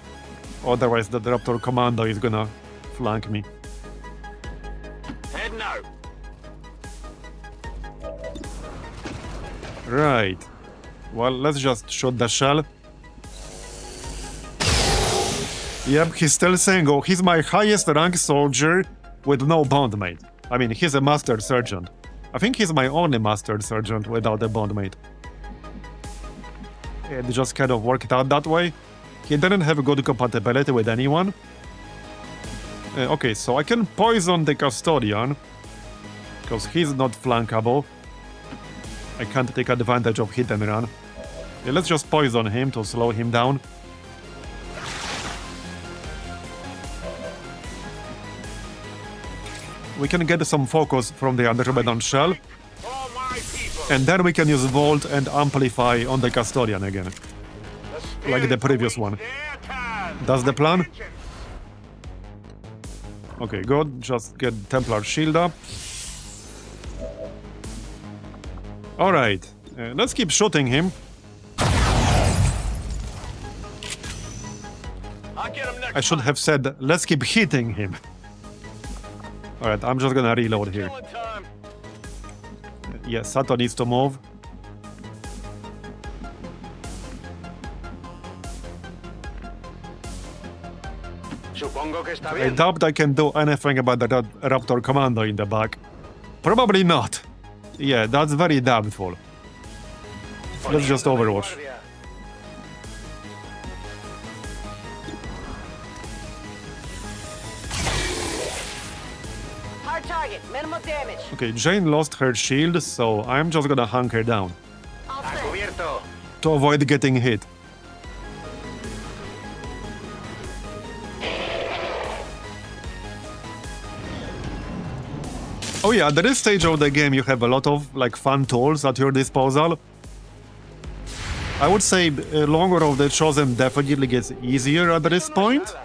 Otherwise, the Raptor Commando is gonna flank me. Head now. Right. Well, let's just shoot the shell. Yep, he's still saying, oh, he's my highest rank soldier with no bondmate. I mean, he's a master sergeant. I think he's my only Master Sergeant without a bondmate. It just kind of worked out that way. He didn't have good compatibility with anyone. Okay, so I can poison the Custodian, because he's not flankable. I can't take advantage of hit and run. Yeah, let's just poison him to slow him down. We can get some focus from the Andromedan shell. And then we can use Volt and Amplify on the Custodian again. Like the previous one. That's the plan? Okay, good. Just get Templar Shield up. Alright. Let's keep shooting him. I should have said, let's keep hitting him. Alright, I'm just gonna reload here. Yes, Sato needs to move. I doubt I can do anything about the Raptor Commando in the back. Probably not. Yeah, that's very doubtful. Let's just Overwatch. Hard target, minimal damage. Okay, Jane lost her shield, so I'm just gonna hunker down. All set. To avoid getting hit. Oh yeah, at this stage of the game you have a lot of like fun tools at your disposal. I would say Longer of the Chosen definitely gets easier at this point,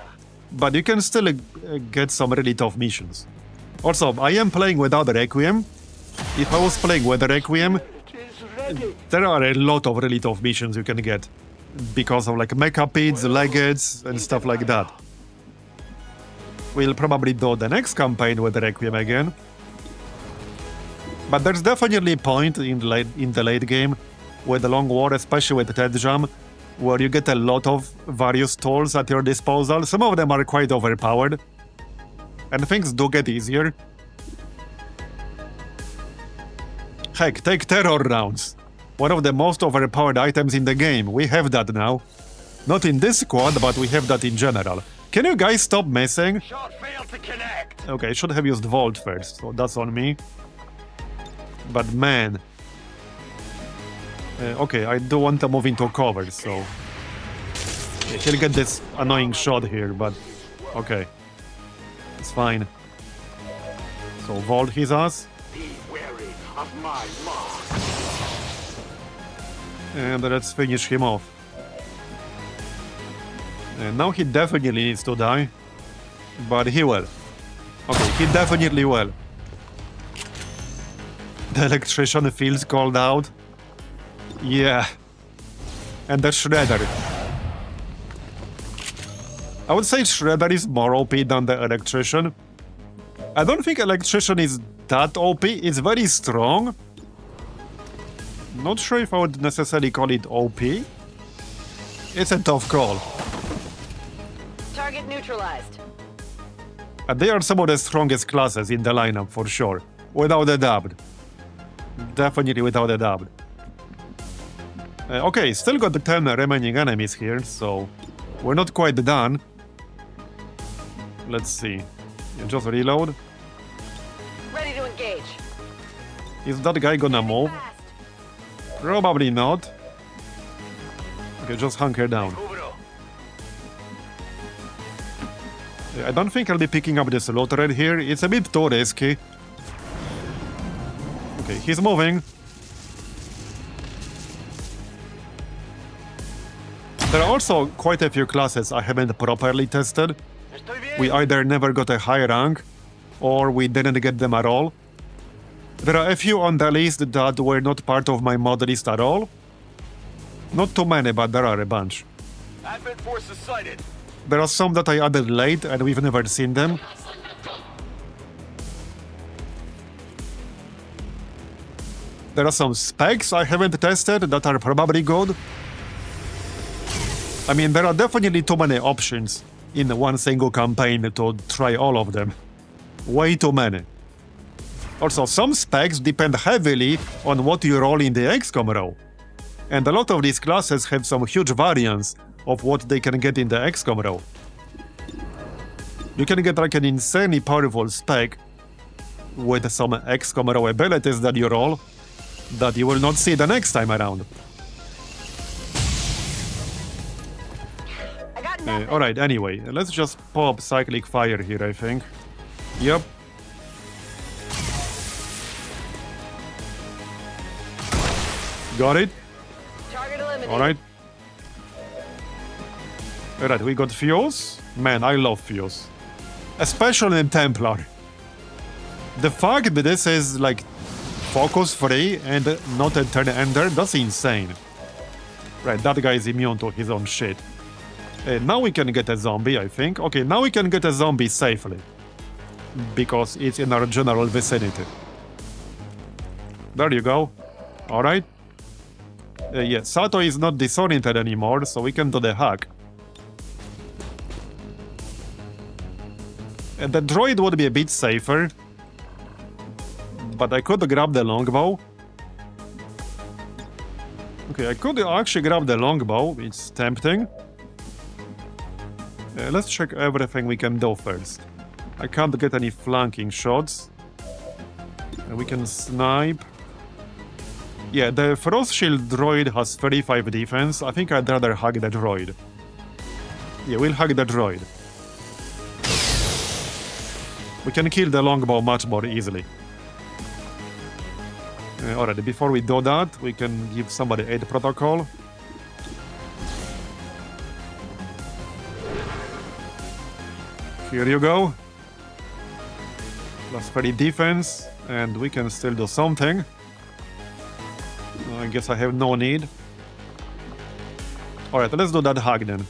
but you can still get some really tough missions. Also, I am playing without the Requiem. If I was playing with the Requiem, there are a lot of really tough missions you can get because of like Mechapids, Legates, and stuff like that. We'll probably do the next campaign with the Requiem again. But there's definitely a point in the late game with the Long War, especially with TedJam, where you get a lot of various tools at your disposal. Some of them are quite overpowered, and things do get easier. Heck, take terror rounds. One of the most overpowered items in the game. We have that now. Not in this squad, but we have that in general. Can you guys stop messing? Okay, I should have used Volt first, so that's on me. But man... okay, I do want to move into cover, so... he'll get this annoying shot here, but... okay. It's fine. So Volt his ass. And let's finish him off. And now he definitely needs to die. But he will. Okay, he definitely will. The electrician feels called out. Yeah. And the Shredder. I would say Shredder is more OP than the electrician. I don't think electrician is that OP. It's very strong. Not sure if I would necessarily call it OP. It's a tough call. Target neutralized. And they are some of the strongest classes in the lineup for sure. Without a doubt. Definitely without a doubt. Okay, still got the 10 remaining enemies here, so we're not quite done. Let's see. Just reload. Ready to engage. Is that guy gonna move? Probably not. Okay, just hunker down. I don't think I'll be picking up this Lothred here. It's a bit too risky. Okay, he's moving. There are also quite a few classes I haven't properly tested. We either never got a high rank, or we didn't get them at all. There are a few on the list that were not part of my mod list at all. Not too many, but there are a bunch. Advent forces sighted. There are some that I added late and we've never seen them. There are some specs I haven't tested that are probably good. I mean, there are definitely too many options in one single campaign to try all of them. Way too many. Also, some specs depend heavily on what you roll in the XCOM row. And a lot of these classes have some huge variance of what they can get in the XCOM row. You can get like an insanely powerful spec with some XCOM row abilities that you roll that you will not see the next time around. I got nothing. Alright, anyway, let's just pop cyclic fire here, I think. Yep. Got it? Target eliminated. Alright. Alright, we got Fuse. Man, I love Fuse. Especially in Templar. The fact that this is like focus free and not a turn ender, that's insane. Right, that guy is immune to his own shit. Now we can get a zombie, I think. Okay, now we can get a zombie safely. Because it's in our general vicinity. There you go. Alright. Yeah, Sato is not disoriented anymore, so we can do the hack. The droid would be a bit safer. But I could grab the longbow. Okay, I could actually grab the longbow. It's tempting. Let's check everything we can do first. I can't get any flanking shots. We can snipe. Yeah, the Frost Shield droid has 35 defense. I think I'd rather hug the droid. Yeah, we'll hug the droid. We can kill the longbow much more easily. Alright, before we do that, we can give somebody aid protocol. Here you go. Plus 30 defense, and we can still do something. I guess I have no need. Alright, let's do that hack then.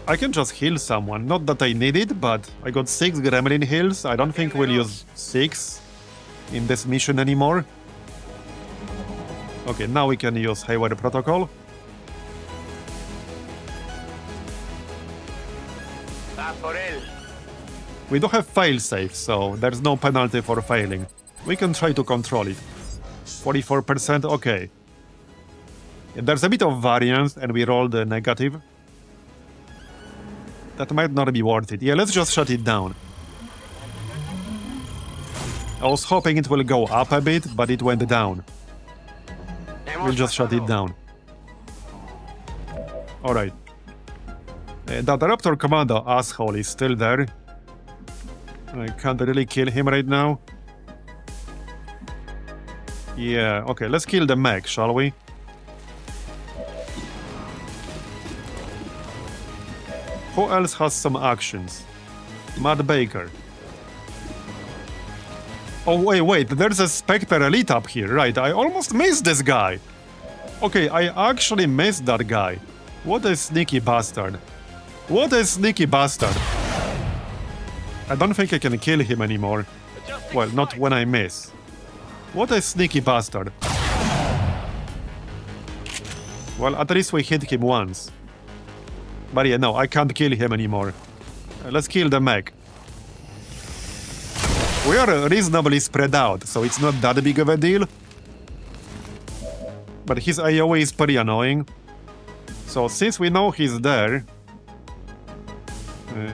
I can just heal someone. Not that I need it, but I got 6 gremlin heals. I don't think we'll use 6 in this mission anymore. Okay, now we can use Haywire Protocol. We do have failsafe, so there's no penalty for failing. We can try to control it. 44%, okay. Yeah, there's a bit of variance, and we rolled a negative. That might not be worth it. Yeah, let's just shut it down. I was hoping it will go up a bit, but it went down. We'll just shut it down. Alright. That Raptor Commando asshole is still there. I can't really kill him right now. Yeah, okay, let's kill the mech, shall we? Who else has some actions? Matt Baker. Oh, wait, there's a Spectre Elite up here, right? I almost missed this guy. Okay, I actually missed that guy. What a sneaky bastard. What a sneaky bastard. I don't think I can kill him anymore. Well, not when I miss. What a sneaky bastard. Well, at least we hit him once. But yeah, no, I can't kill him anymore. Let's kill the mech. We are reasonably spread out, so it's not that big of a deal. But his AoE is pretty annoying. So since we know he's there...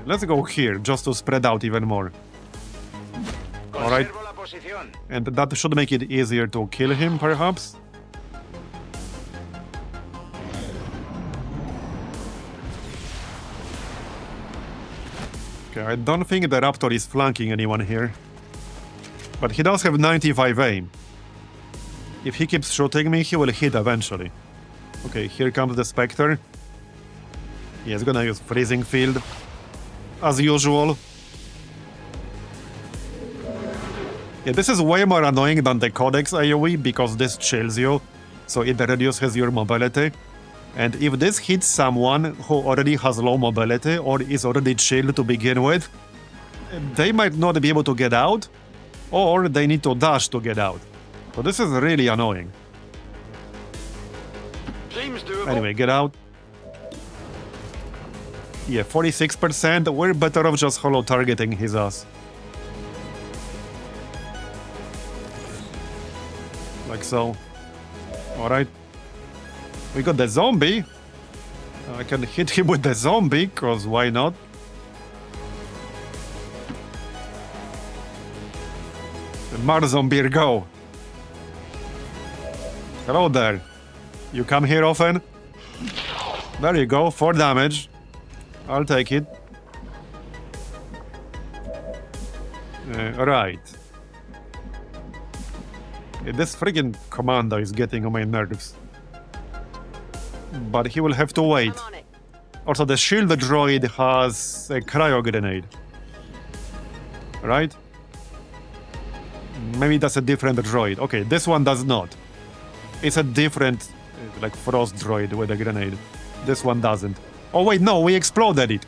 let's go here, just to spread out even more. Alright. And that should make it easier to kill him, perhaps? Okay, I don't think the Raptor is flanking anyone here. But he does have 95 aim. If he keeps shooting me, he will hit eventually. Okay, here comes the Spectre. He's gonna use Freezing Field. As usual. Yeah, this is way more annoying than the Codex AoE because this chills you, so it reduces your mobility. And if this hits someone who already has low mobility or is already chilled to begin with, they might not be able to get out, or they need to dash to get out. So this is really annoying. Seems doable. Anyway, get out. Yeah, 46%. We're better off just holo targeting his ass. Like so. Alright. We got the zombie. I can hit him with the zombie, cause why not? Marbozir, go. Hello there. You come here often? There you go, 4 damage. I'll take it. Right. This friggin' commando is getting on my nerves. But he will have to wait. I'm on it. Also, the shield droid has a cryo grenade. Right? Maybe that's a different droid. Okay, this one does not. It's a different, like, frost droid with a grenade. This one doesn't. Oh wait, no, we exploded it.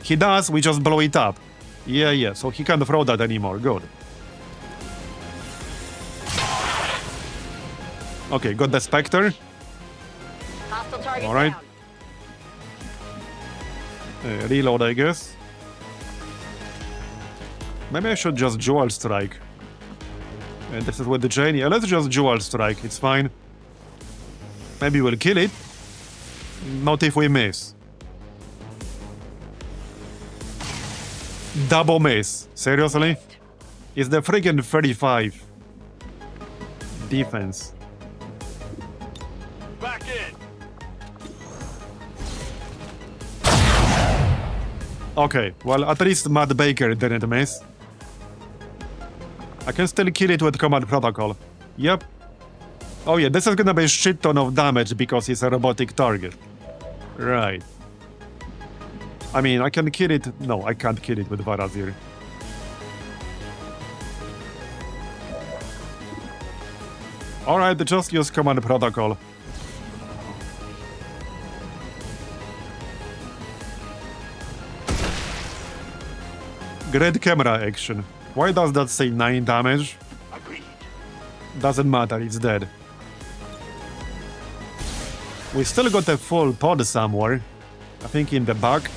He does, we just blow it up. Yeah, so he can't throw that anymore. Good. Okay, got the Spectre. Hostile target All right. down. Reload, I guess. Maybe I should just dual strike. And this is with the chain. Yeah, let's just dual strike. It's fine. Maybe we'll kill it. Not if we miss. Double miss. Seriously? It's the friggin' 35. Defense. Back in. Okay, well, at least Matt Baker didn't miss. I can still kill it with command protocol. Yep. Oh yeah, this is gonna be a shit ton of damage because it's a robotic target. Right. I mean, I can kill it... No, I can't kill it with Marbozir. Alright, just use command protocol. Great camera action. Why does that say 9 damage? Agreed. Doesn't matter, it's dead. We still got a full pod somewhere. I think in the back.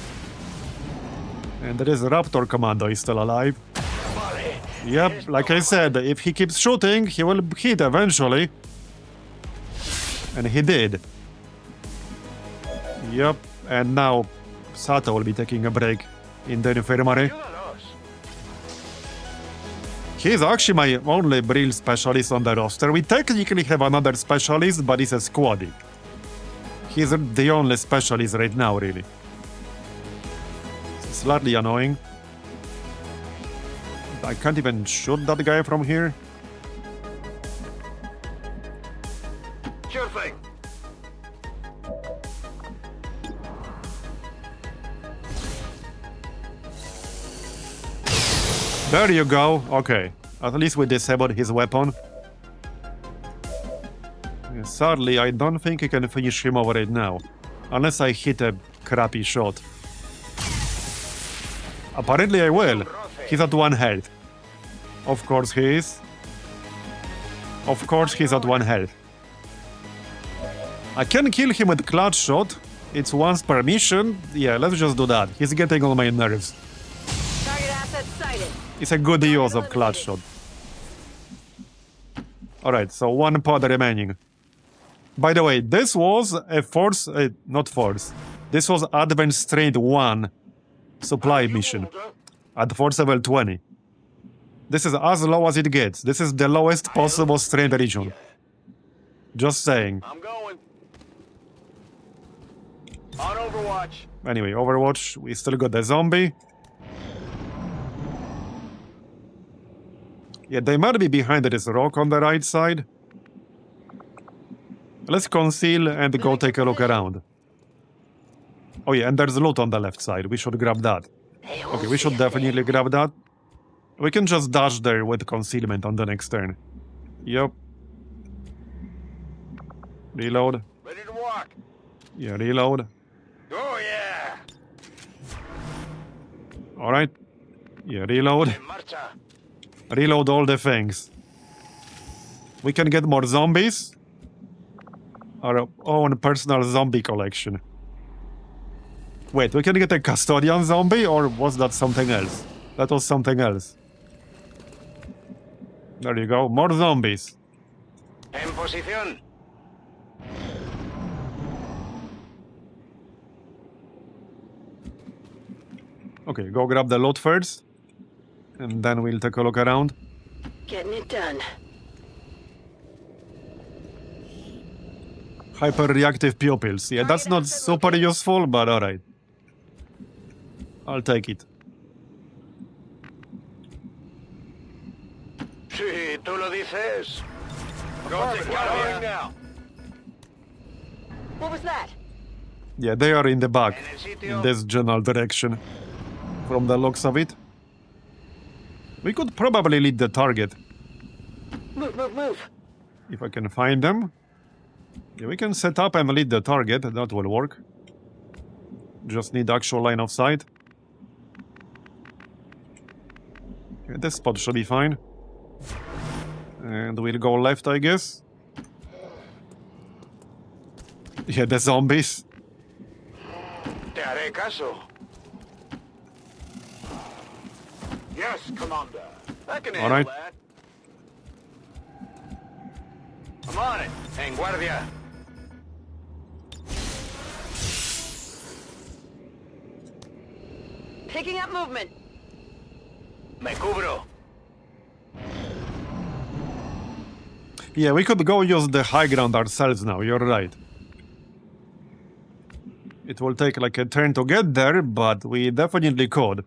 And there is a Raptor Commando, he's still alive. Yep, like I said, if he keeps shooting, he will hit eventually. And he did. Yep, and now Sato will be taking a break in the infirmary. He's actually my only real specialist on the roster. We technically have another specialist, but he's a squaddy. He's the only specialist right now, really. It's slightly annoying. I can't even shoot that guy from here. Sure thing. There you go. Okay. At least we disabled his weapon. Sadly, I don't think I can finish him over right now. Unless I hit a crappy shot. Apparently I will. He's at 1 health. Of course he is. Of course he's at 1 health. I can kill him with clutch shot. It's once per mission. Yeah, let's just do that. He's getting on my nerves. Target asset sighted. It's a good use of clutch shot. Alright, so 1 pod remaining. By the way, this was a force... not force. This was Advanced Strength 1 supply mission. At force level 20. This is as low as it gets. This is the lowest possible strength region. Just saying. I'm going. On Overwatch. Anyway, Overwatch, we still got the zombie. Yeah, they might be behind this rock on the right side. Let's conceal and go take a look around. Oh yeah, and there's loot on the left side. We should grab that. Okay, we should definitely grab that. We can just dash there with concealment on the next turn. Yep. Reload. Ready to walk. Yeah, reload. Oh yeah. Alright. Yeah, reload. En marcha. Reload all the things. We can get more zombies. Our own personal zombie collection. Wait, we can get a custodian zombie, or was that something else? That was something else. There you go, more zombies. Tempo posición. Okay, go grab the loot first. And then we'll take a look around. Getting it done. Hyper-reactive pupils. Yeah, that's not super useful, but alright. I'll take it. Si tú lo dices. Go take care now. What was that? Yeah, they are in the back. En el In sitio. this general direction. From the looks of it. We could probably lead the target. Move, move, move. If I can find them. Yeah, we can set up and lead the target. That will work. Just need actual line of sight. Okay, this spot should be fine. And we'll go left, I guess. Yeah, the zombies. Te haré caso. Yes, Commander. I can All handle right. that. I'm on it. En guardia. Picking up movement. Me cubro. Yeah, we could go use the high ground ourselves now, you're right. It will take like a turn to get there, but we definitely could.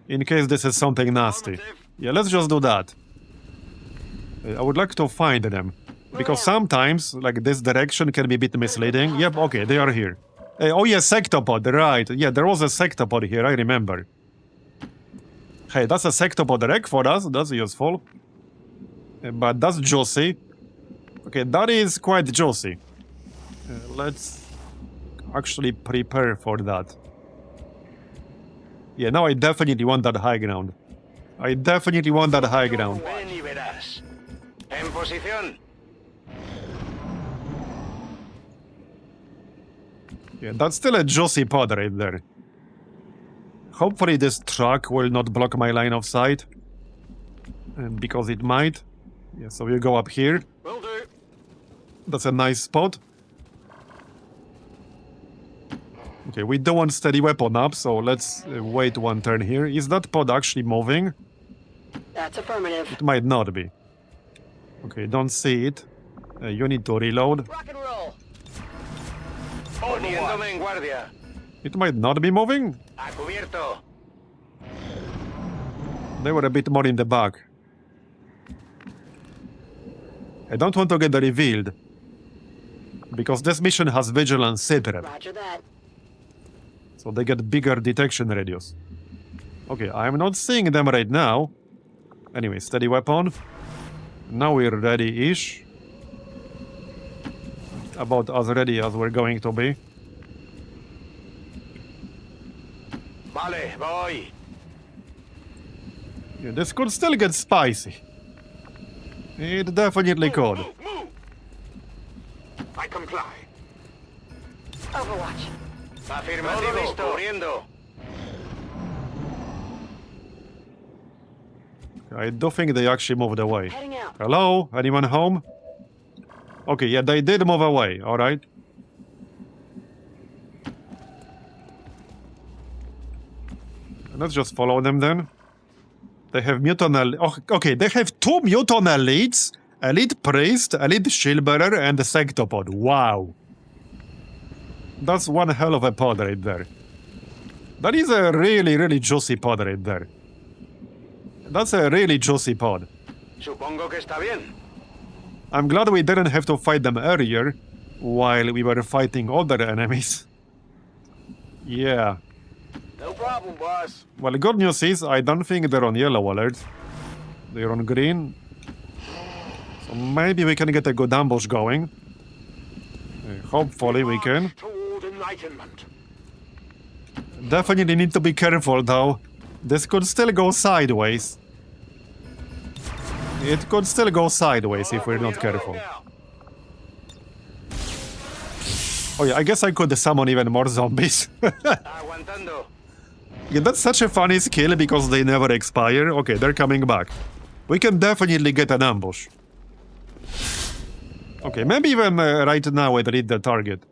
In case this is something nasty. Yeah, let's just do that. I would like to find them. Because sometimes, like, this direction can be a bit misleading. Yep, okay, they are here. Oh yeah, sectopod, right. Yeah, there was a sectopod here, I remember. Hey, that's a sectopod wreck for us, that's useful. But that's juicy. Okay, that is quite juicy. Let's actually prepare for that. Yeah, now I definitely want that high ground. I definitely want that high ground. Ven y verás. En posición. Yeah, that's still a juicy pod right there. Hopefully this truck will not block my line of sight. And because it might. Yeah, so we'll go up here. Will do. That's a nice spot. Okay, we don't want steady weapon up, so let's wait one turn here. Is that pod actually moving? That's affirmative. It might not be. Okay, don't see it. You need to reload. Rock and roll. Poniéndome en guardia. It might not be moving. A cubierto. They were a bit more in the back. I don't want to get revealed. Because this mission has vigilance separate. Roger that. So they get bigger detection radius. Okay, I'm not seeing them right now. Anyway, steady weapon. Now we're ready-ish. About as ready as we're going to be. Vale, voy. Yeah, this could still get spicy. It definitely could. Move, move. I comply. Overwatch. Afirmativo. Cubriendo. I do think they actually moved away. Heading out. Hello? Anyone home? Okay, yeah, they did move away, alright. Let's just follow them then. They have mutant oh, okay, they have 2 mutant elites. Elite Priest, Elite Shieldbearer, and the Sectopod. Wow. That's one hell of a pod right there. That is a really, really juicy pod right there. That's a really juicy pod. Supongo que está bien. I'm glad we didn't have to fight them earlier, while we were fighting other enemies. Yeah. No problem, boss. Well, good news is, I don't think they're on yellow alert. They're on green. So maybe we can get a good ambush going. Hopefully we can. Toward enlightenment. Definitely need to be careful though. This could still go sideways. It could still go sideways if we're not careful. Oh yeah, I guess I could summon even more zombies. Aguantando. Yeah, that's such a funny skill because they never expire. Okay, they're coming back. We can definitely get an ambush. Okay, maybe even right now I'd read the target.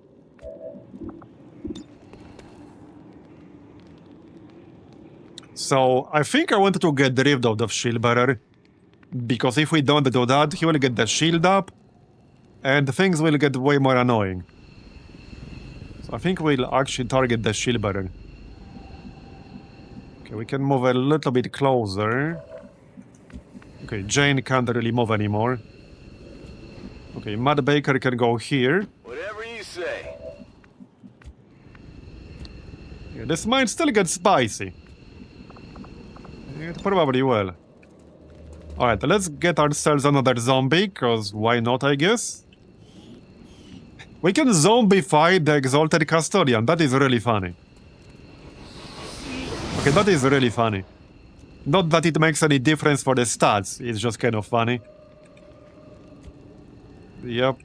So, I think I wanted to get rid of the shield bearer. Because if we don't do that, he will get the shield up. And things will get way more annoying. So I think we'll actually target the shield bearer. Okay, we can move a little bit closer. Okay, Jane can't really move anymore. Okay, Matt Baker can go here. Whatever you say. Yeah, this might still get spicy. It probably will. Alright, let's get ourselves another zombie, cause why not, I guess? We can zombie fight the Exalted Custodian, that is really funny. Okay, that is really funny. Not that it makes any difference for the stats, it's just kind of funny. Yep.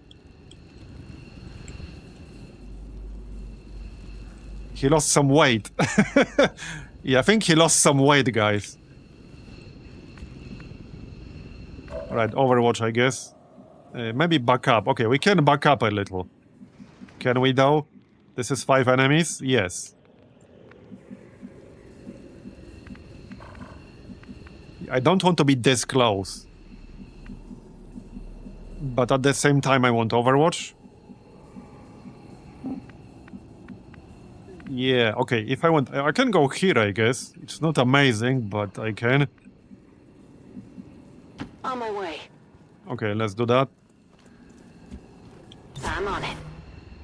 He lost some weight. Yeah, I think he lost some weight, guys. Alright, Overwatch, I guess. Maybe back up. Okay, we can back up a little. Can we, though? This is 5 enemies? Yes. I don't want to be this close. But at the same time, I want Overwatch. Yeah, okay, if I want... I can go here, I guess. It's not amazing, but I can. On my way. Okay, let's do that. I'm on it.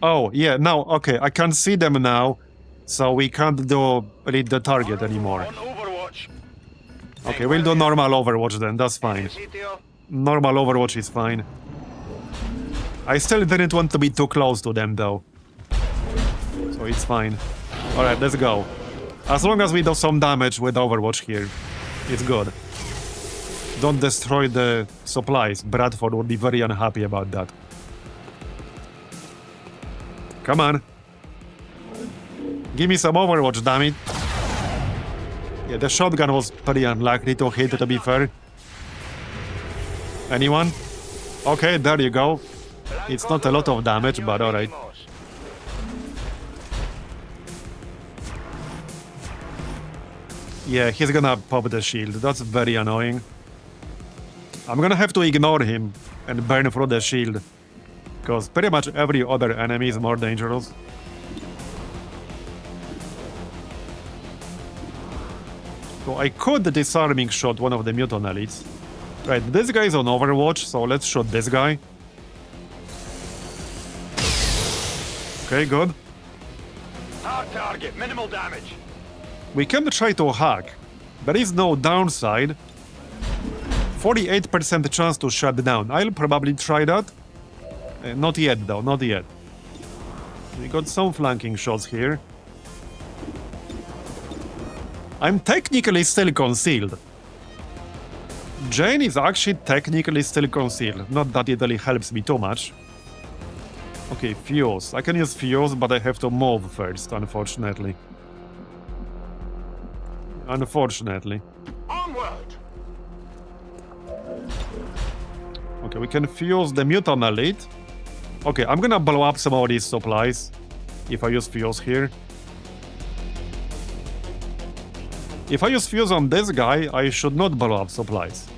Oh, yeah, now, okay, I can see them now. So we can't read the target anymore. On Overwatch. Okay, we'll do normal Overwatch then, that's fine. Sitio. Normal Overwatch is fine. I still didn't want to be too close to them, though. So it's fine. Alright, let's go. As long as we do some damage with Overwatch here, it's good. Don't destroy the supplies. Bradford would be very unhappy about that. Come on. Give me some Overwatch, damn it. Yeah, the shotgun was pretty unlikely to hit, to be fair. Anyone? Okay, there you go. It's not a lot of damage, but alright. Yeah, he's gonna pop the shield. That's very annoying. I'm gonna have to ignore him and burn through the shield. Because pretty much every other enemy is more dangerous. So I could disarming shot one of the mutant elites. Right, this guy's on Overwatch, so let's shoot this guy. Okay, good. Hard target, minimal damage. We can try to hack. There is no downside. 48% chance to shut down. I'll probably try that. Not yet, though, not yet. We got some flanking shots here. I'm technically still concealed. Jane is actually technically still concealed. Not that it really helps me too much. Okay, Fuse. I can use Fuse, but I have to move first, unfortunately. Unfortunately. Onward! Okay, we can fuse the mutant elite. Okay, I'm gonna blow up some of these supplies if I use Fuse here. If I use Fuse on this guy, I should not blow up supplies.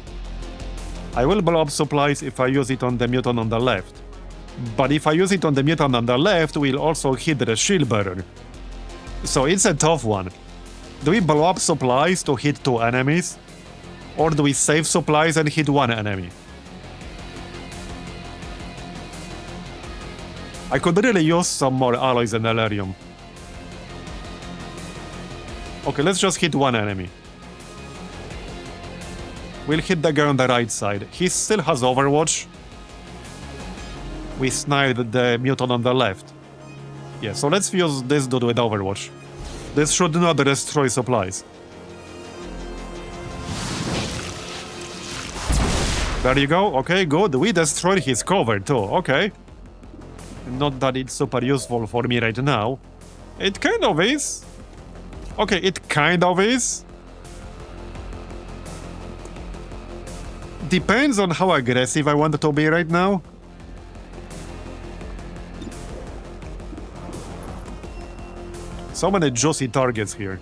I will blow up supplies if I use it on the mutant on the left. But if I use it on the mutant on the left, we'll also hit the shield bearer. So it's a tough one. Do we blow up supplies to hit 2 enemies? Or do we save supplies and hit 1 enemy? I could really use some more alloys and Elerium. Okay, let's just hit 1 enemy. We'll hit the guy on the right side. He still has Overwatch. We sniped the mutant on the left. Yeah, so let's use this dude with Overwatch. This should not destroy supplies. There you go. Okay, good. We destroyed his cover too. Okay. Not that it's super useful for me right now. It kind of is. Okay, it kind of is. Depends on how aggressive I want to be right now. So many juicy targets here.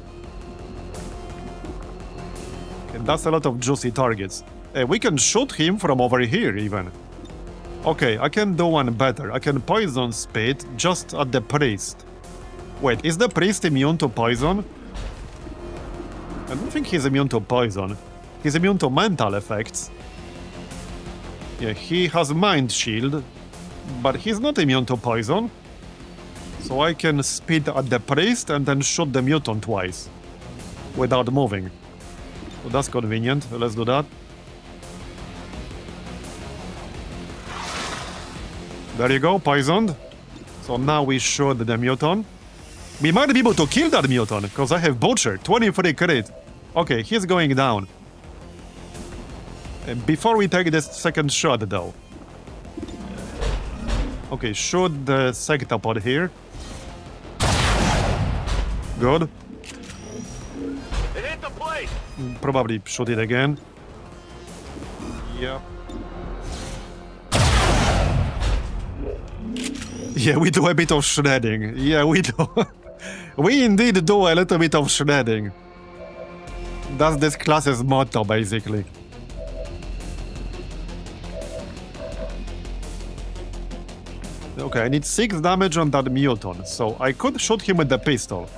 And that's a lot of juicy targets. We can shoot him from over here even. Okay, I can do one better. I can poison spit just at the priest. Wait, is the priest immune to poison? I don't think he's immune to poison. He's immune to mental effects. Yeah, he has mind shield, but he's not immune to poison. So I can spit at the priest and then shoot the mutant twice without moving. So that's convenient. Let's do that. There you go, poisoned. So now we shoot the mutant. We might be able to kill that mutant, because I have Butcher, 23 crit. Okay, he's going down. Before we take this second shot, though. Okay, shoot the sectopod here. Good. It hit the plate! Probably shoot it again. Yeah. Yeah, we do a bit of shredding. Yeah, we do. We indeed do a little bit of shredding. That's this class's motto, basically. Okay, I need 6 damage on that mutant, so I could shoot him with the pistol.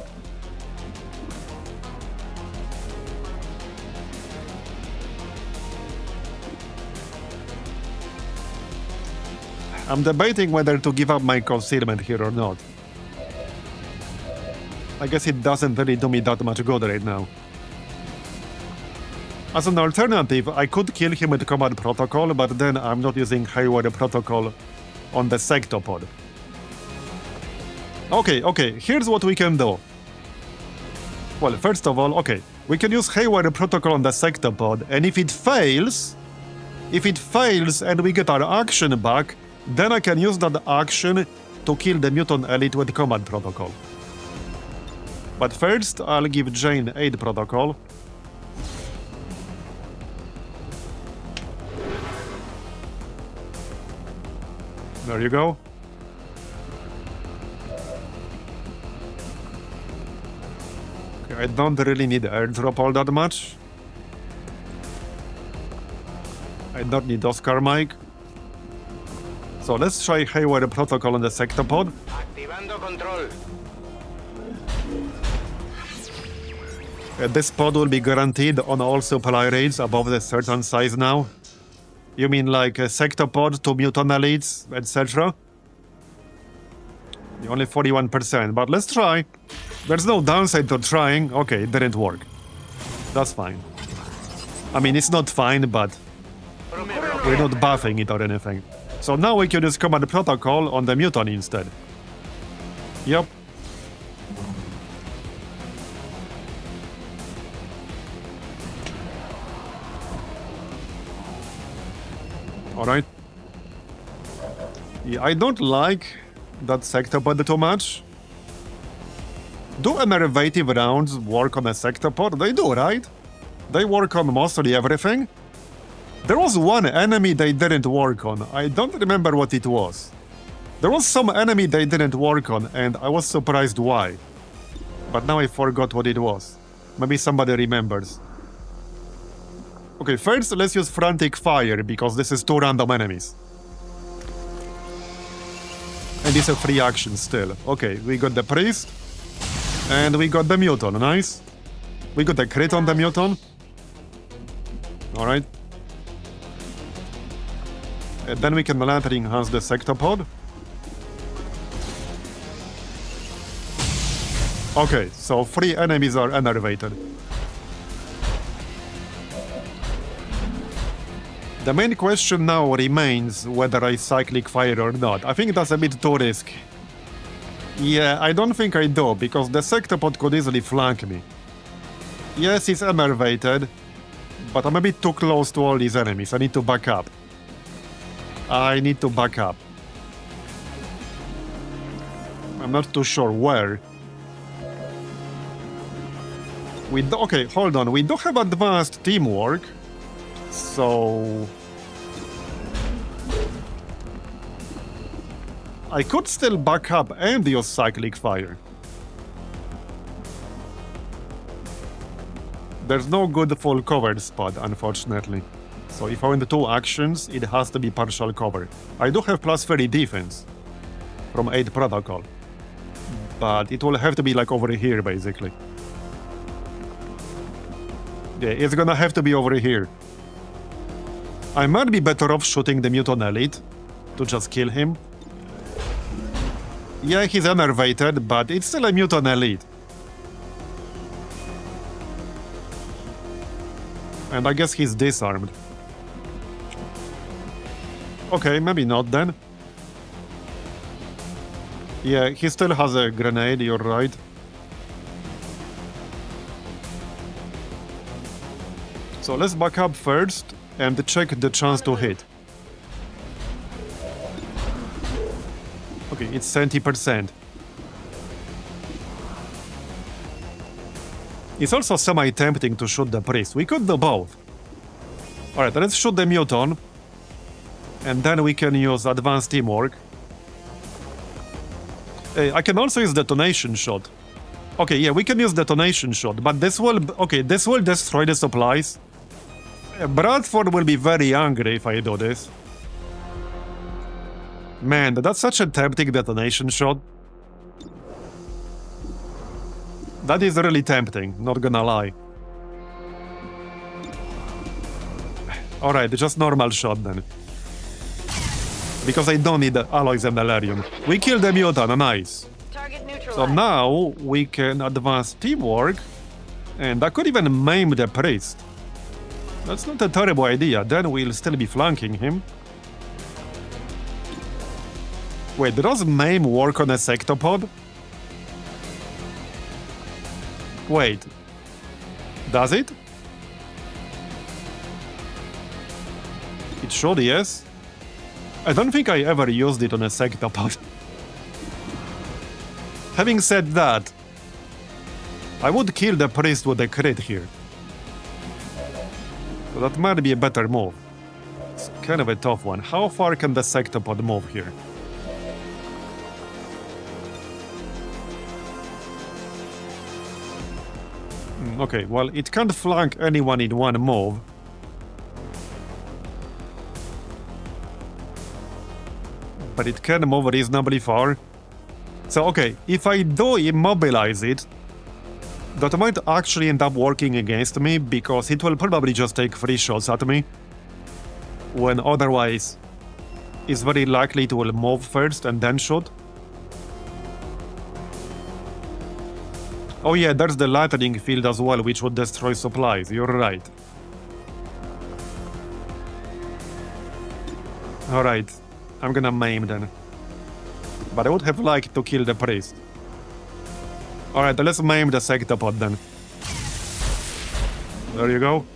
I'm debating whether to give up my concealment here or not. I guess it doesn't really do me that much good right now. As an alternative, I could kill him with Command Protocol, but then I'm not using Hayward Protocol on the sectopod. Okay, here's what we can do. Well, first of all, okay, we can use Hayward Protocol on the sectopod, and if it fails and we get our action back, then I can use that action to kill the mutant elite with Command Protocol. But first, I'll give Jane Aid Protocol. There you go. Okay, I don't really need airdrop all that much. I don't need Oscar Mike. So let's try Hayward Protocol on the sectopod. Activando control. This pod will be guaranteed on all supply raids above a certain size now. You mean like a sectopod to mutant elites, etc.? Only 41%, but let's try. There's no downside to trying. Okay, it didn't work. That's fine. I mean, it's not fine, but we're not buffing it or anything. So now we can use Command Protocol on the mutant instead. Yep. Alright. Yeah, I don't like that sectopod too much. Do innovative rounds work on a sectopod? They do, right? They work on mostly everything. There was one enemy they didn't work on. I don't remember what it was. There was some enemy they didn't work on, and I was surprised why. But now I forgot what it was. Maybe somebody remembers. Okay, first let's use Frantic Fire, because this is 2 random enemies. And it's a free action still. Okay, we got the priest. And we got the mutant, nice. We got a crit on the mutant. Alright. And then we can later enhance the sectopod. Okay, so 3 enemies are enervated. The main question now remains whether I cyclic fire or not. I think that's a bit too risky. Yeah, I don't think I do, because the sectopod could easily flank me. Yes, it's enervated, but I'm a bit too close to all these enemies. I need to back up. I'm not too sure where. Okay, hold on. We do have advanced teamwork. So I could still back up and use cyclic fire. There's no good full covered spot, unfortunately. So if I want 2 actions, it has to be partial cover. I do have plus 30 defense from 8 protocol. But it will have to be like over here, basically. Yeah, it's gonna have to be over here. I might be better off shooting the mutant elite to just kill him. Yeah, he's enervated, but it's still a mutant elite. And I guess he's disarmed. Okay, maybe not then. Yeah, he still has a grenade, you're right. So let's back up first and check the chance to hit. Okay, it's 70%. It's also semi-tempting to shoot the priest. We could do both. Alright, let's shoot the muton. And then we can use advanced teamwork. I can also use detonation shot. Okay, yeah, we can use detonation shot, but this will... Okay, this will destroy the supplies. Bradford will be very angry if I do this. Man, that's such a tempting detonation shot. That is really tempting, not gonna lie. Alright, just normal shot then. Because I don't need alloys and delirium. We killed the mutant, nice. Target neutralized. So now we can advance teamwork, and I could even maim the priest. That's not a terrible idea, then we'll still be flanking him. Wait, does maim work on a sectopod? Wait. Does it? It should, yes. I don't think I ever used it on a sectopod. Having said that, I would kill the priest with a crit here. So that might be a better move. It's kind of a tough one. How far can the sectopod move here? Okay, well, it can't flank anyone in one move. But it can move reasonably far. So, okay, if I do immobilize it, that might actually end up working against me, because it will probably just take 3 shots at me. When otherwise, it's very likely it will move first and then shoot. Oh yeah, there's the lightning field as well, which would destroy supplies, you're right. Alright, I'm gonna maim then. But I would have liked to kill the priest. Alright, let's maim the sectopod then. There you go.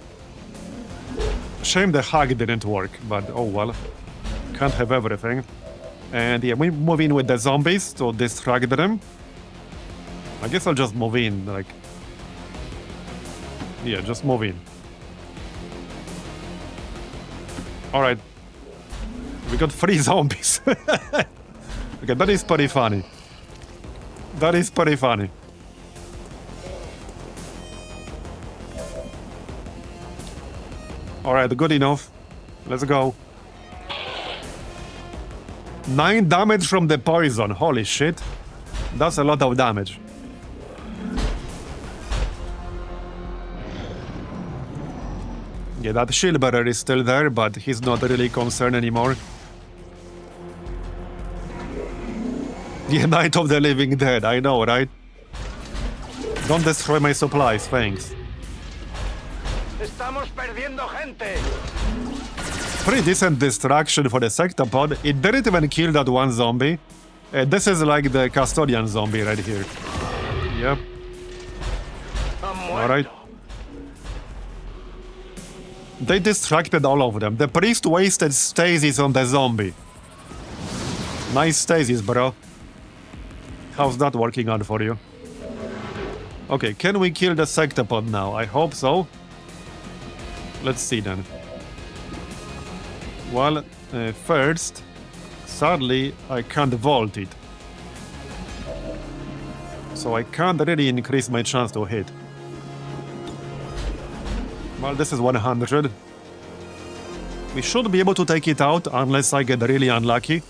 Shame the hack didn't work, but oh well. Can't have everything. And yeah, we move in with the zombies to distract them. I guess I'll just move in, like... Yeah, just move in. Alright. We got 3 zombies. Okay, that is pretty funny. That is pretty funny. Alright, good enough. Let's go. 9 damage from the poison, holy shit. That's a lot of damage. Yeah, that shield bearer is still there, but he's not really concerned anymore. Yeah, Night of the Living Dead, I know, right? Don't destroy my supplies, thanks. Estamos perdiendo gente. Pretty decent distraction for the sectopod. It didn't even kill that one zombie. This is like the custodian zombie right here. Yep. Alright. They distracted all of them. The priest wasted stasis on the zombie. Nice stasis, bro. How's that working out for you? Okay, can we kill the sectopod now? I hope so. Let's see then. Well, first, sadly, I can't vault it. So I can't really increase my chance to hit. Well, this is 100. We should be able to take it out unless I get really unlucky.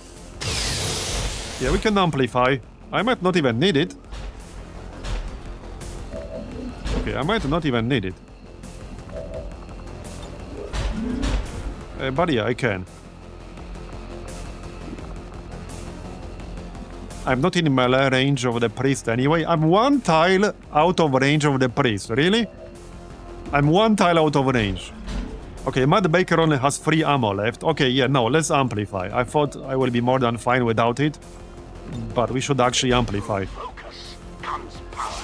Yeah, we can amplify. I might not even need it. Okay, I might not even need it. But yeah, I can. I'm not in melee range of the priest anyway. I'm one tile out of range of the priest. Really? I'm one tile out of range. Okay, Mad Baker only has 3 ammo left. Okay, yeah, no, let's amplify. I thought I will be more than fine without it. But we should actually amplify. Focus comes power.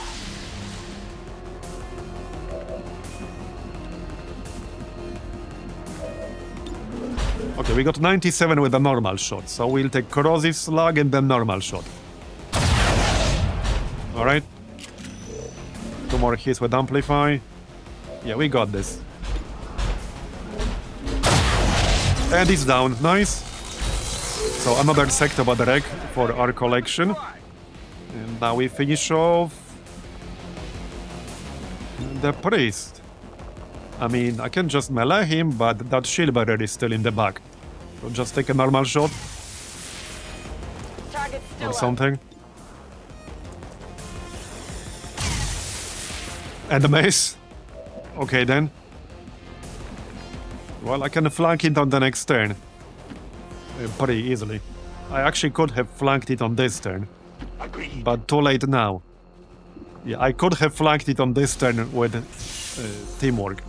Okay, we got 97 with the normal shot. So we'll take corrosive slug and then normal shot. Alright. 2 more hits with amplify. Yeah, we got this. And it's down. Nice. So another sector by the wreck for our collection. And now we finish off the priest. I mean, I can just melee him, but that shield barrier is still in the back. So just take a normal shot. Target's still Or up. something. And a mace. Okay then. Well, I can flank it on the next turn. Pretty easily. I actually could have flanked it on this turn. Agreed. But too late now. Yeah, I could have flanked it on this turn with teamwork.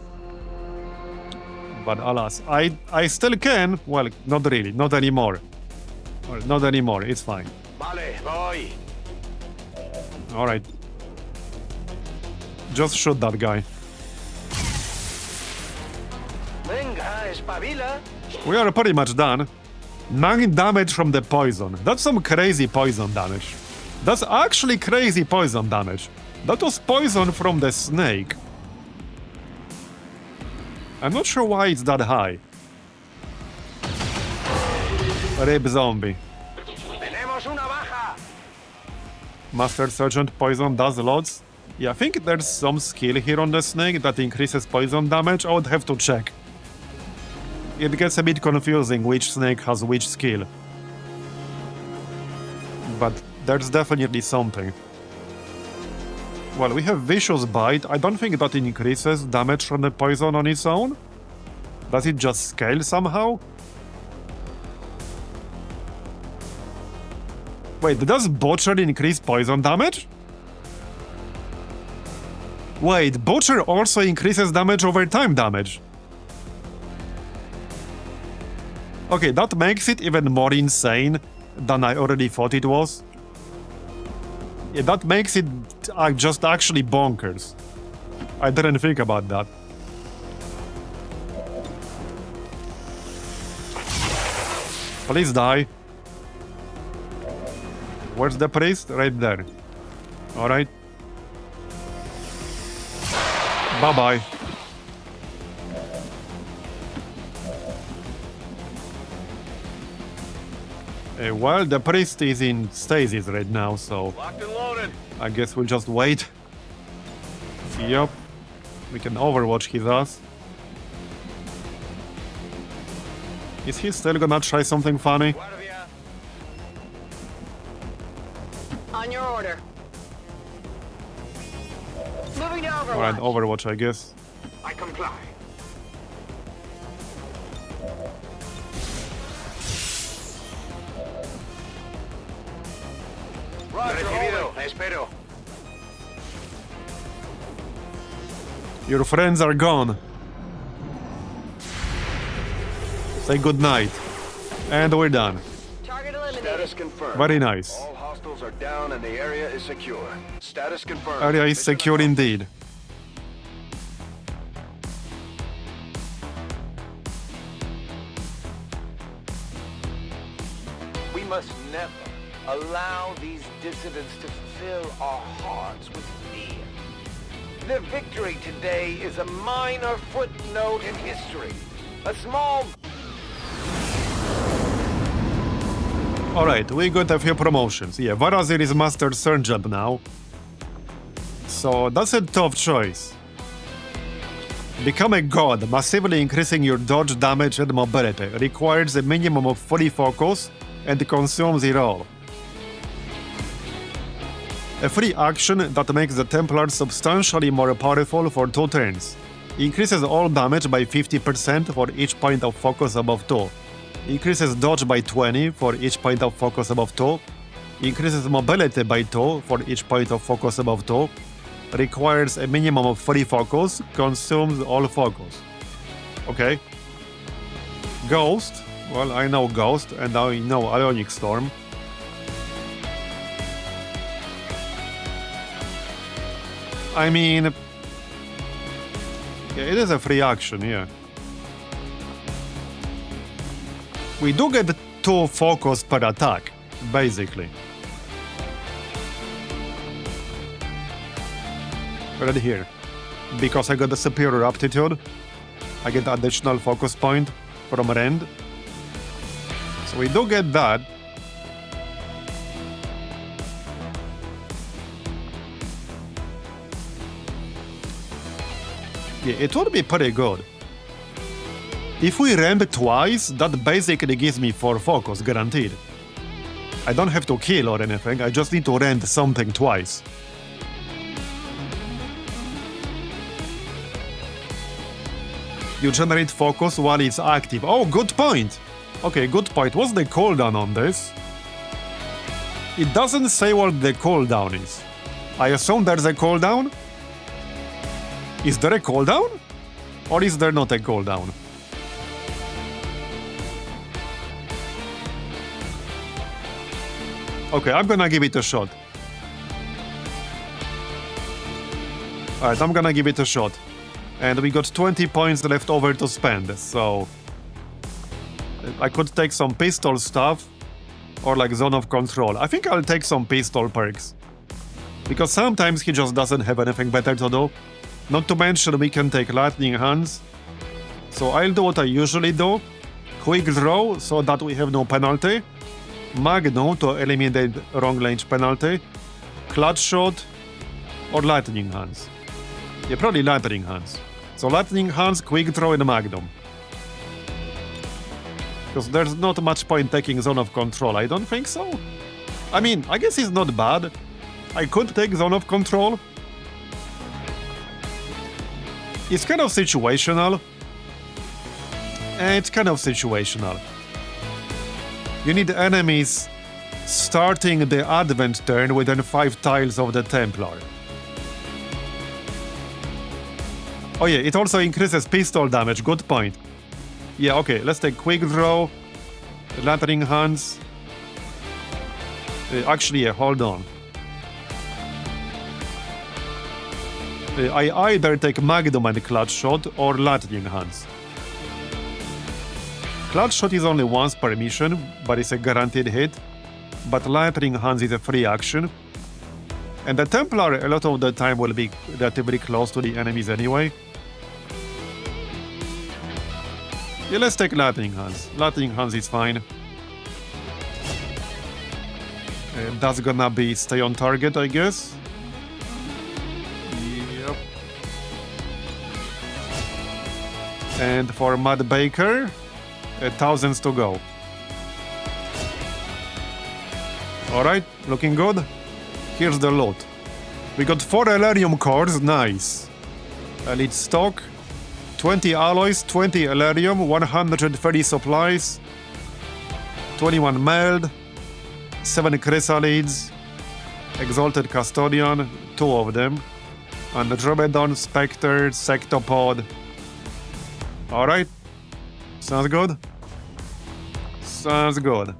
But alas, I still can. Well, not really. Not anymore. Or not anymore. It's fine. Vale, voy. Alright. Just shoot that guy. Venga, espabila. We are pretty much done. 9 damage from the poison. That's some crazy poison damage. That's actually crazy poison damage. That was poison from the snake. I'm not sure why it's that high. Rib zombie. Tenemos una baja. Master Sergeant poison does lots. Yeah, I think there's some skill here on the snake that increases poison damage. I would have to check. It gets a bit confusing which snake has which skill. But there's definitely something. Well, we have Vicious Bite. I don't think that increases damage from the poison on its own. Does it just scale somehow? Wait, does Butcher increase poison damage? Wait, Butcher also increases damage over time damage. Okay, that makes it even more insane than I already thought it was. Yeah, that makes it just actually bonkers. I didn't think about that. Please die. Where's the priest? Right there. Alright. Bye-bye. Well, the priest is in stasis right now, so Locked and loaded. I guess we'll just wait. Yup. We can overwatch his ass. Is he still gonna try something funny? Guardia. On your order. Moving to Overwatch. Alright, overwatch, I guess. I comply. Roger, Recibido. Espero. Your friends are gone. Say good night. And we're done. Target eliminated. Status confirmed. Very nice. All hostiles are down and the area is secure. Status confirmed. Area is Mission secure indeed. We must never allow these dissidents to fill our hearts with fear. Their victory today is a minor footnote in history. A small... Alright, we got a few promotions. Yeah, Marbozir is Master Sergeant now. So that's a tough choice. Become a god, massively increasing your dodge, damage, and mobility. Requires a minimum of 40 focus and consumes it all. A free action that makes the Templar substantially more powerful for 2 turns. Increases all damage by 50% for each point of focus above 2. Increases dodge by 20 for each point of focus above 2. Increases mobility by 2 for each point of focus above 2. Requires a minimum of 40 focus, consumes all focus. Okay. Ghost. Well, I know Ghost, and I know Ionic Storm. I mean... yeah, it is a free action, yeah. We do get 2 focus per attack, basically. Right here. Because I got the superior aptitude, I get additional focus point from Rend. So we do get that. Yeah, it would be pretty good. If we Rend twice, that basically gives me 4 focus, guaranteed. I don't have to kill or anything, I just need to Rend something twice. You generate focus while it's active. Oh, good point! Okay, good point. What's the cooldown on this? It doesn't say what the cooldown is. I assume there's a cooldown? Is there a cooldown? Or is there not a cooldown? Okay, I'm gonna give it a shot. Alright, I'm gonna give it a shot. And we got 20 points left over to spend, so... I could take some pistol stuff, or like zone of control. I think I'll take some pistol perks. Because sometimes he just doesn't have anything better to do. Not to mention we can take lightning hands. So I'll do what I usually do. Quick draw, so that we have no penalty. Magnum to eliminate wrong range penalty. Clutch shot, or lightning hands. Yeah, probably lightning hands. So lightning hands, quick draw, and magnum. Because there's not much point taking zone of control, I don't think so. I mean, I guess it's not bad. I could take zone of control. It's kind of situational. It's kind of situational. You need enemies starting the advent turn within 5 tiles of the Templar. Oh yeah, it also increases pistol damage, good point. Yeah, okay, let's take quick draw, lightning hands. Actually, yeah, hold on. I either take magnum and clutch shot or lightning hands. Clutch shot is only once per mission, but it's a guaranteed hit. But lightning hands is a free action. And the Templar a lot of the time will be relatively close to the enemies anyway. Yeah, let's take lightning hands. Lightning hands is fine. That's gonna be stay on target, I guess. Yep. And for Mad Baker, 1,000 to go. Alright, looking good. Here's the loot. We got 4 Elerium cores, nice. Elite stock. 20 alloys, 20 Elerium, 130 supplies, 21 meld, 7 chrysalids, Exalted Custodian, 2 of them, Andromedon, Spectre, Sectopod. Alright, sounds good. Sounds good.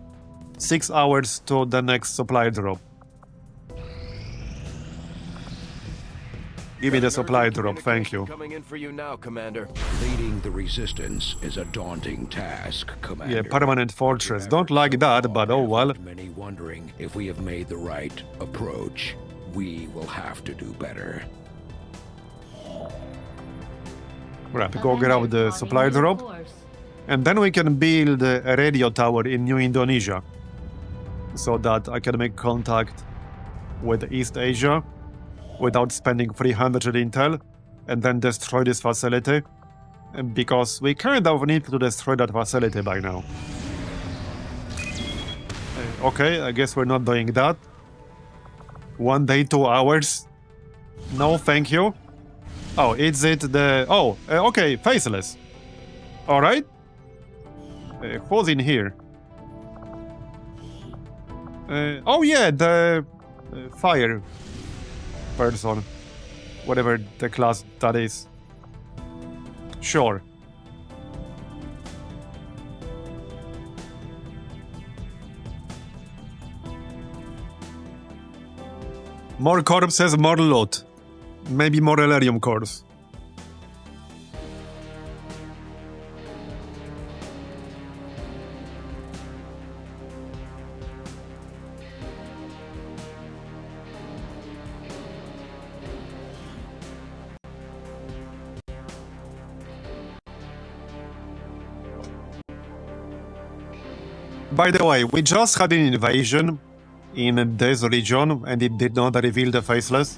6 hours to the next supply drop. Give me the supply drop, thank you. Coming in for you now, Commander. Leading the resistance is a daunting task, Commander. Yeah, permanent fortress. Don't like that, but oh well. Many wondering if we have made the right approach. We will have to do better. Right, go grab the supply drop. And then we can build a radio tower in New Indonesia. So that I can make contact with East Asia without spending 300 intel. and then destroy this facility. Because we kind of need to destroy that facility by now. Okay, I guess we're not doing that. 1 day, 2 hours. No, thank you. Oh, is it the... Oh, okay, faceless. Alright. Who's in here? Oh yeah, the fire person. Whatever the class that is. Sure. More corpses, more loot. Maybe more Elerium cores. By the way, we just had an invasion in this region, and it did not reveal the faceless.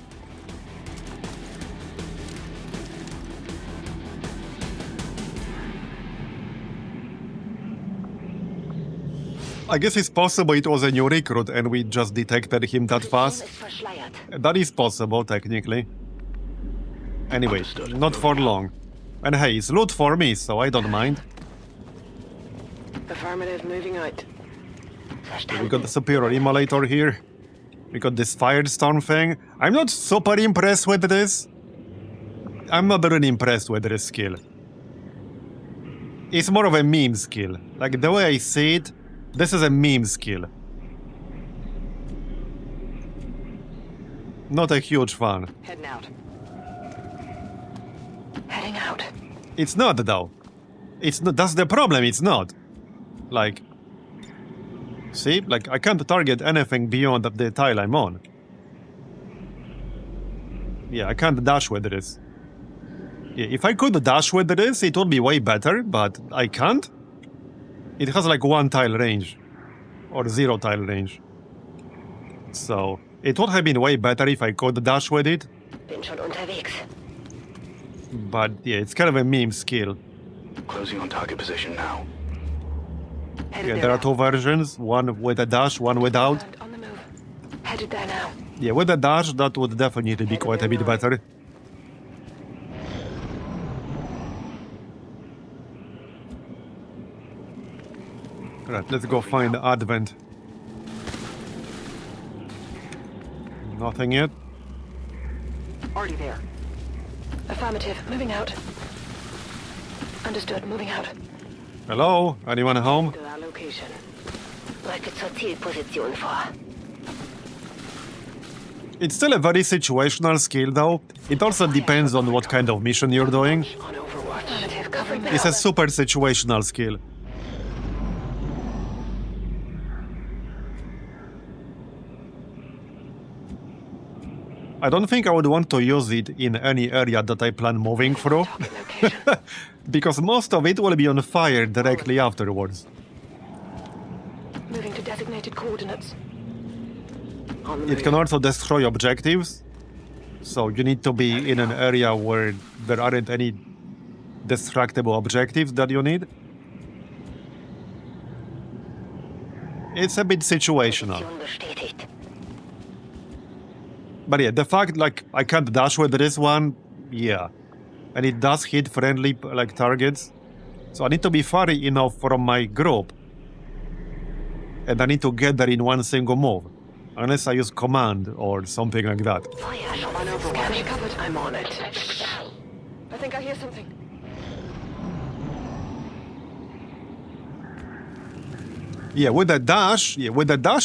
I guess it's possible it was a new recruit and we just detected him that fast. That is possible, technically. Anyway, not for long. And hey, it's loot for me, so I don't mind. Affirmative, moving out. We got the superior emulator here. We got this firestorm thing. I'm not super impressed with this. I'm not really impressed with this skill. It's more of a meme skill. Like, the way I see it, this is a meme skill. Not a huge fan. Heading out. Heading out. It's not, though. It's not. That's the problem, it's not. Like... See? Like, I can't target anything beyond the tile I'm on. Yeah, I can't dash with this. Yeah, if I could dash with this, it would be way better, but I can't. It has like 1 tile range. Or 0 tile range. So, it would have been way better if I could dash with it. Bin schon unterwegs. But yeah, it's kind of a meme skill. Closing on target position now. Yeah, there are 2 versions. One with a dash, one without. On the move. Headed there now. Yeah, with a dash, that would definitely be quite a bit better. Right, let's go find Advent. Nothing yet. Already there. Affirmative, moving out. Understood, moving out. Hello? Anyone home? To our location. Rücke zur Zielposition vor. It's still a very situational skill, though. It also depends on what kind of mission you're doing. On Overwatch. Affirmative, covering It's a super situational skill. I don't think I would want to use it in any area that I plan moving through. Because most of it will be on fire directly afterwards. Moving to designated coordinates. On the It move. can also destroy objectives. So you need to be in an area where there aren't any destructible objectives that you need. It's a bit situational. Position bestätigt. But yeah, the fact, like, I can't dash with this one, yeah. And it does hit friendly, like, targets. So I need to be far enough from my group. And I need to get there in one single move. Unless I use command or something like that. Fire on Overwatch. Scanning covered. I'm on it. I think I hear something. Yeah, with the dash,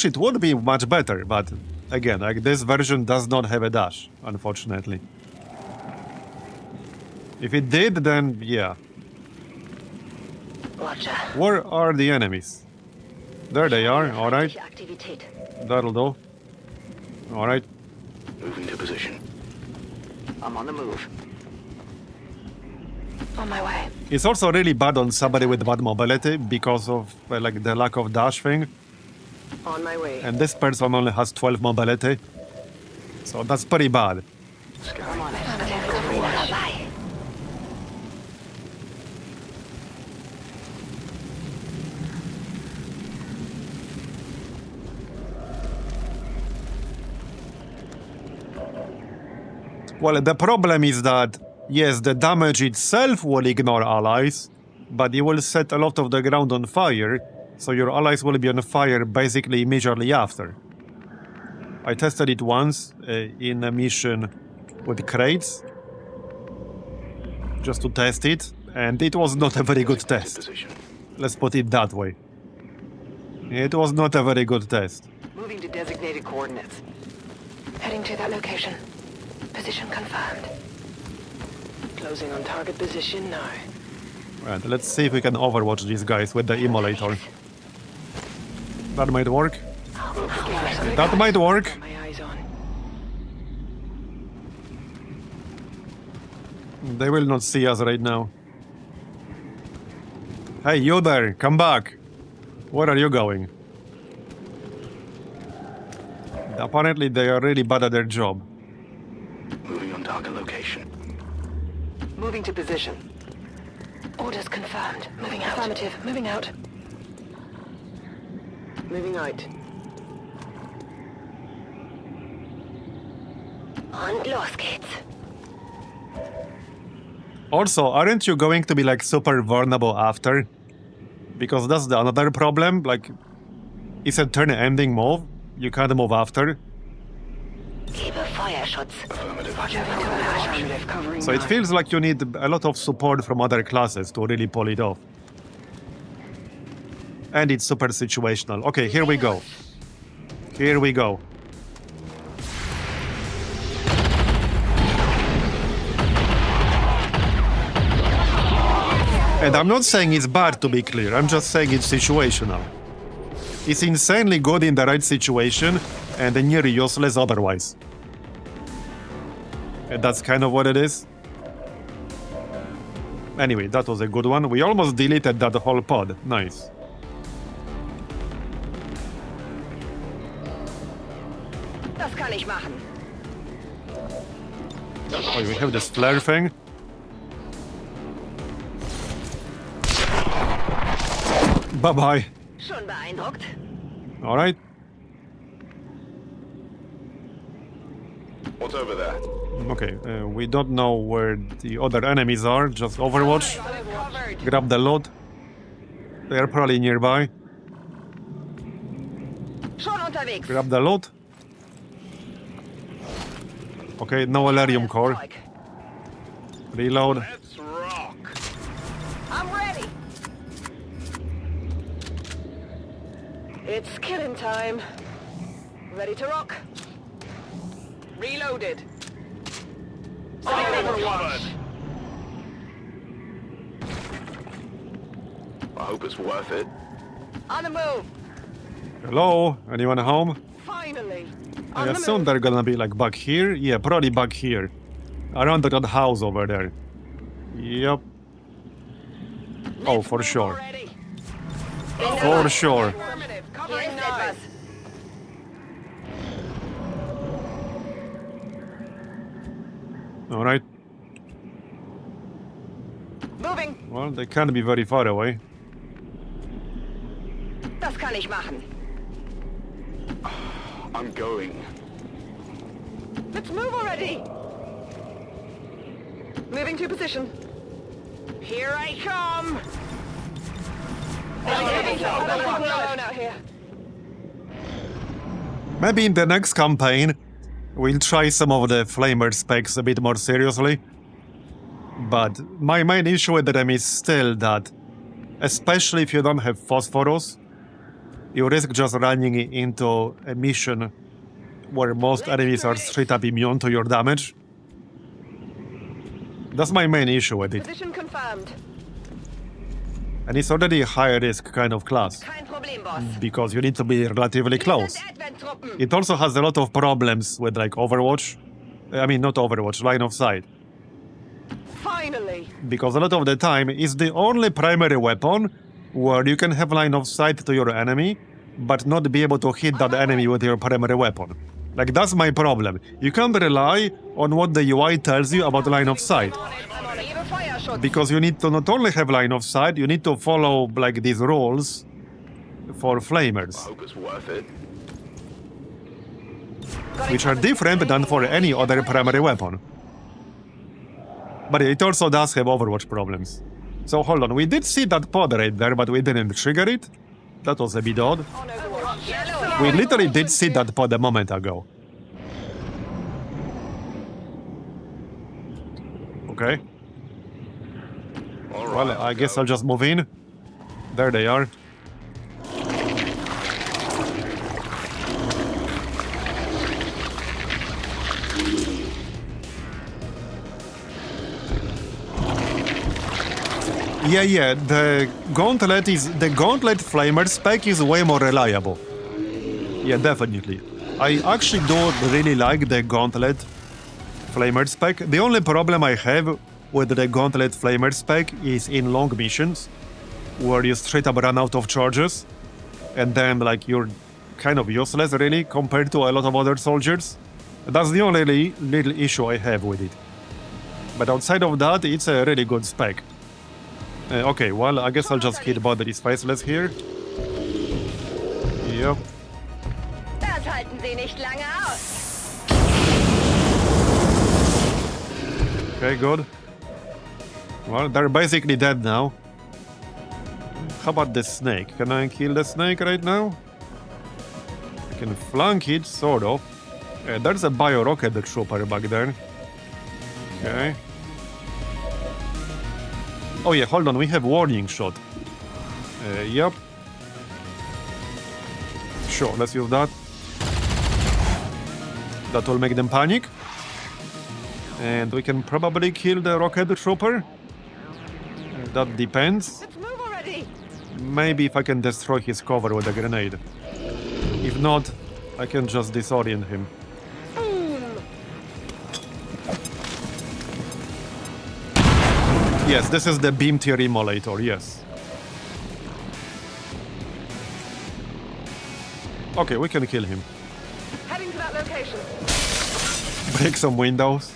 it would be much better, but again, like, this version does not have a dash, unfortunately. If it did, then yeah. Roger. Where are the enemies? There they are, alright. Aktivität. That'll do. Alright. Moving to position. I'm on the move. On my way. It's also really bad on somebody with bad mobility because of like the lack of dash thing. On my way. And this person only has 12 mobility. So that's pretty bad. I'm on it. Covering the Well, the problem is that, yes, the damage itself will ignore allies, but it will set a lot of the ground on fire, so your allies will be on fire basically immediately after. I tested it once in a mission with crates, just to test it, and it was not a very good test. Let's put it that way. It was not a very good test. Moving to designated coordinates. Heading to that location. Position confirmed. Closing on target position now. Right, let's see if we can overwatch these guys with the emulator. That might work. That might work. My eyes on. They will not see us right now. Hey, you there, come back. Where are you going? Apparently they are really bad at their job. Moving on target location. Moving to position. Orders confirmed. Moving out. Affirmative. Moving out. Moving out. Und los geht's. Also, aren't you going to be like super vulnerable after? Because that's the another problem, like, it's a turn-ending move, you can't move after. Gebe Feuerschutz. Affirmative. Covering So it feels like you need a lot of support from other classes to really pull it off. And it's super situational. Okay, here we go. Here we go. And I'm not saying it's bad, to be clear, I'm just saying it's situational. It's insanely good in the right situation and nearly useless otherwise. And that's kind of what it is. Anyway, that was a good one. We almost deleted that whole pod. Nice. Das kann ich machen. Oh, we have this flare thing. Bye-bye. Schon beeindruckt? Alright. What's over there? Okay, we don't know where the other enemies are. Just Overwatch. Grab the loot. They are probably nearby. Schon unterwegs. Grab the loot. Okay, no Elerium core. Reload. Let's rock. I'm ready. It's killing time. Ready to rock. Reloaded. Overwatch. I hope it's worth it. On the move. Hello? Anyone home? Finally. I assume they're gonna be like back here. Yeah, probably back here. Around that house over there. Yep. Oh, for sure. Ready. For sure. Affirmative. Hier Covering ist now. etwas. Alright. Moving. Well, they can't be very far away. Das kann ich machen. I'm going. Let's move already. Moving to position. Here I come. Alone out here. Maybe in the next campaign, we'll try some of the flamer specs a bit more seriously. But my main issue with them is still that, especially if you don't have phosphorus, you risk just running into a mission where most enemies are straight up immune to your damage. That's my main issue with it. Position confirmed. And it's already a high risk kind of class, Kein Problem, Boss. because you need to be relatively close. Sind Advent-Truppen. It also has a lot of problems with like Overwatch. I mean, not Overwatch, line of sight. Finally. Because a lot of the time, it's the only primary weapon where you can have line of sight to your enemy, but not be able to hit that enemy with your primary weapon. Like, that's my problem. You can't rely on what the UI tells you about line of sight. Gebe Feuerschutz. Because you need to not only have line of sight, you need to follow, like, these rules for flamers, I hope it's worth it. which are different than for any other primary weapon. But it also does have Overwatch problems. So hold on, we did see that pod right there, but we didn't trigger it. That was a bit odd. We literally did see that pod a moment ago. Okay. Well, I guess I'll just move in. There they are. Yeah, the Gauntlet Flamer spec is way more reliable. Yeah, definitely. I actually do really like the Gauntlet Flamer spec. The only problem I have with the Gauntlet Flamer spec is in long missions, where you straight up run out of charges, and then like you're kind of useless really compared to a lot of other soldiers. That's the only little issue I have with it. But outside of that, it's a really good spec. Okay, well, I guess I'll just hit body these faceless here. Yep. Das halten Sie nicht lange aus. Okay, good. Well, they're basically dead now. How about the snake? Can I kill the snake right now? I can flank it, sort of. There's a bio-rocket trooper back there. Okay. Oh yeah, hold on, we have warning shot. Yep. Sure, let's use that. That will make them panic. And we can probably kill the rocket trooper. That depends. Let's move already. Maybe if I can destroy his cover with a grenade. If not, I can just disorient him. Yes, this is the beam tier emulator, yes. Okay, we can kill him. Heading to that location. Break some windows.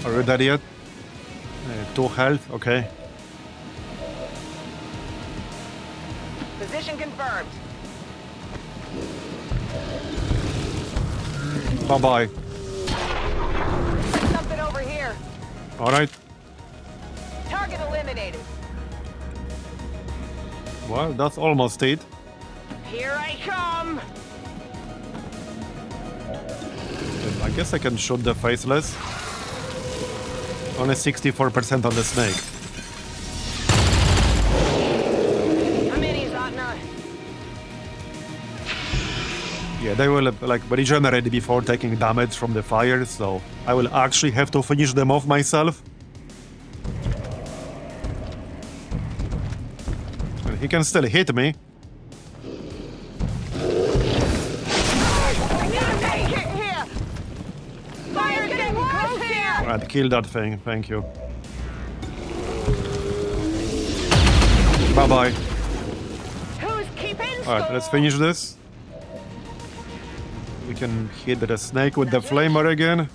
Are you dead yet? 2 health, okay. Position confirmed. Bye-bye. Something over here. Alright. Target eliminated. Well, that's almost it. Here I come. I guess I can shoot the faceless. Only 64% on the snake. Yeah, they will like regenerate before taking damage from the fire, so I will actually have to finish them off myself. And he can still hit me. Alright, kill that thing, thank you. Bye-bye. Alright, let's finish this. We can hit the snake with the flamer again.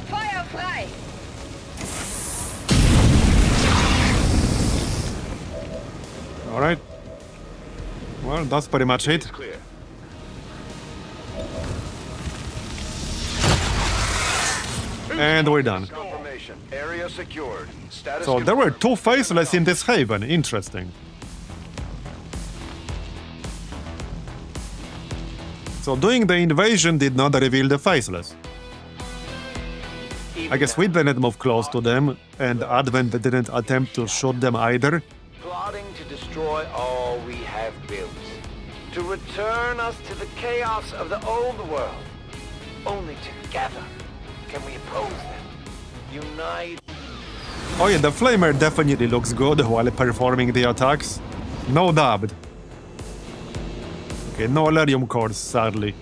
Firefly. Alright. Well, that's pretty much it. Clear. And we're done. Confirmation. Area secured. Status So there were confirmed. 2 faceless in this haven. Interesting. So doing the invasion did not reveal the faceless. I guess we didn't move close to them, and Advent didn't attempt to shoot them either. Plotting to destroy all we have built. To return us to the chaos of the old world. Only together can we oppose them. Unite. Oh yeah, the flamer definitely looks good while performing the attacks. No dubbed. Okay, no Elerium cores, sadly.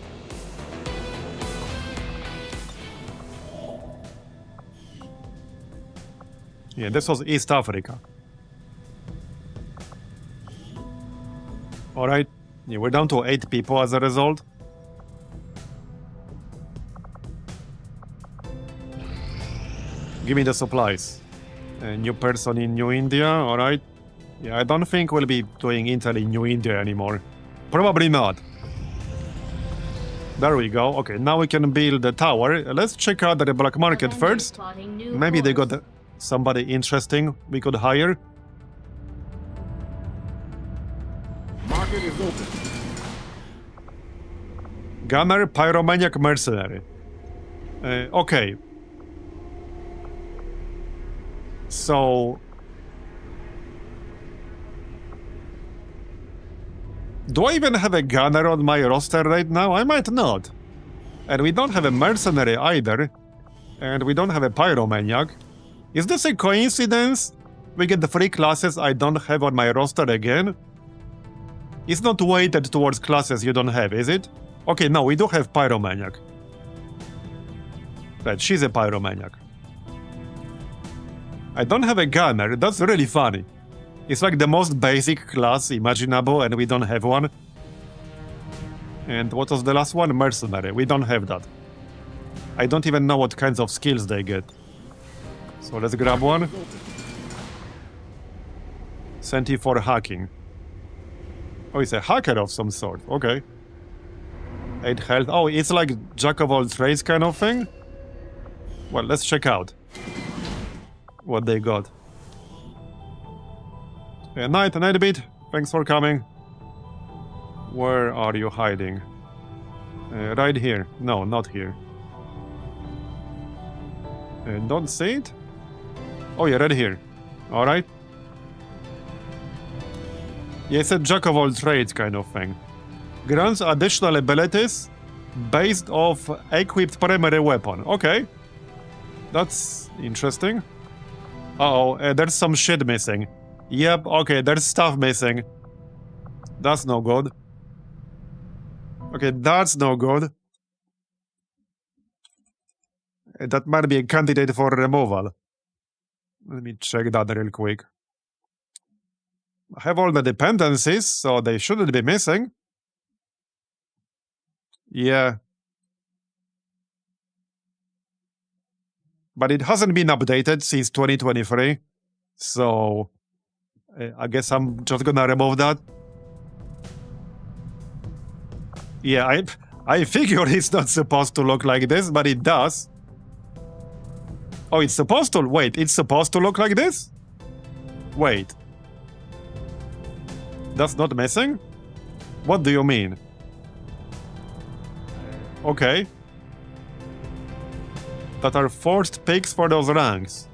Yeah, this was East Africa. Alright, yeah, we're down to 8 people as a result. Give me the supplies. A new person in New India, alright. Yeah, I don't think we'll be doing Intel in New India anymore. Probably not. There we go. Okay, now we can build the tower. Let's check out the black market Defenders first. spotting new Maybe they course. got somebody interesting we could hire. Market is open. Gunner, pyromaniac, mercenary. Okay. So... do I even have a gunner on my roster right now? I might not. And we don't have a mercenary either. And we don't have a pyromaniac. Is this a coincidence? We get the 3 classes I don't have on my roster again? It's not weighted towards classes you don't have, is it? Okay, no, we do have pyromaniac. Right, she's a pyromaniac. I don't have a gunner, that's really funny. It's like the most basic class imaginable and we don't have one. And what was the last one? Mercenary. We don't have that. I don't even know what kinds of skills they get. So let's grab one. Senti for hacking. Oh, it's a hacker of some sort. Okay. 8 health. Oh, it's like jack of all trades kind of thing? Well, let's check out what they got. Nightbit, thanks for coming. Where are you hiding? Right here. No, not here. Don't see it? Oh yeah, right here. Alright. Yeah, it's a jack of all trades kind of thing. Grants additional abilities based off equipped primary weapon. Okay. That's interesting. Uh-oh, there's some shit missing. Yep, okay, there's stuff missing. That's no good. Okay, that's no good. That might be a candidate for removal. Let me check that real quick. I have all the dependencies, so they shouldn't be missing. Yeah. But it hasn't been updated since 2023, so I guess I'm just gonna remove that. Yeah, I figure it's not supposed to look like this, but it does. Oh, it's supposed to... wait, it's supposed to look like this? Wait. That's not missing? What do you mean? Okay. That are forced picks for those ranks.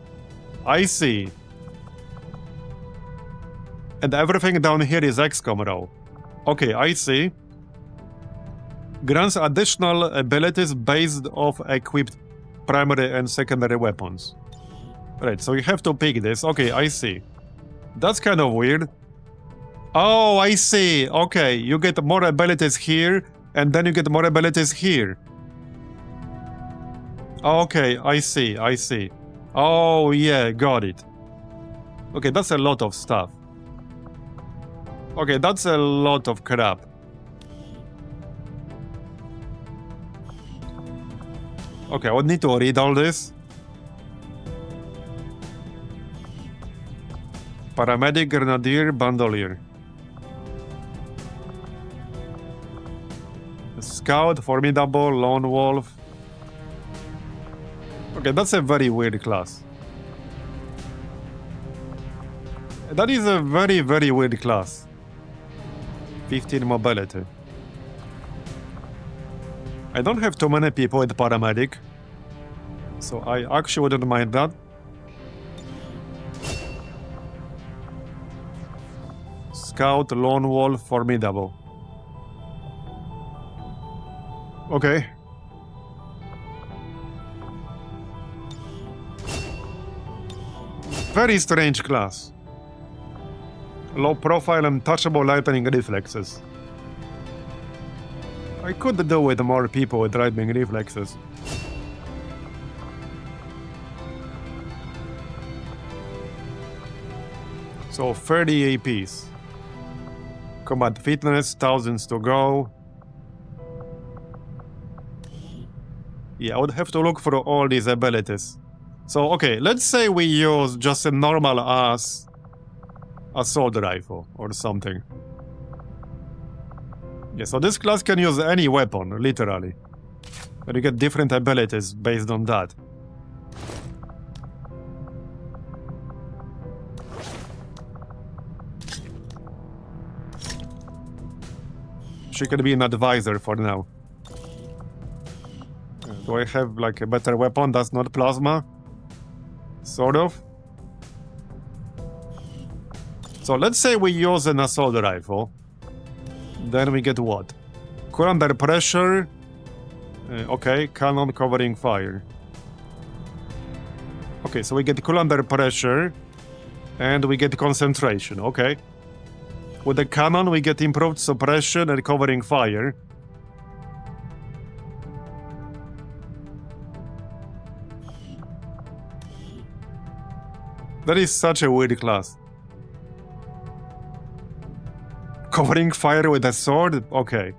I see. And everything down here is XCOM row. Okay, I see. Grants additional abilities based off equipped primary and secondary weapons. Right, so you have to pick this. Okay, I see. That's kind of weird. Oh, I see. Okay, you get more abilities here, and then you get more abilities here. Okay, I see, I see. Oh, yeah, got it. Okay, that's a lot of stuff. Okay, that's a lot of crap. Okay, I would need to read all this. Paramedic, Grenadier, Bandolier. Scout, Formidable, Lone Wolf. Okay, that's a very weird class. That is a very, very weird class. 15 mobility. I don't have too many people with paramedic, so I actually wouldn't mind that. Scout, Lone Wolf, Formidable. Okay. Very strange class. Low profile and touchable lightning reflexes. I could do with more people with lightning reflexes. So 30 APs. Combat fitness, thousands to go. Yeah, I would have to look for all these abilities. So, okay, let's say we use just a normal ass assault rifle or something. Yeah, so this class can use any weapon, literally. But you get different abilities based on that. She could be an advisor for now. Do I have like a better weapon that's not plasma? Sort of. So let's say we use an assault rifle. Then we get what? Cool under pressure. Okay, cannon covering fire. Okay, so we get cool under pressure. And we get concentration, okay. With the cannon, we get improved suppression and covering fire. That is such a weird class. Covering fire with a sword? Okay.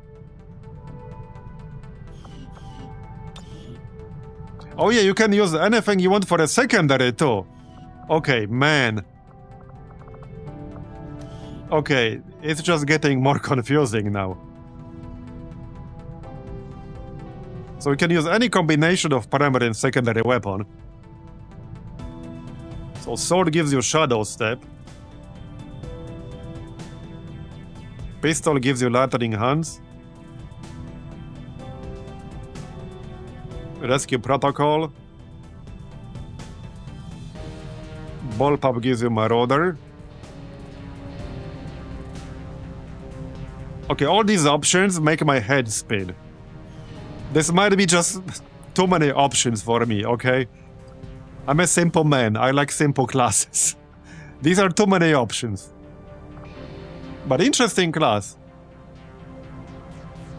Oh yeah, you can use anything you want for a secondary too. Okay, man. Okay, it's just getting more confusing now. So we can use any combination of primary and secondary weapon. So sword gives you shadow step. Pistol gives you lightning hands. Rescue protocol. Bullpup gives you marauder. Okay, all these options make my head spin. This might be just too many options for me, okay? I'm a simple man. I like simple classes. These are too many options. But interesting class.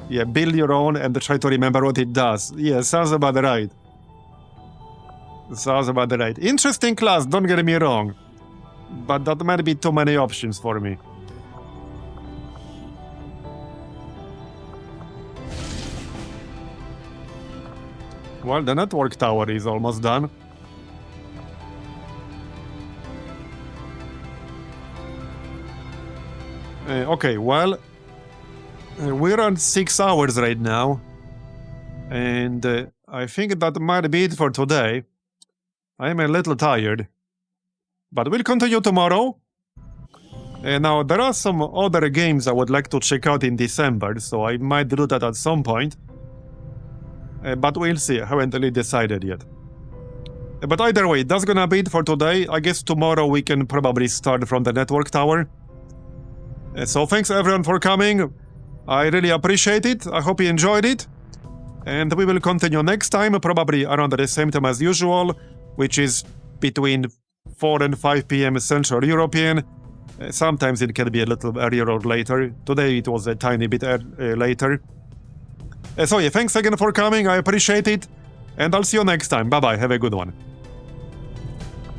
Yeah, build your own and try to remember what it does. Yeah, sounds about right. Sounds about right. Interesting class, don't get me wrong. But that might be too many options for me. Well, the network tower is almost done. Okay, well, we're on 6 hours right now. And I think that might be it for today. I'm a little tired. But we'll continue tomorrow. Now, there are some other games I would like to check out in December, so I might do that at some point. But we'll see, I haven't really decided yet. But either way, that's gonna be it for today. I guess tomorrow we can probably start from the network tower. So thanks everyone for coming. I really appreciate it. I hope you enjoyed it. And we will continue next time, probably around the same time as usual, which is between 4 and 5 p.m. Central European. Sometimes it can be a little earlier or later. Today it was a tiny bit later. So yeah, thanks again for coming. I appreciate it. And I'll see you next time. Bye-bye. Have a good one.